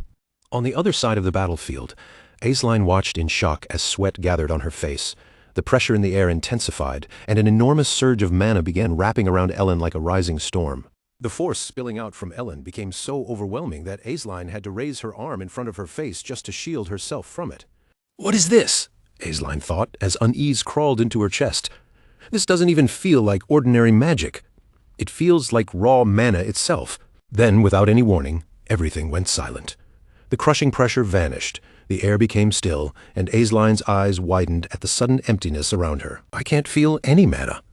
On the other side of the battlefield, Aisline watched in shock as sweat gathered on her face. The pressure in the air intensified, and an enormous surge of mana began wrapping around Ellen like a rising storm. The force spilling out from Ellen became so overwhelming that Aisling had to raise her arm in front of her face just to shield herself from it. "What is this?" Aisling thought as unease crawled into her chest. "This doesn't even feel like ordinary magic. It feels like raw mana itself." Then, without any warning, everything went silent. The crushing pressure vanished, the air became still, and Aisling's eyes widened at the sudden emptiness around her. "I can't feel any mana."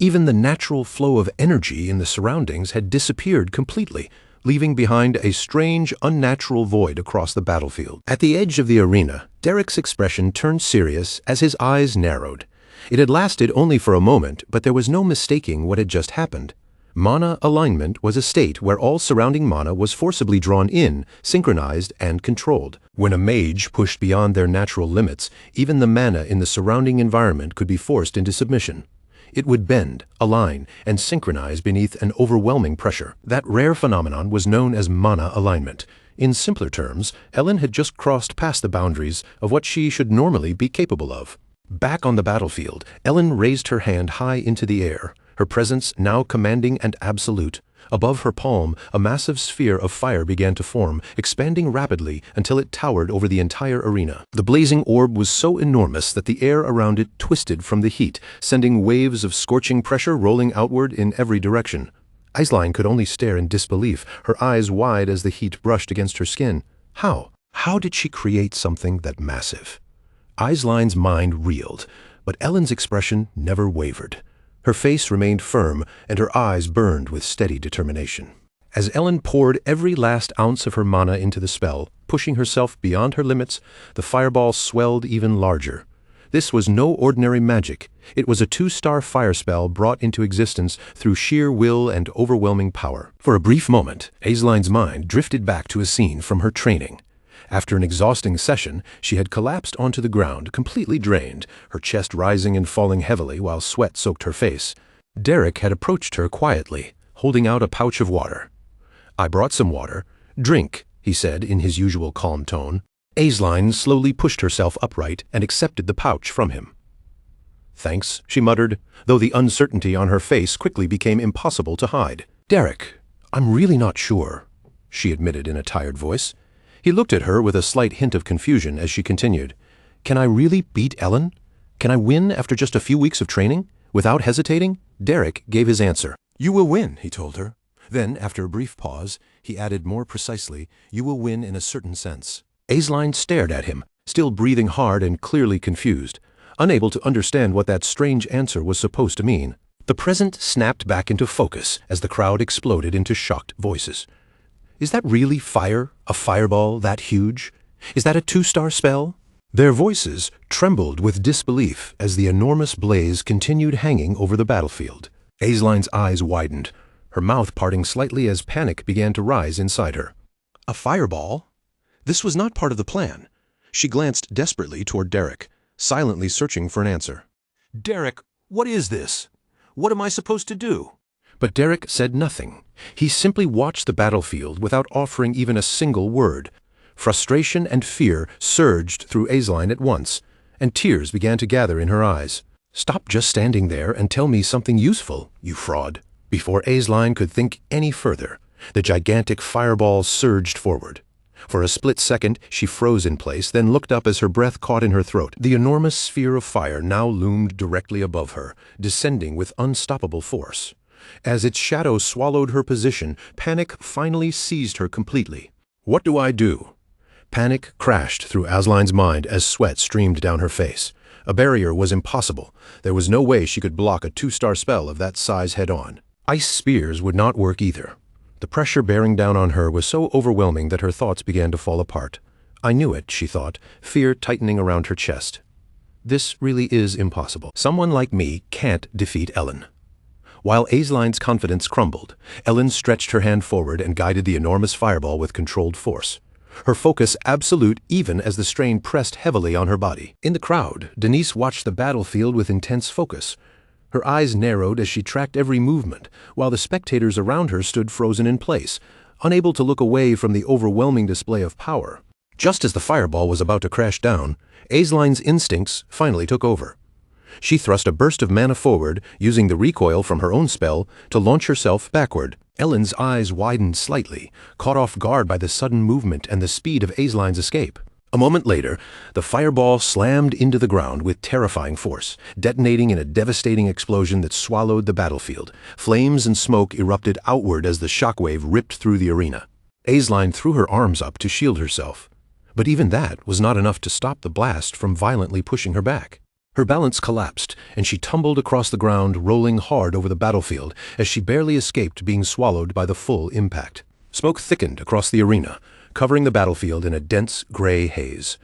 Even the natural flow of energy in the surroundings had disappeared completely, leaving behind a strange, unnatural void across the battlefield. At the edge of the arena, Derek's expression turned serious as his eyes narrowed. It had lasted only for a moment, but there was no mistaking what had just happened. Mana alignment was a state where all surrounding mana was forcibly drawn in, synchronized, and controlled. When a mage pushed beyond their natural limits, even the mana in the surrounding environment could be forced into submission. It would bend, align, and synchronize beneath an overwhelming pressure. That rare phenomenon was known as mana alignment. In simpler terms, Ellen had just crossed past the boundaries of what she should normally be capable of. Back on the battlefield, Ellen raised her hand high into the air, her presence now commanding and absolute. Above her palm, a massive sphere of fire began to form, expanding rapidly until it towered over the entire arena. The blazing orb was so enormous that the air around it twisted from the heat, sending waves of scorching pressure rolling outward in every direction. Aisling could only stare in disbelief, her eyes wide as the heat brushed against her skin. How did she create something that massive? Aisling's mind reeled, but Ellen's expression never wavered. Her face remained firm, and her eyes burned with steady determination. As Ellen poured every last ounce of her mana into the spell, pushing herself beyond her limits, the fireball swelled even larger. This was no ordinary magic. It was a 2-star fire spell brought into existence through sheer will and overwhelming power. For a brief moment, Aisling's mind drifted back to a scene from her training. After an exhausting session, she had collapsed onto the ground, completely drained, her chest rising and falling heavily while sweat soaked her face. Derek had approached her quietly, holding out a pouch of water. "I brought some water. Drink," he said in his usual calm tone. Aisling slowly pushed herself upright and accepted the pouch from him. "Thanks," she muttered, though the uncertainty on her face quickly became impossible to hide. "Derek, I'm really not sure," she admitted in a tired voice. He looked at her with a slight hint of confusion as she continued. "Can I really beat Ellen? Can I win after just a few weeks of training? Without hesitating?" Derek gave his answer. "You will win," he told her. Then, after a brief pause, he added more precisely, "You will win in a certain sense." Aisling stared at him, still breathing hard and clearly confused, unable to understand what that strange answer was supposed to mean. The present snapped back into focus as the crowd exploded into shocked voices. "Is that really fire? A fireball that huge? Is that a 2-star spell?" Their voices trembled with disbelief as the enormous blaze continued hanging over the battlefield. Aisling's eyes widened, her mouth parting slightly as panic began to rise inside her. A fireball? This was not part of the plan. She glanced desperately toward Derek, silently searching for an answer. "Derek, what is this? What am I supposed to do?" But Derek said nothing. He simply watched the battlefield without offering even a single word. Frustration and fear surged through Aisling at once, and tears began to gather in her eyes. "Stop just standing there and tell me something useful, you fraud." Before Aisling could think any further, the gigantic fireball surged forward. For a split second, she froze in place, then looked up as her breath caught in her throat. The enormous sphere of fire now loomed directly above her, descending with unstoppable force. As its shadow swallowed her position, panic finally seized her completely. "What do I do?" Panic crashed through Aisling's mind as sweat streamed down her face. A barrier was impossible. There was no way she could block a 2-star spell of that size head-on. Ice spears would not work either. The pressure bearing down on her was so overwhelming that her thoughts began to fall apart. "I knew it," she thought, fear tightening around her chest. "This really is impossible. Someone like me can't defeat Ellen." While Aisling's confidence crumbled, Ellen stretched her hand forward and guided the enormous fireball with controlled force. Her focus absolute even as the strain pressed heavily on her body. In the crowd, Denise watched the battlefield with intense focus. Her eyes narrowed as she tracked every movement, while the spectators around her stood frozen in place, unable to look away from the overwhelming display of power. Just as the fireball was about to crash down, Aisling's instincts finally took over. She thrust a burst of mana forward, using the recoil from her own spell to launch herself backward. Ellen's eyes widened slightly, caught off guard by the sudden movement and the speed of Aisline's escape. A moment later, the fireball slammed into the ground with terrifying force, detonating in a devastating explosion that swallowed the battlefield. Flames and smoke erupted outward as the shockwave ripped through the arena. Aisline threw her arms up to shield herself. But even that was not enough to stop the blast from violently pushing her back. Her balance collapsed, and she tumbled across the ground, rolling hard over the battlefield as she barely escaped being swallowed by the full impact. Smoke thickened across the arena, covering the battlefield in a dense gray haze.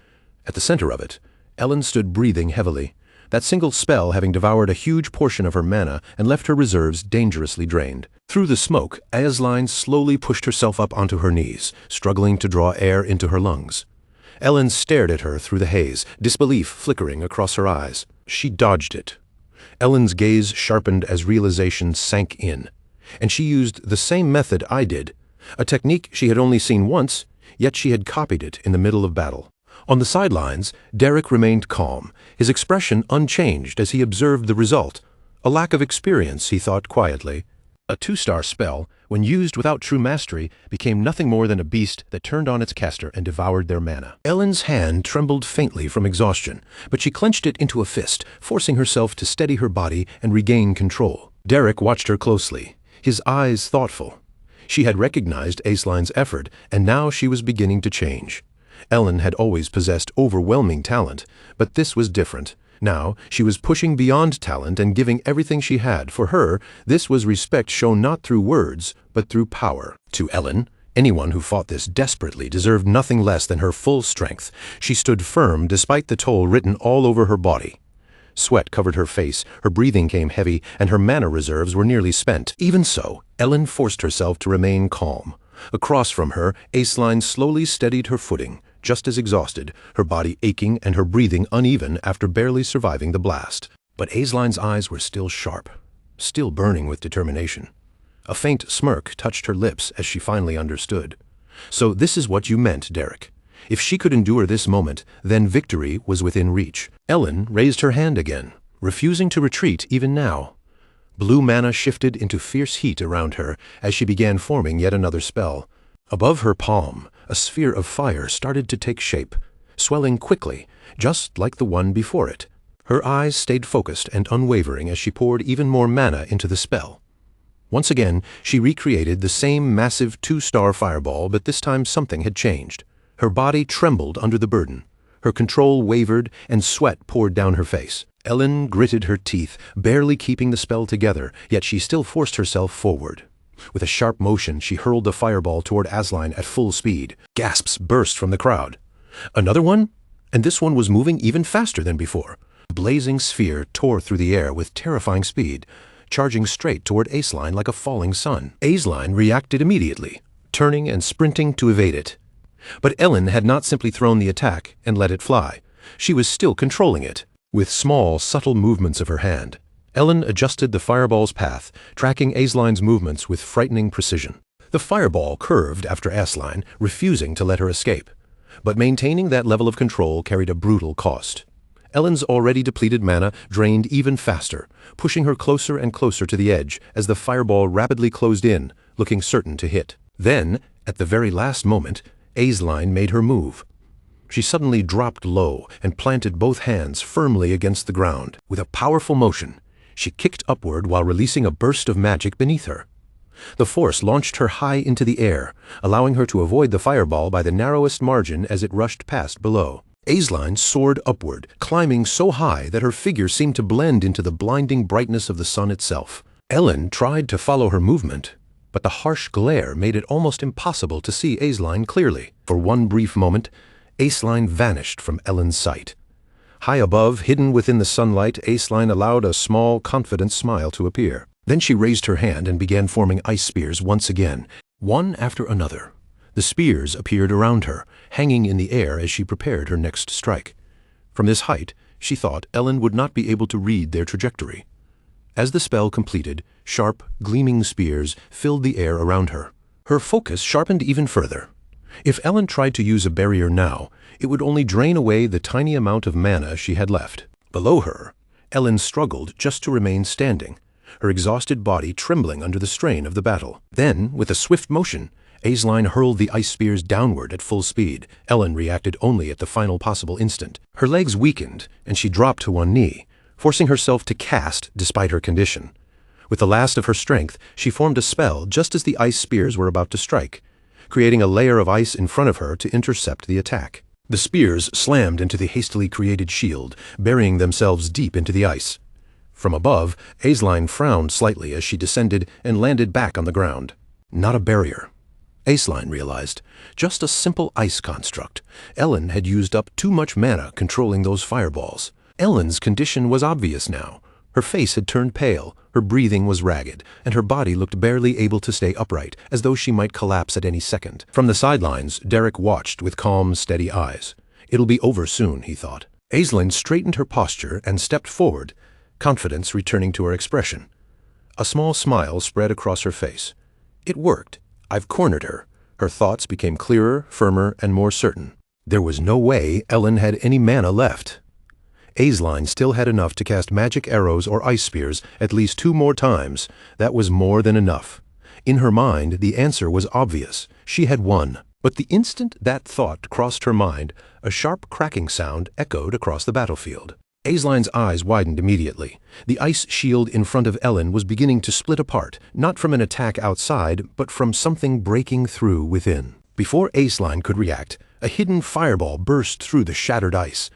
At the center of it, Ellen stood breathing heavily, that single spell having devoured a huge portion of her mana and left her reserves dangerously drained. Through the smoke, Aisline slowly pushed herself up onto her knees, struggling to draw air into her lungs. Ellen stared at her through the haze, disbelief flickering across her eyes. She dodged it. Ellen's gaze sharpened as realization sank in, and she used the same method I did, a technique she had only seen once, yet she had copied it in the middle of battle. On the sidelines, Derek remained calm, his expression unchanged as he observed the result. A lack of experience, he thought quietly. A 2-star spell, when used without true mastery, became nothing more than a beast that turned on its caster and devoured their mana. Ellen's hand trembled faintly from exhaustion, but she clenched it into a fist, forcing herself to steady her body and regain control. Derek watched her closely, his eyes thoughtful. She had recognized Aisline's effort, and now she was beginning to change. Ellen had always possessed overwhelming talent, but this was different. Now, she was pushing beyond talent and giving everything she had. For her, this was respect shown not through words, but through power. To Ellen, anyone who fought this desperately deserved nothing less than her full strength. She stood firm despite the toll written all over her body. Sweat covered her face, her breathing came heavy, and her mana reserves were nearly spent. Even so, Ellen forced herself to remain calm. Across from her, Aisline slowly steadied her footing, just as exhausted, her body aching and her breathing uneven after barely surviving the blast. But Aisline's eyes were still sharp, still burning with determination. A faint smirk touched her lips as she finally understood. So this is what you meant, Derek. If she could endure this moment, then victory was within reach. Ellen raised her hand again, refusing to retreat even now. Blue mana shifted into fierce heat around her as she began forming yet another spell. Above her palm, a sphere of fire started to take shape, swelling quickly, just like the one before it. Her eyes stayed focused and unwavering as she poured even more mana into the spell. Once again, she recreated the same massive 2-star fireball, but this time something had changed. Her body trembled under the burden. Her control wavered, and sweat poured down her face. Ellen gritted her teeth, barely keeping the spell together, yet she still forced herself forward. With a sharp motion, she hurled the fireball toward Aisline at full speed. Gasps burst from the crowd. Another one? And this one was moving even faster than before. The blazing sphere tore through the air with terrifying speed, charging straight toward Aisline like a falling sun. Aisline reacted immediately, turning and sprinting to evade it. But Ellen had not simply thrown the attack and let it fly. She was still controlling it. With small, subtle movements of her hand, Ellen adjusted the fireball's path, tracking Aisline's movements with frightening precision. The fireball curved after Aisline, refusing to let her escape. But maintaining that level of control carried a brutal cost. Ellen's already depleted mana drained even faster, pushing her closer and closer to the edge as the fireball rapidly closed in, looking certain to hit. Then, at the very last moment, Aisline made her move. She suddenly dropped low and planted both hands firmly against the ground. With a powerful motion, she kicked upward while releasing a burst of magic beneath her. The force launched her high into the air, allowing her to avoid the fireball by the narrowest margin as it rushed past below. Aisline soared upward, climbing so high that her figure seemed to blend into the blinding brightness of the sun itself. Ellen tried to follow her movement, but the harsh glare made it almost impossible to see Aisline clearly. For one brief moment, Aisline vanished from Ellen's sight. High above, hidden within the sunlight, Aisline allowed a small, confident smile to appear. Then she raised her hand and began forming ice spears once again, one after another. The spears appeared around her, hanging in the air as she prepared her next strike. From this height, she thought Ellen would not be able to read their trajectory. As the spell completed, sharp, gleaming spears filled the air around her. Her focus sharpened even further. If Ellen tried to use a barrier now, it would only drain away the tiny amount of mana she had left. Below her, Ellen struggled just to remain standing. her exhausted body trembling under the strain of the battle. Then, with a swift motion, Aisline hurled the ice spears downward at full speed. Ellen reacted only at the final possible instant. Her legs weakened, and she dropped to one knee, forcing herself to cast despite her condition. With the last of her strength, she formed a spell just as the ice spears were about to strike, creating a layer of ice in front of her to intercept the attack. The spears slammed into the hastily created shield, burying themselves deep into the ice. From above, Aisline frowned slightly as she descended and landed back on the ground. Not a barrier. Aisline realized. Just a simple ice construct. Ellen had used up too much mana controlling those fireballs. Ellen's condition was obvious now. Her face had turned pale, her breathing was ragged, and her body looked barely able to stay upright, as though she might collapse at any second. From the sidelines, Derek watched with calm, steady eyes. It'll be over soon, he thought. Aisline straightened her posture and stepped forward, confidence returning to her expression. A small smile spread across her face. It worked. I've cornered her. Her thoughts became clearer, firmer, and more certain. There was no way Ellen had any mana left. Aisline still had enough to cast magic arrows or ice spears at least 2 more times. That was more than enough. In her mind, the answer was obvious. She had won. But the instant that thought crossed her mind, a sharp cracking sound echoed across the battlefield. Aisline's eyes widened immediately. The ice shield in front of Ellen was beginning to split apart, not from an attack outside, but from something breaking through within. Before Aisline could react, a hidden fireball burst through the shattered ice.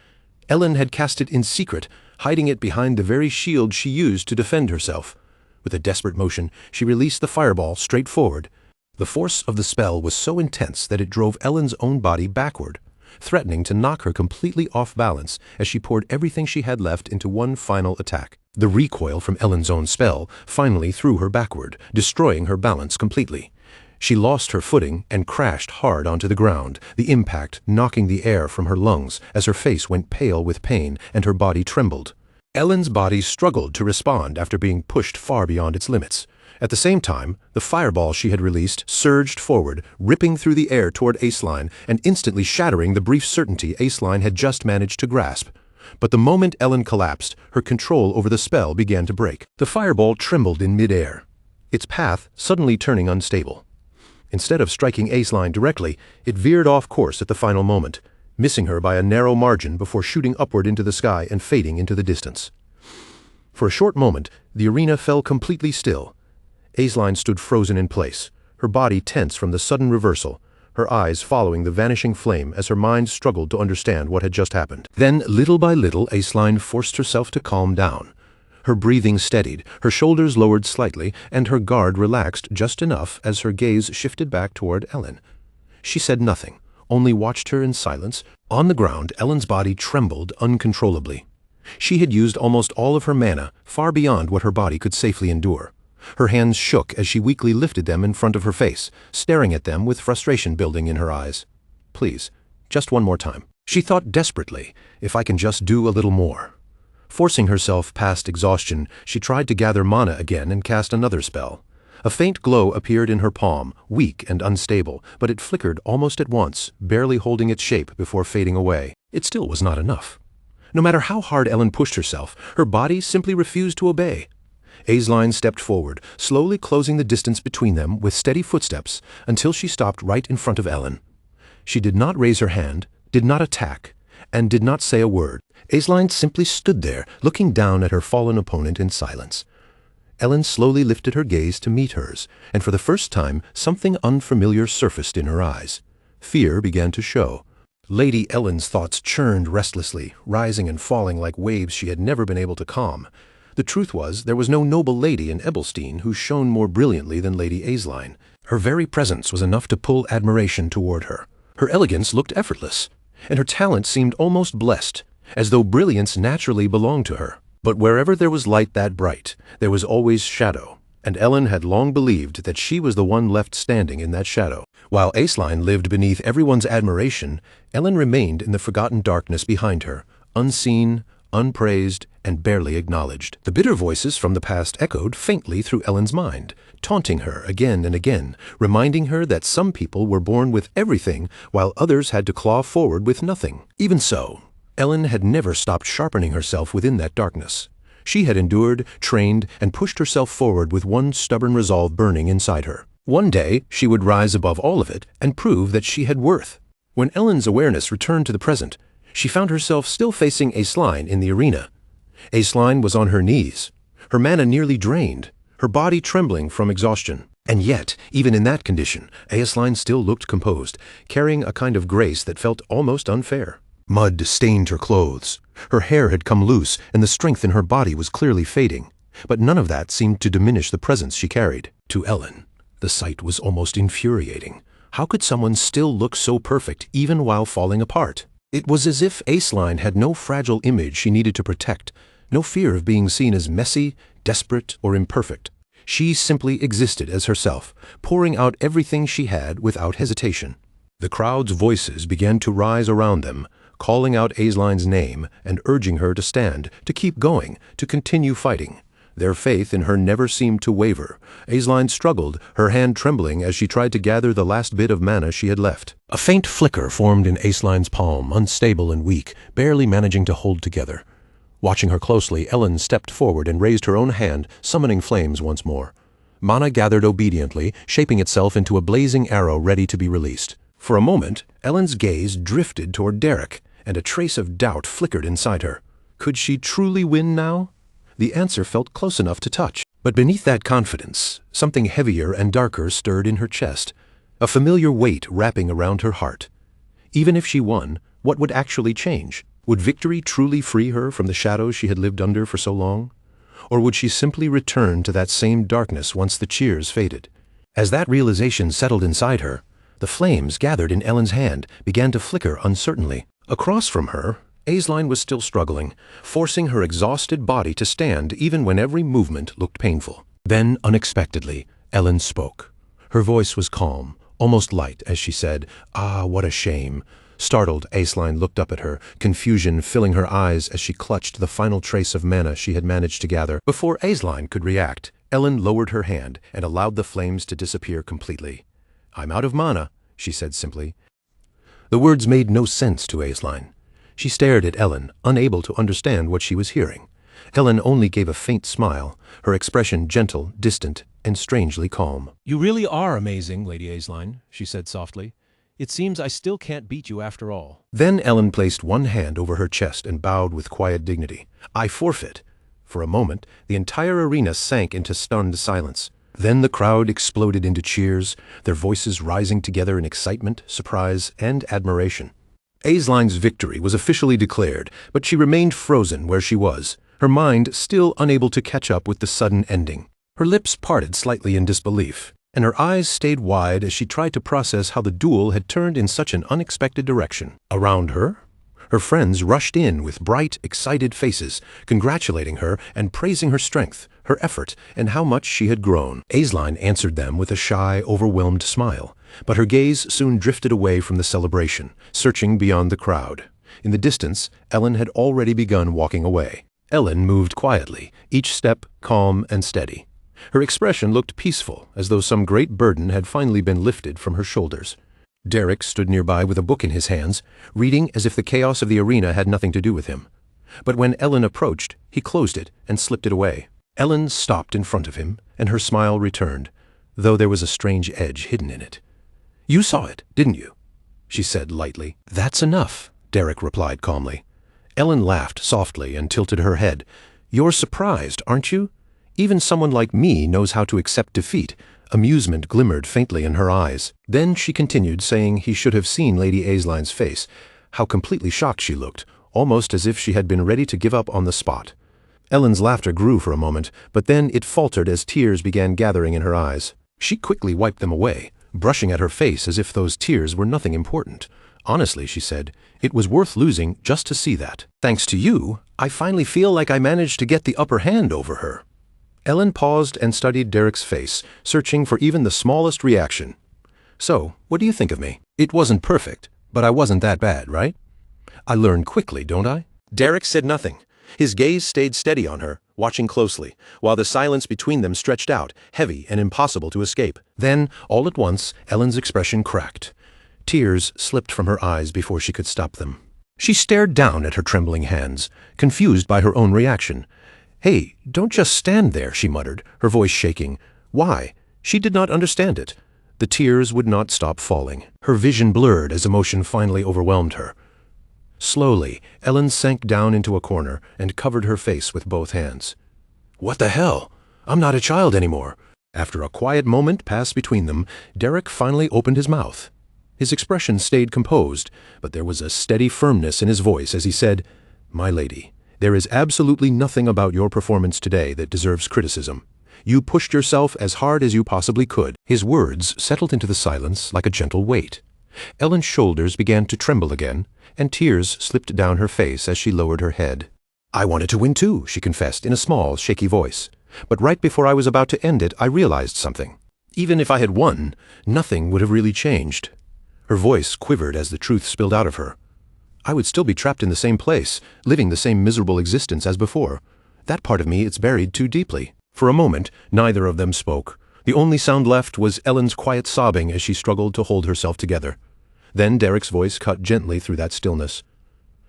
Ellen had cast it in secret, hiding it behind the very shield she used to defend herself. With a desperate motion, she released the fireball straight forward. The force of the spell was so intense that it drove Ellen's own body backward, threatening to knock her completely off balance as she poured everything she had left into one final attack. The recoil from Ellen's own spell finally threw her backward, destroying her balance completely. She lost her footing and crashed hard onto the ground, the impact knocking the air from her lungs as her face went pale with pain and her body trembled. Ellen's body struggled to respond after being pushed far beyond its limits. At the same time, the fireball she had released surged forward, ripping through the air toward Aisline and instantly shattering the brief certainty Aisline had just managed to grasp. But the moment Ellen collapsed, her control over the spell began to break. The fireball trembled in midair, its path suddenly turning unstable. Instead of striking Aisline directly, it veered off course at the final moment, missing her by a narrow margin before shooting upward into the sky and fading into the distance. For a short moment, the arena fell completely still. Aisline stood frozen in place, her body tense from the sudden reversal, her eyes following the vanishing flame as her mind struggled to understand what had just happened. Then, little by little, Aisline forced herself to calm down. Her breathing steadied, her shoulders lowered slightly, and her guard relaxed just enough as her gaze shifted back toward Ellen. She said nothing, only watched her in silence. On the ground, Ellen's body trembled uncontrollably. She had used almost all of her mana, far beyond what her body could safely endure. Her hands shook as she weakly lifted them in front of her face, staring at them with frustration building in her eyes. Please, just one more time. She thought desperately, if I can just do a little more. Forcing herself past exhaustion, she tried to gather mana again and cast another spell. A faint glow appeared in her palm, weak and unstable, but it flickered almost at once, barely holding its shape before fading away. It still was not enough. No matter how hard Ellen pushed herself, her body simply refused to obey. Aisline stepped forward, slowly closing the distance between them with steady footsteps until she stopped right in front of Ellen. She did not raise her hand, did not attack, and did not say a word. Aisline simply stood there, looking down at her fallen opponent in silence. Ellen slowly lifted her gaze to meet hers, and for the first time something unfamiliar surfaced in her eyes. Fear began to show. Lady Ellen's thoughts churned restlessly, rising and falling like waves she had never been able to calm. The truth was, there was no noble lady in Ebelstein who shone more brilliantly than Lady Aisline. Her very presence was enough to pull admiration toward her. Her elegance looked effortless, and her talent seemed almost blessed, as though brilliance naturally belonged to her. But wherever there was light that bright, there was always shadow, and Ellen had long believed that she was the one left standing in that shadow. While Aisline lived beneath everyone's admiration, Ellen remained in the forgotten darkness behind her, unseen, unpraised, and barely acknowledged. The bitter voices from the past echoed faintly through Ellen's mind, taunting her again and again, reminding her that some people were born with everything while others had to claw forward with nothing. Even so, Ellen had never stopped sharpening herself within that darkness. She had endured, trained, and pushed herself forward with one stubborn resolve burning inside her. One day, she would rise above all of it and prove that she had worth. When Ellen's awareness returned to the present, she found herself still facing Aislinn in the arena. Aislinn was on her knees, her mana nearly drained, her body trembling from exhaustion. And yet, even in that condition, Aislinn still looked composed, carrying a kind of grace that felt almost unfair. Mud stained her clothes. Her hair had come loose, and the strength in her body was clearly fading. But none of that seemed to diminish the presence she carried. To Ellen, the sight was almost infuriating. How could someone still look so perfect, even while falling apart? It was as if Aislinn had no fragile image she needed to protect, no fear of being seen as messy, desperate, or imperfect. She simply existed as herself, pouring out everything she had without hesitation. The crowd's voices began to rise around them, calling out Aislinn's name and urging her to stand, to keep going, to continue fighting. Their faith in her never seemed to waver. Aislinn struggled, her hand trembling as she tried to gather the last bit of mana she had left. A faint flicker formed in Aislinn's palm, unstable and weak, barely managing to hold together. Watching her closely, Ellen stepped forward and raised her own hand, summoning flames once more. Mana gathered obediently, shaping itself into a blazing arrow ready to be released. For a moment, Ellen's gaze drifted toward Derek, and a trace of doubt flickered inside her. Could she truly win now? The answer felt close enough to touch. But beneath that confidence, something heavier and darker stirred in her chest, a familiar weight wrapping around her heart. Even if she won, what would actually change? Would victory truly free her from the shadows she had lived under for so long? Or would she simply return to that same darkness once the cheers faded? As that realization settled inside her, the flames gathered in Ellen's hand began to flicker uncertainly. Across from her, Aislinn was still struggling, forcing her exhausted body to stand even when every movement looked painful. Then, unexpectedly, Ellen spoke. Her voice was calm, almost light, as she said, "Ah, what a shame." Startled, Aislinn looked up at her, confusion filling her eyes as she clutched the final trace of mana she had managed to gather. Before Aislinn could react, Ellen lowered her hand and allowed the flames to disappear completely. "I'm out of mana," she said simply. The words made no sense to Aislinn. She stared at Ellen, unable to understand what she was hearing. Ellen only gave a faint smile, her expression gentle, distant, and strangely calm. "You really are amazing, Lady Aislinn," she said softly. "It seems I still can't beat you after all." Then Ellen placed one hand over her chest and bowed with quiet dignity. "I forfeit." For a moment, the entire arena sank into stunned silence. Then the crowd exploded into cheers, their voices rising together in excitement, surprise, and admiration. Aislinn's victory was officially declared, but she remained frozen where she was, her mind still unable to catch up with the sudden ending. Her lips parted slightly in disbelief, and her eyes stayed wide as she tried to process how the duel had turned in such an unexpected direction. Around her, her friends rushed in with bright, excited faces, congratulating her and praising her strength, her effort, and how much she had grown. Aislinn answered them with a shy, overwhelmed smile, but her gaze soon drifted away from the celebration, searching beyond the crowd. In the distance, Ellen had already begun walking away. Ellen moved quietly, each step calm and steady. Her expression looked peaceful, as though some great burden had finally been lifted from her shoulders. Derek stood nearby with a book in his hands, reading as if the chaos of the arena had nothing to do with him. But when Ellen approached, he closed it and slipped it away. Ellen stopped in front of him, and her smile returned, though there was a strange edge hidden in it. "You saw it, didn't you?" she said lightly. "That's enough," Derek replied calmly. Ellen laughed softly and tilted her head. "You're surprised, aren't you? Even someone like me knows how to accept defeat." Amusement glimmered faintly in her eyes. Then she continued, saying he should have seen Lady Aislinn's face, how completely shocked she looked, almost as if she had been ready to give up on the spot. Ellen's laughter grew for a moment, but then it faltered as tears began gathering in her eyes. She quickly wiped them away, brushing at her face as if those tears were nothing important. "Honestly," she said, "it was worth losing just to see that. Thanks to you, I finally feel like I managed to get the upper hand over her." Ellen paused and studied Derek's face, searching for even the smallest reaction. "So, what do you think of me? It wasn't perfect, but I wasn't that bad, right? I learn quickly, don't I?" Derek said nothing. His gaze stayed steady on her, watching closely, while the silence between them stretched out, heavy and impossible to escape. Then, all at once, Ellen's expression cracked. Tears slipped from her eyes before she could stop them. She stared down at her trembling hands, confused by her own reaction. "Hey, don't just stand there," she muttered, her voice shaking. "Why?" She did not understand it. The tears would not stop falling. Her vision blurred as emotion finally overwhelmed her. Slowly, Ellen sank down into a corner and covered her face with both hands. "What the hell? I'm not a child anymore." After a quiet moment passed between them, Derek finally opened his mouth. His expression stayed composed, but there was a steady firmness in his voice as he said, "My lady, there is absolutely nothing about your performance today that deserves criticism. You pushed yourself as hard as you possibly could." His words settled into the silence like a gentle weight. Ellen's shoulders began to tremble again, and tears slipped down her face as she lowered her head. "I wanted to win too," she confessed in a small, shaky voice. "But right before I was about to end it, I realized something. Even if I had won, nothing would have really changed." Her voice quivered as the truth spilled out of her. "I would still be trapped in the same place, living the same miserable existence as before. That part of me, it's buried too deeply." For a moment, neither of them spoke. The only sound left was Ellen's quiet sobbing as she struggled to hold herself together. Then Derek's voice cut gently through that stillness.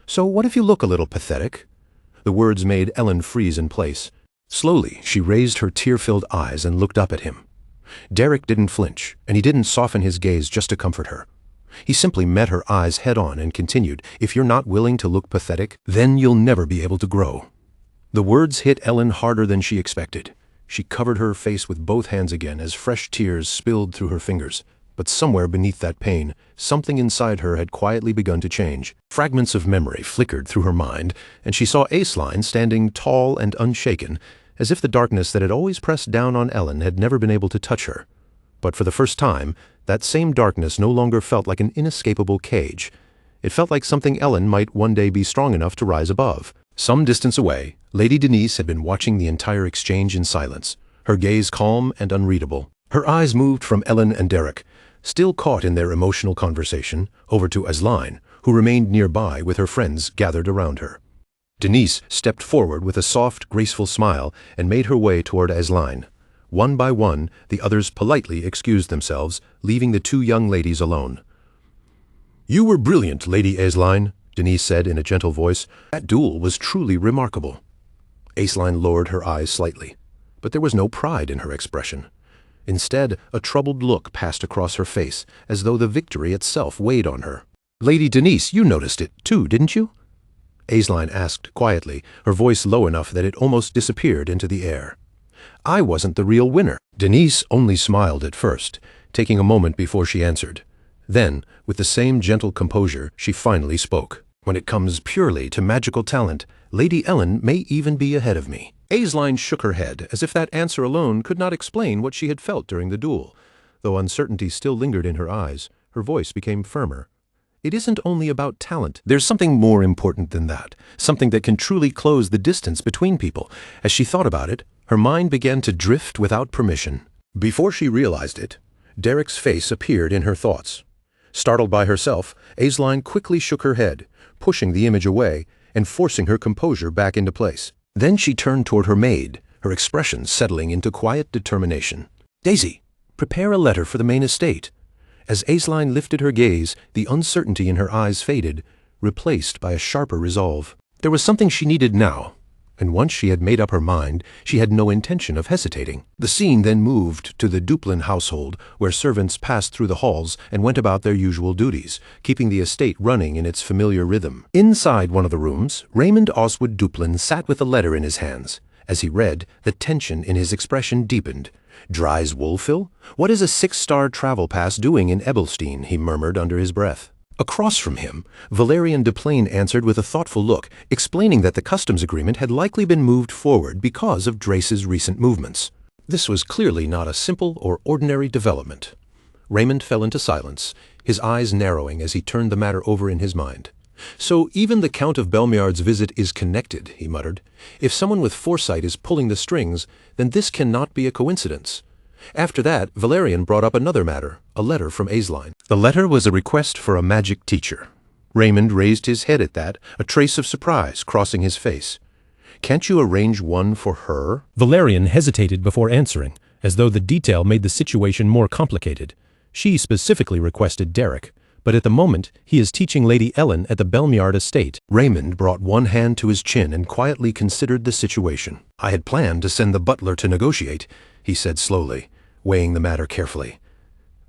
"So what if you look a little pathetic?" The words made Ellen freeze in place. Slowly, she raised her tear-filled eyes and looked up at him. Derek didn't flinch, and he didn't soften his gaze just to comfort her. He simply met her eyes head-on and continued, "If you're not willing to look pathetic, then you'll never be able to grow." The words hit Ellen harder than she expected. She covered her face with both hands again as fresh tears spilled through her fingers. But somewhere beneath that pain, something inside her had quietly begun to change. Fragments of memory flickered through her mind, and she saw Aisline standing tall and unshaken, as if the darkness that had always pressed down on Ellen had never been able to touch her. But for the first time, that same darkness no longer felt like an inescapable cage. It felt like something Ellen might one day be strong enough to rise above. Some distance away, Lady Denise had been watching the entire exchange in silence, her gaze calm and unreadable. Her eyes moved from Ellen and Derek, still caught in their emotional conversation, over to Aisline, who remained nearby with her friends gathered around her. Denise stepped forward with a soft, graceful smile and made her way toward Aisline. One by one, the others politely excused themselves, leaving the two young ladies alone. "You were brilliant, Lady Aisline," Denise said in a gentle voice. "That duel was truly remarkable." Aisline lowered her eyes slightly, but there was no pride in her expression. Instead, a troubled look passed across her face, as though the victory itself weighed on her. "Lady Denise, you noticed it too, didn't you?" Aisline asked quietly, her voice low enough that it almost disappeared into the air. "I wasn't the real winner." Denise only smiled at first, taking a moment before she answered. Then, with the same gentle composure, she finally spoke. "When it comes purely to magical talent, Lady Ellen may even be ahead of me." Aisline shook her head, as if that answer alone could not explain what she had felt during the duel. Though uncertainty still lingered in her eyes, her voice became firmer. "It isn't only about talent. There's something more important than that, something that can truly close the distance between people." As she thought about it, her mind began to drift without permission. Before she realized it, Derek's face appeared in her thoughts. Startled by herself, Aisline quickly shook her head, pushing the image away and forcing her composure back into place. Then she turned toward her maid, her expression settling into quiet determination. "Daisy, prepare a letter for the main estate." As Aisline lifted her gaze, the uncertainty in her eyes faded, replaced by a sharper resolve. There was something she needed now, and once she had made up her mind, she had no intention of hesitating. The scene then moved to the Duplin household, where servants passed through the halls and went about their usual duties, keeping the estate running in its familiar rhythm. Inside one of the rooms, Raymond Oswald Duplin sat with a letter in his hands. As he read, the tension in his expression deepened. "Dries Woolfill? What is a 6-star travel pass doing in Ebelstein?" he murmured under his breath. Across from him, Valerian Duplain answered with a thoughtful look, explaining that the customs agreement had likely been moved forward because of Drace's recent movements. This was clearly not a simple or ordinary development. Raymond fell into silence, his eyes narrowing as he turned the matter over in his mind. "So even the Count of Belmiard's visit is connected," he muttered. "If someone with foresight is pulling the strings, then this cannot be a coincidence." After that, Valerian brought up another matter, a letter from Aisline. The letter was a request for a magic teacher. Raymond raised his head at that, a trace of surprise crossing his face. "Can't you arrange one for her?" Valerian hesitated before answering, as though the detail made the situation more complicated. She specifically requested Derek, but at the moment he is teaching Lady Ellen at the Belmiard estate. Raymond brought one hand to his chin and quietly considered the situation. I had planned to send the butler to negotiate, he said slowly, weighing the matter carefully.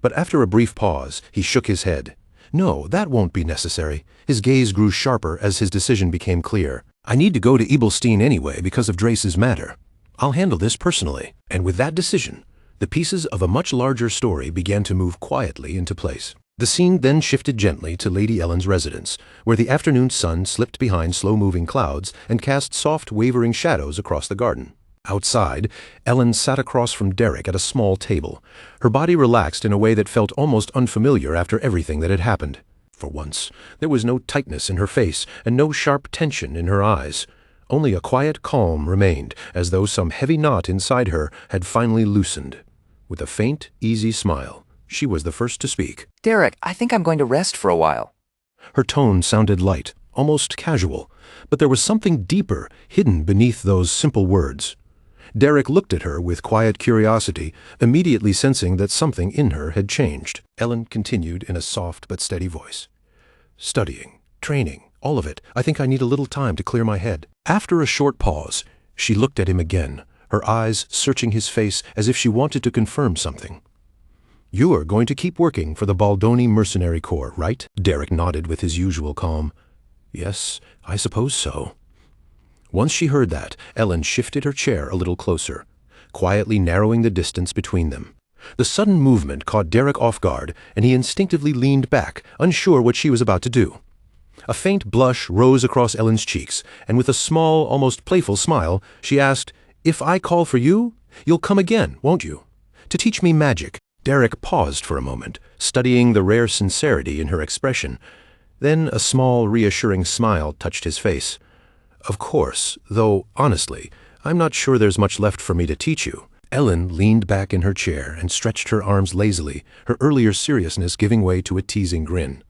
But after a brief pause, he shook his head. No, that won't be necessary. His gaze grew sharper as his decision became clear. I need to go to Ebelstein anyway because of Drace's matter. I'll handle this personally. And with that decision, the pieces of a much larger story began to move quietly into place. The scene then shifted gently to Lady Ellen's residence, where the afternoon sun slipped behind slow-moving clouds and cast soft, wavering shadows across the garden. Outside, Ellen sat across from Derek at a small table. Her body relaxed in a way that felt almost unfamiliar after everything that had happened. For once, there was no tightness in her face and no sharp tension in her eyes. Only a quiet calm remained, as though some heavy knot inside her had finally loosened. With a faint, easy smile, she was the first to speak. Derek, I think I'm going to rest for a while. Her tone sounded light, almost casual, but there was something deeper hidden beneath those simple words. Derek looked at her with quiet curiosity, immediately sensing that something in her had changed. Ellen continued in a soft but steady voice. Studying, training, all of it. I think I need a little time to clear my head. After a short pause, she looked at him again, her eyes searching his face as if she wanted to confirm something. You are going to keep working for the Baldoni Mercenary Corps, right? Derek nodded with his usual calm. Yes, I suppose so. Once she heard that, Ellen shifted her chair a little closer, quietly narrowing the distance between them. The sudden movement caught Derek off guard, and he instinctively leaned back, unsure what she was about to do. A faint blush rose across Ellen's cheeks, and with a small, almost playful smile, she asked, If I call for you, you'll come again, won't you? To teach me magic. Derek paused for a moment, studying the rare sincerity in her expression. Then a small, reassuring smile touched his face. Of course, though, honestly, I'm not sure there's much left for me to teach you. Ellen leaned back in her chair and stretched her arms lazily, her earlier seriousness giving way to a teasing grin.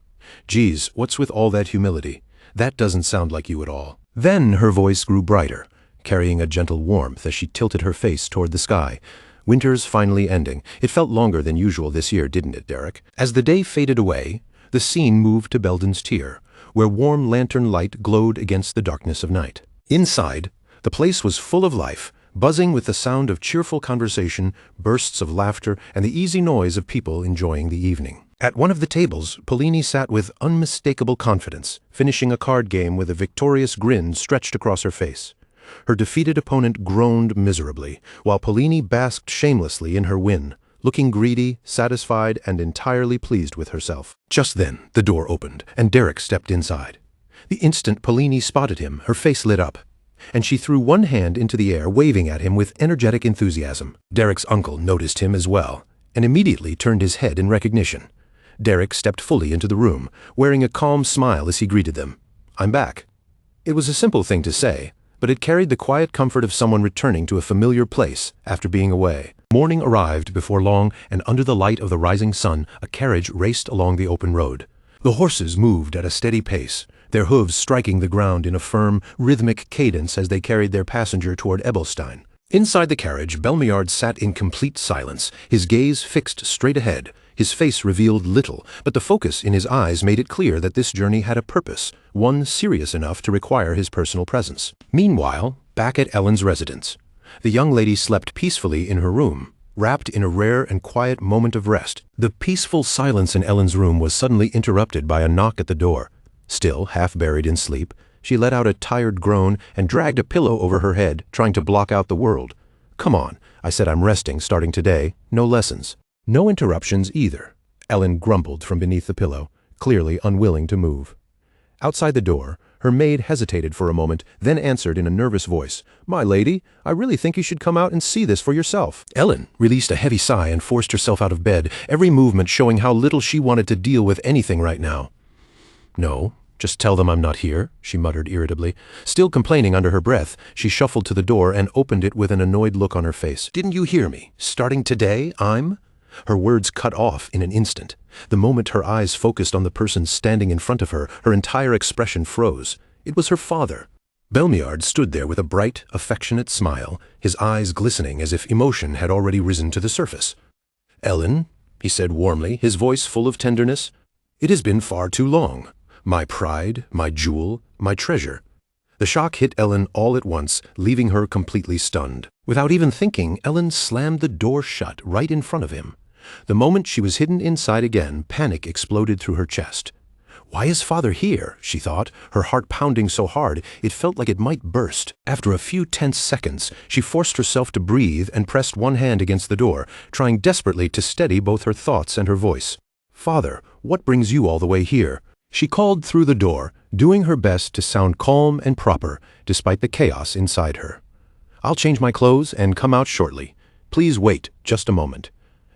Geez, what's with all that humility? That doesn't sound like you at all. Then her voice grew brighter, carrying a gentle warmth as she tilted her face toward the sky. Winter's finally ending. It felt longer than usual this year, didn't it, Derek? As the day faded away, the scene moved to Belden's Tier, where warm lantern light glowed against the darkness of night. Inside, the place was full of life, buzzing with the sound of cheerful conversation, bursts of laughter, and the easy noise of people enjoying the evening. At one of the tables, Polini sat with unmistakable confidence, finishing a card game with a victorious grin stretched across her face. Her defeated opponent groaned miserably, while Polini basked shamelessly in her win, looking greedy, satisfied, and entirely pleased with herself. Just then, the door opened, and Derek stepped inside. The instant Polini spotted him, her face lit up, and she threw one hand into the air, waving at him with energetic enthusiasm. Derek's uncle noticed him as well, and immediately turned his head in recognition. Derek stepped fully into the room, wearing a calm smile as he greeted them. I'm back. It was a simple thing to say, but it carried the quiet comfort of someone returning to a familiar place after being away. Morning arrived before long, and under the light of the rising sun, a carriage raced along the open road. The horses moved at a steady pace, their hooves striking the ground in a firm, rhythmic cadence as they carried their passenger toward Ebelstein. Inside the carriage, Belmiard sat in complete silence, his gaze fixed straight ahead. His face revealed little, but the focus in his eyes made it clear that this journey had a purpose, one serious enough to require his personal presence. Meanwhile, back at Ellen's residence, the young lady slept peacefully in her room, wrapped in a rare and quiet moment of rest. The peaceful silence in Ellen's room was suddenly interrupted by a knock at the door. Still half buried in sleep, she let out a tired groan and dragged a pillow over her head, trying to block out the world. Come on, I said, I'm resting starting today, no lessons. No interruptions either, Ellen grumbled from beneath the pillow, clearly unwilling to move. Outside the door, her maid hesitated for a moment, then answered in a nervous voice, My lady, I really think you should come out and see this for yourself. Ellen released a heavy sigh and forced herself out of bed, every movement showing how little she wanted to deal with anything right now. No, just tell them I'm not here, she muttered irritably. Still complaining under her breath, she shuffled to the door and opened it with an annoyed look on her face. Didn't you hear me? Starting today, I'm... Her words cut off in an instant. The moment her eyes focused on the person standing in front of her, her entire expression froze. It was her father. Belmiard stood there with a bright, affectionate smile, his eyes glistening as if emotion had already risen to the surface. Ellen, he said warmly, his voice full of tenderness, It has been far too long. My pride, my jewel, my treasure. The shock hit Ellen all at once, leaving her completely stunned. Without even thinking, Ellen slammed the door shut right in front of him. The moment she was hidden inside again, panic exploded through her chest. Why is Father here? She thought, her heart pounding so hard it felt like it might burst. After a few tense seconds, she forced herself to breathe and pressed one hand against the door, trying desperately to steady both her thoughts and her voice. Father, what brings you all the way here? She called through the door, doing her best to sound calm and proper, despite the chaos inside her. I'll change my clothes and come out shortly. Please wait just a moment.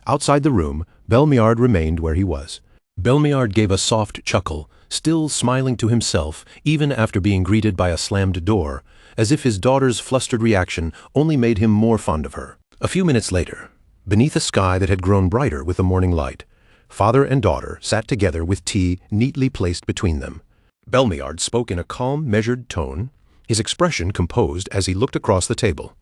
Outside the room, Belmiard remained where he was. Belmiard gave a soft chuckle, still smiling to himself, even after being greeted by a slammed door, as if his daughter's flustered reaction only made him more fond of her. A few minutes later, beneath a sky that had grown brighter with the morning light, father and daughter sat together with tea neatly placed between them. Belmiard spoke in a calm, measured tone, his expression composed as he looked across the table.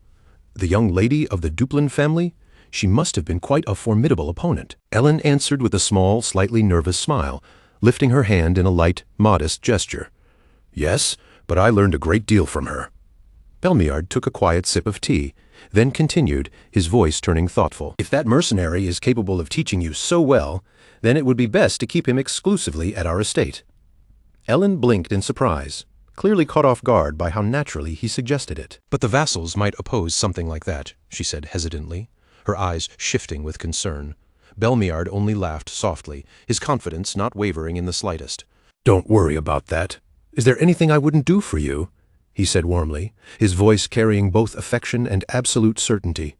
The young lady of the Duplin family? She must have been quite a formidable opponent. Ellen answered with a small, slightly nervous smile, lifting her hand in a light, modest gesture. Yes, but I learned a great deal from her. Belmiard took a quiet sip of tea, then continued, his voice turning thoughtful. If that mercenary is capable of teaching you so well, then it would be best to keep him exclusively at our estate. Ellen blinked in surprise, clearly caught off guard by how naturally he suggested it. But the vassals might oppose something like that, she said hesitantly, her eyes shifting with concern. Belmiard only laughed softly, his confidence not wavering in the slightest. Don't worry about that. Is there anything I wouldn't do for you? He said warmly, his voice carrying both affection and absolute certainty.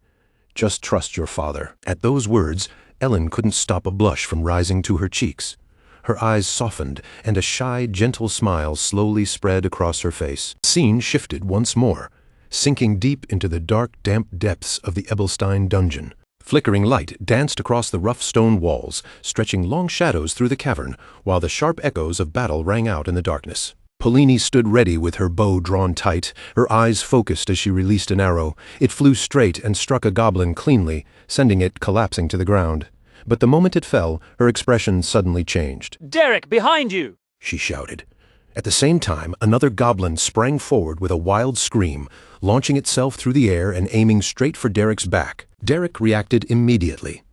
Just trust your father. At those words, Ellen couldn't stop a blush from rising to her cheeks. Her eyes softened, and a shy, gentle smile slowly spread across her face. The scene shifted once more, sinking deep into the dark, damp depths of the Ebelstein dungeon. Flickering light danced across the rough stone walls, stretching long shadows through the cavern, while the sharp echoes of battle rang out in the darkness. Polini stood ready with her bow drawn tight, her eyes focused as she released an arrow. It flew straight and struck a goblin cleanly, sending it collapsing to the ground. But the moment it fell, her expression suddenly changed. "Derek, behind you!" she shouted. At the same time, another goblin sprang forward with a wild scream, launching itself through the air and aiming straight for Derek's back. Derek reacted immediately,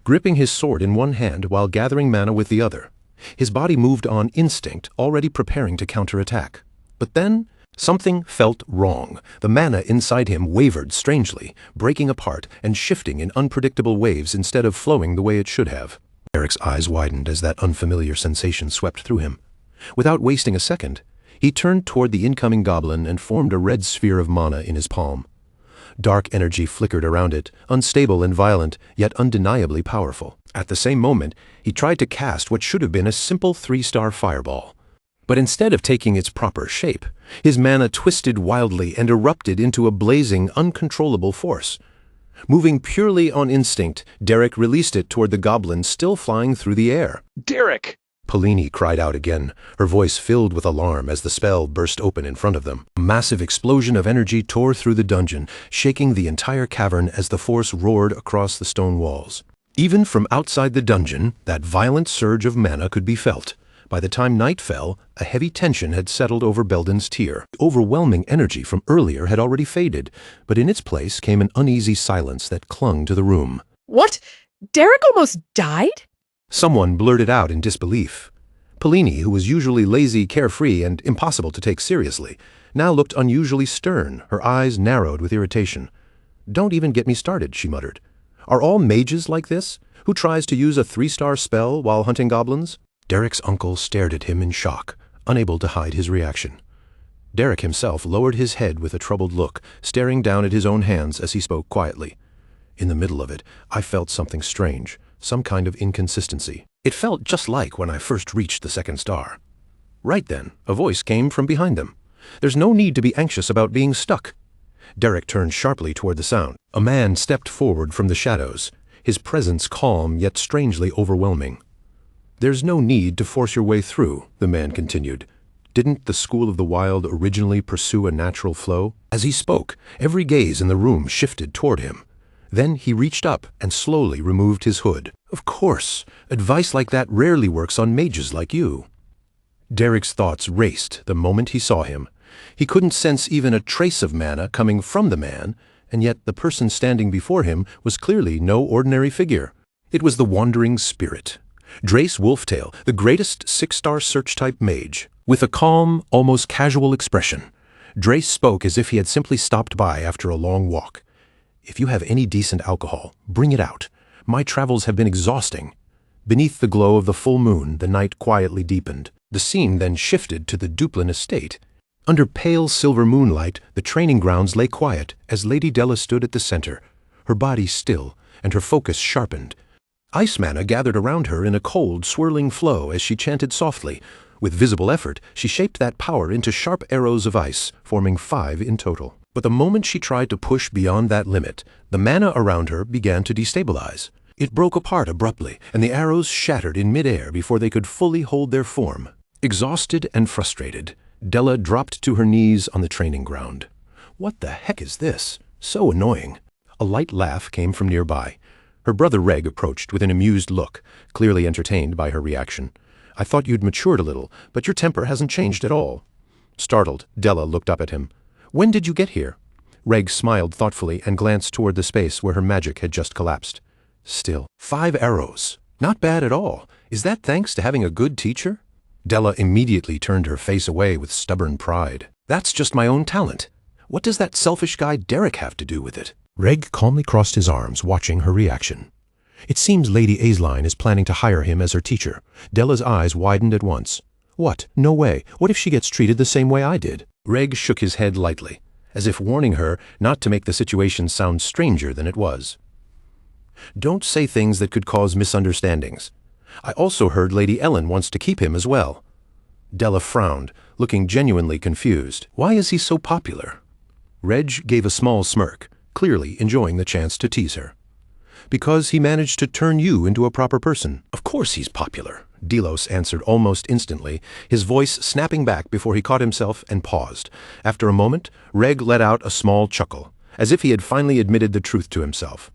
gripping his sword in one hand while gathering mana with the other. His body moved on instinct, already preparing to counterattack. But then, something felt wrong. The mana inside him wavered strangely, breaking apart and shifting in unpredictable waves instead of flowing the way it should have. Derek's eyes widened as that unfamiliar sensation swept through him. Without wasting a second, he turned toward the incoming goblin and formed a red sphere of mana in his palm. Dark energy flickered around it, unstable and violent, yet undeniably powerful. At the same moment, he tried to cast what should have been a simple 3-star fireball. But instead of taking its proper shape, his mana twisted wildly and erupted into a blazing, uncontrollable force. Moving purely on instinct, Derek released it toward the goblin still flying through the air. "Derek!" Polini cried out again, her voice filled with alarm as the spell burst open in front of them. A massive explosion of energy tore through the dungeon, shaking the entire cavern as the force roared across the stone walls. Even from outside the dungeon, that violent surge of mana could be felt. By the time night fell, a heavy tension had settled over Belden's tier. The overwhelming energy from earlier had already faded, but in its place came an uneasy silence that clung to the room. What? Derek almost died? Someone blurted out in disbelief. Polini, who was usually lazy, carefree, and impossible to take seriously, now looked unusually stern, her eyes narrowed with irritation. "Don't even get me started," she muttered. "Are all mages like this? Who tries to use a 3-star spell while hunting goblins?" Derek's uncle stared at him in shock, unable to hide his reaction. Derek himself lowered his head with a troubled look, staring down at his own hands as he spoke quietly. In the middle of it, I felt something strange, some kind of inconsistency. It felt just like when I first reached the 2nd star. Right then, a voice came from behind them. "There's no need to be anxious about being stuck." Derek turned sharply toward the sound. A man stepped forward from the shadows, his presence calm yet strangely overwhelming. "There's no need to force your way through," the man continued. "Didn't the School of the Wild originally pursue a natural flow?" As he spoke, every gaze in the room shifted toward him. Then he reached up and slowly removed his hood. Of course, advice like that rarely works on mages like you. Derek's thoughts raced the moment he saw him. He couldn't sense even a trace of mana coming from the man, and yet the person standing before him was clearly no ordinary figure. It was the Wandering Spirit, Drace Wolftail, the greatest 6-star search-type mage. With a calm, almost casual expression, Drace spoke as if he had simply stopped by after a long walk. "If you have any decent alcohol, bring it out. My travels have been exhausting." Beneath the glow of the full moon, the night quietly deepened. The scene then shifted to the Duplin estate. Under pale silver moonlight, the training grounds lay quiet as Lady Della stood at the center, her body still and her focus sharpened. Ice mana gathered around her in a cold, swirling flow as she chanted softly. With visible effort, she shaped that power into sharp arrows of ice, forming 5 in total. But the moment she tried to push beyond that limit, the mana around her began to destabilize. It broke apart abruptly, and the arrows shattered in midair before they could fully hold their form. Exhausted and frustrated, Della dropped to her knees on the training ground. "What the heck is this? So annoying." A light laugh came from nearby. Her brother Reg approached with an amused look, clearly entertained by her reaction. "I thought you'd matured a little, but your temper hasn't changed at all." Startled, Della looked up at him. "When did you get here?" Reg smiled thoughtfully and glanced toward the space where her magic had just collapsed. "Still, 5 arrows. Not bad at all. Is that thanks to having a good teacher?" Della immediately turned her face away with stubborn pride. "That's just my own talent. What does that selfish guy Derek have to do with it?" Reg calmly crossed his arms, watching her reaction. "It seems Lady Aisline is planning to hire him as her teacher." Della's eyes widened at once. "What? No way. What if she gets treated the same way I did?" Reg shook his head lightly, as if warning her not to make the situation sound stranger than it was. "Don't say things that could cause misunderstandings. I also heard Lady Ellen wants to keep him as well." Della frowned, looking genuinely confused. "Why is he so popular?" Reg gave a small smirk, clearly enjoying the chance to tease her. "Because he managed to turn you into a proper person." "Of course he's popular," Delos answered almost instantly, his voice snapping back before he caught himself and paused. After a moment, Reg let out a small chuckle, as if he had finally admitted the truth to himself.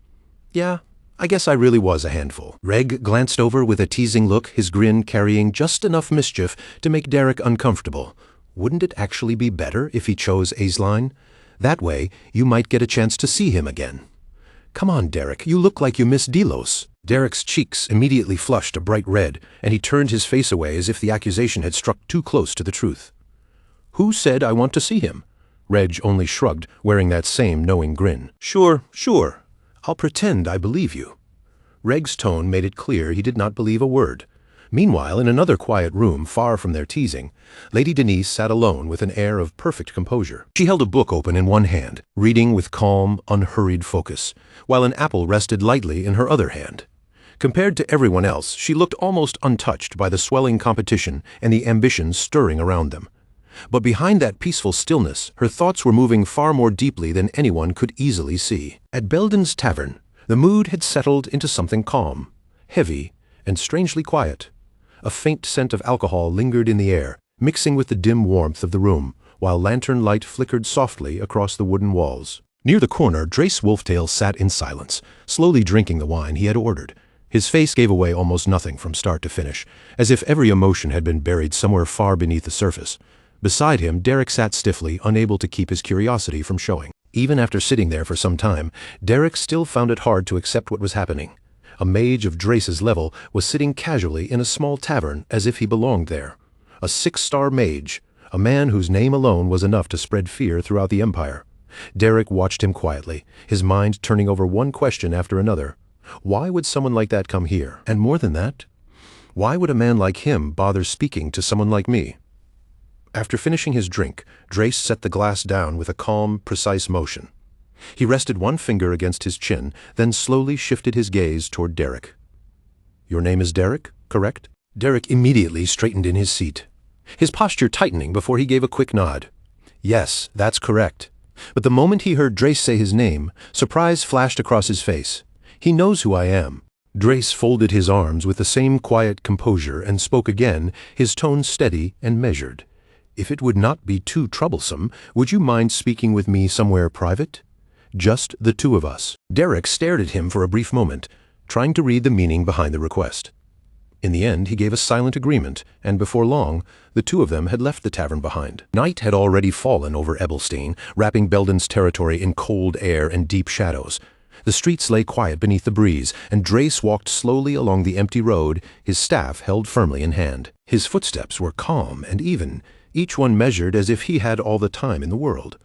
"Yeah, I guess I really was a handful." Reg glanced over with a teasing look, his grin carrying just enough mischief to make Derek uncomfortable. Wouldn't it actually be better if he chose Aisline? That way, you might get a chance to see him again. "Come on, Derek, you look like you miss Delos." Derek's cheeks immediately flushed a bright red, and he turned his face away as if the accusation had struck too close to the truth. "Who said I want to see him?" Reg only shrugged, wearing that same knowing grin. Sure. I'll pretend I believe you." Reg's tone made it clear he did not believe a word. Meanwhile, in another quiet room far from their teasing, Lady Denise sat alone with an air of perfect composure. She held a book open in one hand, reading with calm, unhurried focus, while an apple rested lightly in her other hand. Compared to everyone else, she looked almost untouched by the swelling competition and the ambitions stirring around them. But behind that peaceful stillness, her thoughts were moving far more deeply than anyone could easily see. At Belden's tavern, the mood had settled into something calm, heavy, and strangely quiet. A faint scent of alcohol lingered in the air, mixing with the dim warmth of the room, while lantern light flickered softly across the wooden walls. Near the corner, Drace Wolftail sat in silence, slowly drinking the wine he had ordered. His face gave away almost nothing from start to finish, as if every emotion had been buried somewhere far beneath the surface. Beside him, Derek sat stiffly, unable to keep his curiosity from showing. Even after sitting there for some time, Derek still found it hard to accept what was happening. A mage of Drace's level was sitting casually in a small tavern as if he belonged there. A 6-star mage, a man whose name alone was enough to spread fear throughout the Empire. Derek watched him quietly, his mind turning over one question after another. Why would someone like that come here? And more than that, why would a man like him bother speaking to someone like me? After finishing his drink, Drace set the glass down with a calm, precise motion. He rested one finger against his chin, then slowly shifted his gaze toward Derek. "Your name is Derek, correct?" Derek immediately straightened in his seat, his posture tightening before he gave a quick nod. "Yes, that's correct." But the moment he heard Drace say his name, surprise flashed across his face. "He knows who I am." Drace folded his arms with the same quiet composure and spoke again, his tone steady and measured. "If it would not be too troublesome, would you mind speaking with me somewhere private? Just the two of us." Derek stared at him for a brief moment, trying to read the meaning behind the request. In the end, he gave a silent agreement, and before long, the two of them had left the tavern behind. Night had already fallen over Ebelstein, wrapping Belden's territory in cold air and deep shadows. The streets lay quiet beneath the breeze, and Drace walked slowly along the empty road, his staff held firmly in hand. His footsteps were calm and even, each one measured as if he had all the time in the world.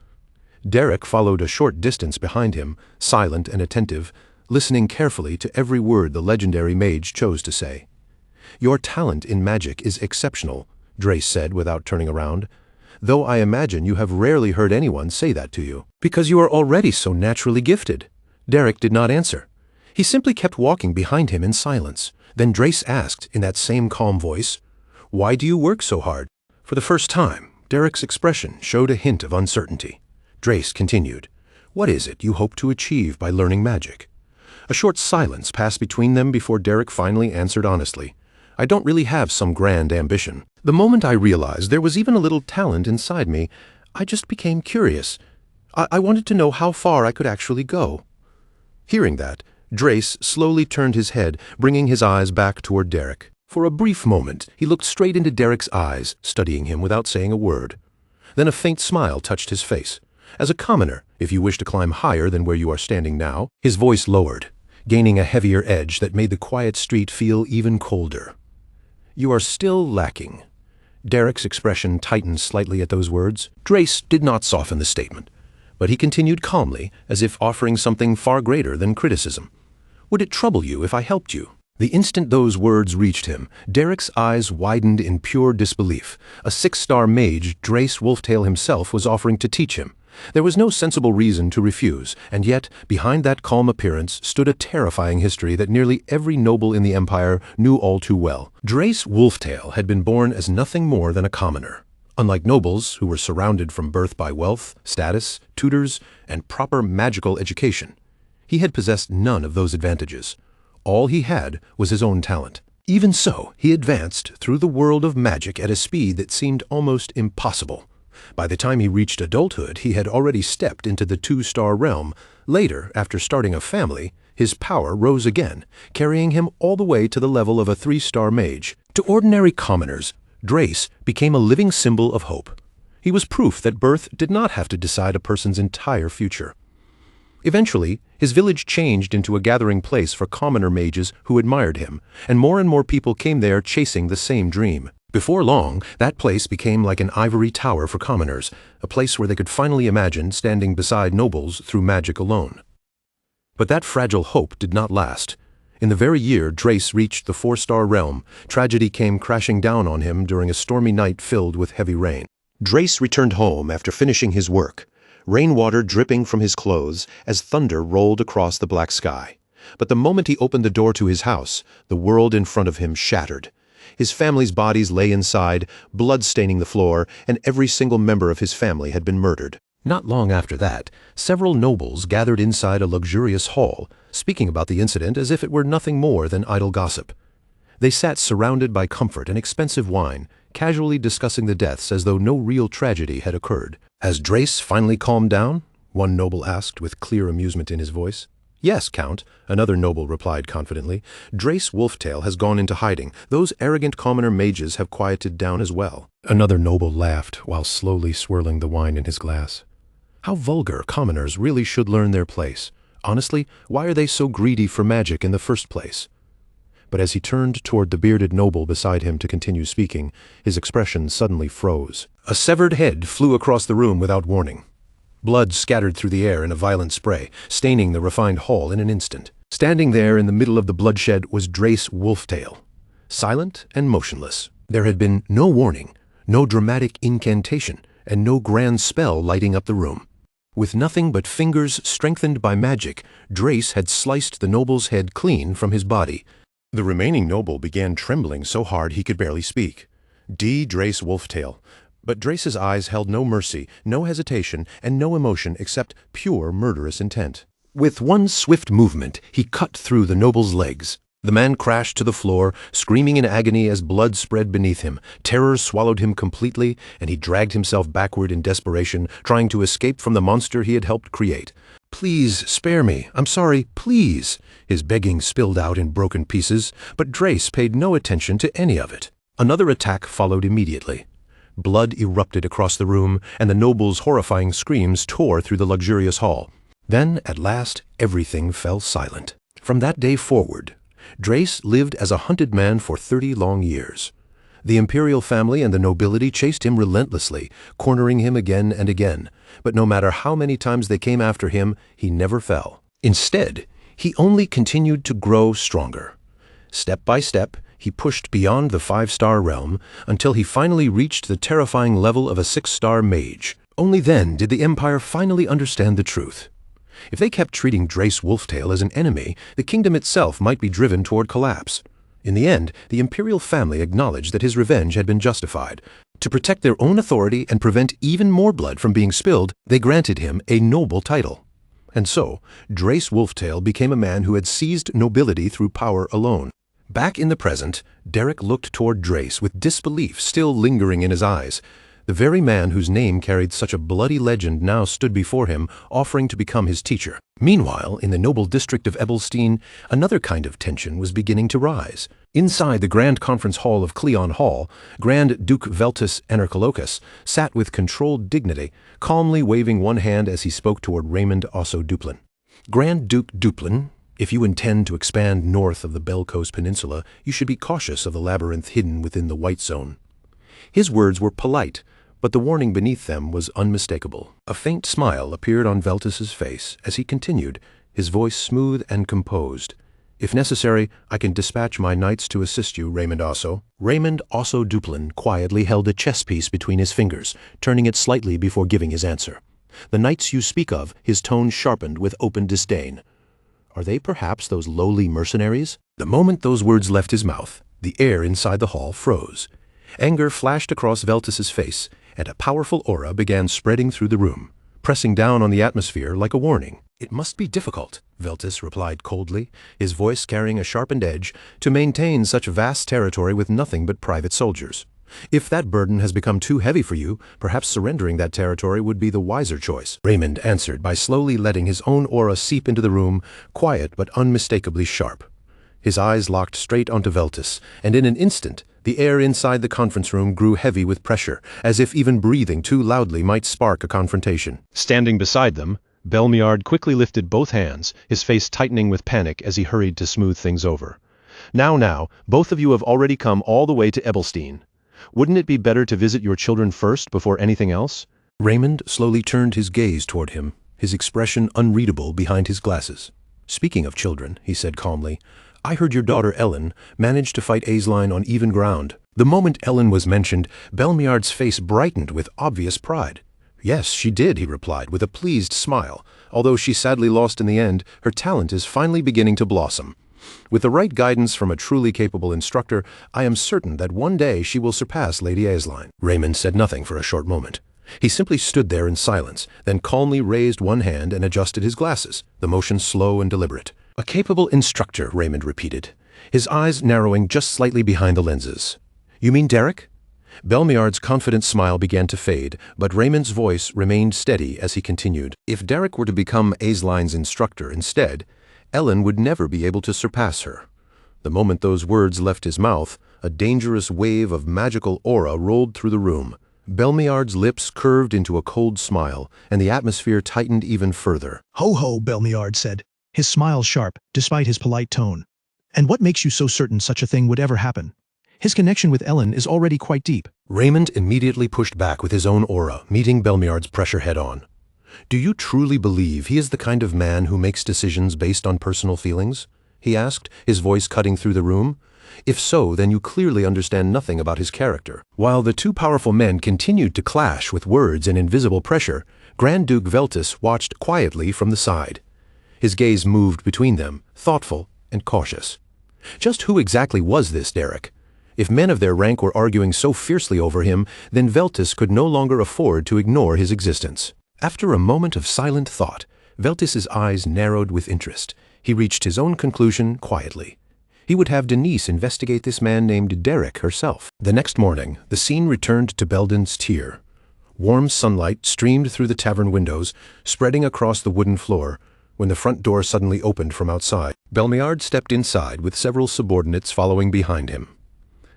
Derek followed a short distance behind him, silent and attentive, listening carefully to every word the legendary mage chose to say. "Your talent in magic is exceptional," Drace said without turning around, "though I imagine you have rarely heard anyone say that to you. Because you are already so naturally gifted." Derek did not answer. He simply kept walking behind him in silence. Then Drace asked, in that same calm voice, "Why do you work so hard?" For the first time, Derek's expression showed a hint of uncertainty. Drace continued, "What is it you hope to achieve by learning magic?" A short silence passed between them before Derek finally answered honestly, "I don't really have some grand ambition. The moment I realized there was even a little talent inside me, I just became curious. I wanted to know how far I could actually go." Hearing that, Drace slowly turned his head, bringing his eyes back toward Derek. For a brief moment, he looked straight into Derek's eyes, studying him without saying a word. Then a faint smile touched his face. "As a commoner, if you wish to climb higher than where you are standing now," his voice lowered, gaining a heavier edge that made the quiet street feel even colder. "You are still lacking." Derek's expression tightened slightly at those words. Drace did not soften the statement, but he continued calmly, as if offering something far greater than criticism. "Would it trouble you if I helped you?" The instant those words reached him, Derek's eyes widened in pure disbelief. A 6-star mage, Drace Wolftail himself, was offering to teach him. There was no sensible reason to refuse, and yet, behind that calm appearance stood a terrifying history that nearly every noble in the Empire knew all too well. Drace Wolftail had been born as nothing more than a commoner. Unlike nobles, who were surrounded from birth by wealth, status, tutors, and proper magical education, he had possessed none of those advantages. All he had was his own talent. Even so, he advanced through the world of magic at a speed that seemed almost impossible. By the time he reached adulthood, he had already stepped into the 2-star realm. Later, after starting a family, his power rose again, carrying him all the way to the level of a 3-star mage. To ordinary commoners, Drace became a living symbol of hope. He was proof that birth did not have to decide a person's entire future. Eventually, his village changed into a gathering place for commoner mages who admired him, and more people came there chasing the same dream. Before long, that place became like an ivory tower for commoners, a place where they could finally imagine standing beside nobles through magic alone. But that fragile hope did not last. In the very year Drace reached the 4-star realm, tragedy came crashing down on him during a stormy night filled with heavy rain. Drace returned home after finishing his work, rainwater dripping from his clothes as thunder rolled across the black sky. But the moment he opened the door to his house, the world in front of him shattered. His family's bodies lay inside, blood staining the floor, and every single member of his family had been murdered. Not long after that, several nobles gathered inside a luxurious hall, speaking about the incident as if it were nothing more than idle gossip. They sat surrounded by comfort and expensive wine, casually discussing the deaths as though no real tragedy had occurred. "Has Drace finally calmed down?" one noble asked with clear amusement in his voice. "Yes, Count," another noble replied confidently. "Drace Wolftail has gone into hiding. Those arrogant commoner mages have quieted down as well." Another noble laughed while slowly swirling the wine in his glass. How vulgar commoners really should learn their place. Honestly, why are they so greedy for magic in the first place? But as he turned toward the bearded noble beside him to continue speaking, his expression suddenly froze. A severed head flew across the room without warning. Blood scattered through the air in a violent spray, staining the refined hall in an instant. Standing there in the middle of the bloodshed was Drace Wolftail, silent and motionless. There had been no warning, no dramatic incantation, and no grand spell lighting up the room. With nothing but fingers strengthened by magic, Drace had sliced the noble's head clean from his body. The remaining noble began trembling so hard he could barely speak. Drace Wolftail. But Drace's eyes held no mercy, no hesitation, and no emotion except pure murderous intent. With one swift movement, he cut through the noble's legs. The man crashed to the floor, screaming in agony as blood spread beneath him. Terror swallowed him completely, and he dragged himself backward in desperation, trying to escape from the monster he had helped create. "Please, spare me. I'm sorry, please." His begging spilled out in broken pieces, but Drace paid no attention to any of it. Another attack followed immediately. Blood erupted across the room, and the noble's horrifying screams tore through the luxurious hall. Then, at last, everything fell silent. From that day forward, Drace lived as a hunted man for 30 long years. The imperial family and the nobility chased him relentlessly, cornering him again and again, but no matter how many times they came after him, he never fell. Instead, he only continued to grow stronger. Step by step, he pushed beyond the 5-star realm until he finally reached the terrifying level of a 6-star mage. Only then did the Empire finally understand the truth. If they kept treating Drace Wolftail as an enemy, the kingdom itself might be driven toward collapse. In the end, the imperial family acknowledged that his revenge had been justified. To protect their own authority and prevent even more blood from being spilled, they granted him a noble title. And so, Drace Wolftail became a man who had seized nobility through power alone. Back in the present, Derek looked toward Drace with disbelief still lingering in his eyes. The very man whose name carried such a bloody legend now stood before him, offering to become his teacher. Meanwhile, in the noble district of Ebelstein, another kind of tension was beginning to rise. Inside the Grand Conference Hall of Cleon Hall, Grand Duke Veltus Anercolocus sat with controlled dignity, calmly waving one hand as he spoke toward Raymond Osso Duplin. Grand Duke Duplin, if you intend to expand north of the Belcos Peninsula, you should be cautious of the labyrinth hidden within the White Zone. His words were polite, but the warning beneath them was unmistakable. A faint smile appeared on Veltus's face as he continued, his voice smooth and composed. "If necessary, I can dispatch my knights to assist you, Raymond Osso." Raymond Osso Duplin quietly held a chess piece between his fingers, turning it slightly before giving his answer. "The knights you speak of," his tone sharpened with open disdain. "Are they perhaps those lowly mercenaries?" The moment those words left his mouth, the air inside the hall froze. Anger flashed across Veltus's face, and a powerful aura began spreading through the room, pressing down on the atmosphere like a warning. "It must be difficult," Veltus replied coldly, his voice carrying a sharpened edge, "to maintain such vast territory with nothing but private soldiers. If that burden has become too heavy for you, perhaps surrendering that territory would be the wiser choice." Raymond answered by slowly letting his own aura seep into the room, quiet but unmistakably sharp. His eyes locked straight onto Veltus, and in an instant, the air inside the conference room grew heavy with pressure, as if even breathing too loudly might spark a confrontation. Standing beside them, Belmiard quickly lifted both hands, his face tightening with panic as he hurried to smooth things over. Now, both of you have already come all the way to Ebelstein. Wouldn't it be better to visit your children first before anything else?" Raymond slowly turned his gaze toward him, his expression unreadable behind his glasses. "Speaking of children," he said calmly, "I heard your daughter Ellen managed to fight Aisline on even ground." The moment Ellen was mentioned, Belmiard's face brightened with obvious pride. "Yes, she did," he replied with a pleased smile. "Although she sadly lost in the end, her talent is finally beginning to blossom. With the right guidance from a truly capable instructor, I am certain that one day she will surpass Lady Aisline." Raymond said nothing for a short moment. He simply stood there in silence, then calmly raised one hand and adjusted his glasses, the motion slow and deliberate. "A capable instructor," Raymond repeated, his eyes narrowing just slightly behind the lenses. "You mean Derek?" Belmiard's confident smile began to fade, but Raymond's voice remained steady as he continued. "If Derek were to become Aisline's instructor instead, Ellen would never be able to surpass her." The moment those words left his mouth, a dangerous wave of magical aura rolled through the room. Belmiard's lips curved into a cold smile, and the atmosphere tightened even further. "Ho ho," Belmiard said, his smile sharp, despite his polite tone. "And what makes you so certain such a thing would ever happen? His connection with Ellen is already quite deep." Raymond immediately pushed back with his own aura, meeting Belmiard's pressure head-on. "Do you truly believe he is the kind of man who makes decisions based on personal feelings?" he asked, his voice cutting through the room. "If so, then you clearly understand nothing about his character." While the two powerful men continued to clash with words and invisible pressure, Grand Duke Veltus watched quietly from the side. His gaze moved between them, thoughtful and cautious. Just who exactly was this Derek? If men of their rank were arguing so fiercely over him, then Veltus could no longer afford to ignore his existence. After a moment of silent thought, Veltus's eyes narrowed with interest. He reached his own conclusion quietly. He would have Denise investigate this man named Derek herself. The next morning, the scene returned to Belden's Tier. Warm sunlight streamed through the tavern windows, spreading across the wooden floor, when the front door suddenly opened from outside. Belmiard stepped inside with several subordinates following behind him.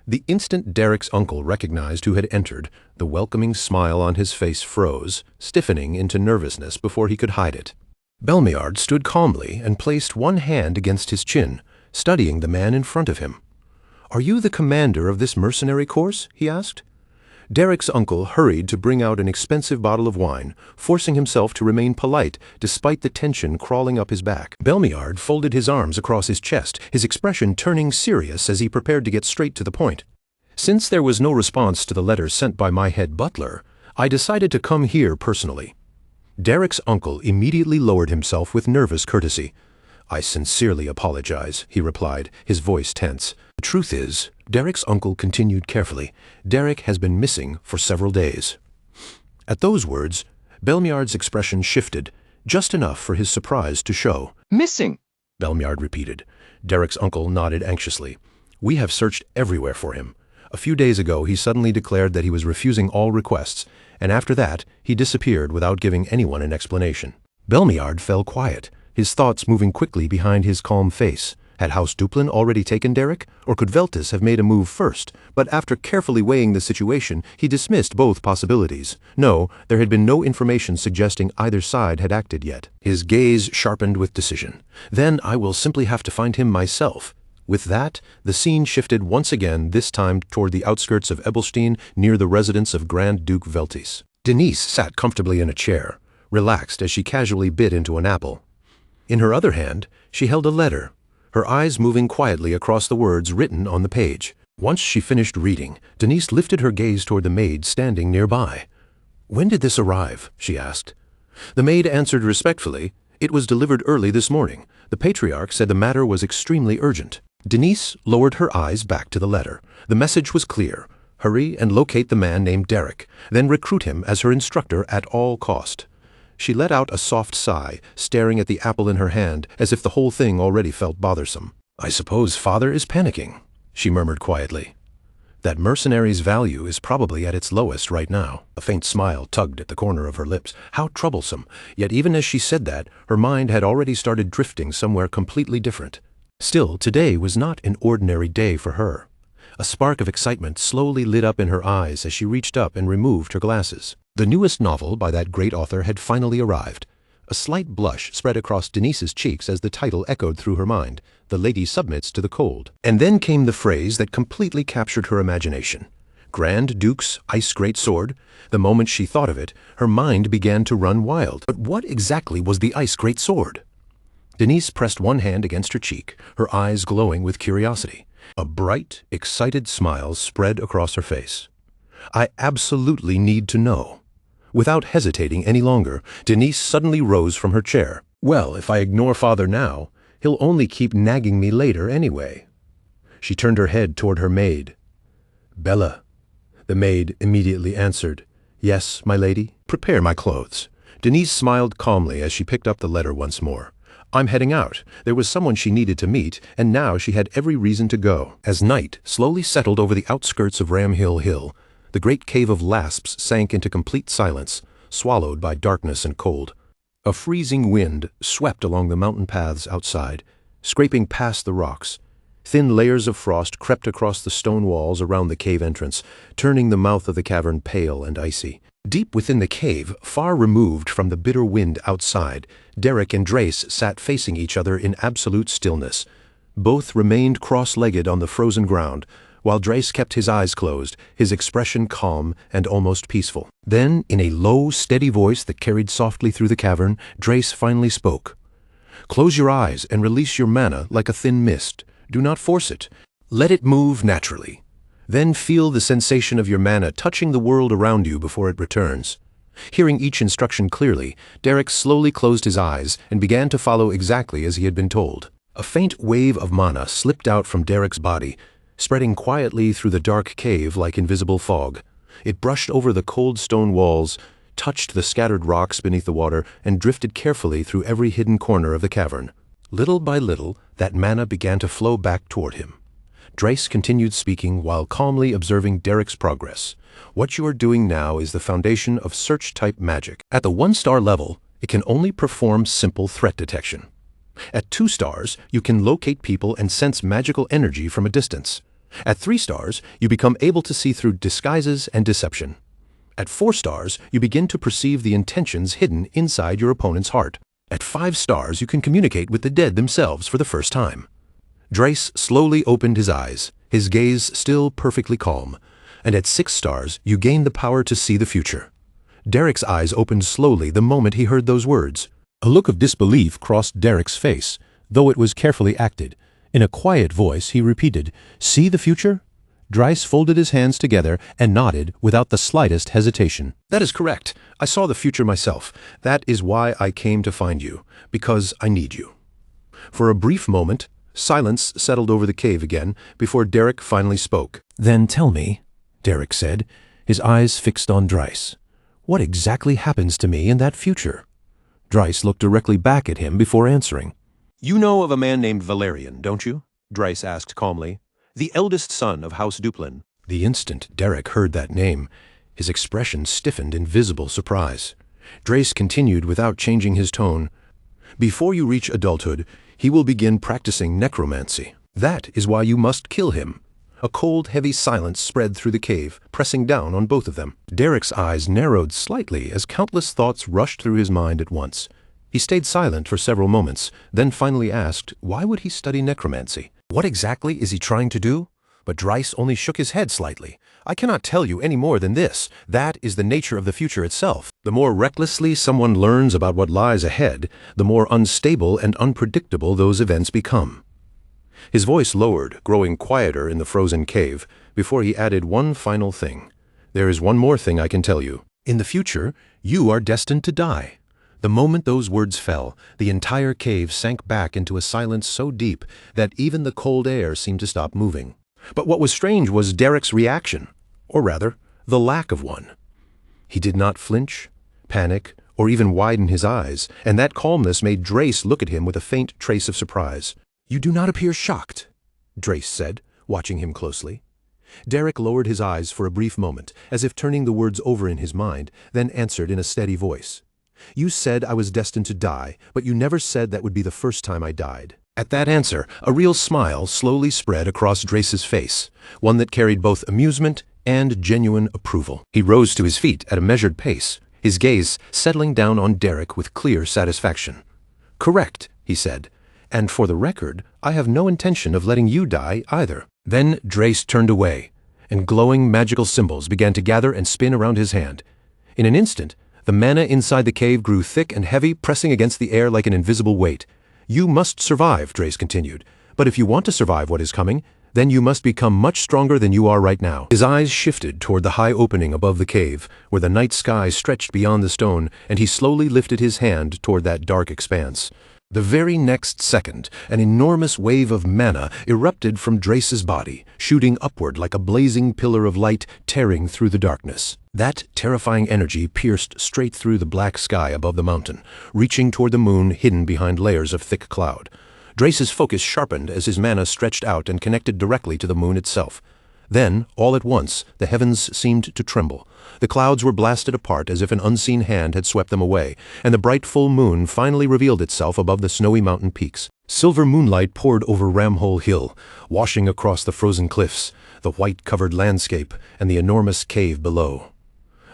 The instant Derek's uncle recognized who had entered, the welcoming smile on his face froze, stiffening into nervousness before he could hide it. Belmiard stood calmly and placed one hand against his chin, studying the man in front of him. "Are you the commander of this mercenary corps?" he asked. Derek's uncle hurried to bring out an expensive bottle of wine, forcing himself to remain polite despite the tension crawling up his back. Belmiard folded his arms across his chest, his expression turning serious as he prepared to get straight to the point. "Since there was no response to the letter sent by my head butler, I decided to come here personally." Derek's uncle immediately lowered himself with nervous courtesy. "I sincerely apologize," he replied, his voice tense. "The truth is," Derek's uncle continued carefully, "Derek has been missing for several days." At those words, Belmiard's expression shifted, just enough for his surprise to show. Missing? Belmiard repeated. Derek's uncle nodded anxiously. "We have searched everywhere for him. A few days ago he suddenly declared that he was refusing all requests, and after that he disappeared without giving anyone an explanation." Belmiard fell quiet, his thoughts moving quickly behind his calm face. Had House Duplin already taken Derek, or could Veltis have made a move first? But after carefully weighing the situation, he dismissed both possibilities. No, there had been no information suggesting either side had acted yet. His gaze sharpened with decision. "Then I will simply have to find him myself." With that, the scene shifted once again, this time toward the outskirts of Ebelstein, near the residence of Grand Duke Veltis. Denise sat comfortably in a chair, relaxed as she casually bit into an apple. In her other hand, she held a letter, her eyes moving quietly across the words written on the page. Once she finished reading, Denise lifted her gaze toward the maid standing nearby. "When did this arrive?" she asked. The maid answered respectfully, "It was delivered early this morning. The patriarch said the matter was extremely urgent." Denise lowered her eyes back to the letter. The message was clear. Hurry and locate the man named Derek, then recruit him as her instructor at all cost. She let out a soft sigh, staring at the apple in her hand as if the whole thing already felt bothersome. "I suppose father is panicking," she murmured quietly. "That mercenary's value is probably at its lowest right now." A faint smile tugged at the corner of her lips. How troublesome! Yet even as she said that, her mind had already started drifting somewhere completely different. Still, today was not an ordinary day for her. A spark of excitement slowly lit up in her eyes as she reached up and removed her glasses. The newest novel by that great author had finally arrived. A slight blush spread across Denise's cheeks as the title echoed through her mind. The lady submits to the cold. And then came the phrase that completely captured her imagination. Grand Duke's ice great sword. The moment she thought of it, her mind began to run wild. But what exactly was the ice great sword? Denise pressed one hand against her cheek, her eyes glowing with curiosity. A bright, excited smile spread across her face. "I absolutely need to know." Without hesitating any longer, Denise suddenly rose from her chair. "Well, if I ignore father now, he'll only keep nagging me later anyway." She turned her head toward her maid. "Bella." The maid immediately answered, "Yes, my lady." "Prepare my clothes." Denise smiled calmly as she picked up the letter once more. "I'm heading out." There was someone she needed to meet, and now she had every reason to go. As night slowly settled over the outskirts of Ramhill Hill, the great cave of Lasps sank into complete silence, swallowed by darkness and cold. A freezing wind swept along the mountain paths outside, scraping past the rocks. Thin layers of frost crept across the stone walls around the cave entrance, turning the mouth of the cavern pale and icy. Deep within the cave, far removed from the bitter wind outside, Derek and Drace sat facing each other in absolute stillness. Both remained cross-legged on the frozen ground, while Drace kept his eyes closed, his expression calm and almost peaceful. Then, in a low, steady voice that carried softly through the cavern, Drace finally spoke. "Close your eyes and release your mana like a thin mist. Do not force it. Let it move naturally. Then feel the sensation of your mana touching the world around you before it returns." Hearing each instruction clearly, Derek slowly closed his eyes and began to follow exactly as he had been told. A faint wave of mana slipped out from Derek's body, spreading quietly through the dark cave like invisible fog. It brushed over the cold stone walls, touched the scattered rocks beneath the water, and drifted carefully through every hidden corner of the cavern. Little by little, that mana began to flow back toward him. Drace continued speaking while calmly observing Derek's progress. What you are doing now is the foundation of search-type magic. At the 1-star level, it can only perform simple threat detection. At 2 stars, you can locate people and sense magical energy from a distance. At 3 stars, you become able to see through disguises and deception. At 4 stars, you begin to perceive the intentions hidden inside your opponent's heart. At 5 stars, you can communicate with the dead themselves for the first time. Drace slowly opened his eyes, his gaze still perfectly calm. And at 6 stars, you gain the power to see the future. Derek's eyes opened slowly the moment he heard those words. A look of disbelief crossed Derek's face, though it was carefully acted. In a quiet voice, he repeated, "See the future?" Drace folded his hands together and nodded without the slightest hesitation. That is correct. I saw the future myself. That is why I came to find you, because I need you. For a brief moment, silence settled over the cave again before Derek finally spoke. "Then tell me," Derek said, his eyes fixed on Drace, "what exactly happens to me in that future?" Drace looked directly back at him before answering. "You know of a man named Valerian, don't you?" Drace asked calmly. "The eldest son of House Duplin." The instant Derek heard that name, his expression stiffened in visible surprise. Drace continued without changing his tone. "Before you reach adulthood, he will begin practicing necromancy. That is why you must kill him." A cold, heavy silence spread through the cave, pressing down on both of them. Derek's eyes narrowed slightly as countless thoughts rushed through his mind at once. He stayed silent for several moments, then finally asked, why would he study necromancy? What exactly is he trying to do? But Drace only shook his head slightly. "I cannot tell you any more than this. That is the nature of the future itself. The more recklessly someone learns about what lies ahead, the more unstable and unpredictable those events become." His voice lowered, growing quieter in the frozen cave, before he added one final thing. "There is one more thing I can tell you. In the future, you are destined to die." The moment those words fell, the entire cave sank back into a silence so deep that even the cold air seemed to stop moving. But what was strange was Derek's reaction, or rather, the lack of one. He did not flinch, panic, or even widen his eyes, and that calmness made Drace look at him with a faint trace of surprise. "You do not appear shocked," Drace said, watching him closely. Derek lowered his eyes for a brief moment, as if turning the words over in his mind, then answered in a steady voice. "You said I was destined to die, but you never said that would be the first time I died." At that answer, a real smile slowly spread across Drace's face, one that carried both amusement and genuine approval. He rose to his feet at a measured pace, his gaze settling down on Derek with clear satisfaction. "Correct," he said. "And for the record, I have no intention of letting you die either." Then Drace turned away, and glowing magical symbols began to gather and spin around his hand. In an instant, the mana inside the cave grew thick and heavy, pressing against the air like an invisible weight. "You must survive," Drace continued. "But if you want to survive what is coming, then you must become much stronger than you are right now." His eyes shifted toward the high opening above the cave, where the night sky stretched beyond the stone, and he slowly lifted his hand toward that dark expanse. The very next second, an enormous wave of mana erupted from Drace's body, shooting upward like a blazing pillar of light tearing through the darkness. That terrifying energy pierced straight through the black sky above the mountain, reaching toward the moon hidden behind layers of thick cloud. Drace's focus sharpened as his mana stretched out and connected directly to the moon itself. Then, all at once, the heavens seemed to tremble. The clouds were blasted apart as if an unseen hand had swept them away, and the bright full moon finally revealed itself above the snowy mountain peaks. Silver moonlight poured over Ramhole Hill, washing across the frozen cliffs, the white-covered landscape, and the enormous cave below.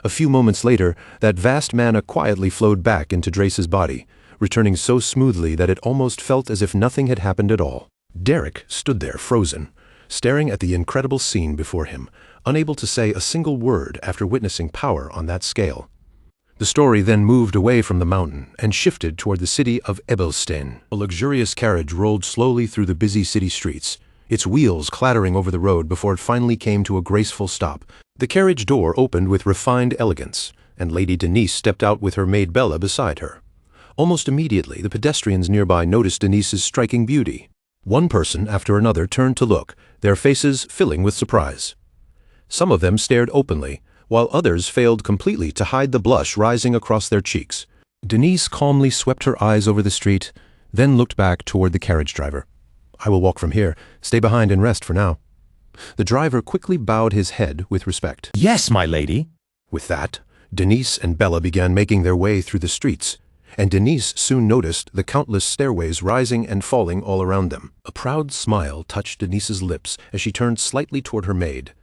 A few moments later, that vast mana quietly flowed back into Drace's body, returning so smoothly that it almost felt as if nothing had happened at all. Derek stood there frozen, staring at the incredible scene before him, unable to say a single word after witnessing power on that scale. The story then moved away from the mountain and shifted toward the city of Ebelstein. A luxurious carriage rolled slowly through the busy city streets, its wheels clattering over the road before it finally came to a graceful stop. The carriage door opened with refined elegance, and Lady Denise stepped out with her maid Bella beside her. Almost immediately, the pedestrians nearby noticed Denise's striking beauty. One person after another turned to look, their faces filling with surprise. Some of them stared openly, while others failed completely to hide the blush rising across their cheeks. Denise calmly swept her eyes over the street, then looked back toward the carriage driver. "I will walk from here. Stay behind and rest for now." The driver quickly bowed his head with respect. Yes, my lady. With that, Denise and Bella began making their way through the streets, and Denise soon noticed the countless stairways rising and falling all around them. A proud smile touched Denise's lips as she turned slightly toward her maid.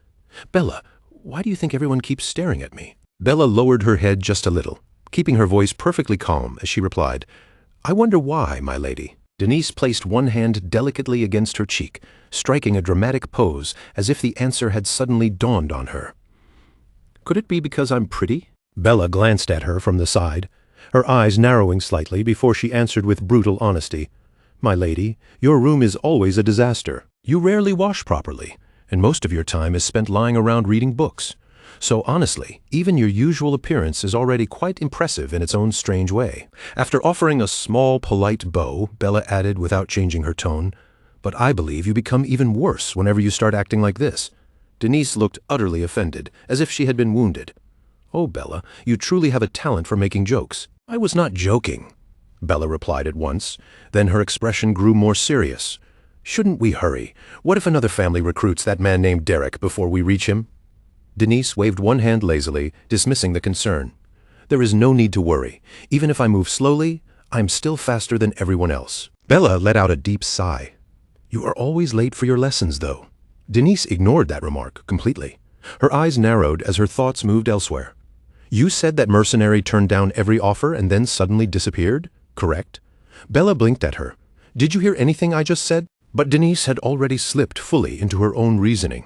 "Bella, why do you think everyone keeps staring at me?" Bella lowered her head just a little, keeping her voice perfectly calm as she replied, "I wonder why, my lady." Denise placed one hand delicately against her cheek, striking a dramatic pose as if the answer had suddenly dawned on her. "Could it be because I'm pretty?" Bella glanced at her from the side, her eyes narrowing slightly before she answered with brutal honesty, "My lady, your room is always a disaster. You rarely wash properly, and most of your time is spent lying around reading books. So honestly, even your usual appearance is already quite impressive in its own strange way." After offering a small, polite bow, Bella added without changing her tone, "But I believe you become even worse whenever you start acting like this." Denise looked utterly offended, as if she had been wounded. "Oh, Bella, you truly have a talent for making jokes." "I was not joking," Bella replied at once. Then her expression grew more serious. "Shouldn't we hurry? What if another family recruits that man named Derek before we reach him?" Denise waved one hand lazily, dismissing the concern. "There is no need to worry. Even if I move slowly, I'm still faster than everyone else." Bella let out a deep sigh. "You are always late for your lessons, though." Denise ignored that remark completely. Her eyes narrowed as her thoughts moved elsewhere. "You said that mercenary turned down every offer and then suddenly disappeared, correct?" Bella blinked at her. "Did you hear anything I just said?" But Denise had already slipped fully into her own reasoning.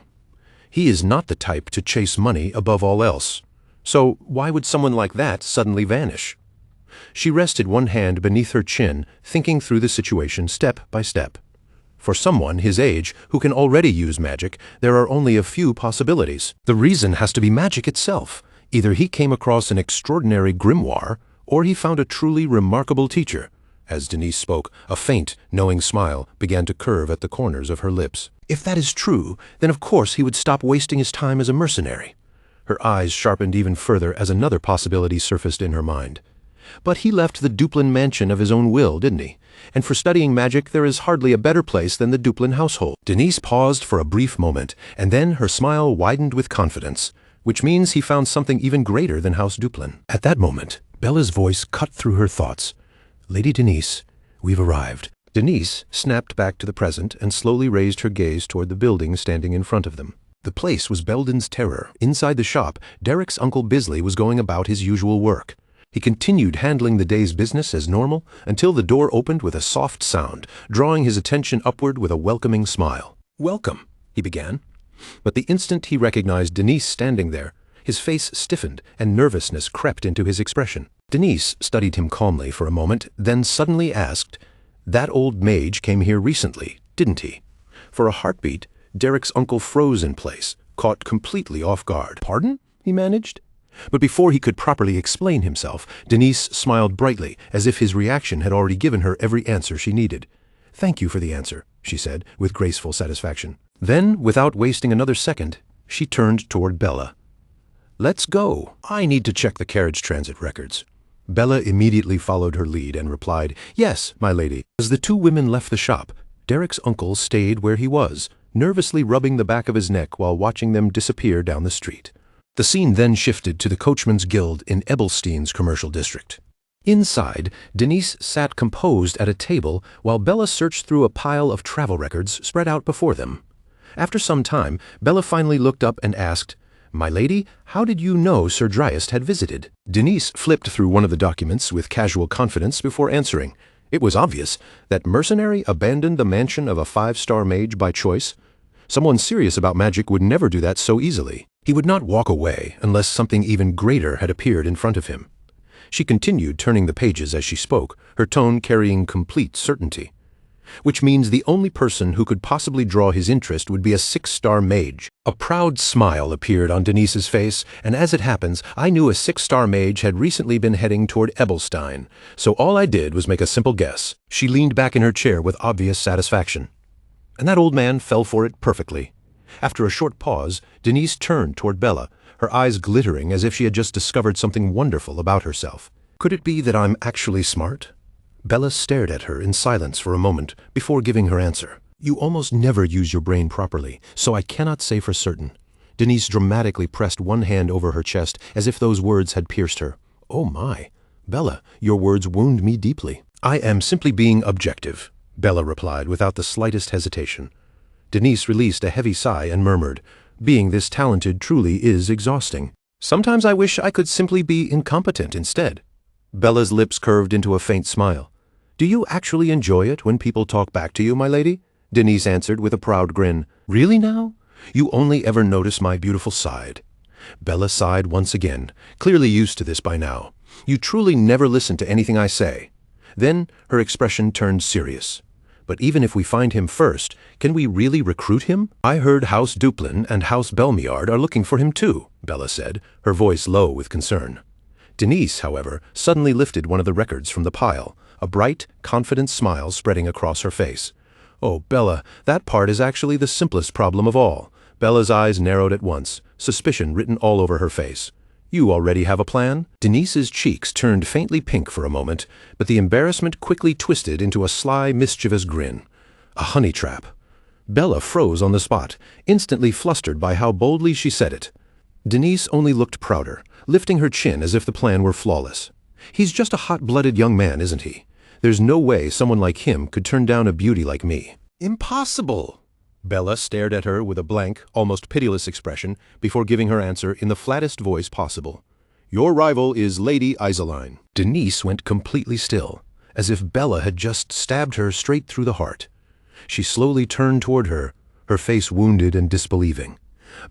He is not the type to chase money above all else. So why would someone like that suddenly vanish? She rested one hand beneath her chin, thinking through the situation step by step. For someone his age who can already use magic, there are only a few possibilities. The reason has to be magic itself. Either he came across an extraordinary grimoire, or he found a truly remarkable teacher. As Denise spoke, a faint, knowing smile began to curve at the corners of her lips. If that is true, then of course he would stop wasting his time as a mercenary. Her eyes sharpened even further as another possibility surfaced in her mind. But he left the Duplin mansion of his own will, didn't he? And for studying magic, there is hardly a better place than the Duplin household. Denise paused for a brief moment, and then her smile widened with confidence, which means he found something even greater than House Duplin. At that moment, Bella's voice cut through her thoughts. "Lady Denise, we've arrived." Denise snapped back to the present and slowly raised her gaze toward the building standing in front of them. The place was Belden's terror. Inside the shop, Derek's Uncle Bisley was going about his usual work. He continued handling the day's business as normal until the door opened with a soft sound, drawing his attention upward with a welcoming smile. "Welcome," he began. But the instant he recognized Denise standing there, his face stiffened and nervousness crept into his expression. Denise studied him calmly for a moment, then suddenly asked, "That old mage came here recently, didn't he?" For a heartbeat, Derek's uncle froze in place, caught completely off guard. "Pardon?" he managed. But before he could properly explain himself, Denise smiled brightly, as if his reaction had already given her every answer she needed. "Thank you for the answer," she said, with graceful satisfaction. Then, without wasting another second, she turned toward Bella. "Let's go. I need to check the carriage transit records." Bella immediately followed her lead and replied, "Yes, my lady." As the two women left the shop, Derek's uncle stayed where he was, nervously rubbing the back of his neck while watching them disappear down the street. The scene then shifted to the Coachman's Guild in Ebelstein's commercial district. Inside, Denise sat composed at a table while Bella searched through a pile of travel records spread out before them. After some time, Bella finally looked up and asked, "My lady, how did you know Sir Dryast had visited?" Denise flipped through one of the documents with casual confidence before answering. It was obvious that mercenary abandoned the mansion of a 5-star mage by choice. Someone serious about magic would never do that so easily. He would not walk away unless something even greater had appeared in front of him. She continued turning the pages as she spoke, her tone carrying complete certainty. "Which means the only person who could possibly draw his interest would be a 6-star mage." A proud smile appeared on Denise's face, and as it happens, I knew a 6-star mage had recently been heading toward Ebelstein, so all I did was make a simple guess. She leaned back in her chair with obvious satisfaction. And that old man fell for it perfectly. After a short pause, Denise turned toward Bella, her eyes glittering as if she had just discovered something wonderful about herself. "Could it be that I'm actually smart?" Bella stared at her in silence for a moment before giving her answer. You almost never use your brain properly, so I cannot say for certain. Denise dramatically pressed one hand over her chest as if those words had pierced her. Oh my. Bella, your words wound me deeply. I am simply being objective, Bella replied without the slightest hesitation. Denise released a heavy sigh and murmured, being this talented truly is exhausting. Sometimes I wish I could simply be incompetent instead. Bella's lips curved into a faint smile. Do you actually enjoy it when people talk back to you, my lady? Denise answered with a proud grin. Really now? You only ever notice my beautiful side. Bella sighed once again, clearly used to this by now. You truly never listen to anything I say. Then her expression turned serious. But even if we find him first, can we really recruit him? I heard House Duplin and House Belmiard are looking for him too, Bella said, her voice low with concern. Denise, however, suddenly lifted one of the records from the pile, a bright, confident smile spreading across her face. Oh, Bella, that part is actually the simplest problem of all. Bella's eyes narrowed at once, suspicion written all over her face. You already have a plan? Denise's cheeks turned faintly pink for a moment, but the embarrassment quickly twisted into a sly, mischievous grin. A honey trap. Bella froze on the spot, instantly flustered by how boldly she said it. Denise only looked prouder, lifting her chin as if the plan were flawless. He's just a hot-blooded young man, isn't he? There's no way someone like him could turn down a beauty like me. Impossible! Bella stared at her with a blank, almost pitiless expression before giving her answer in the flattest voice possible. Your rival is Lady Isoline. Denise went completely still, as if Bella had just stabbed her straight through the heart. She slowly turned toward her, her face wounded and disbelieving.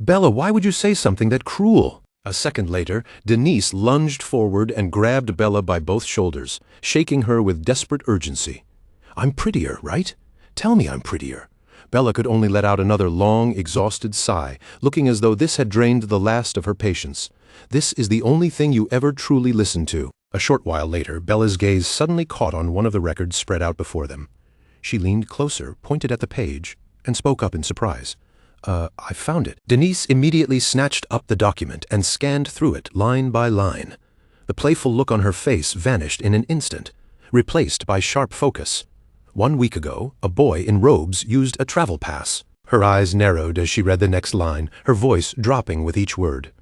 Bella, why would you say something that cruel? A second later, Denise lunged forward and grabbed Bella by both shoulders, shaking her with desperate urgency. I'm prettier, right? Tell me I'm prettier. Bella could only let out another long, exhausted sigh, looking as though this had drained the last of her patience. This is the only thing you ever truly listened to. A short while later, Bella's gaze suddenly caught on one of the records spread out before them. She leaned closer, pointed at the page, and spoke up in surprise. I found it. Denise immediately snatched up the document and scanned through it line by line. The playful look on her face vanished in an instant, replaced by sharp focus. 1 week ago, a boy in robes used a travel pass. Her eyes narrowed as she read the next line, her voice dropping with each word.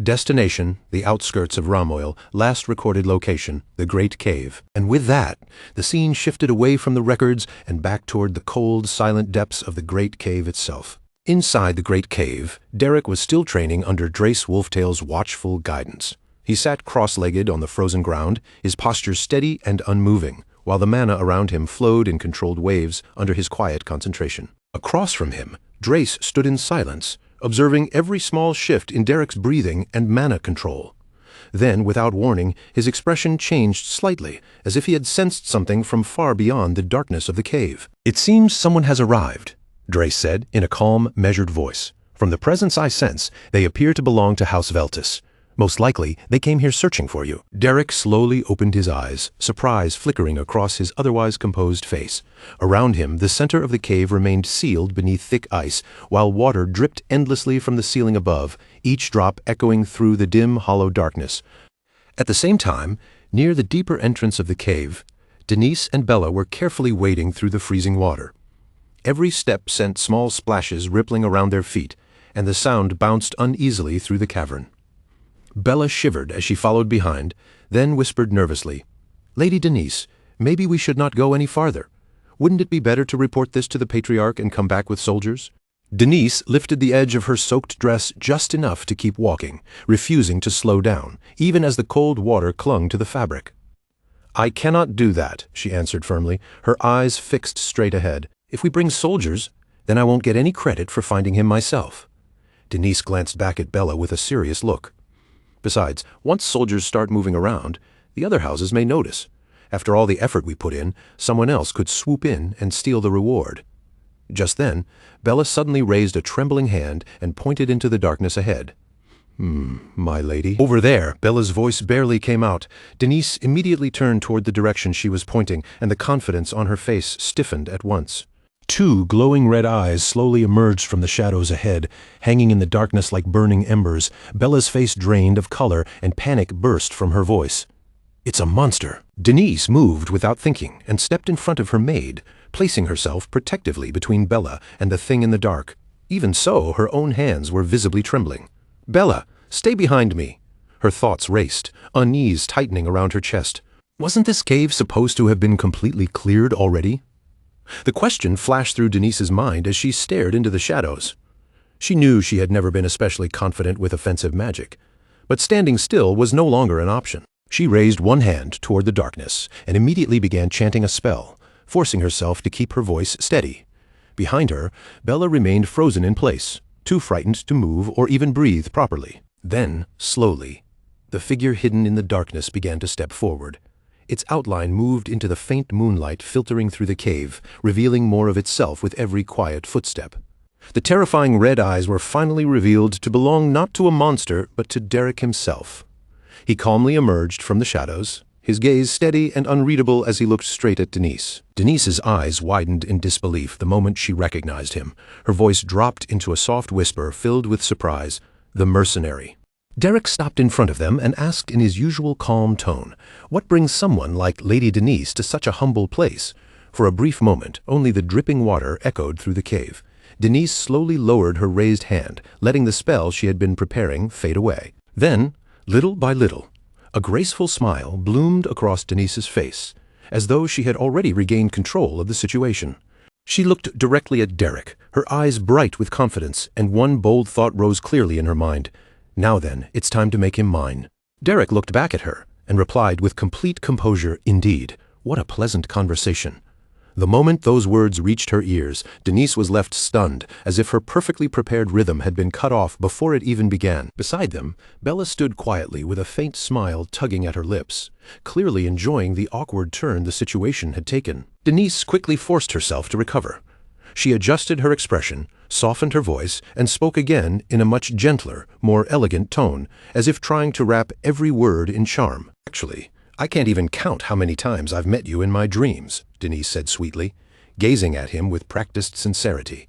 Destination, the outskirts of Ramoil, last recorded location, the Great Cave. And with that, the scene shifted away from the records and back toward the cold, silent depths of the Great Cave itself. Inside the Great Cave, Derek was still training under Drace Wolftail's watchful guidance. He sat cross-legged on the frozen ground, his posture steady and unmoving, while the mana around him flowed in controlled waves under his quiet concentration. Across from him, Drace stood in silence, observing every small shift in Derek's breathing and mana control. Then, without warning, his expression changed slightly, as if he had sensed something from far beyond the darkness of the cave. It seems someone has arrived, Drace said in a calm, measured voice. From the presence I sense, they appear to belong to House Veltis. Most likely, they came here searching for you. Derek slowly opened his eyes, surprise flickering across his otherwise composed face. Around him, the center of the cave remained sealed beneath thick ice, while water dripped endlessly from the ceiling above, each drop echoing through the dim, hollow darkness. At the same time, near the deeper entrance of the cave, Denise and Bella were carefully wading through the freezing water. Every step sent small splashes rippling around their feet, and the sound bounced uneasily through the cavern. Bella shivered as she followed behind, then whispered nervously, Lady Denise, maybe we should not go any farther. Wouldn't it be better to report this to the Patriarch and come back with soldiers? Denise lifted the edge of her soaked dress just enough to keep walking, refusing to slow down, even as the cold water clung to the fabric. I cannot do that, she answered firmly, her eyes fixed straight ahead. If we bring soldiers, then I won't get any credit for finding him myself. Denise glanced back at Bella with a serious look. Besides, once soldiers start moving around, the other houses may notice. After all the effort we put in, someone else could swoop in and steal the reward. Just then, Bella suddenly raised a trembling hand and pointed into the darkness ahead. My lady. Over there, Bella's voice barely came out. Denise immediately turned toward the direction she was pointing, and the confidence on her face stiffened at once. 2 glowing red eyes slowly emerged from the shadows ahead, hanging in the darkness like burning embers. Bella's face drained of color, and panic burst from her voice. It's a monster. Denise moved without thinking and stepped in front of her maid, placing herself protectively between Bella and the thing in the dark. Even so, her own hands were visibly trembling. Bella, stay behind me. Her thoughts raced, unease tightening around her chest. Wasn't this cave supposed to have been completely cleared already? The question flashed through Denise's mind as she stared into the shadows. She knew she had never been especially confident with offensive magic, but standing still was no longer an option. She raised one hand toward the darkness and immediately began chanting a spell, forcing herself to keep her voice steady. Behind her, Bella remained frozen in place, too frightened to move or even breathe properly. Then, slowly, the figure hidden in the darkness began to step forward. Its outline moved into the faint moonlight filtering through the cave, revealing more of itself with every quiet footstep. The terrifying red eyes were finally revealed to belong not to a monster, but to Derek himself. He calmly emerged from the shadows, his gaze steady and unreadable as he looked straight at Denise. Denise's eyes widened in disbelief the moment she recognized him. Her voice dropped into a soft whisper filled with surprise. The mercenary. Derek stopped in front of them and asked in his usual calm tone, "What brings someone like Lady Denise to such a humble place?" For a brief moment, only the dripping water echoed through the cave. Denise slowly lowered her raised hand, letting the spell she had been preparing fade away. Then, little by little, a graceful smile bloomed across Denise's face, as though she had already regained control of the situation. She looked directly at Derek, her eyes bright with confidence, and one bold thought rose clearly in her mind. Now then, it's time to make him mine. Derek looked back at her and replied with complete composure, "Indeed, what a pleasant conversation." The moment those words reached her ears, Denise was left stunned, as if her perfectly prepared rhythm had been cut off before it even began. Beside them, Bella stood quietly with a faint smile tugging at her lips, clearly enjoying the awkward turn the situation had taken. Denise quickly forced herself to recover. She adjusted her expression, softened her voice, and spoke again in a much gentler, more elegant tone, as if trying to wrap every word in charm. "Actually, I can't even count how many times I've met you in my dreams," Denise said sweetly, gazing at him with practiced sincerity.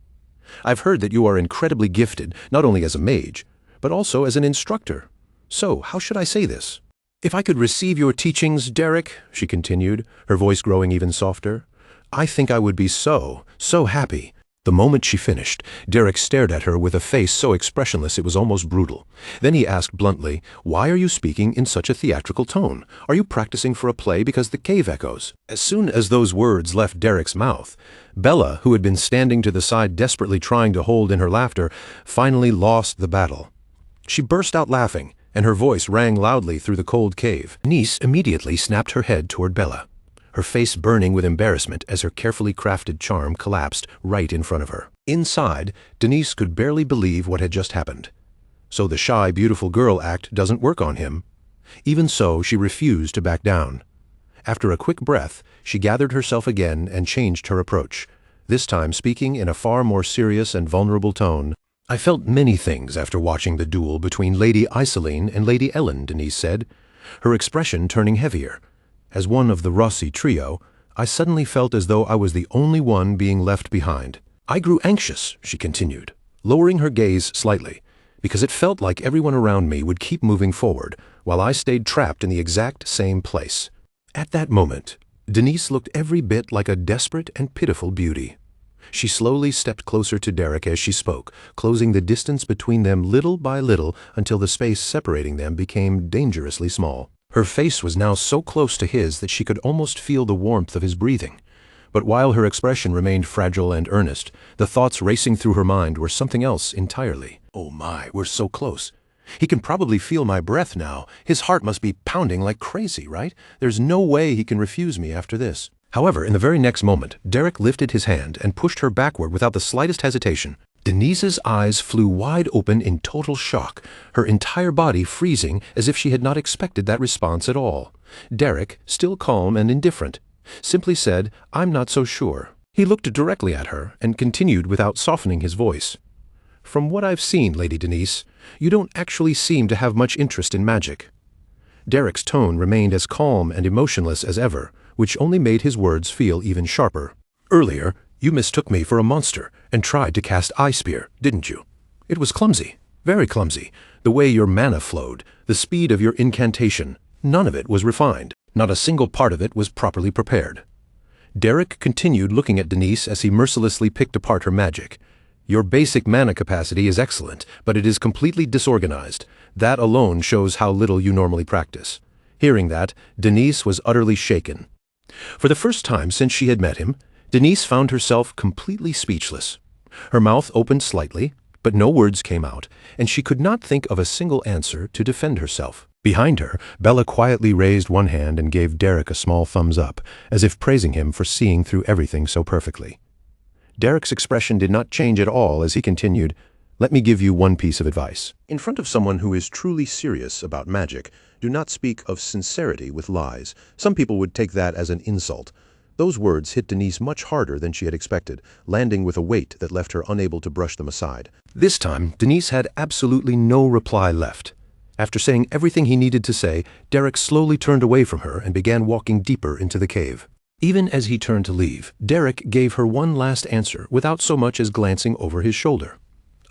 "I've heard that you are incredibly gifted, not only as a mage, but also as an instructor. So, how should I say this? If I could receive your teachings, Derek," she continued, her voice growing even softer, "I think I would be so happy." The moment she finished, Derek stared at her with a face so expressionless it was almost brutal. Then he asked bluntly, "Why are you speaking in such a theatrical tone? Are you practicing for a play because the cave echoes?" As soon as those words left Derek's mouth, Bella, who had been standing to the side desperately trying to hold in her laughter, finally lost the battle. She burst out laughing, and her voice rang loudly through the cold cave. Denise immediately snapped her head toward Bella, her face burning with embarrassment as her carefully crafted charm collapsed right in front of her. Inside, Denise could barely believe what had just happened. So the shy, beautiful girl act doesn't work on him. Even so, she refused to back down. After a quick breath, she gathered herself again and changed her approach, this time speaking in a far more serious and vulnerable tone. "I felt many things after watching the duel between Lady Isoline and Lady Ellen," Denise said, her expression turning heavier. "As one of the Rossi trio, I suddenly felt as though I was the only one being left behind. I grew anxious," she continued, lowering her gaze slightly, "because it felt like everyone around me would keep moving forward, while I stayed trapped in the exact same place." At that moment, Denise looked every bit like a desperate and pitiful beauty. She slowly stepped closer to Derek as she spoke, closing the distance between them little by little until the space separating them became dangerously small. Her face was now so close to his that she could almost feel the warmth of his breathing. But while her expression remained fragile and earnest, the thoughts racing through her mind were something else entirely. "Oh my, we're so close. He can probably feel my breath now. His heart must be pounding like crazy, right? There's no way he can refuse me after this." However, in the very next moment, Derek lifted his hand and pushed her backward without the slightest hesitation. Denise's eyes flew wide open in total shock, her entire body freezing as if she had not expected that response at all. Derek, still calm and indifferent, simply said, "I'm not so sure." He looked directly at her and continued without softening his voice. "From what I've seen, Lady Denise, you don't actually seem to have much interest in magic." Derek's tone remained as calm and emotionless as ever, which only made his words feel even sharper. "Earlier, you mistook me for a monster and tried to cast Eye Spear, didn't you? It was clumsy, very clumsy, the way your mana flowed, the speed of your incantation, None of it was refined. Not a single part of it was properly prepared. Derek continued looking at Denise as he mercilessly picked apart her magic. Your basic mana capacity is excellent, but it is completely disorganized. That alone shows how little you normally practice. Hearing that, Denise was utterly shaken. For the first time since she had met him, Denise found herself completely speechless. Her mouth opened slightly, but no words came out, and she could not think of a single answer to defend herself. Behind her, Bella quietly raised one hand and gave Derek a small thumbs up, as if praising him for seeing through everything so perfectly. Derek's expression did not change at all as he continued, "Let me give you one piece of advice. In front of someone who is truly serious about magic, do not speak of sincerity with lies. Some people would take that as an insult." Those words hit Denise much harder than she had expected, landing with a weight that left her unable to brush them aside. This time, Denise had absolutely no reply left. After saying everything he needed to say, Derek slowly turned away from her and began walking deeper into the cave. Even as he turned to leave, Derek gave her one last answer without so much as glancing over his shoulder.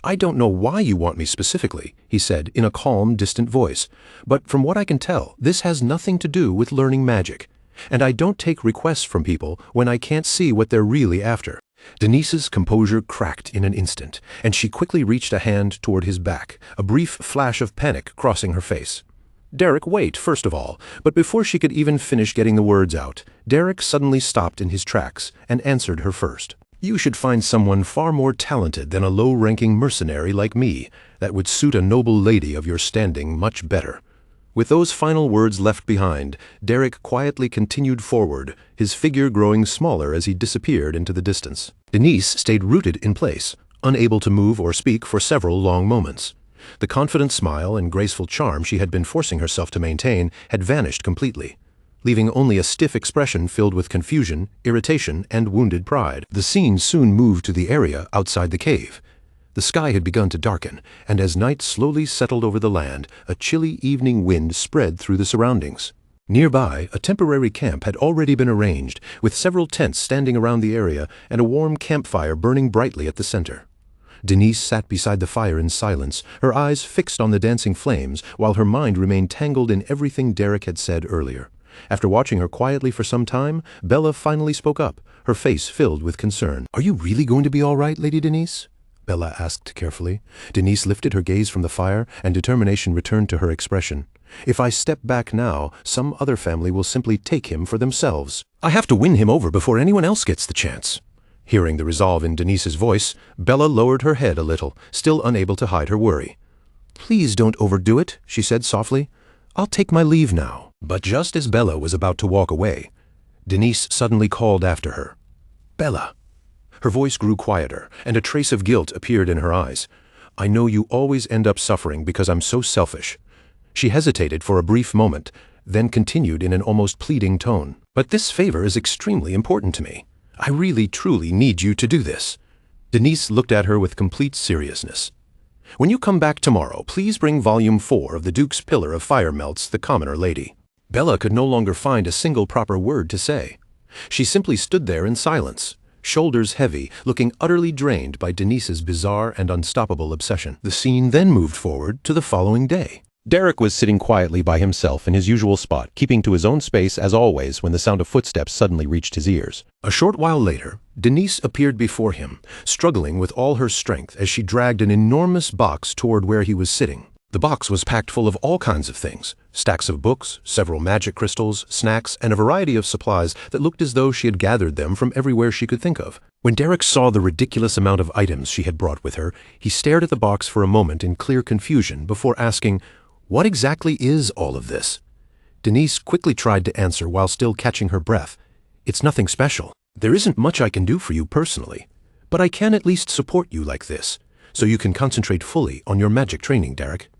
"I don't know why you want me specifically," he said in a calm, distant voice, "but from what I can tell, this has nothing to do with learning magic. And I don't take requests from people when I can't see what they're really after." Denise's composure cracked in an instant, and she quickly reached a hand toward his back, a brief flash of panic crossing her face. "Derek, wait, first of all." But before she could even finish getting the words out, Derek suddenly stopped in his tracks and answered her first. "You should find someone far more talented than a low-ranking mercenary like me. That would suit a noble lady of your standing much better." With those final words left behind, Derek quietly continued forward, his figure growing smaller as he disappeared into the distance. Denise stayed rooted in place, unable to move or speak for several long moments. The confident smile and graceful charm she had been forcing herself to maintain had vanished completely, leaving only a stiff expression filled with confusion, irritation, and wounded pride. The scene soon moved to the area outside the cave. The sky had begun to darken, and as night slowly settled over the land, a chilly evening wind spread through the surroundings. Nearby, a temporary camp had already been arranged, with several tents standing around the area and a warm campfire burning brightly at the center. Denise sat beside the fire in silence, her eyes fixed on the dancing flames, while her mind remained tangled in everything Derek had said earlier. After watching her quietly for some time, Bella finally spoke up, her face filled with concern. "Are you really going to be all right, Lady Denise?" Bella asked carefully. Denise lifted her gaze from the fire, and determination returned to her expression. "If I step back now, some other family will simply take him for themselves. I have to win him over before anyone else gets the chance." Hearing the resolve in Denise's voice, Bella lowered her head a little, still unable to hide her worry. "Please don't overdo it," she said softly. "I'll take my leave now." But just as Bella was about to walk away, Denise suddenly called after her. "Bella." Her voice grew quieter, and a trace of guilt appeared in her eyes. "I know you always end up suffering because I'm so selfish." She hesitated for a brief moment, then continued in an almost pleading tone. "But this favor is extremely important to me. I really, truly need you to do this." Denise looked at her with complete seriousness. "When you come back tomorrow, please bring Volume 4 of the Duke's Pillar of Fire Melts the Commoner Lady." Bella could no longer find a single proper word to say. She simply stood there in silence, shoulders heavy, looking utterly drained by Denise's bizarre and unstoppable obsession. The scene then moved forward to the following day. Derek was sitting quietly by himself in his usual spot, keeping to his own space as always when the sound of footsteps suddenly reached his ears. A short while later, Denise appeared before him, struggling with all her strength as she dragged an enormous box toward where he was sitting. The box was packed full of all kinds of things: stacks of books, several magic crystals, snacks, and a variety of supplies that looked as though she had gathered them from everywhere she could think of. When Derek saw the ridiculous amount of items she had brought with her, he stared at the box for a moment in clear confusion before asking, "What exactly is all of this?" Denise quickly tried to answer while still catching her breath. "It's nothing special. There isn't much I can do for you personally, but I can at least support you like this, so you can concentrate fully on your magic training, Derek."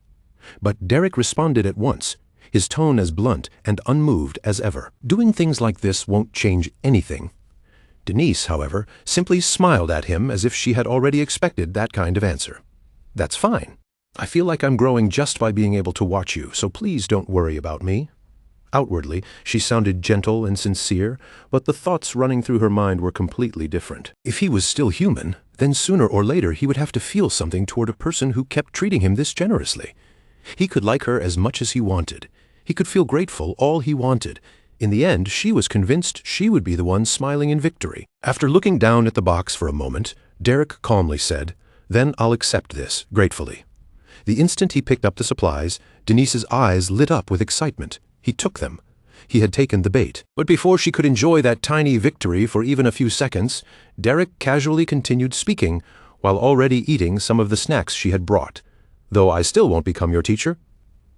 But Derek responded at once, his tone as blunt and unmoved as ever. "Doing things like this won't change anything." Denise, however, simply smiled at him as if she had already expected that kind of answer. "That's fine. I feel like I'm growing just by being able to watch you, so please don't worry about me." Outwardly, she sounded gentle and sincere, but the thoughts running through her mind were completely different. If he was still human, then sooner or later he would have to feel something toward a person who kept treating him this generously. He could like her as much as he wanted. He could feel grateful all he wanted. In the end, she was convinced she would be the one smiling in victory. After looking down at the box for a moment, Derek calmly said, "Then I'll accept this, gratefully." The instant he picked up the supplies, Denise's eyes lit up with excitement. He took them. He had taken the bait. But before she could enjoy that tiny victory for even a few seconds, Derek casually continued speaking, while already eating some of the snacks she had brought. "Though I still won't become your teacher."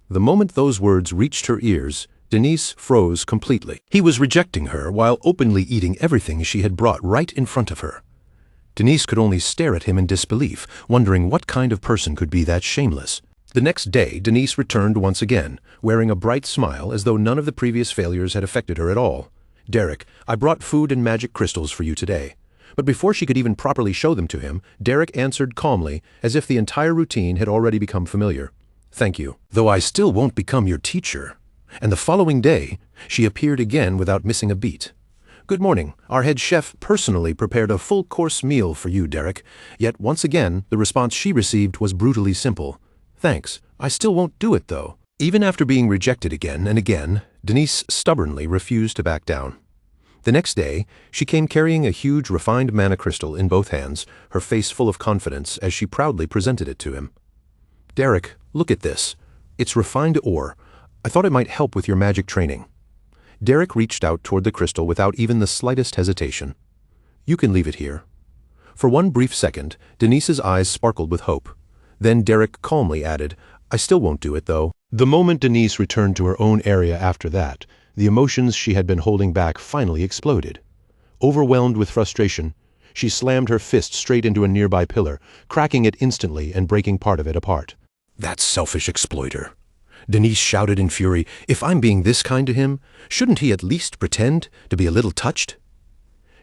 The moment those words reached her ears, Denise froze completely. He was rejecting her while openly eating everything she had brought right in front of her. Denise could only stare at him in disbelief, wondering what kind of person could be that shameless. The next day, Denise returned once again, wearing a bright smile as though none of the previous failures had affected her at all. "Derek, I brought food and magic crystals for you today." But before she could even properly show them to him, Derek answered calmly, as if the entire routine had already become familiar. "Thank you. Though I still won't become your teacher." And the following day, she appeared again without missing a beat. "Good morning. Our head chef personally prepared a full-course meal for you, Derek." Yet once again, the response she received was brutally simple. "Thanks. I still won't do it, though." Even after being rejected again and again, Denise stubbornly refused to back down. The next day, she came carrying a huge refined mana crystal in both hands, her face full of confidence as she proudly presented it to him. "Derek, look at this. It's refined ore. I thought it might help with your magic training." Derek reached out toward the crystal without even the slightest hesitation. "You can leave it here." For one brief second, Denise's eyes sparkled with hope. Then Derek calmly added, "I still won't do it, though." The moment Denise returned to her own area after that, the emotions she had been holding back finally exploded. Overwhelmed with frustration, she slammed her fist straight into a nearby pillar, cracking it instantly and breaking part of it apart. "That selfish exploiter!" Denise shouted in fury. "If I'm being this kind to him, shouldn't he at least pretend to be a little touched?"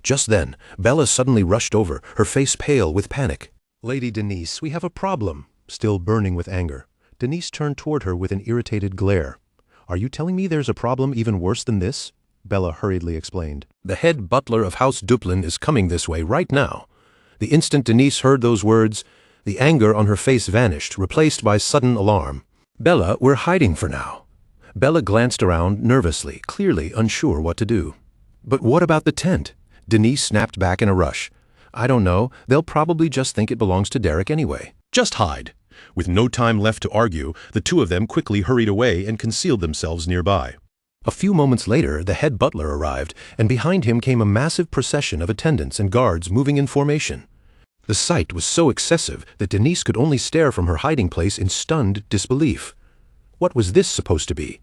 Just then, Bella suddenly rushed over, her face pale with panic. "Lady Denise, we have a problem." Still burning with anger, Denise turned toward her with an irritated glare. "Are you telling me there's a problem even worse than this?" Bella hurriedly explained. "The head butler of House Duplin is coming this way right now." The instant Denise heard those words, the anger on her face vanished, replaced by sudden alarm. "Bella, we're hiding for now." Bella glanced around nervously, clearly unsure what to do. "But what about the tent?" Denise snapped back in a rush. "I don't know. They'll probably just think it belongs to Derek anyway." "Just hide." With no time left to argue, the two of them quickly hurried away and concealed themselves nearby. A few moments later, the head butler arrived, and behind him came a massive procession of attendants and guards moving in formation. The sight was so excessive that Denise could only stare from her hiding place in stunned disbelief. What was this supposed to be?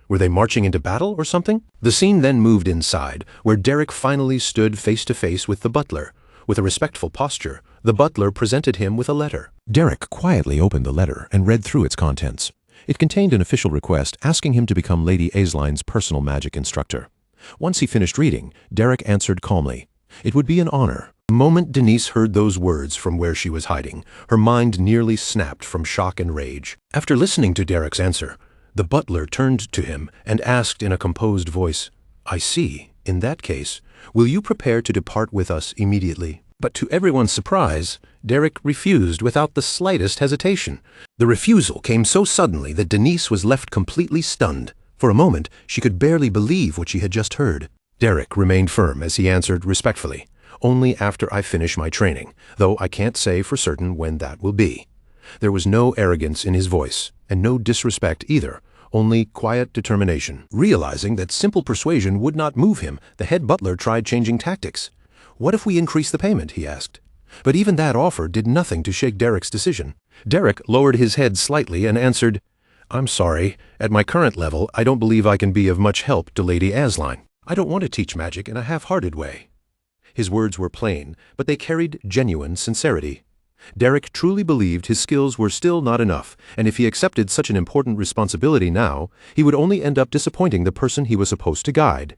Were they marching into battle or something? The scene then moved inside, where Derek finally stood face to face with the butler. With a respectful posture, the butler presented him with a letter. Derek quietly opened the letter and read through its contents. It contained an official request asking him to become Lady Aisline's personal magic instructor. Once he finished reading, Derek answered calmly, "It would be an honor." The moment Denise heard those words from where she was hiding, her mind nearly snapped from shock and rage. After listening to Derek's answer, the butler turned to him and asked in a composed voice, "I see. In that case, will you prepare to depart with us immediately?" But to everyone's surprise, Derek refused without the slightest hesitation. The refusal came so suddenly that Denise was left completely stunned. For a moment, she could barely believe what she had just heard. Derek remained firm as he answered respectfully, "Only after I finish my training, though I can't say for certain when that will be." There was no arrogance in his voice, and no disrespect either, only quiet determination. Realizing that simple persuasion would not move him, the head butler tried changing tactics. "What if we increase the payment?" he asked. But even that offer did nothing to shake Derek's decision. Derek lowered his head slightly and answered, "I'm sorry. At my current level, I don't believe I can be of much help to Lady Aisline. I don't want to teach magic in a half-hearted way." His words were plain, but they carried genuine sincerity. Derek truly believed his skills were still not enough, and if he accepted such an important responsibility now, he would only end up disappointing the person he was supposed to guide.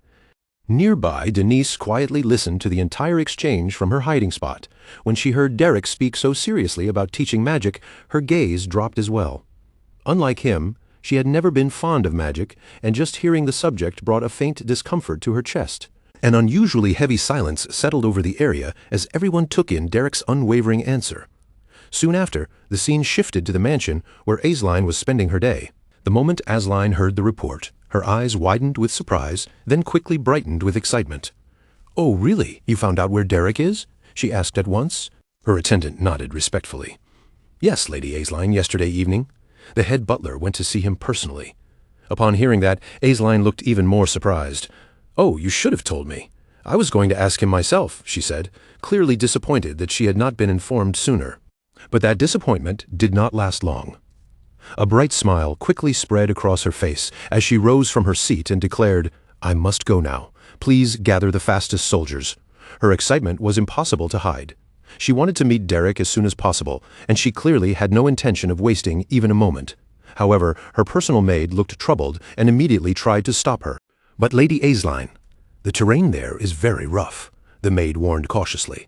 Nearby, Denise quietly listened to the entire exchange from her hiding spot. When she heard Derek speak so seriously about teaching magic, her gaze dropped as well. Unlike him, she had never been fond of magic, and just hearing the subject brought a faint discomfort to her chest. An unusually heavy silence settled over the area as everyone took in Derek's unwavering answer. Soon after, the scene shifted to the mansion where Aisline was spending her day. The moment Asline heard the report, her eyes widened with surprise, then quickly brightened with excitement. "Oh, really? You found out where Derek is?" she asked at once. Her attendant nodded respectfully. "Yes, Lady Asline, yesterday evening. The head butler went to see him personally." Upon hearing that, Asline looked even more surprised. "Oh, you should have told me. I was going to ask him myself," she said, clearly disappointed that she had not been informed sooner. But that disappointment did not last long. A bright smile quickly spread across her face as she rose from her seat and declared, "I must go now. Please gather the fastest soldiers." Her excitement was impossible to hide. She wanted to meet Derek as soon as possible, and she clearly had no intention of wasting even a moment. However, her personal maid looked troubled and immediately tried to stop her. "But Lady Asline, the terrain there is very rough," the maid warned cautiously.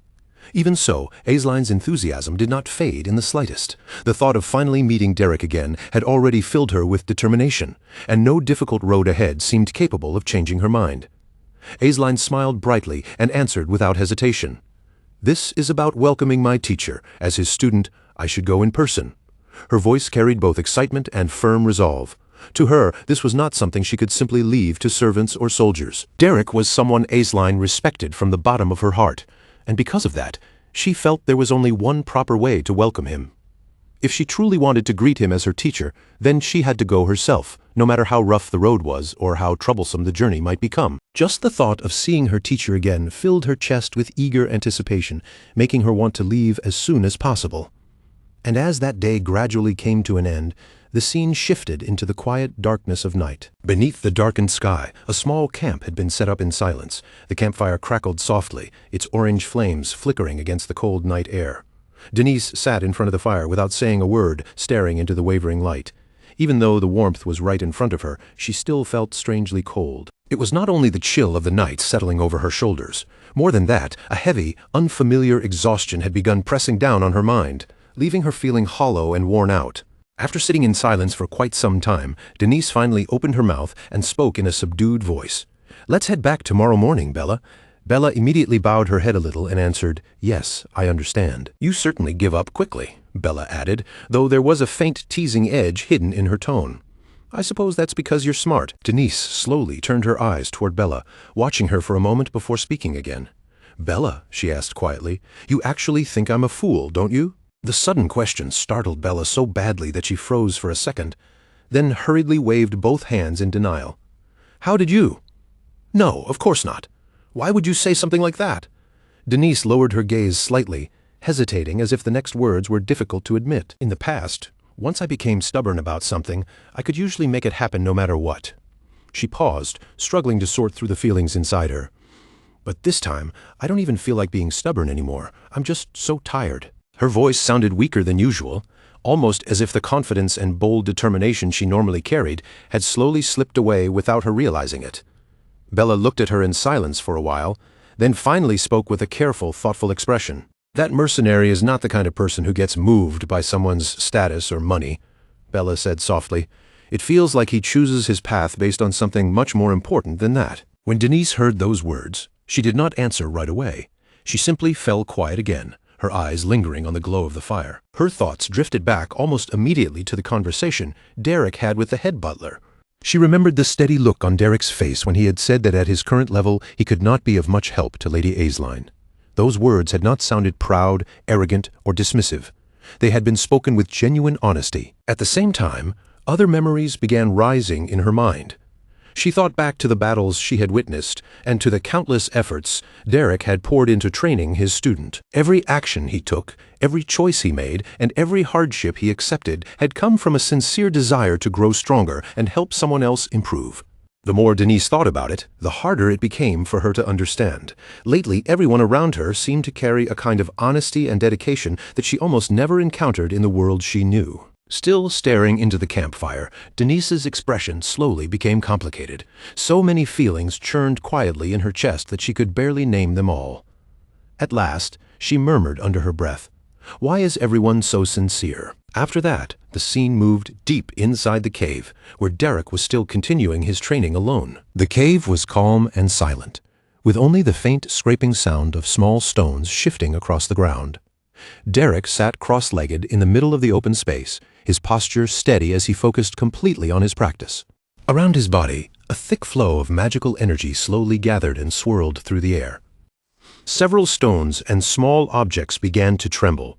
Even so, Asline's enthusiasm did not fade in the slightest. The thought of finally meeting Derek again had already filled her with determination, and no difficult road ahead seemed capable of changing her mind. Asline smiled brightly and answered without hesitation. "This is about welcoming my teacher. As his student, I should go in person." Her voice carried both excitement and firm resolve. To her, this was not something she could simply leave to servants or soldiers. Derek was someone Asline respected from the bottom of her heart, and because of that, she felt there was only one proper way to welcome him. If she truly wanted to greet him as her teacher, then she had to go herself, no matter how rough the road was or how troublesome the journey might become. Just the thought of seeing her teacher again filled her chest with eager anticipation, making her want to leave as soon as possible. And as that day gradually came to an end, the scene shifted into the quiet darkness of night. Beneath the darkened sky, a small camp had been set up in silence. The campfire crackled softly, its orange flames flickering against the cold night air. Denise sat in front of the fire without saying a word, staring into the wavering light. Even though the warmth was right in front of her, she still felt strangely cold. It was not only the chill of the night settling over her shoulders. More than that, a heavy, unfamiliar exhaustion had begun pressing down on her mind, leaving her feeling hollow and worn out. After sitting in silence for quite some time, Denise finally opened her mouth and spoke in a subdued voice. "Let's head back tomorrow morning, Bella." Bella immediately bowed her head a little and answered, "Yes, I understand." "You certainly give up quickly," Bella added, though there was a faint teasing edge hidden in her tone. "I suppose that's because you're smart." Denise slowly turned her eyes toward Bella, watching her for a moment before speaking again. "Bella," she asked quietly, "you actually think I'm a fool, don't you?" The sudden question startled Bella so badly that she froze for a second, then hurriedly waved both hands in denial. "How did you?" "No, of course not. Why would you say something like that?" Denise lowered her gaze slightly, hesitating as if the next words were difficult to admit. "In the past, once I became stubborn about something, I could usually make it happen no matter what." She paused, struggling to sort through the feelings inside her. "But this time, I don't even feel like being stubborn anymore. I'm just so tired." Her voice sounded weaker than usual, almost as if the confidence and bold determination she normally carried had slowly slipped away without her realizing it. Bella looked at her in silence for a while, then finally spoke with a careful, thoughtful expression. "That mercenary is not the kind of person who gets moved by someone's status or money," Bella said softly. "It feels like he chooses his path based on something much more important than that." When Denise heard those words, she did not answer right away. She simply fell quiet again, her eyes lingering on the glow of the fire. Her thoughts drifted back almost immediately to the conversation Derek had with the head butler. She remembered the steady look on Derek's face when he had said that at his current level he could not be of much help to Lady Asline. Those words had not sounded proud, arrogant, or dismissive. They had been spoken with genuine honesty. At the same time, other memories began rising in her mind. She thought back to the battles she had witnessed and to the countless efforts Derek had poured into training his student. Every action he took, every choice he made, and every hardship he accepted had come from a sincere desire to grow stronger and help someone else improve. The more Denise thought about it, the harder it became for her to understand. Lately, everyone around her seemed to carry a kind of honesty and dedication that she almost never encountered in the world she knew. Still staring into the campfire, Denise's expression slowly became complicated. So many feelings churned quietly in her chest that she could barely name them all. At last, she murmured under her breath, "Why is everyone so sincere?" After that, the scene moved deep inside the cave, where Derek was still continuing his training alone. The cave was calm and silent, with only the faint scraping sound of small stones shifting across the ground. Derek sat cross-legged in the middle of the open space, his posture steady as he focused completely on his practice. Around his body, a thick flow of magical energy slowly gathered and swirled through the air. Several stones and small objects began to tremble,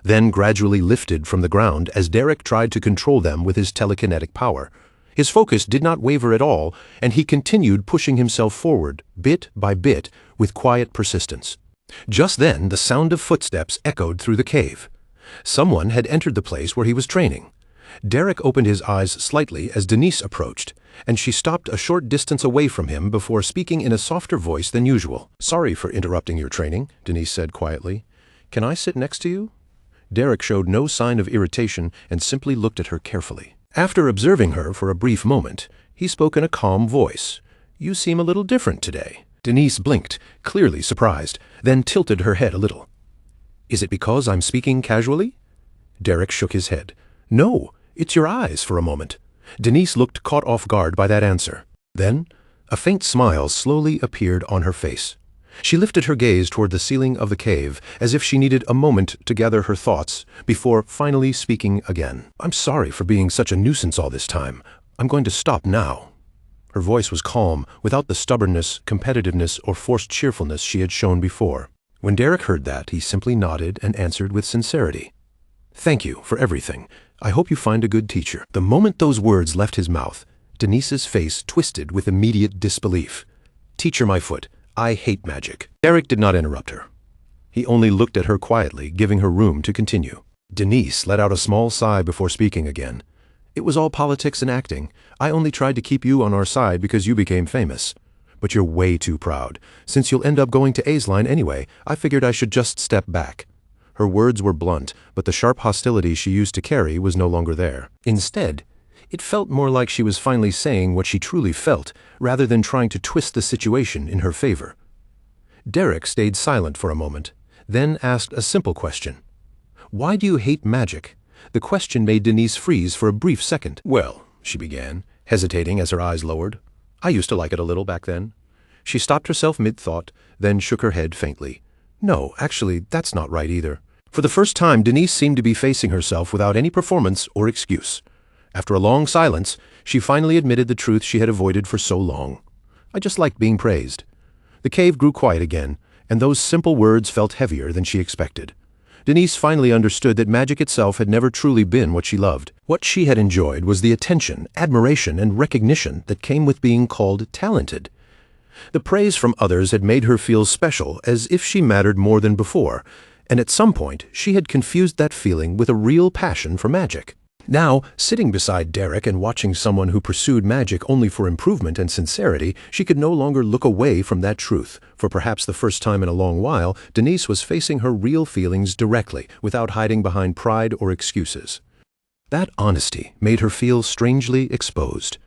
then gradually lifted from the ground as Derek tried to control them with his telekinetic power. His focus did not waver at all, and he continued pushing himself forward, bit by bit, with quiet persistence. Just then, the sound of footsteps echoed through the cave. Someone had entered the place where he was training. Derek opened his eyes slightly as Denise approached, and she stopped a short distance away from him before speaking in a softer voice than usual. "Sorry for interrupting your training," Denise said quietly. "Can I sit next to you?" Derek showed no sign of irritation and simply looked at her carefully. After observing her for a brief moment, he spoke in a calm voice. "You seem a little different today." Denise blinked, clearly surprised, then tilted her head a little. "Is it because I'm speaking casually?" Derek shook his head. "No, it's your eyes for a moment." Denise looked caught off guard by that answer. Then, a faint smile slowly appeared on her face. She lifted her gaze toward the ceiling of the cave, as if she needed a moment to gather her thoughts before finally speaking again. "I'm sorry for being such a nuisance all this time. I'm going to stop now." Her voice was calm, without the stubbornness, competitiveness, or forced cheerfulness she had shown before. When Derek heard that, he simply nodded and answered with sincerity. "Thank you for everything. I hope you find a good teacher." The moment those words left his mouth, Denise's face twisted with immediate disbelief. "Teacher my foot. I hate magic." Derek did not interrupt her. He only looked at her quietly, giving her room to continue. Denise let out a small sigh before speaking again. "It was all politics and acting. I only tried to keep you on our side because you became famous. But you're way too proud. Since you'll end up going to A's line anyway, I figured I should just step back." Her words were blunt, but the sharp hostility she used to carry was no longer there. Instead, it felt more like she was finally saying what she truly felt, rather than trying to twist the situation in her favor. Derek stayed silent for a moment, then asked a simple question. "Why do you hate magic?" The question made Denise freeze for a brief second. "Well," she began, hesitating as her eyes lowered, "I used to like it a little back then." She stopped herself mid-thought, then shook her head faintly. "No, actually, that's not right either." For the first time, Denise seemed to be facing herself without any performance or excuse. After a long silence, she finally admitted the truth she had avoided for so long. "I just liked being praised." The cave grew quiet again, and those simple words felt heavier than she expected. Denise finally understood that magic itself had never truly been what she loved. What she had enjoyed was the attention, admiration, and recognition that came with being called talented. The praise from others had made her feel special, as if she mattered more than before, and at some point she had confused that feeling with a real passion for magic. Now, sitting beside Derek and watching someone who pursued magic only for improvement and sincerity, she could no longer look away from that truth. For perhaps the first time in a long while, Denise was facing her real feelings directly, without hiding behind pride or excuses. That honesty made her feel strangely exposed.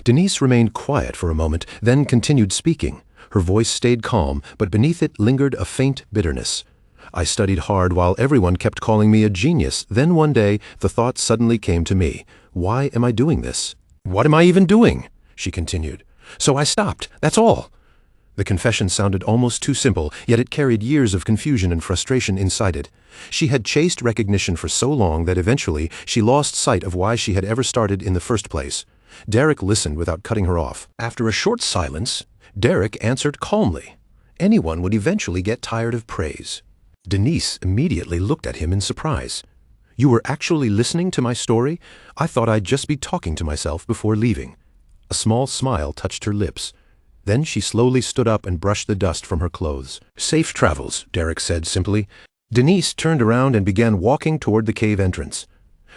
Denise remained quiet for a moment, then continued speaking. Her voice stayed calm, but beneath it lingered a faint bitterness. "I studied hard while everyone kept calling me a genius. Then one day, the thought suddenly came to me. Why am I doing this? What am I even doing?" she continued. "So I stopped, that's all." The confession sounded almost too simple, yet it carried years of confusion and frustration inside it. She had chased recognition for so long that eventually she lost sight of why she had ever started in the first place. Derek listened without cutting her off. After a short silence, Derek answered calmly. "Anyone would eventually get tired of praise." Denise immediately looked at him in surprise. "You were actually listening to my story? I thought I'd just be talking to myself before leaving." A small smile touched her lips. Then she slowly stood up and brushed the dust from her clothes. "Safe travels," Derek said simply. Denise turned around and began walking toward the cave entrance.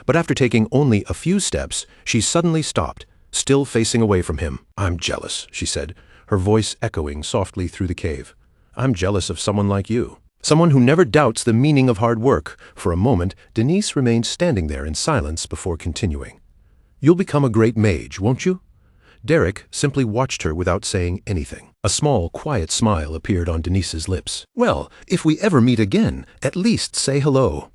But after taking only a few steps, she suddenly stopped, still facing away from him. "I'm jealous," she said, her voice echoing softly through the cave. "I'm jealous of someone like you. Someone who never doubts the meaning of hard work." For a moment, Denise remained standing there in silence before continuing. "You'll become a great mage, won't you?" Derek simply watched her without saying anything. A small, quiet smile appeared on Denise's lips. "Well, if we ever meet again, at least say hello."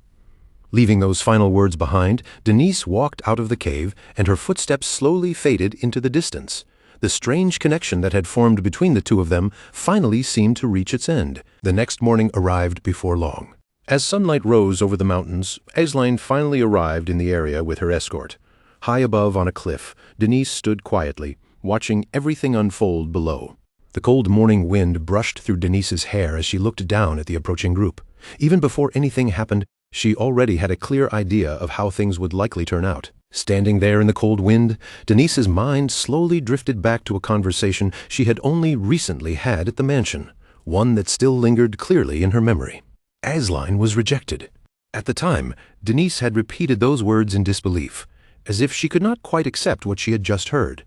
Leaving those final words behind, Denise walked out of the cave, and her footsteps slowly faded into the distance. The strange connection that had formed between the two of them finally seemed to reach its end. The next morning arrived before long. As sunlight rose over the mountains, Aisling finally arrived in the area with her escort. High above on a cliff, Denise stood quietly, watching everything unfold below. The cold morning wind brushed through Denise's hair as she looked down at the approaching group. Even before anything happened, she already had a clear idea of how things would likely turn out. Standing there in the cold wind, Denise's mind slowly drifted back to a conversation she had only recently had at the mansion, one that still lingered clearly in her memory. Aisling was rejected. At the time, Denise had repeated those words in disbelief, as if she could not quite accept what she had just heard.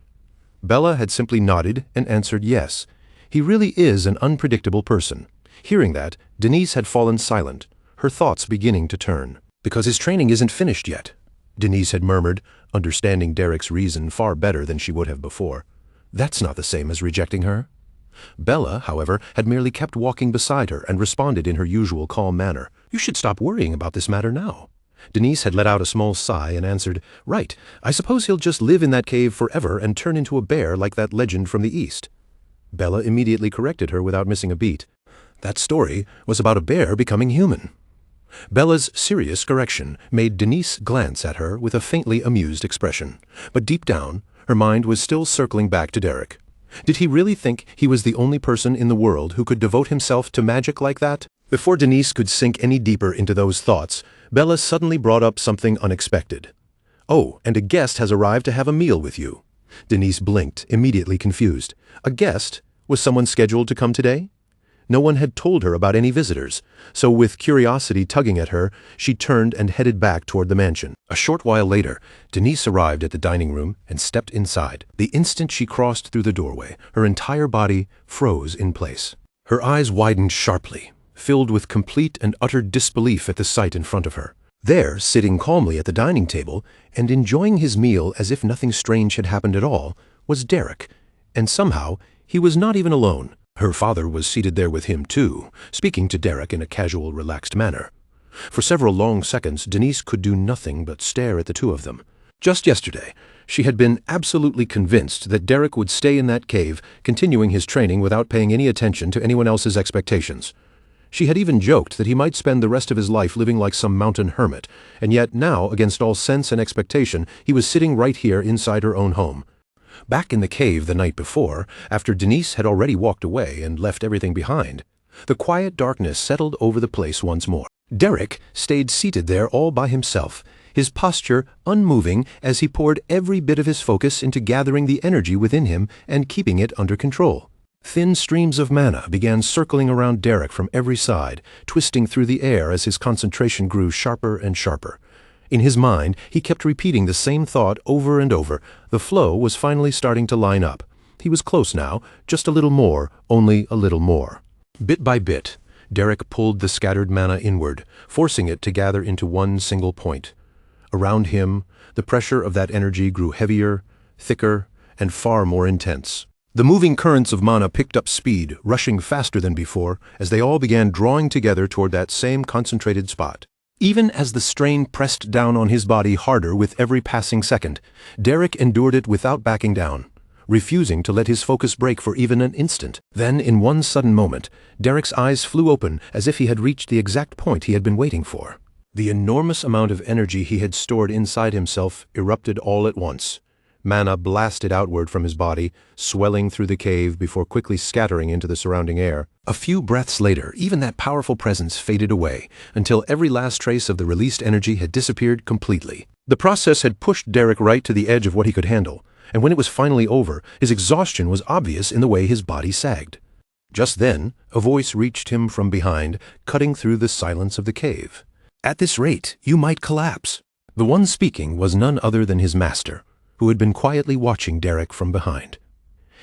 Bella had simply nodded and answered yes. He really is an unpredictable person. Hearing that, Denise had fallen silent, her thoughts beginning to turn. Because his training isn't finished yet, Denise had murmured, understanding Derek's reason far better than she would have before. That's not the same as rejecting her. Bella, however, had merely kept walking beside her and responded in her usual calm manner. You should stop worrying about this matter now. Denise had let out a small sigh and answered, Right, I suppose he'll just live in that cave forever and turn into a bear like that legend from the East. Bella immediately corrected her without missing a beat. That story was about a bear becoming human. Bella's serious correction made Denise glance at her with a faintly amused expression, but deep down, her mind was still circling back to Derek. Did he really think he was the only person in the world who could devote himself to magic like that? Before Denise could sink any deeper into those thoughts, Bella suddenly brought up something unexpected. Oh, and a guest has arrived to have a meal with you. Denise blinked, immediately confused. A guest? Was someone scheduled to come today? No one had told her about any visitors, so with curiosity tugging at her, she turned and headed back toward the mansion. A short while later, Denise arrived at the dining room and stepped inside. The instant she crossed through the doorway, her entire body froze in place. Her eyes widened sharply, filled with complete and utter disbelief at the sight in front of her. There, sitting calmly at the dining table and enjoying his meal as if nothing strange had happened at all, was Derek, and somehow he was not even alone. Her father was seated there with him too, speaking to Derek in a casual, relaxed manner. For several long seconds, Denise could do nothing but stare at the two of them. Just yesterday, she had been absolutely convinced that Derek would stay in that cave, continuing his training without paying any attention to anyone else's expectations. She had even joked that he might spend the rest of his life living like some mountain hermit, and yet now, against all sense and expectation, he was sitting right here inside her own home. Back in the cave the night before, after Denise had already walked away and left everything behind, the quiet darkness settled over the place once more. Derek stayed seated there all by himself, his posture unmoving as he poured every bit of his focus into gathering the energy within him and keeping it under control. Thin streams of mana began circling around Derek from every side, twisting through the air as his concentration grew sharper and sharper. In his mind, he kept repeating the same thought over and over. The flow was finally starting to line up. He was close now, just a little more, only a little more. Bit by bit, Derek pulled the scattered mana inward, forcing it to gather into one single point. Around him, the pressure of that energy grew heavier, thicker, and far more intense. The moving currents of mana picked up speed, rushing faster than before, as they all began drawing together toward that same concentrated spot. Even as the strain pressed down on his body harder with every passing second, Derek endured it without backing down, refusing to let his focus break for even an instant. Then, in one sudden moment, Derek's eyes flew open as if he had reached the exact point he had been waiting for. The enormous amount of energy he had stored inside himself erupted all at once. Mana blasted outward from his body, swelling through the cave before quickly scattering into the surrounding air. A few breaths later, even that powerful presence faded away, until every last trace of the released energy had disappeared completely. The process had pushed Derek right to the edge of what he could handle, and when it was finally over, his exhaustion was obvious in the way his body sagged. Just then, a voice reached him from behind, cutting through the silence of the cave. "At this rate, you might collapse." The one speaking was none other than his master, who had been quietly watching Derek from behind.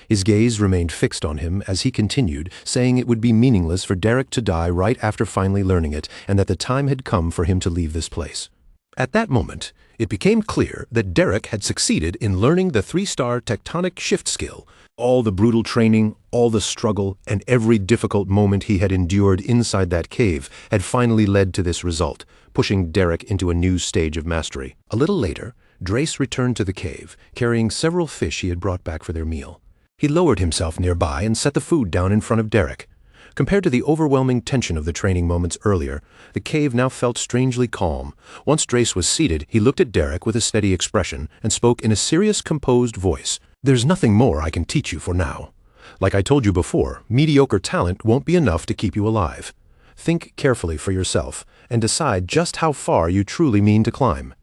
His gaze remained fixed on him as he continued, saying it would be meaningless for Derek to die right after finally learning it, and that the time had come for him to leave this place. At that moment, it became clear that Derek had succeeded in learning the 3-star tectonic shift skill. All the brutal training, all the struggle, and every difficult moment he had endured inside that cave had finally led to this result, pushing Derek into a new stage of mastery. A little later, Drace returned to the cave, carrying several fish he had brought back for their meal. He lowered himself nearby and set the food down in front of Derek. Compared to the overwhelming tension of the training moments earlier, the cave now felt strangely calm. Once Drace was seated, he looked at Derek with a steady expression and spoke in a serious, composed voice. "There's nothing more I can teach you for now. Like I told you before, mediocre talent won't be enough to keep you alive. Think carefully for yourself and decide just how far you truly mean to climb."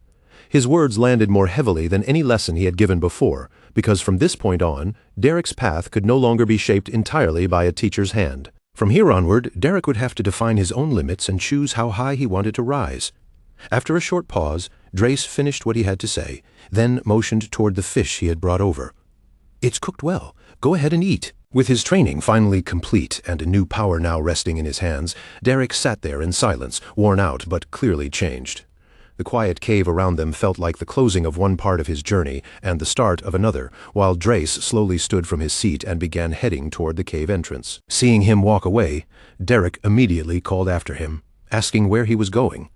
His words landed more heavily than any lesson he had given before, because from this point on, Derek's path could no longer be shaped entirely by a teacher's hand. From here onward, Derek would have to define his own limits and choose how high he wanted to rise. After a short pause, Drace finished what he had to say, then motioned toward the fish he had brought over. "It's cooked well. Go ahead and eat." With his training finally complete and a new power now resting in his hands, Derek sat there in silence, worn out but clearly changed. The quiet cave around them felt like the closing of one part of his journey and the start of another, while Drace slowly stood from his seat and began heading toward the cave entrance. Seeing him walk away, Derek immediately called after him, asking where he was going.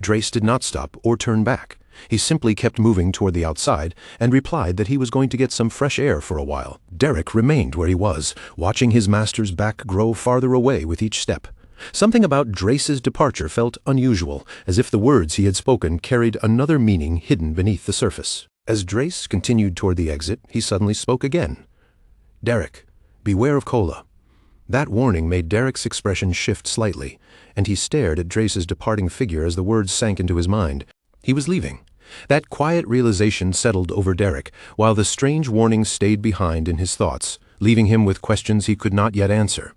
Drace did not stop or turn back. He simply kept moving toward the outside and replied that he was going to get some fresh air for a while. Derek remained where he was, watching his master's back grow farther away with each step. Something about Drace's departure felt unusual, as if the words he had spoken carried another meaning hidden beneath the surface. As Drace continued toward the exit, he suddenly spoke again. "Derek, beware of Kola." That warning made Derek's expression shift slightly, and he stared at Drace's departing figure as the words sank into his mind. He was leaving. That quiet realization settled over Derek, while the strange warning stayed behind in his thoughts, leaving him with questions he could not yet answer.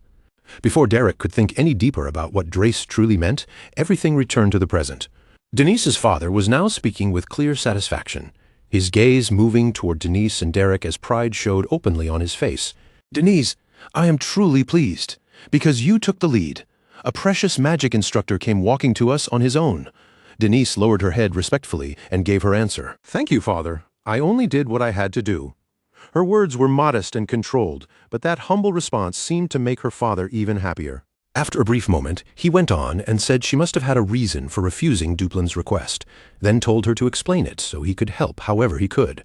Before Derek could think any deeper about what Drace truly meant, everything returned to the present. Denise's father was now speaking with clear satisfaction, his gaze moving toward Denise and Derek as pride showed openly on his face. "Denise, I am truly pleased, because you took the lead. A precious magic instructor came walking to us on his own." Denise lowered her head respectfully and gave her answer. "Thank you, Father. I only did what I had to do." Her words were modest and controlled, but that humble response seemed to make her father even happier. After a brief moment, he went on and said she must have had a reason for refusing Duplin's request, then told her to explain it so he could help however he could.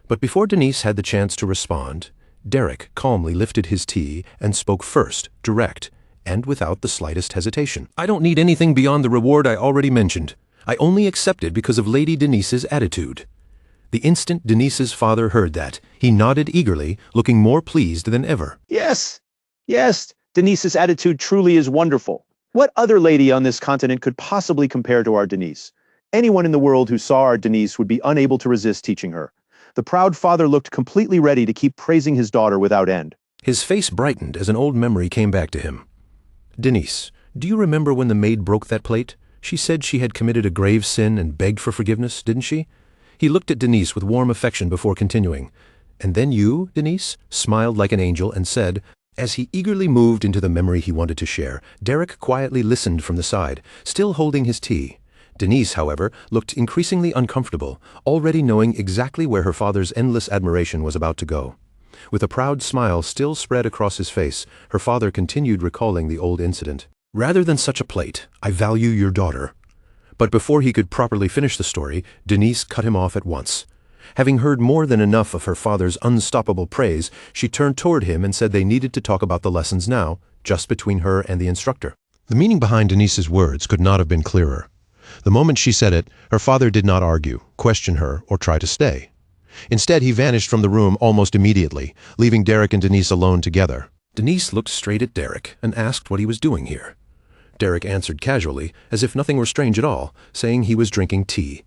But before Denise had the chance to respond, Derek calmly lifted his tea and spoke first, direct, and without the slightest hesitation. "I don't need anything beyond the reward I already mentioned. I only accepted because of Lady Denise's attitude." The instant Denise's father heard that, he nodded eagerly, looking more pleased than ever. Yes, yes, Denise's attitude truly is wonderful. What other lady on this continent could possibly compare to our Denise? Anyone in the world who saw our Denise would be unable to resist teaching her. The proud father looked completely ready to keep praising his daughter without end. His face brightened as an old memory came back to him. "Denise, do you remember when the maid broke that plate? She said she had committed a grave sin and begged for forgiveness, didn't she?" He looked at Denise with warm affection before continuing. "And then you, Denise, smiled like an angel and said," as he eagerly moved into the memory he wanted to share, Derek quietly listened from the side, still holding his tea. Denise, however, looked increasingly uncomfortable, already knowing exactly where her father's endless admiration was about to go. With a proud smile still spread across his face, her father continued recalling the old incident. "Rather than such a plate, I value your daughter." But before he could properly finish the story, Denise cut him off at once. Having heard more than enough of her father's unstoppable praise, she turned toward him and said they needed to talk about the lessons now, just between her and the instructor. The meaning behind Denise's words could not have been clearer. The moment she said it, her father did not argue, question her, or try to stay. Instead, he vanished from the room almost immediately, leaving Derek and Denise alone together. Denise looked straight at Derek and asked what he was doing here. Derek answered casually, as if nothing were strange at all, saying he was drinking tea.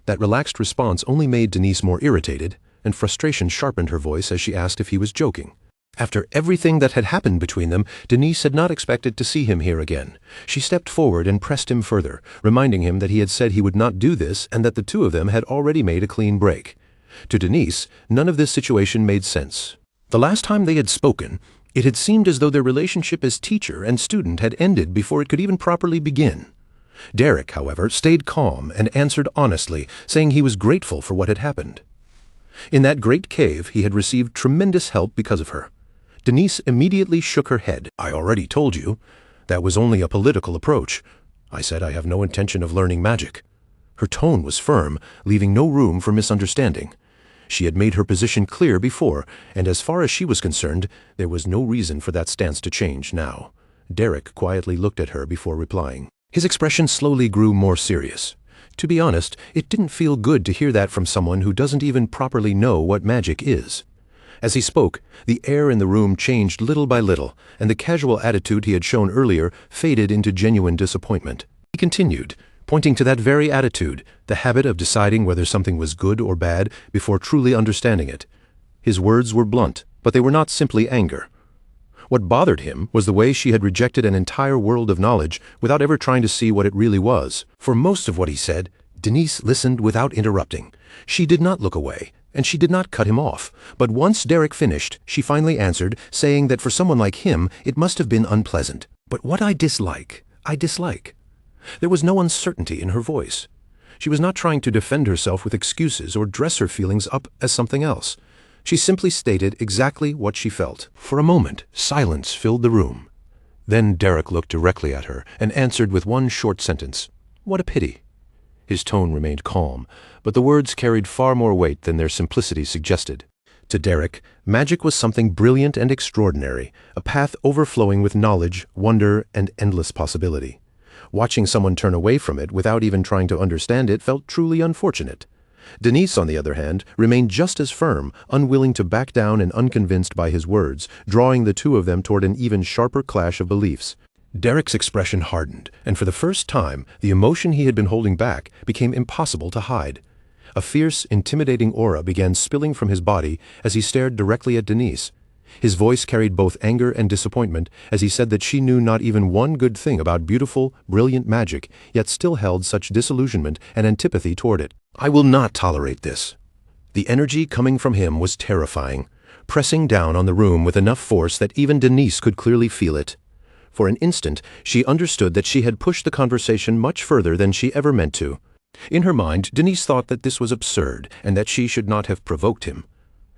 That relaxed response only made Denise more irritated, and frustration sharpened her voice as she asked if he was joking. After everything that had happened between them, Denise had not expected to see him here again. She stepped forward and pressed him further, reminding him that he had said he would not do this and that the two of them had already made a clean break. To Denise, none of this situation made sense. The last time they had spoken, it had seemed as though their relationship as teacher and student had ended before it could even properly begin. Derek, however, stayed calm and answered honestly, saying he was grateful for what had happened. In that great cave, he had received tremendous help because of her. Denise immediately shook her head. "I already told you. That was only a political approach. I said I have no intention of learning magic." Her tone was firm, leaving no room for misunderstanding. She had made her position clear before, and as far as she was concerned, there was no reason for that stance to change now. Derek quietly looked at her before replying. His expression slowly grew more serious. To be honest, it didn't feel good to hear that from someone who doesn't even properly know what magic is. As he spoke, the air in the room changed little by little, and the casual attitude he had shown earlier faded into genuine disappointment. He continued, pointing to that very attitude, the habit of deciding whether something was good or bad before truly understanding it. His words were blunt, but they were not simply anger. What bothered him was the way she had rejected an entire world of knowledge without ever trying to see what it really was. For most of what he said, Denise listened without interrupting. She did not look away, and she did not cut him off. But once Derek finished, she finally answered, saying that for someone like him, it must have been unpleasant. But what I dislike. There was no uncertainty in her voice. She was not trying to defend herself with excuses or dress her feelings up as something else. She simply stated exactly what she felt. For a moment, silence filled the room. Then Derek looked directly at her and answered with one short sentence, "What a pity." His tone remained calm, but the words carried far more weight than their simplicity suggested. To Derek, magic was something brilliant and extraordinary, a path overflowing with knowledge, wonder, and endless possibility. Watching someone turn away from it without even trying to understand it felt truly unfortunate. Denise, on the other hand, remained just as firm, unwilling to back down and unconvinced by his words, drawing the two of them toward an even sharper clash of beliefs. Derek's expression hardened, and for the first time, the emotion he had been holding back became impossible to hide. A fierce, intimidating aura began spilling from his body as he stared directly at Denise. His voice carried both anger and disappointment as he said that she knew not even one good thing about beautiful, brilliant magic, yet still held such disillusionment and antipathy toward it. "I will not tolerate this." The energy coming from him was terrifying, pressing down on the room with enough force that even Denise could clearly feel it. For an instant, she understood that she had pushed the conversation much further than she ever meant to. In her mind, Denise thought that this was absurd and that she should not have provoked him.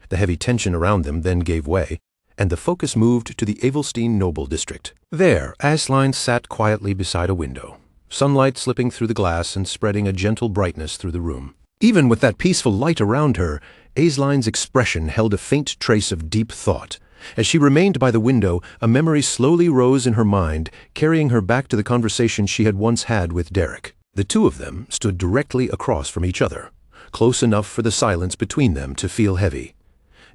The heavy tension around them then gave way, and the focus moved to the Avelstein Noble District. There, Aisling sat quietly beside a window, sunlight slipping through the glass and spreading a gentle brightness through the room. Even with that peaceful light around her, Aisling's expression held a faint trace of deep thought. As she remained by the window, a memory slowly rose in her mind, carrying her back to the conversation she had once had with Derek. The two of them stood directly across from each other, close enough for the silence between them to feel heavy.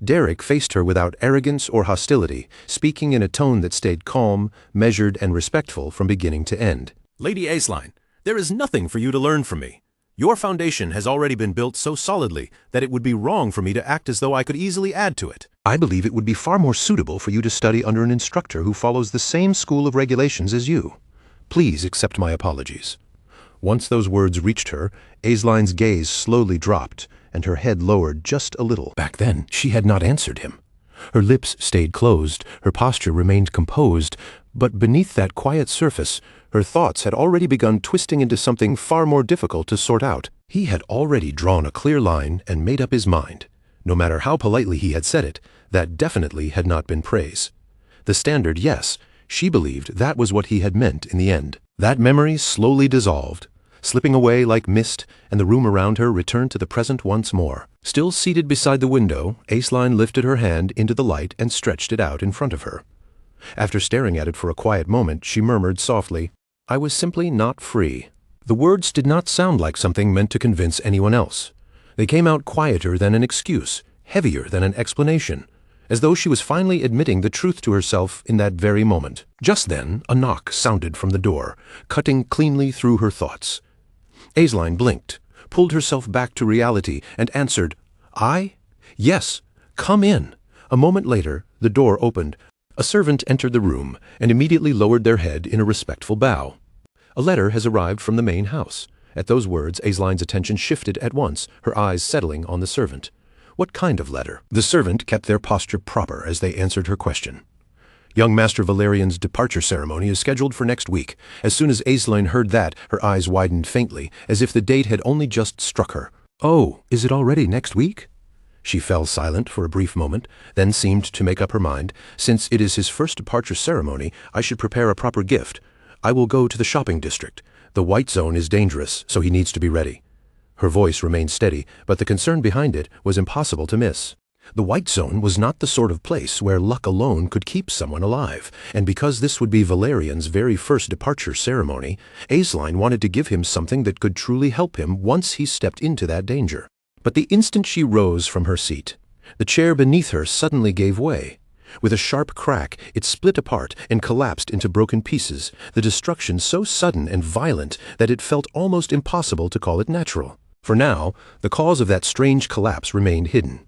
Derek faced her without arrogance or hostility, speaking in a tone that stayed calm, measured, and respectful from beginning to end. Lady Aisling, there is nothing for you to learn from me. Your foundation has already been built so solidly that it would be wrong for me to act as though I could easily add to it. I believe it would be far more suitable for you to study under an instructor who follows the same school of regulations as you. Please accept my apologies." Once those words reached her, Aisling's gaze slowly dropped, and her head lowered just a little. Back then, she had not answered him. Her lips stayed closed, her posture remained composed, but beneath that quiet surface, her thoughts had already begun twisting into something far more difficult to sort out. He had already drawn a clear line and made up his mind. No matter how politely he had said it, that definitely had not been praise. The standard yes, she believed that was what he had meant in the end. That memory slowly dissolved, slipping away like mist, and the room around her returned to the present once more. Still seated beside the window, Aisling lifted her hand into the light and stretched it out in front of her. After staring at it for a quiet moment, she murmured softly, "I was simply not free." The words did not sound like something meant to convince anyone else. They came out quieter than an excuse, heavier than an explanation, as though she was finally admitting the truth to herself in that very moment. Just then, a knock sounded from the door, cutting cleanly through her thoughts. Aisling blinked, pulled herself back to reality, and answered, "I? Yes, come in." A moment later, the door opened. A servant entered the room and immediately lowered their head in a respectful bow. "A letter has arrived from the main house." At those words, Aisling's attention shifted at once, her eyes settling on the servant. What kind of letter? The servant kept their posture proper as they answered her question. "Young Master Valerian's departure ceremony is scheduled for next week." As soon as Aisling heard that, her eyes widened faintly, as if the date had only just struck her. "Oh, is it already next week?" She fell silent for a brief moment, then seemed to make up her mind. "Since it is his first departure ceremony, I should prepare a proper gift. I will go to the shopping district. The white zone is dangerous, so he needs to be ready." Her voice remained steady, but the concern behind it was impossible to miss. The White Zone was not the sort of place where luck alone could keep someone alive, and because this would be Valerian's very first departure ceremony, Aisling wanted to give him something that could truly help him once he stepped into that danger. But the instant she rose from her seat, the chair beneath her suddenly gave way. With a sharp crack, it split apart and collapsed into broken pieces, the destruction so sudden and violent that it felt almost impossible to call it natural. For now, the cause of that strange collapse remained hidden.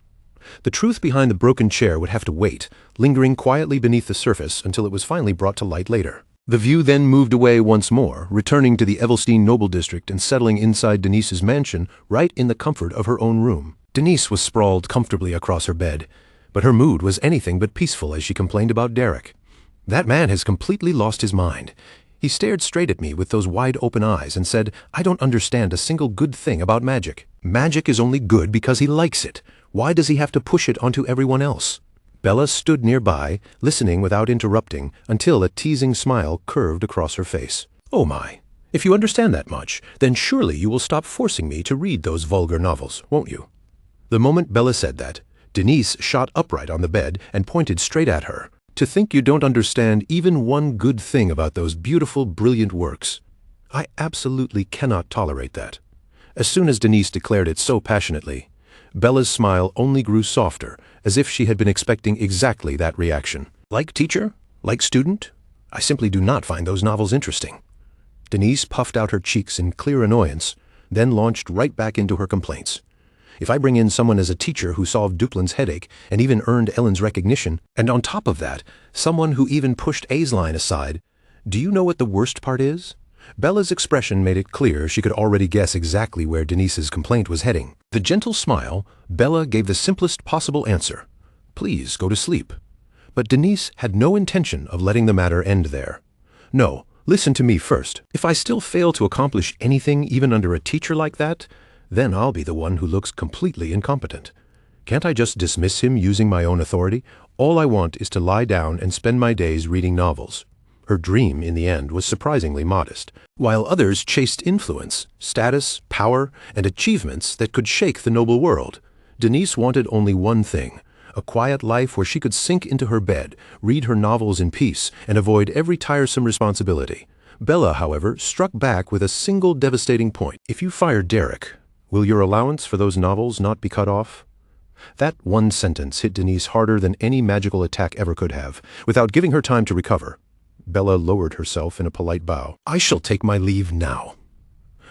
The truth behind the broken chair would have to wait, lingering quietly beneath the surface until it was finally brought to light later. The view then moved away once more, returning to the Evelstein Noble District and settling inside Denise's mansion right in the comfort of her own room. Denise was sprawled comfortably across her bed, but her mood was anything but peaceful as she complained about Derek. "That man has completely lost his mind. He stared straight at me with those wide-open eyes and said, 'I don't understand a single good thing about magic. Magic is only good because he likes it. Why does he have to push it onto everyone else?'" Bella stood nearby, listening without interrupting, until a teasing smile curved across her face. "Oh my, if you understand that much, then surely you will stop forcing me to read those vulgar novels, won't you?" The moment Bella said that, Denise shot upright on the bed and pointed straight at her. "To think you don't understand even one good thing about those beautiful, brilliant works. I absolutely cannot tolerate that." As soon as Denise declared it so passionately, Bella's smile only grew softer, as if she had been expecting exactly that reaction. "Like teacher? Like student? I simply do not find those novels interesting." Denise puffed out her cheeks in clear annoyance, then launched right back into her complaints. "If I bring in someone as a teacher who solved Duplin's headache and even earned Ellen's recognition, and on top of that, someone who even pushed Aisling aside, do you know what the worst part is?" Bella's expression made it clear she could already guess exactly where Denise's complaint was heading. With a gentle smile, Bella gave the simplest possible answer: "Please go to sleep." But Denise had no intention of letting the matter end there. "No, listen to me first. If I still fail to accomplish anything even under a teacher like that, then I'll be the one who looks completely incompetent. Can't I just dismiss him using my own authority? All I want is to lie down and spend my days reading novels." Her dream, in the end, was surprisingly modest. While others chased influence, status, power, and achievements that could shake the noble world, Denise wanted only one thing: a quiet life where she could sink into her bed, read her novels in peace, and avoid every tiresome responsibility. Bella, however, struck back with a single devastating point. "If you fire Derek, will your allowance for those novels not be cut off?" That one sentence hit Denise harder than any magical attack ever could have. Without giving her time to recover, Bella lowered herself in a polite bow. "I shall take my leave now."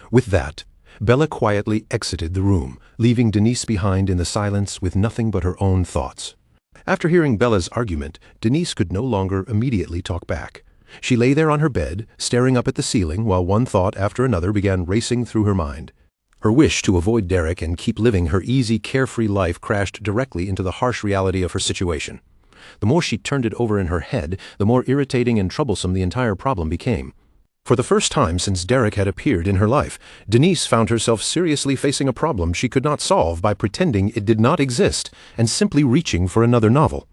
With that, Bella quietly exited the room, leaving Denise behind in the silence with nothing but her own thoughts. After hearing Bella's argument, Denise could no longer immediately talk back. She lay there on her bed, staring up at the ceiling while one thought after another began racing through her mind. Her wish to avoid Derek and keep living her easy, carefree life crashed directly into the harsh reality of her situation. The more she turned it over in her head, the more irritating and troublesome the entire problem became. For the first time since Derek had appeared in her life, Denise found herself seriously facing a problem she could not solve by pretending it did not exist and simply reaching for another novel.